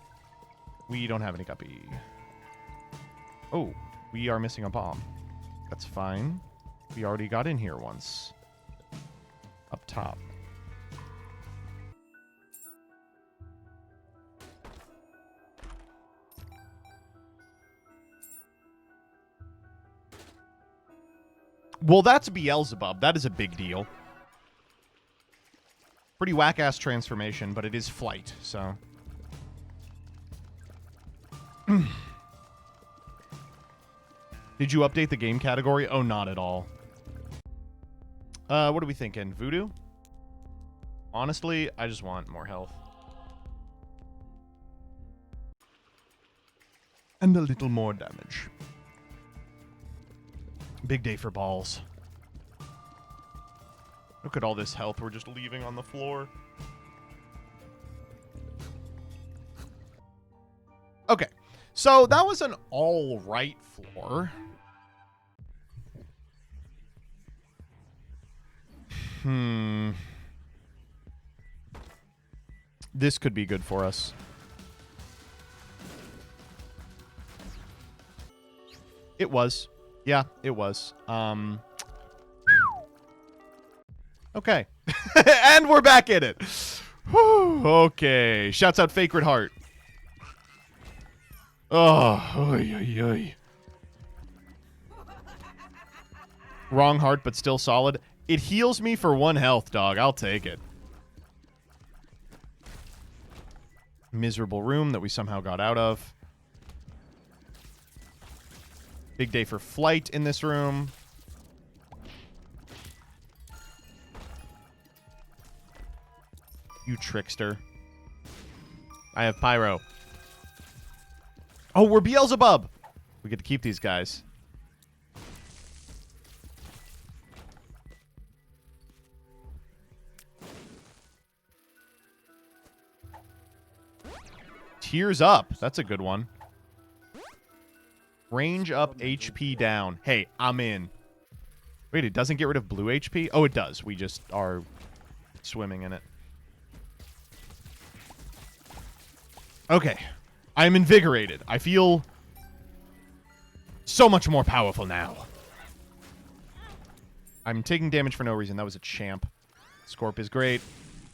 We don't have any guppy. Oh, we are missing a bomb. That's fine. We already got in here once. Up top. Well, that's Beelzebub. That is a big deal. Pretty whack-ass transformation, but it is flight, so... Did you update the game category? Oh, not at all. What are we thinking? Voodoo? Honestly, I just want more health. And a little more damage. Big day for balls. Look at all this health we're just leaving on the floor. Okay, so that was an all right floor. This could be good for us. It was. Yeah, it was. Okay. And we're back in it. Whew. Okay. Shouts out Facred Heart. Oh, oy, oy, oy. Wrong heart, but still solid. It heals me for 1 health, dog. I'll take it. Miserable room that we somehow got out of. Big day for flight in this room. You trickster. I have pyro. Oh, we're Beelzebub. We get to keep these guys. Tears up. That's a good one. Range up, HP down. Hey, I'm in. Wait, it doesn't get rid of blue HP? Oh, it does. We just are swimming in it. Okay. I'm invigorated. I feel so much more powerful now. I'm taking damage for no reason. That was a champ. Scorp is great.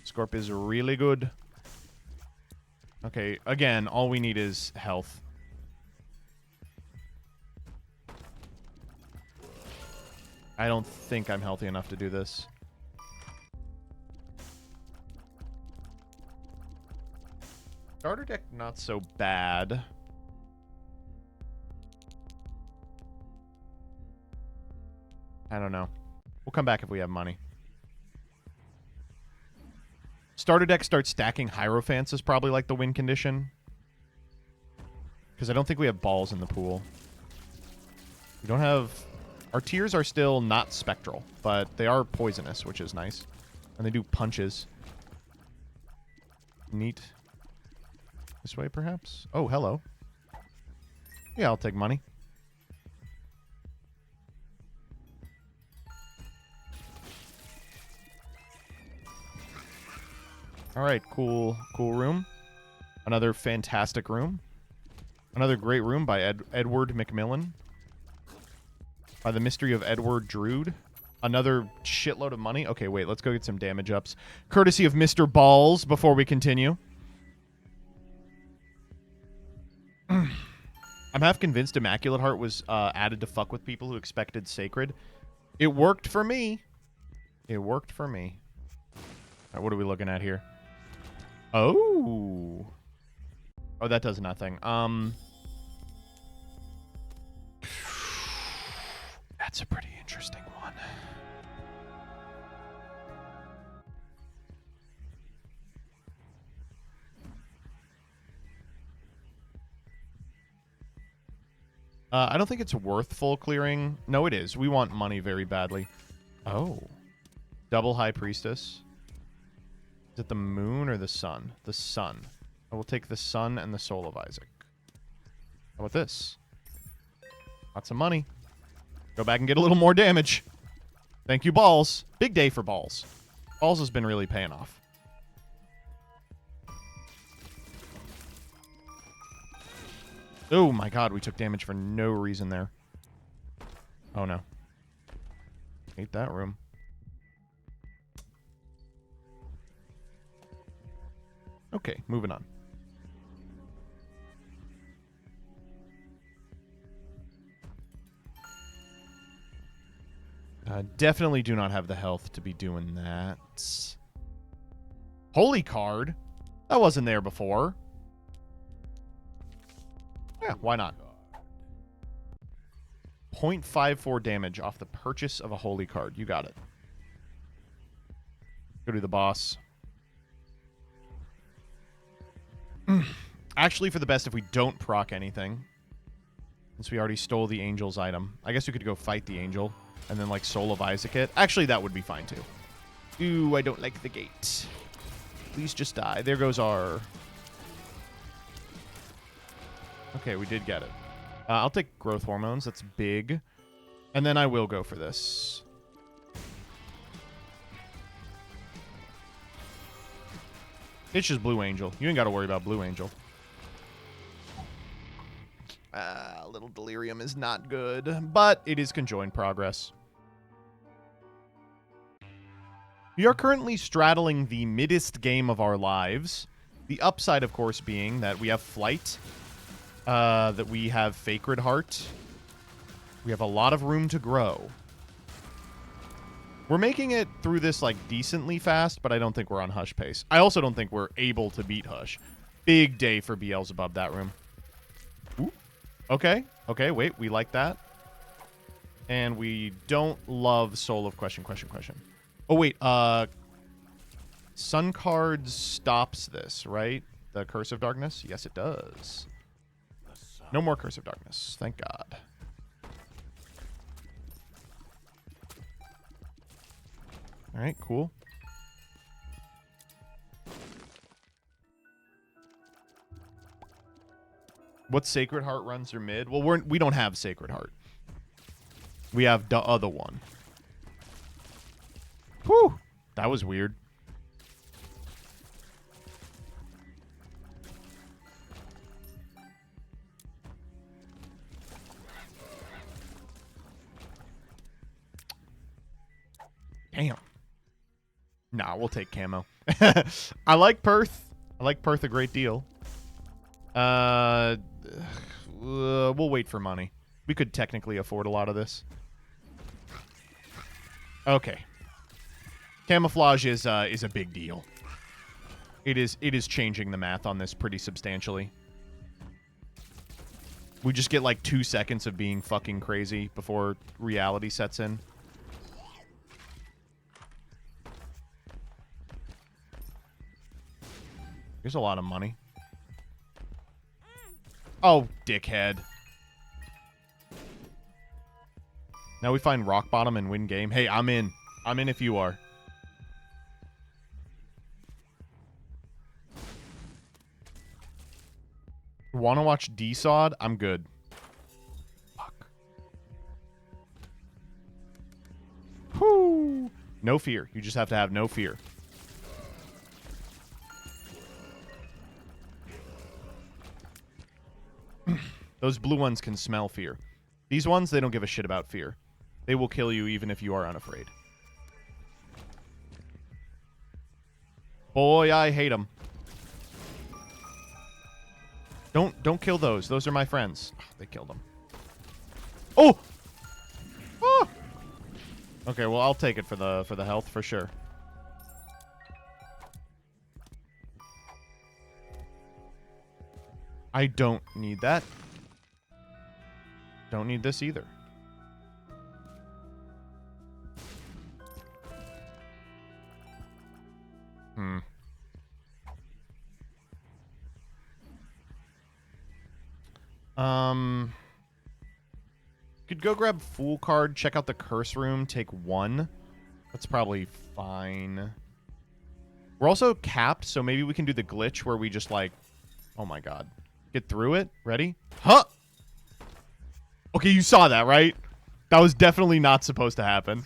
Scorp is really good. Okay, again, all we need is health. I don't think I'm healthy enough to do this. Starter deck, not so bad. I don't know. We'll come back if we have money. Starter deck starts stacking Hierophants is probably like the win condition. Because I don't think we have balls in the pool. We don't have... Our tears are still not spectral, but they are poisonous, which is nice. And they do punches. Neat. This way, perhaps? Oh, hello. Yeah, I'll take money. All right, cool room. Another fantastic room. Another great room by Edward McMillan. By the mystery of Edward Drood. Another shitload of money. Okay, wait, let's go get some damage ups. Courtesy of Mr. Balls before we continue. I'm half convinced Immaculate Heart was added to fuck with people who expected Sacred. It worked for me. It worked for me. All right, what are we looking at here? Oh. Oh, that does nothing. That's a pretty interesting one. I don't think it's worth full clearing. No, it is. We want money very badly. Oh. Double High Priestess. Is it the moon or the sun? The sun. I will take the sun and the soul of Isaac. How about this? Lots of money. Go back and get a little more damage. Thank you, Balls. Big day for Balls. Balls has been really paying off. Oh my god, we took damage for no reason there. Oh no. Hate that room. Okay, moving on. Definitely do not have the health to be doing that. Holy card? That wasn't there before. Yeah, why not? 0.54 damage off the purchase of a holy card. You got it. Go to the boss. Actually, for the best, if we don't proc anything, since we already stole the angel's item, I guess we could go fight the angel and then, like, Soul of Isaac it. Actually, that would be fine, too. Ooh, I don't like the gate. Please just die. There goes our... Okay, we did get it. I'll take growth hormones. That's big. And then I will go for this. It's just Blue Angel. You ain't got to worry about Blue Angel. Little delirium is not good, but it is conjoined progress. We are currently straddling the middest game of our lives. The upside, of course, being that we have flight, that we have Sacred Heart. We have a lot of room to grow. We're making it through this, like, decently fast, but I don't think we're on Hush pace. I also don't think we're able to beat Hush. Big day for Beelzebub, that room. Ooh. Okay. Okay, wait. We like that. And we don't love Soul of Question. Oh, wait. Sun Cards stops this, right? The Curse of Darkness? Yes, it does. No more Curse of Darkness. Thank God. All right, cool. What Sacred Heart runs through mid? Well, we don't have Sacred Heart. We have the other one. Whew. That was weird. Damn. Nah, we'll take camo. I like Perth. I like Perth a great deal. We'll wait for money. We could technically afford a lot of this. Okay. Camouflage is a big deal. It is changing the math on this pretty substantially. We just get like 2 seconds of being fucking crazy before reality sets in. Here's a lot of money. Oh, dickhead. Now we find rock bottom and win game. Hey, I'm in. I'm in if you are. Want to watch D-Sod? I'm good. Fuck. Whoo! No fear. You just have to have no fear. Those blue ones can smell fear. These ones, they don't give a shit about fear. They will kill you even if you are unafraid. Boy, I hate them. Don't kill those. Those are my friends. Oh, they killed them. Oh! Ah! Okay, well, I'll take it for the health for sure. I don't need that. Don't need this either. Could go grab Fool card, check out the curse room, take 1. That's probably fine. We're also capped, so maybe we can do the glitch where we just like, oh my god. Get through it. Ready? Huh! Okay, you saw that, right? That was definitely not supposed to happen.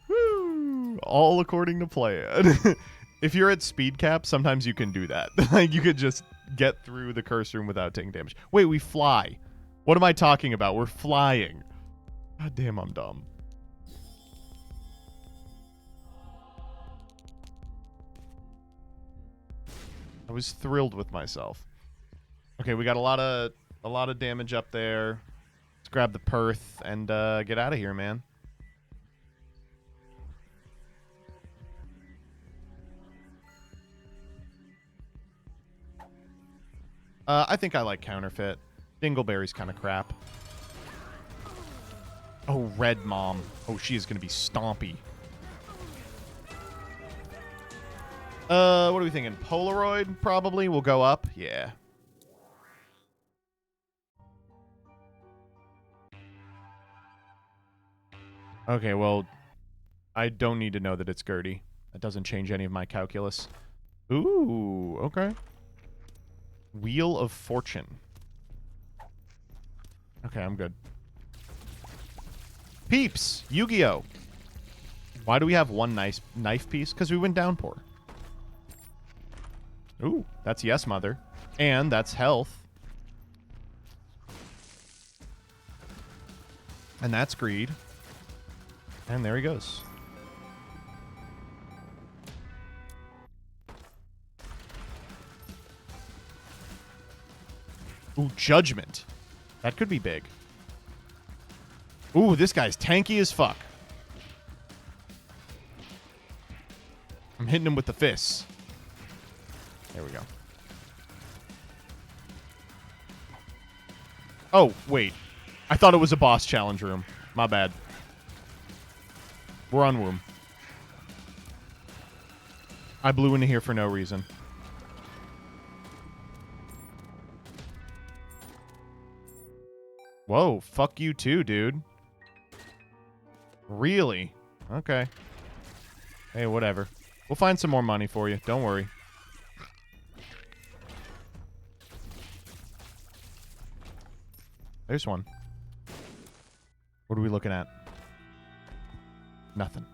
Woo. All according to plan. If you're at speed cap, sometimes you can do that. Like, you could just get through the curse room without taking damage. Wait, we fly. What am I talking about? We're flying. God damn, I'm dumb. I was thrilled with myself. Okay, we got a lot of damage up there. Let's grab the Perth and get out of here, man. I think I like counterfeit. Dingleberry's kind of crap. Oh, Red Mom. Oh, she is going to be stompy. What are we thinking? Polaroid probably will go up. Yeah. Okay, well, I don't need to know that it's Gertie. That doesn't change any of my calculus. Ooh, okay. Wheel of Fortune. Okay, I'm good. Peeps! Yu-Gi-Oh! Why do we have one nice knife piece? Because we went downpour. Ooh, that's yes, mother. And that's health. And that's greed. And there he goes. Ooh, Judgment. That could be big. Ooh, this guy's tanky as fuck. I'm hitting him with the fists. There we go. Oh, wait. I thought it was a boss challenge room. My bad. We're on womb. I blew into here for no reason. Whoa, fuck you too, dude. Really? Okay. Hey, whatever. We'll find some more money for you. Don't worry. There's one. What are we looking at? Nothing.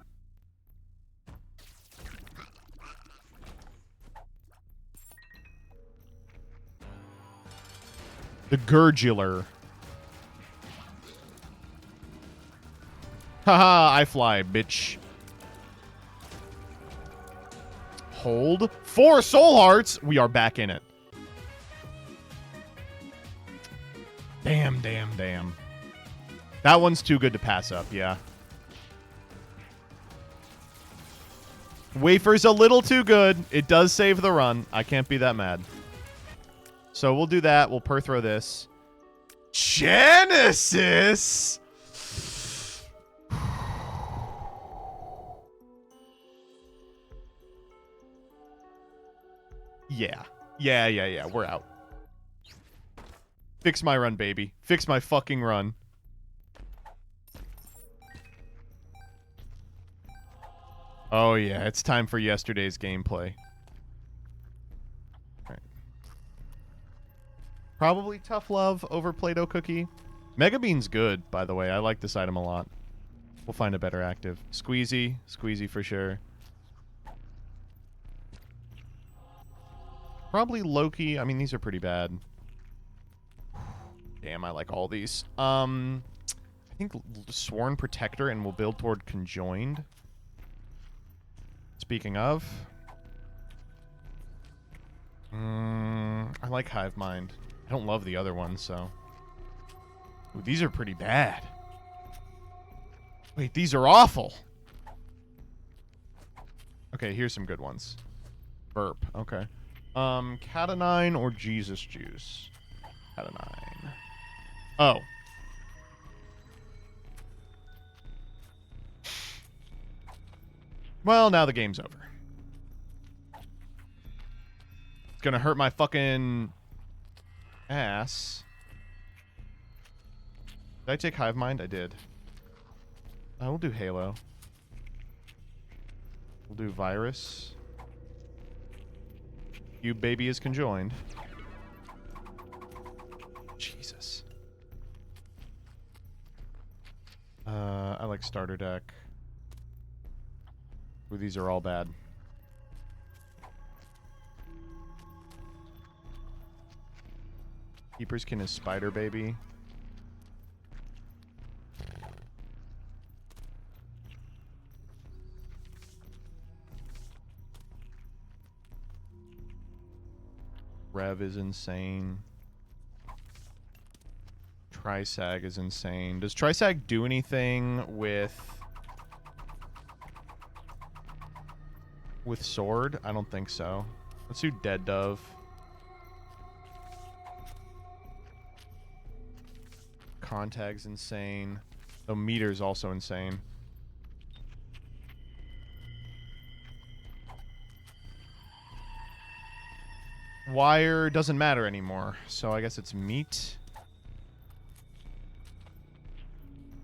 The Gurgular. Haha, I fly, bitch. Hold. 4 soul hearts. We are back in it. Damn, damn, damn. That one's too good to pass up, yeah. Wafer's a little too good. It does save the run. I can't be that mad. So we'll do that. We'll per-throw this. Genesis! Yeah. Yeah. We're out. Fix my run, baby. Fix my fucking run. Oh, yeah. It's time for yesterday's gameplay. All right. Probably Tough Love over Play-Doh Cookie. Mega Bean's good, by the way. I like this item a lot. We'll find a better active. Squeezy. Squeezy for sure. Probably Loki. I mean, these are pretty bad. Damn, I like all these. I think Sworn Protector, and we'll build toward Conjoined. Speaking of. I like Hive Mind. I don't love the other one, so. Ooh, these are pretty bad. Wait, these are awful. Okay, here's some good ones. Burp, okay. Cat-O-Nine or Jesus Juice? Cat-O-Nine. Oh. Well, now the game's over. It's gonna hurt my fucking ass. Did I take Hive Mind? I did. We'll do Halo. We'll do Virus. You baby is conjoined. Jesus. I like starter deck. Ooh, these are all bad. Keeper's Kin is Spider Baby. Rev is insane. Trisag is insane. Does Trisag do anything with Sword? I don't think so. Let's do Dead Dove. Contag's insane. The meter's also insane. Wire doesn't matter anymore, so I guess it's meat.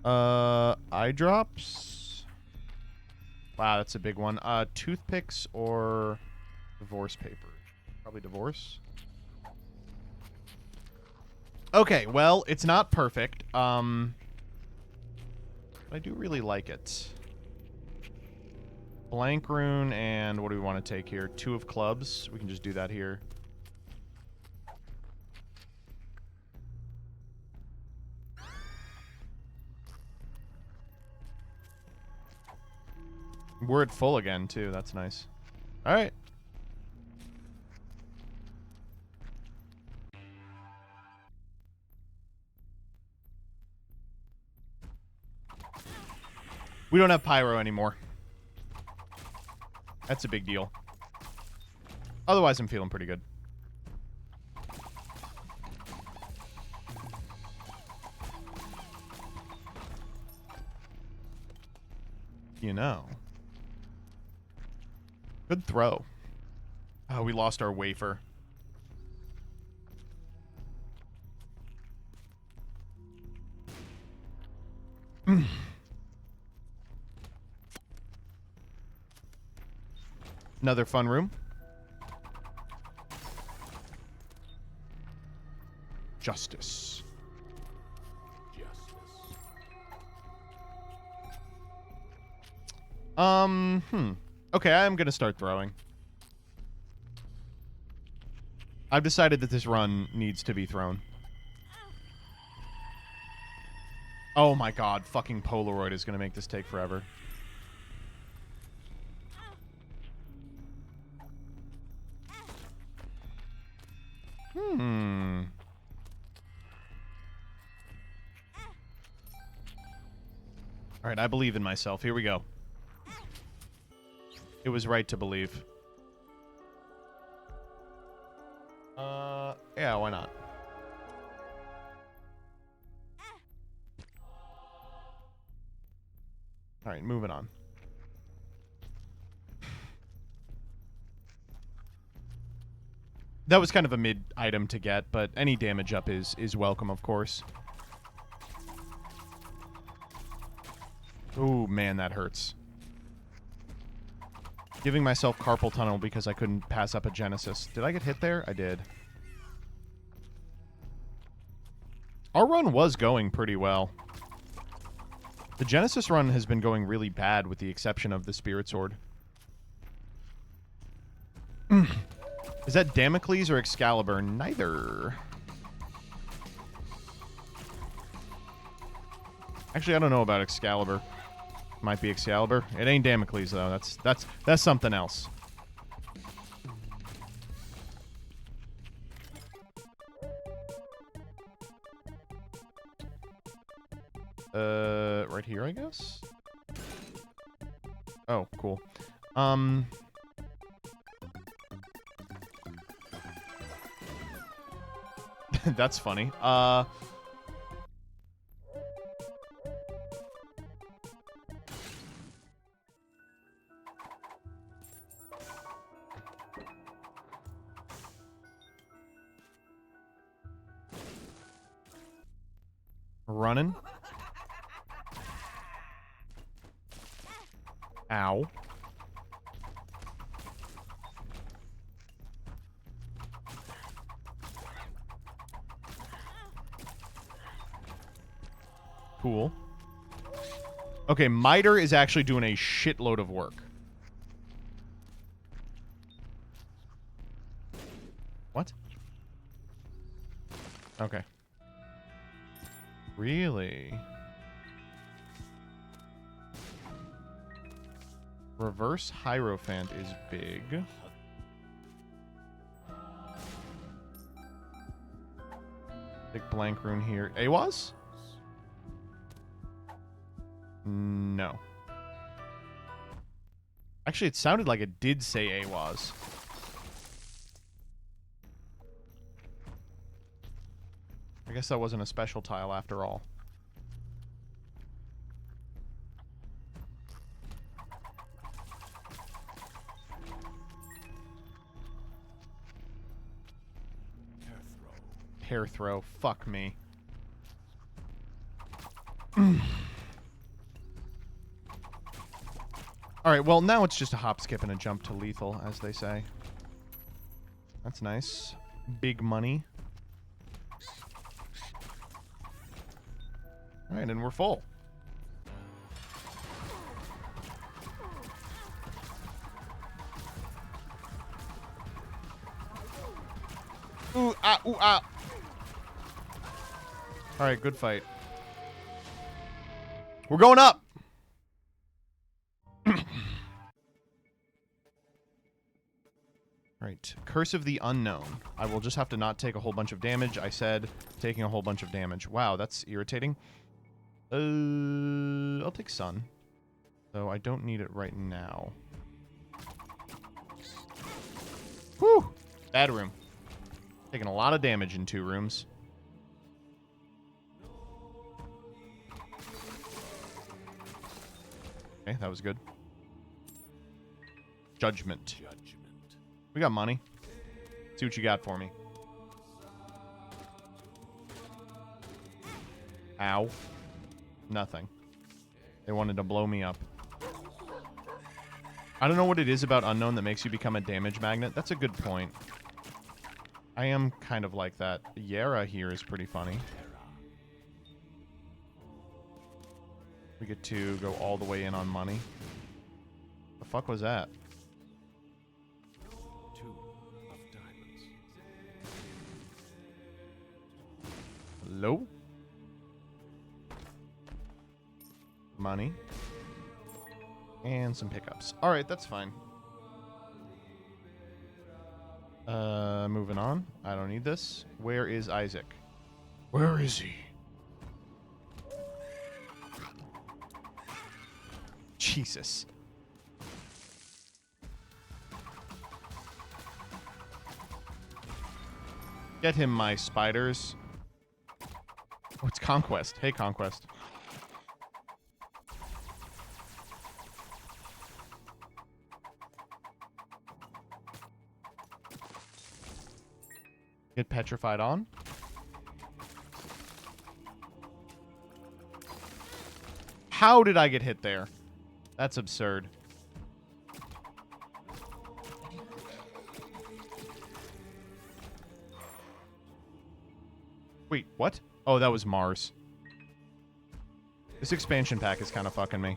Eye drops. Wow, that's a big one. Toothpicks or divorce paper? Probably divorce. Okay, well, it's not perfect. But I do really like it. Blank rune, and what do we want to take here? 2 of clubs. We can just do that here. We're at full again, too. That's nice. All right. We don't have pyro anymore. That's a big deal. Otherwise, I'm feeling pretty good. You know. Good throw. Oh, we lost our wafer. Another fun room. Justice. Okay, I'm gonna start throwing. I've decided that this run needs to be thrown. Oh my god, fucking Polaroid is gonna make this take forever. Alright, I believe in myself. Here we go. It was right to believe. Yeah, why not? Alright, moving on. That was kind of a mid item to get, but any damage up is welcome, of course. Ooh, man, that hurts. Giving myself carpal tunnel because I couldn't pass up a Genesis. Did I get hit there? I did. Our run was going pretty well. The Genesis run has been going really bad with the exception of the Spirit Sword. Is that Damocles or Excalibur? Neither. Actually, I don't know about Excalibur. Might be Excalibur. It ain't Damocles though. That's something else. Right here, I guess. Oh, cool. That's funny. Running. Ow. Cool. Okay, Miter is actually doing a shitload of work. What? Okay. Really? Reverse Hierophant is big. Big blank rune here. AWAS? No. Actually, it sounded like it did say AWAS. I guess that wasn't a special tile after all. Hair throw. Fuck me. Alright, well, now it's just a hop, skip, and a jump to lethal, as they say. That's nice. Big money. Alright, and we're full. Ooh, ah, ooh, ah. Alright, good fight. We're going up! Alright, Curse of the Unknown. I will just have to not take a whole bunch of damage. I said taking a whole bunch of damage. Wow, that's irritating. I'll take Sun. So I don't need it right now. Whew! Bad room. Taking a lot of damage in 2 rooms. Okay, that was good. Judgment. We got money. See what you got for me. Ow. Nothing. They wanted to blow me up. I don't know what it is about Unknown that makes you become a damage magnet. That's a good point. I am kind of like that. Yara here is pretty funny. We get to go all the way in on money. The fuck was that? 2 of diamonds. Hello? Money. And some pickups. Alright, that's fine. Moving on. I don't need this. Where is Isaac? Where is he? Jesus. Get him, my spiders. Oh, it's Conquest. Hey, Conquest. Get petrified on. How did I get hit there? That's absurd. Wait, what? Oh, that was Mars. This expansion pack is kind of fucking me.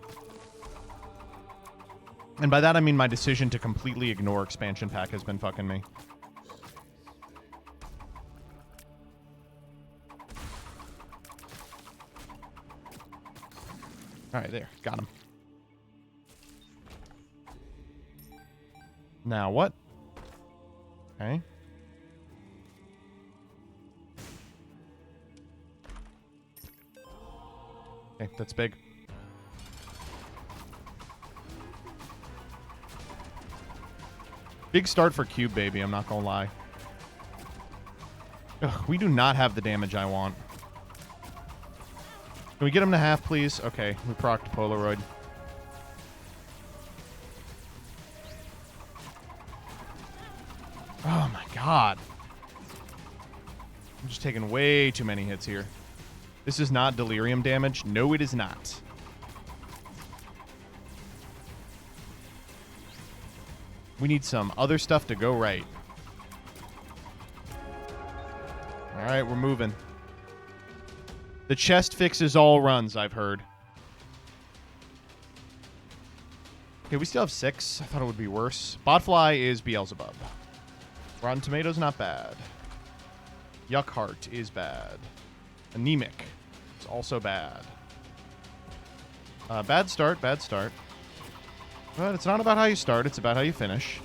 And by that I mean my decision to completely ignore expansion pack has been fucking me. Alright, there. Got him. Now what? Okay. Okay, that's big. Big start for Cube, baby. I'm not gonna lie. Ugh, we do not have the damage I want. Can we get him to half, please? Okay, we procced Polaroid. Oh my god. I'm just taking way too many hits here. This is not delirium damage. No, it is not. We need some other stuff to go right. Alright, we're moving. The chest fixes all runs, I've heard. Okay, we still have 6. I thought it would be worse. Botfly is Beelzebub. Rotten Tomatoes, not bad. Yuck Heart is bad. Anemic is also bad. Bad start, bad start. But it's not about how you start, it's about how you finish.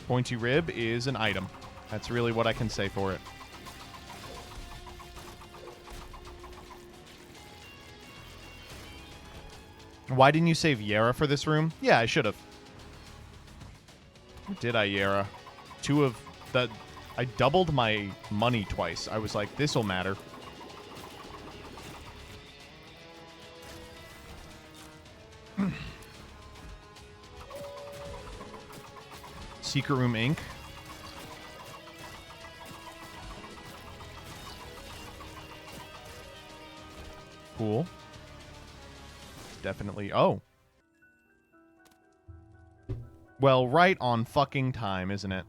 Pointy Rib is an item. That's really what I can say for it. Why didn't you save Yara for this room? Yeah, I should have. Did I, Yara? 2 of the... I doubled my money twice. I was like, this'll matter. Secret Room Inc. Cool. Definitely. Oh. Well, right on fucking time, isn't it?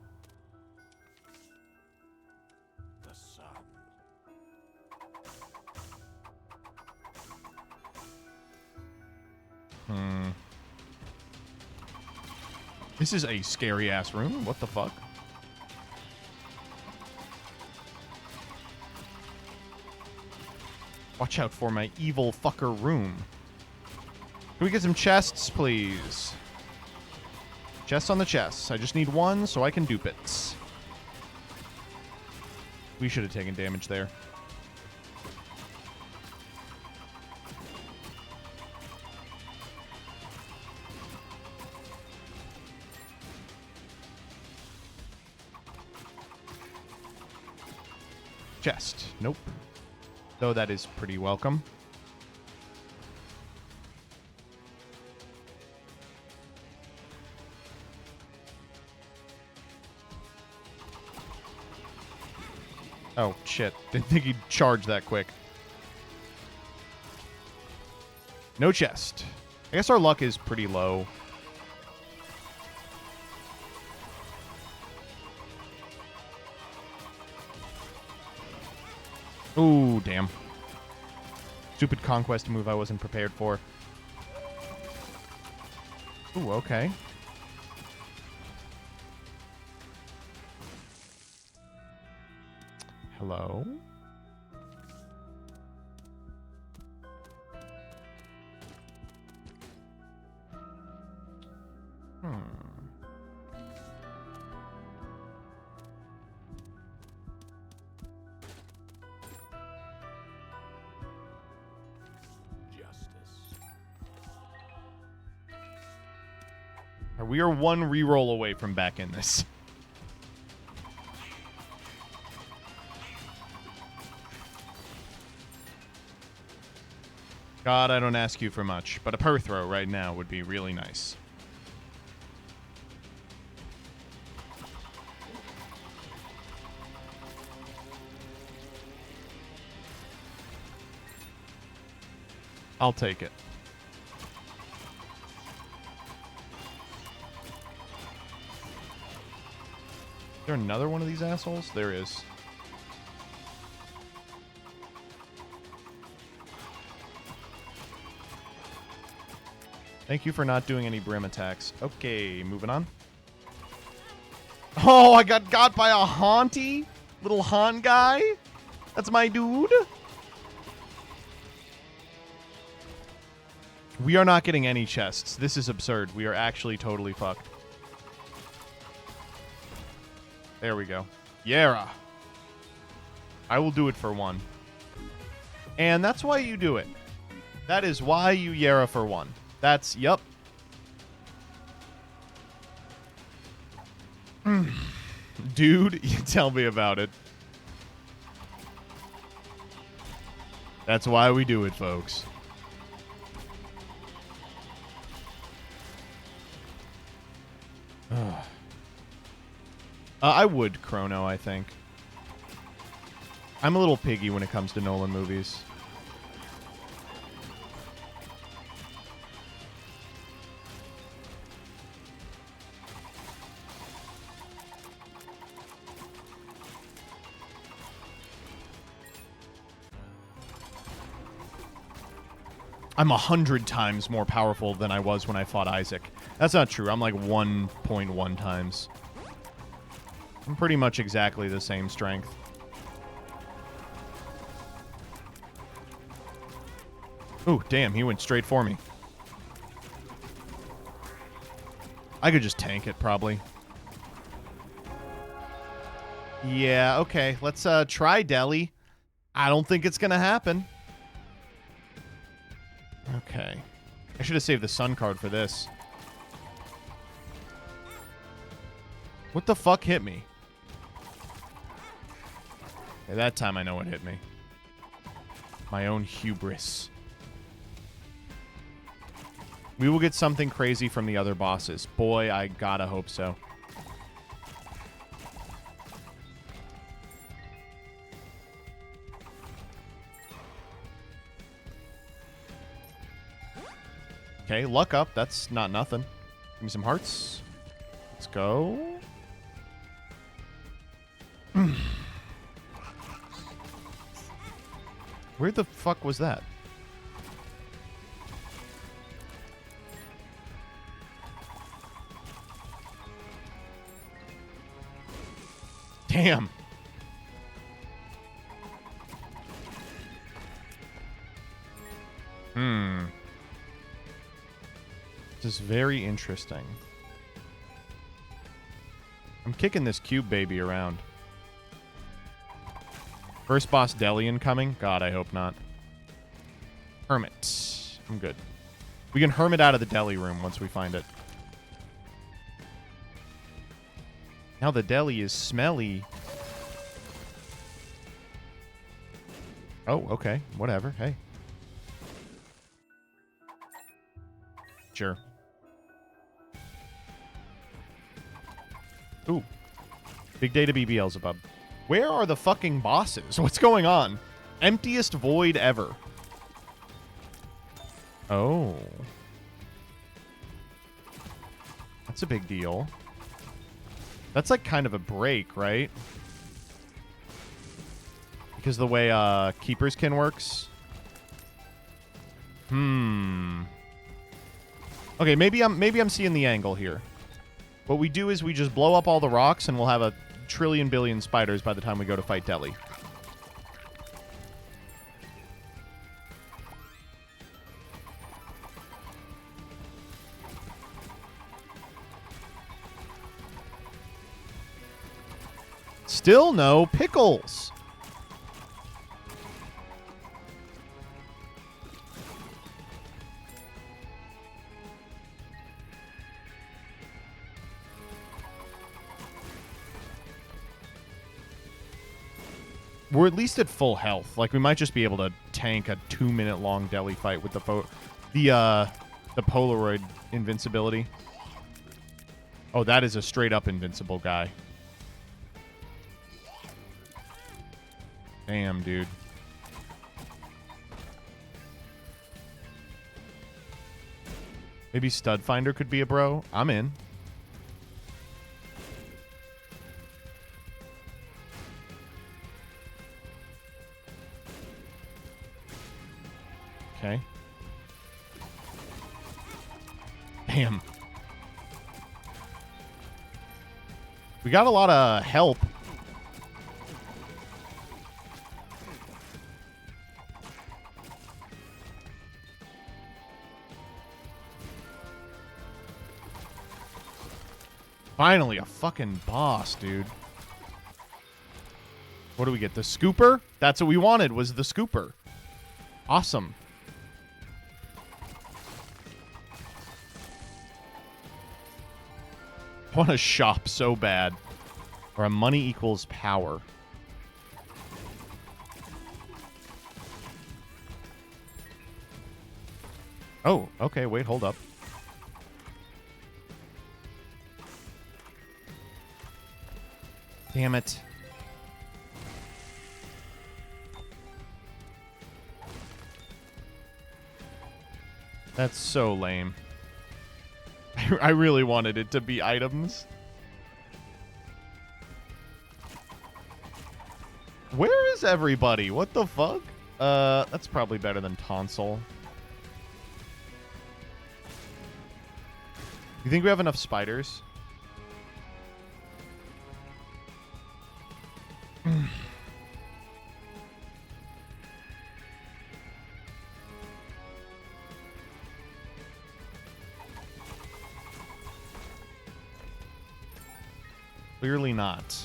This is a scary ass room. What the fuck? Watch out for my evil fucker room. Can we get some chests, please? Chests on the chests. I just need one so I can dupe it. We should have taken damage there. Chest. Nope. Though that is pretty welcome. Oh, shit. Didn't think he'd charge that quick. No chest. I guess our luck is pretty low. Ooh, damn. Stupid conquest move I wasn't prepared for. Ooh, okay. Hello? We are one reroll away from back in this. God, I don't ask you for much, but a per throw right now would be really nice. I'll take it. Is there another one of these assholes? There is. Thank you for not doing any brim attacks. Okay, moving on. Oh, I got by a Haunty? Little Han guy? That's my dude? We are not getting any chests. This is absurd. We are actually totally fucked. There we go. Yara. I will do it for one. And that's why you do it. That is why you Yara for one. That's, yup. Dude, you tell me about it. That's why we do it, folks. I would Chrono, I think. I'm a little piggy when it comes to Nolan movies. I'm 100 times more powerful than I was when I fought Isaac. That's not true. I'm like 1.1 times. I'm pretty much exactly the same strength. Ooh, damn, he went straight for me. I could just tank it, probably. Yeah, okay. Let's try Deli. I don't think it's gonna happen. Okay. I should have saved the Sun card for this. What the fuck hit me? Okay, that time I know what hit me. My own hubris. We will get something crazy from the other bosses. Boy, I gotta hope so. Okay, luck up. That's not nothing. Give me some hearts. Let's go. Where the fuck was that? Damn. This is very interesting. I'm kicking this cube baby around. First boss Delian coming? God, I hope not. Hermit. I'm good. We can hermit out of the deli room once we find it. Now the deli is smelly. Oh, okay. Whatever. Hey. Sure. Ooh. Big day to be Beelzebub. Where are the fucking bosses? What's going on? Emptiest void ever. Oh. That's a big deal. That's like kind of a break, right? Because the way Keeper's Kin works. Okay, maybe I'm seeing the angle here. What we do is we just blow up all the rocks and we'll have a trillion billion spiders by the time we go to fight Deli. Still no pickles. We're at least at full health. Like, we might just be able to tank a 2-minute long deli fight with the Polaroid invincibility. Oh, that is a straight up invincible guy. Damn, dude. Maybe Stud Finder could be a bro. I'm in. Okay. Damn. We got a lot of help. Finally, a fucking boss, dude. What do we get? The scooper? That's what we wanted, was the scooper. Awesome. I want to shop so bad. Or a money equals power. Oh, okay, wait, hold up. Damn it. That's so lame. I really wanted it to be items. Where is everybody? What the fuck? That's probably better than Tonsil. You think we have enough spiders? Clearly not.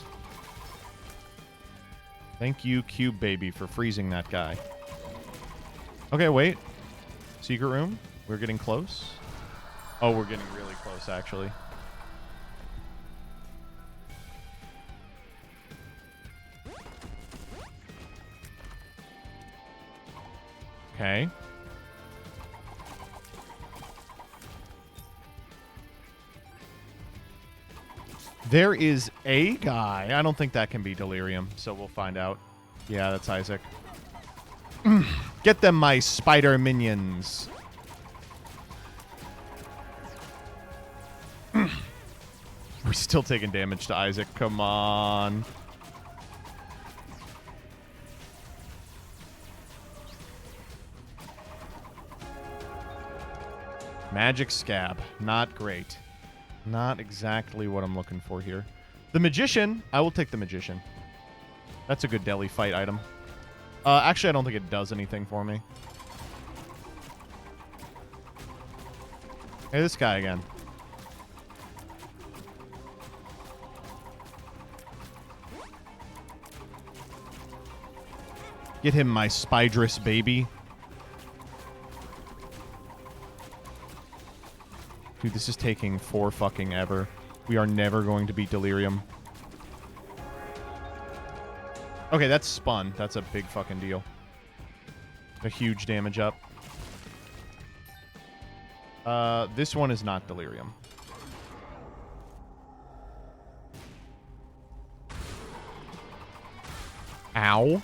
Thank you, Cube Baby, for freezing that guy. Okay, wait. Secret room? We're getting close. Oh, we're getting really close, actually. Okay. There is a guy. I don't think that can be Delirium, so we'll find out. Yeah, that's Isaac. Get them, my spider minions. We're still taking damage to Isaac. Come on. Magic Scab. Not great. Not exactly what I'm looking for here. The Magician. I will take the Magician. That's a good deli fight item. Actually, I don't think it does anything for me. Hey, this guy again. Get him, my Spydrus baby. Dude, this is taking for fucking ever. We are never going to beat Delirium. Okay, that's spun. That's a big fucking deal. A huge damage up. This one is not Delirium. Ow.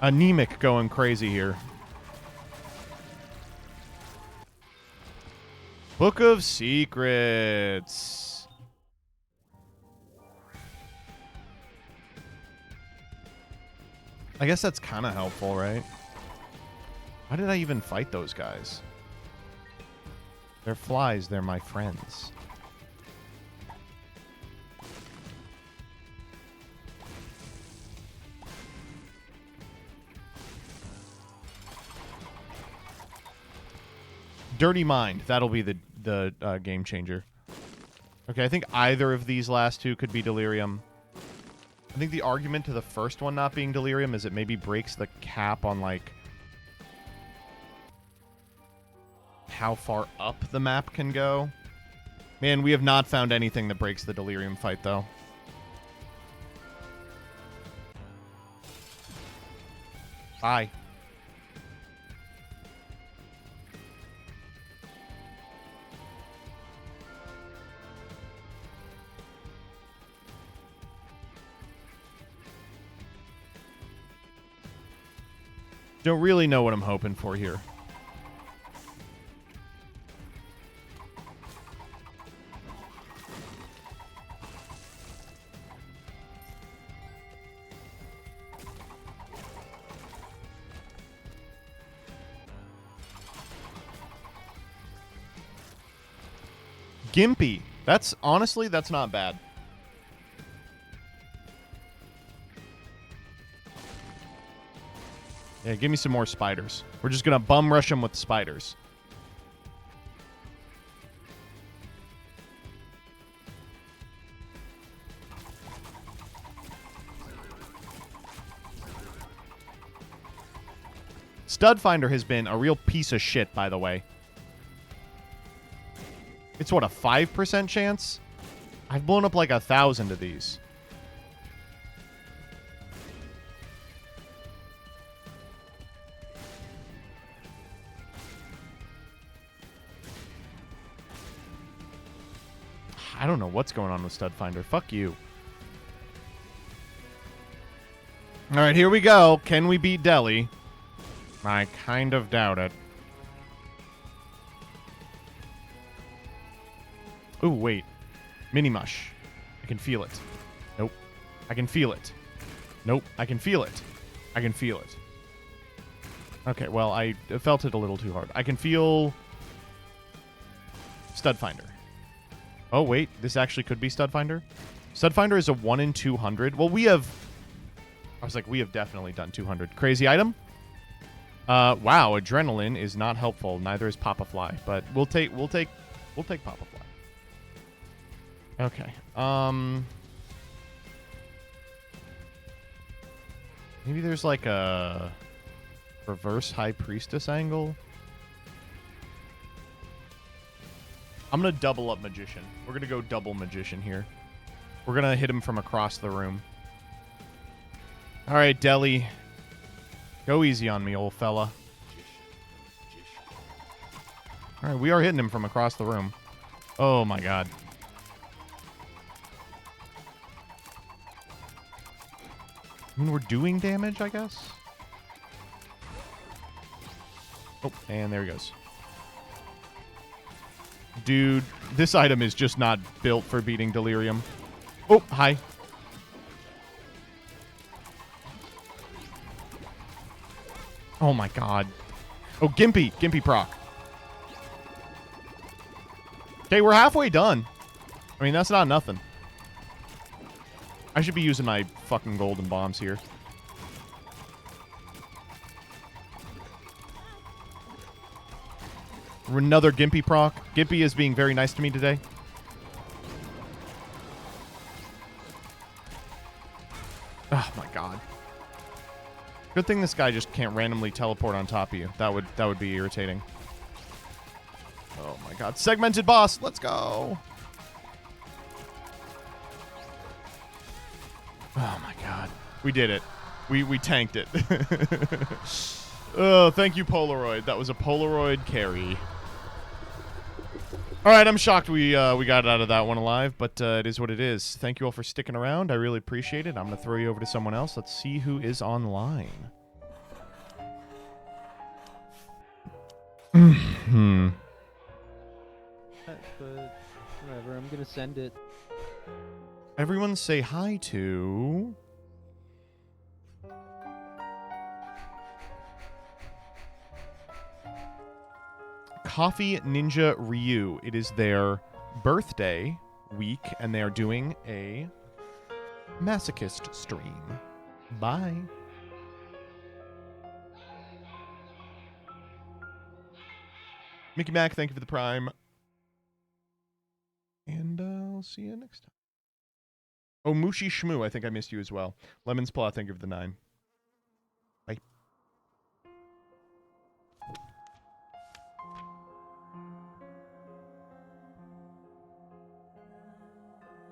Anemic going crazy here. Book of Secrets. I guess that's kind of helpful, right? Why did I even fight those guys? They're flies. They're my friends. Dirty Mind. That'll be the game changer. Okay, I think either of these last two could be Delirium. I think the argument to the first one not being Delirium is it maybe breaks the cap on, like, how far up the map can go. Man, we have not found anything that breaks the Delirium fight, though. Bye. Don't really know what I'm hoping for here. Gimpy. That's honestly, that's not bad. Yeah, give me some more spiders. We're just going to bum rush them with spiders. Stud Finder has been a real piece of shit, by the way. It's what, a 5% chance? I've blown up like 1,000 of these. I don't know what's going on with Stud Finder. Fuck you. All right, here we go. Can we beat Deli? I kind of doubt it. Ooh, wait. Mini Mush. I can feel it. Nope. I can feel it. Nope. I can feel it. I can feel it. Okay, well, I felt it a little too hard. I can feel Stud Finder. Oh, wait. This actually could be Stud Finder. Stud Finder is a 1 in 200. Well, we have... I was like, we have definitely done 200. Crazy item? Wow, Adrenaline is not helpful. Neither is Papa Fly. But we'll take Papa Fly. Okay. Maybe there's like a reverse High Priestess angle. I'm going to double up Magician. We're going to go double Magician here. We're going to hit him from across the room. All right, Deli. Go easy on me, old fella. All right, we are hitting him from across the room. Oh, my God. I mean, we're doing damage, I guess. Oh, and there he goes. Dude, this item is just not built for beating Delirium. Oh, hi. Oh my god. Oh, Gimpy. Gimpy proc. Okay, we're halfway done. I mean, that's not nothing. I should be using my fucking golden bombs here. Another Gimpy proc. Gimpy is being very nice to me today. Oh my god. Good thing this guy just can't randomly teleport on top of you. That would be irritating. Oh my god. Segmented boss. Let's go. Oh my god. We did it. We tanked it. Oh, thank you, Polaroid. That was a Polaroid carry. All right, I'm shocked we got out of that one alive, but it is what it is. Thank you all for sticking around. I really appreciate it. I'm going to throw you over to someone else. Let's see who is online. But whatever, I'm gonna send it. Everyone say hi to... Coffee Ninja Ryu. It is their birthday week, and they are doing a masochist stream. Bye. Mickey Mac, thank you for the Prime. And I'll see you next time. Oh, Mushi Shmoo, I think I missed you as well. Lemons Paw, thank you for the 9.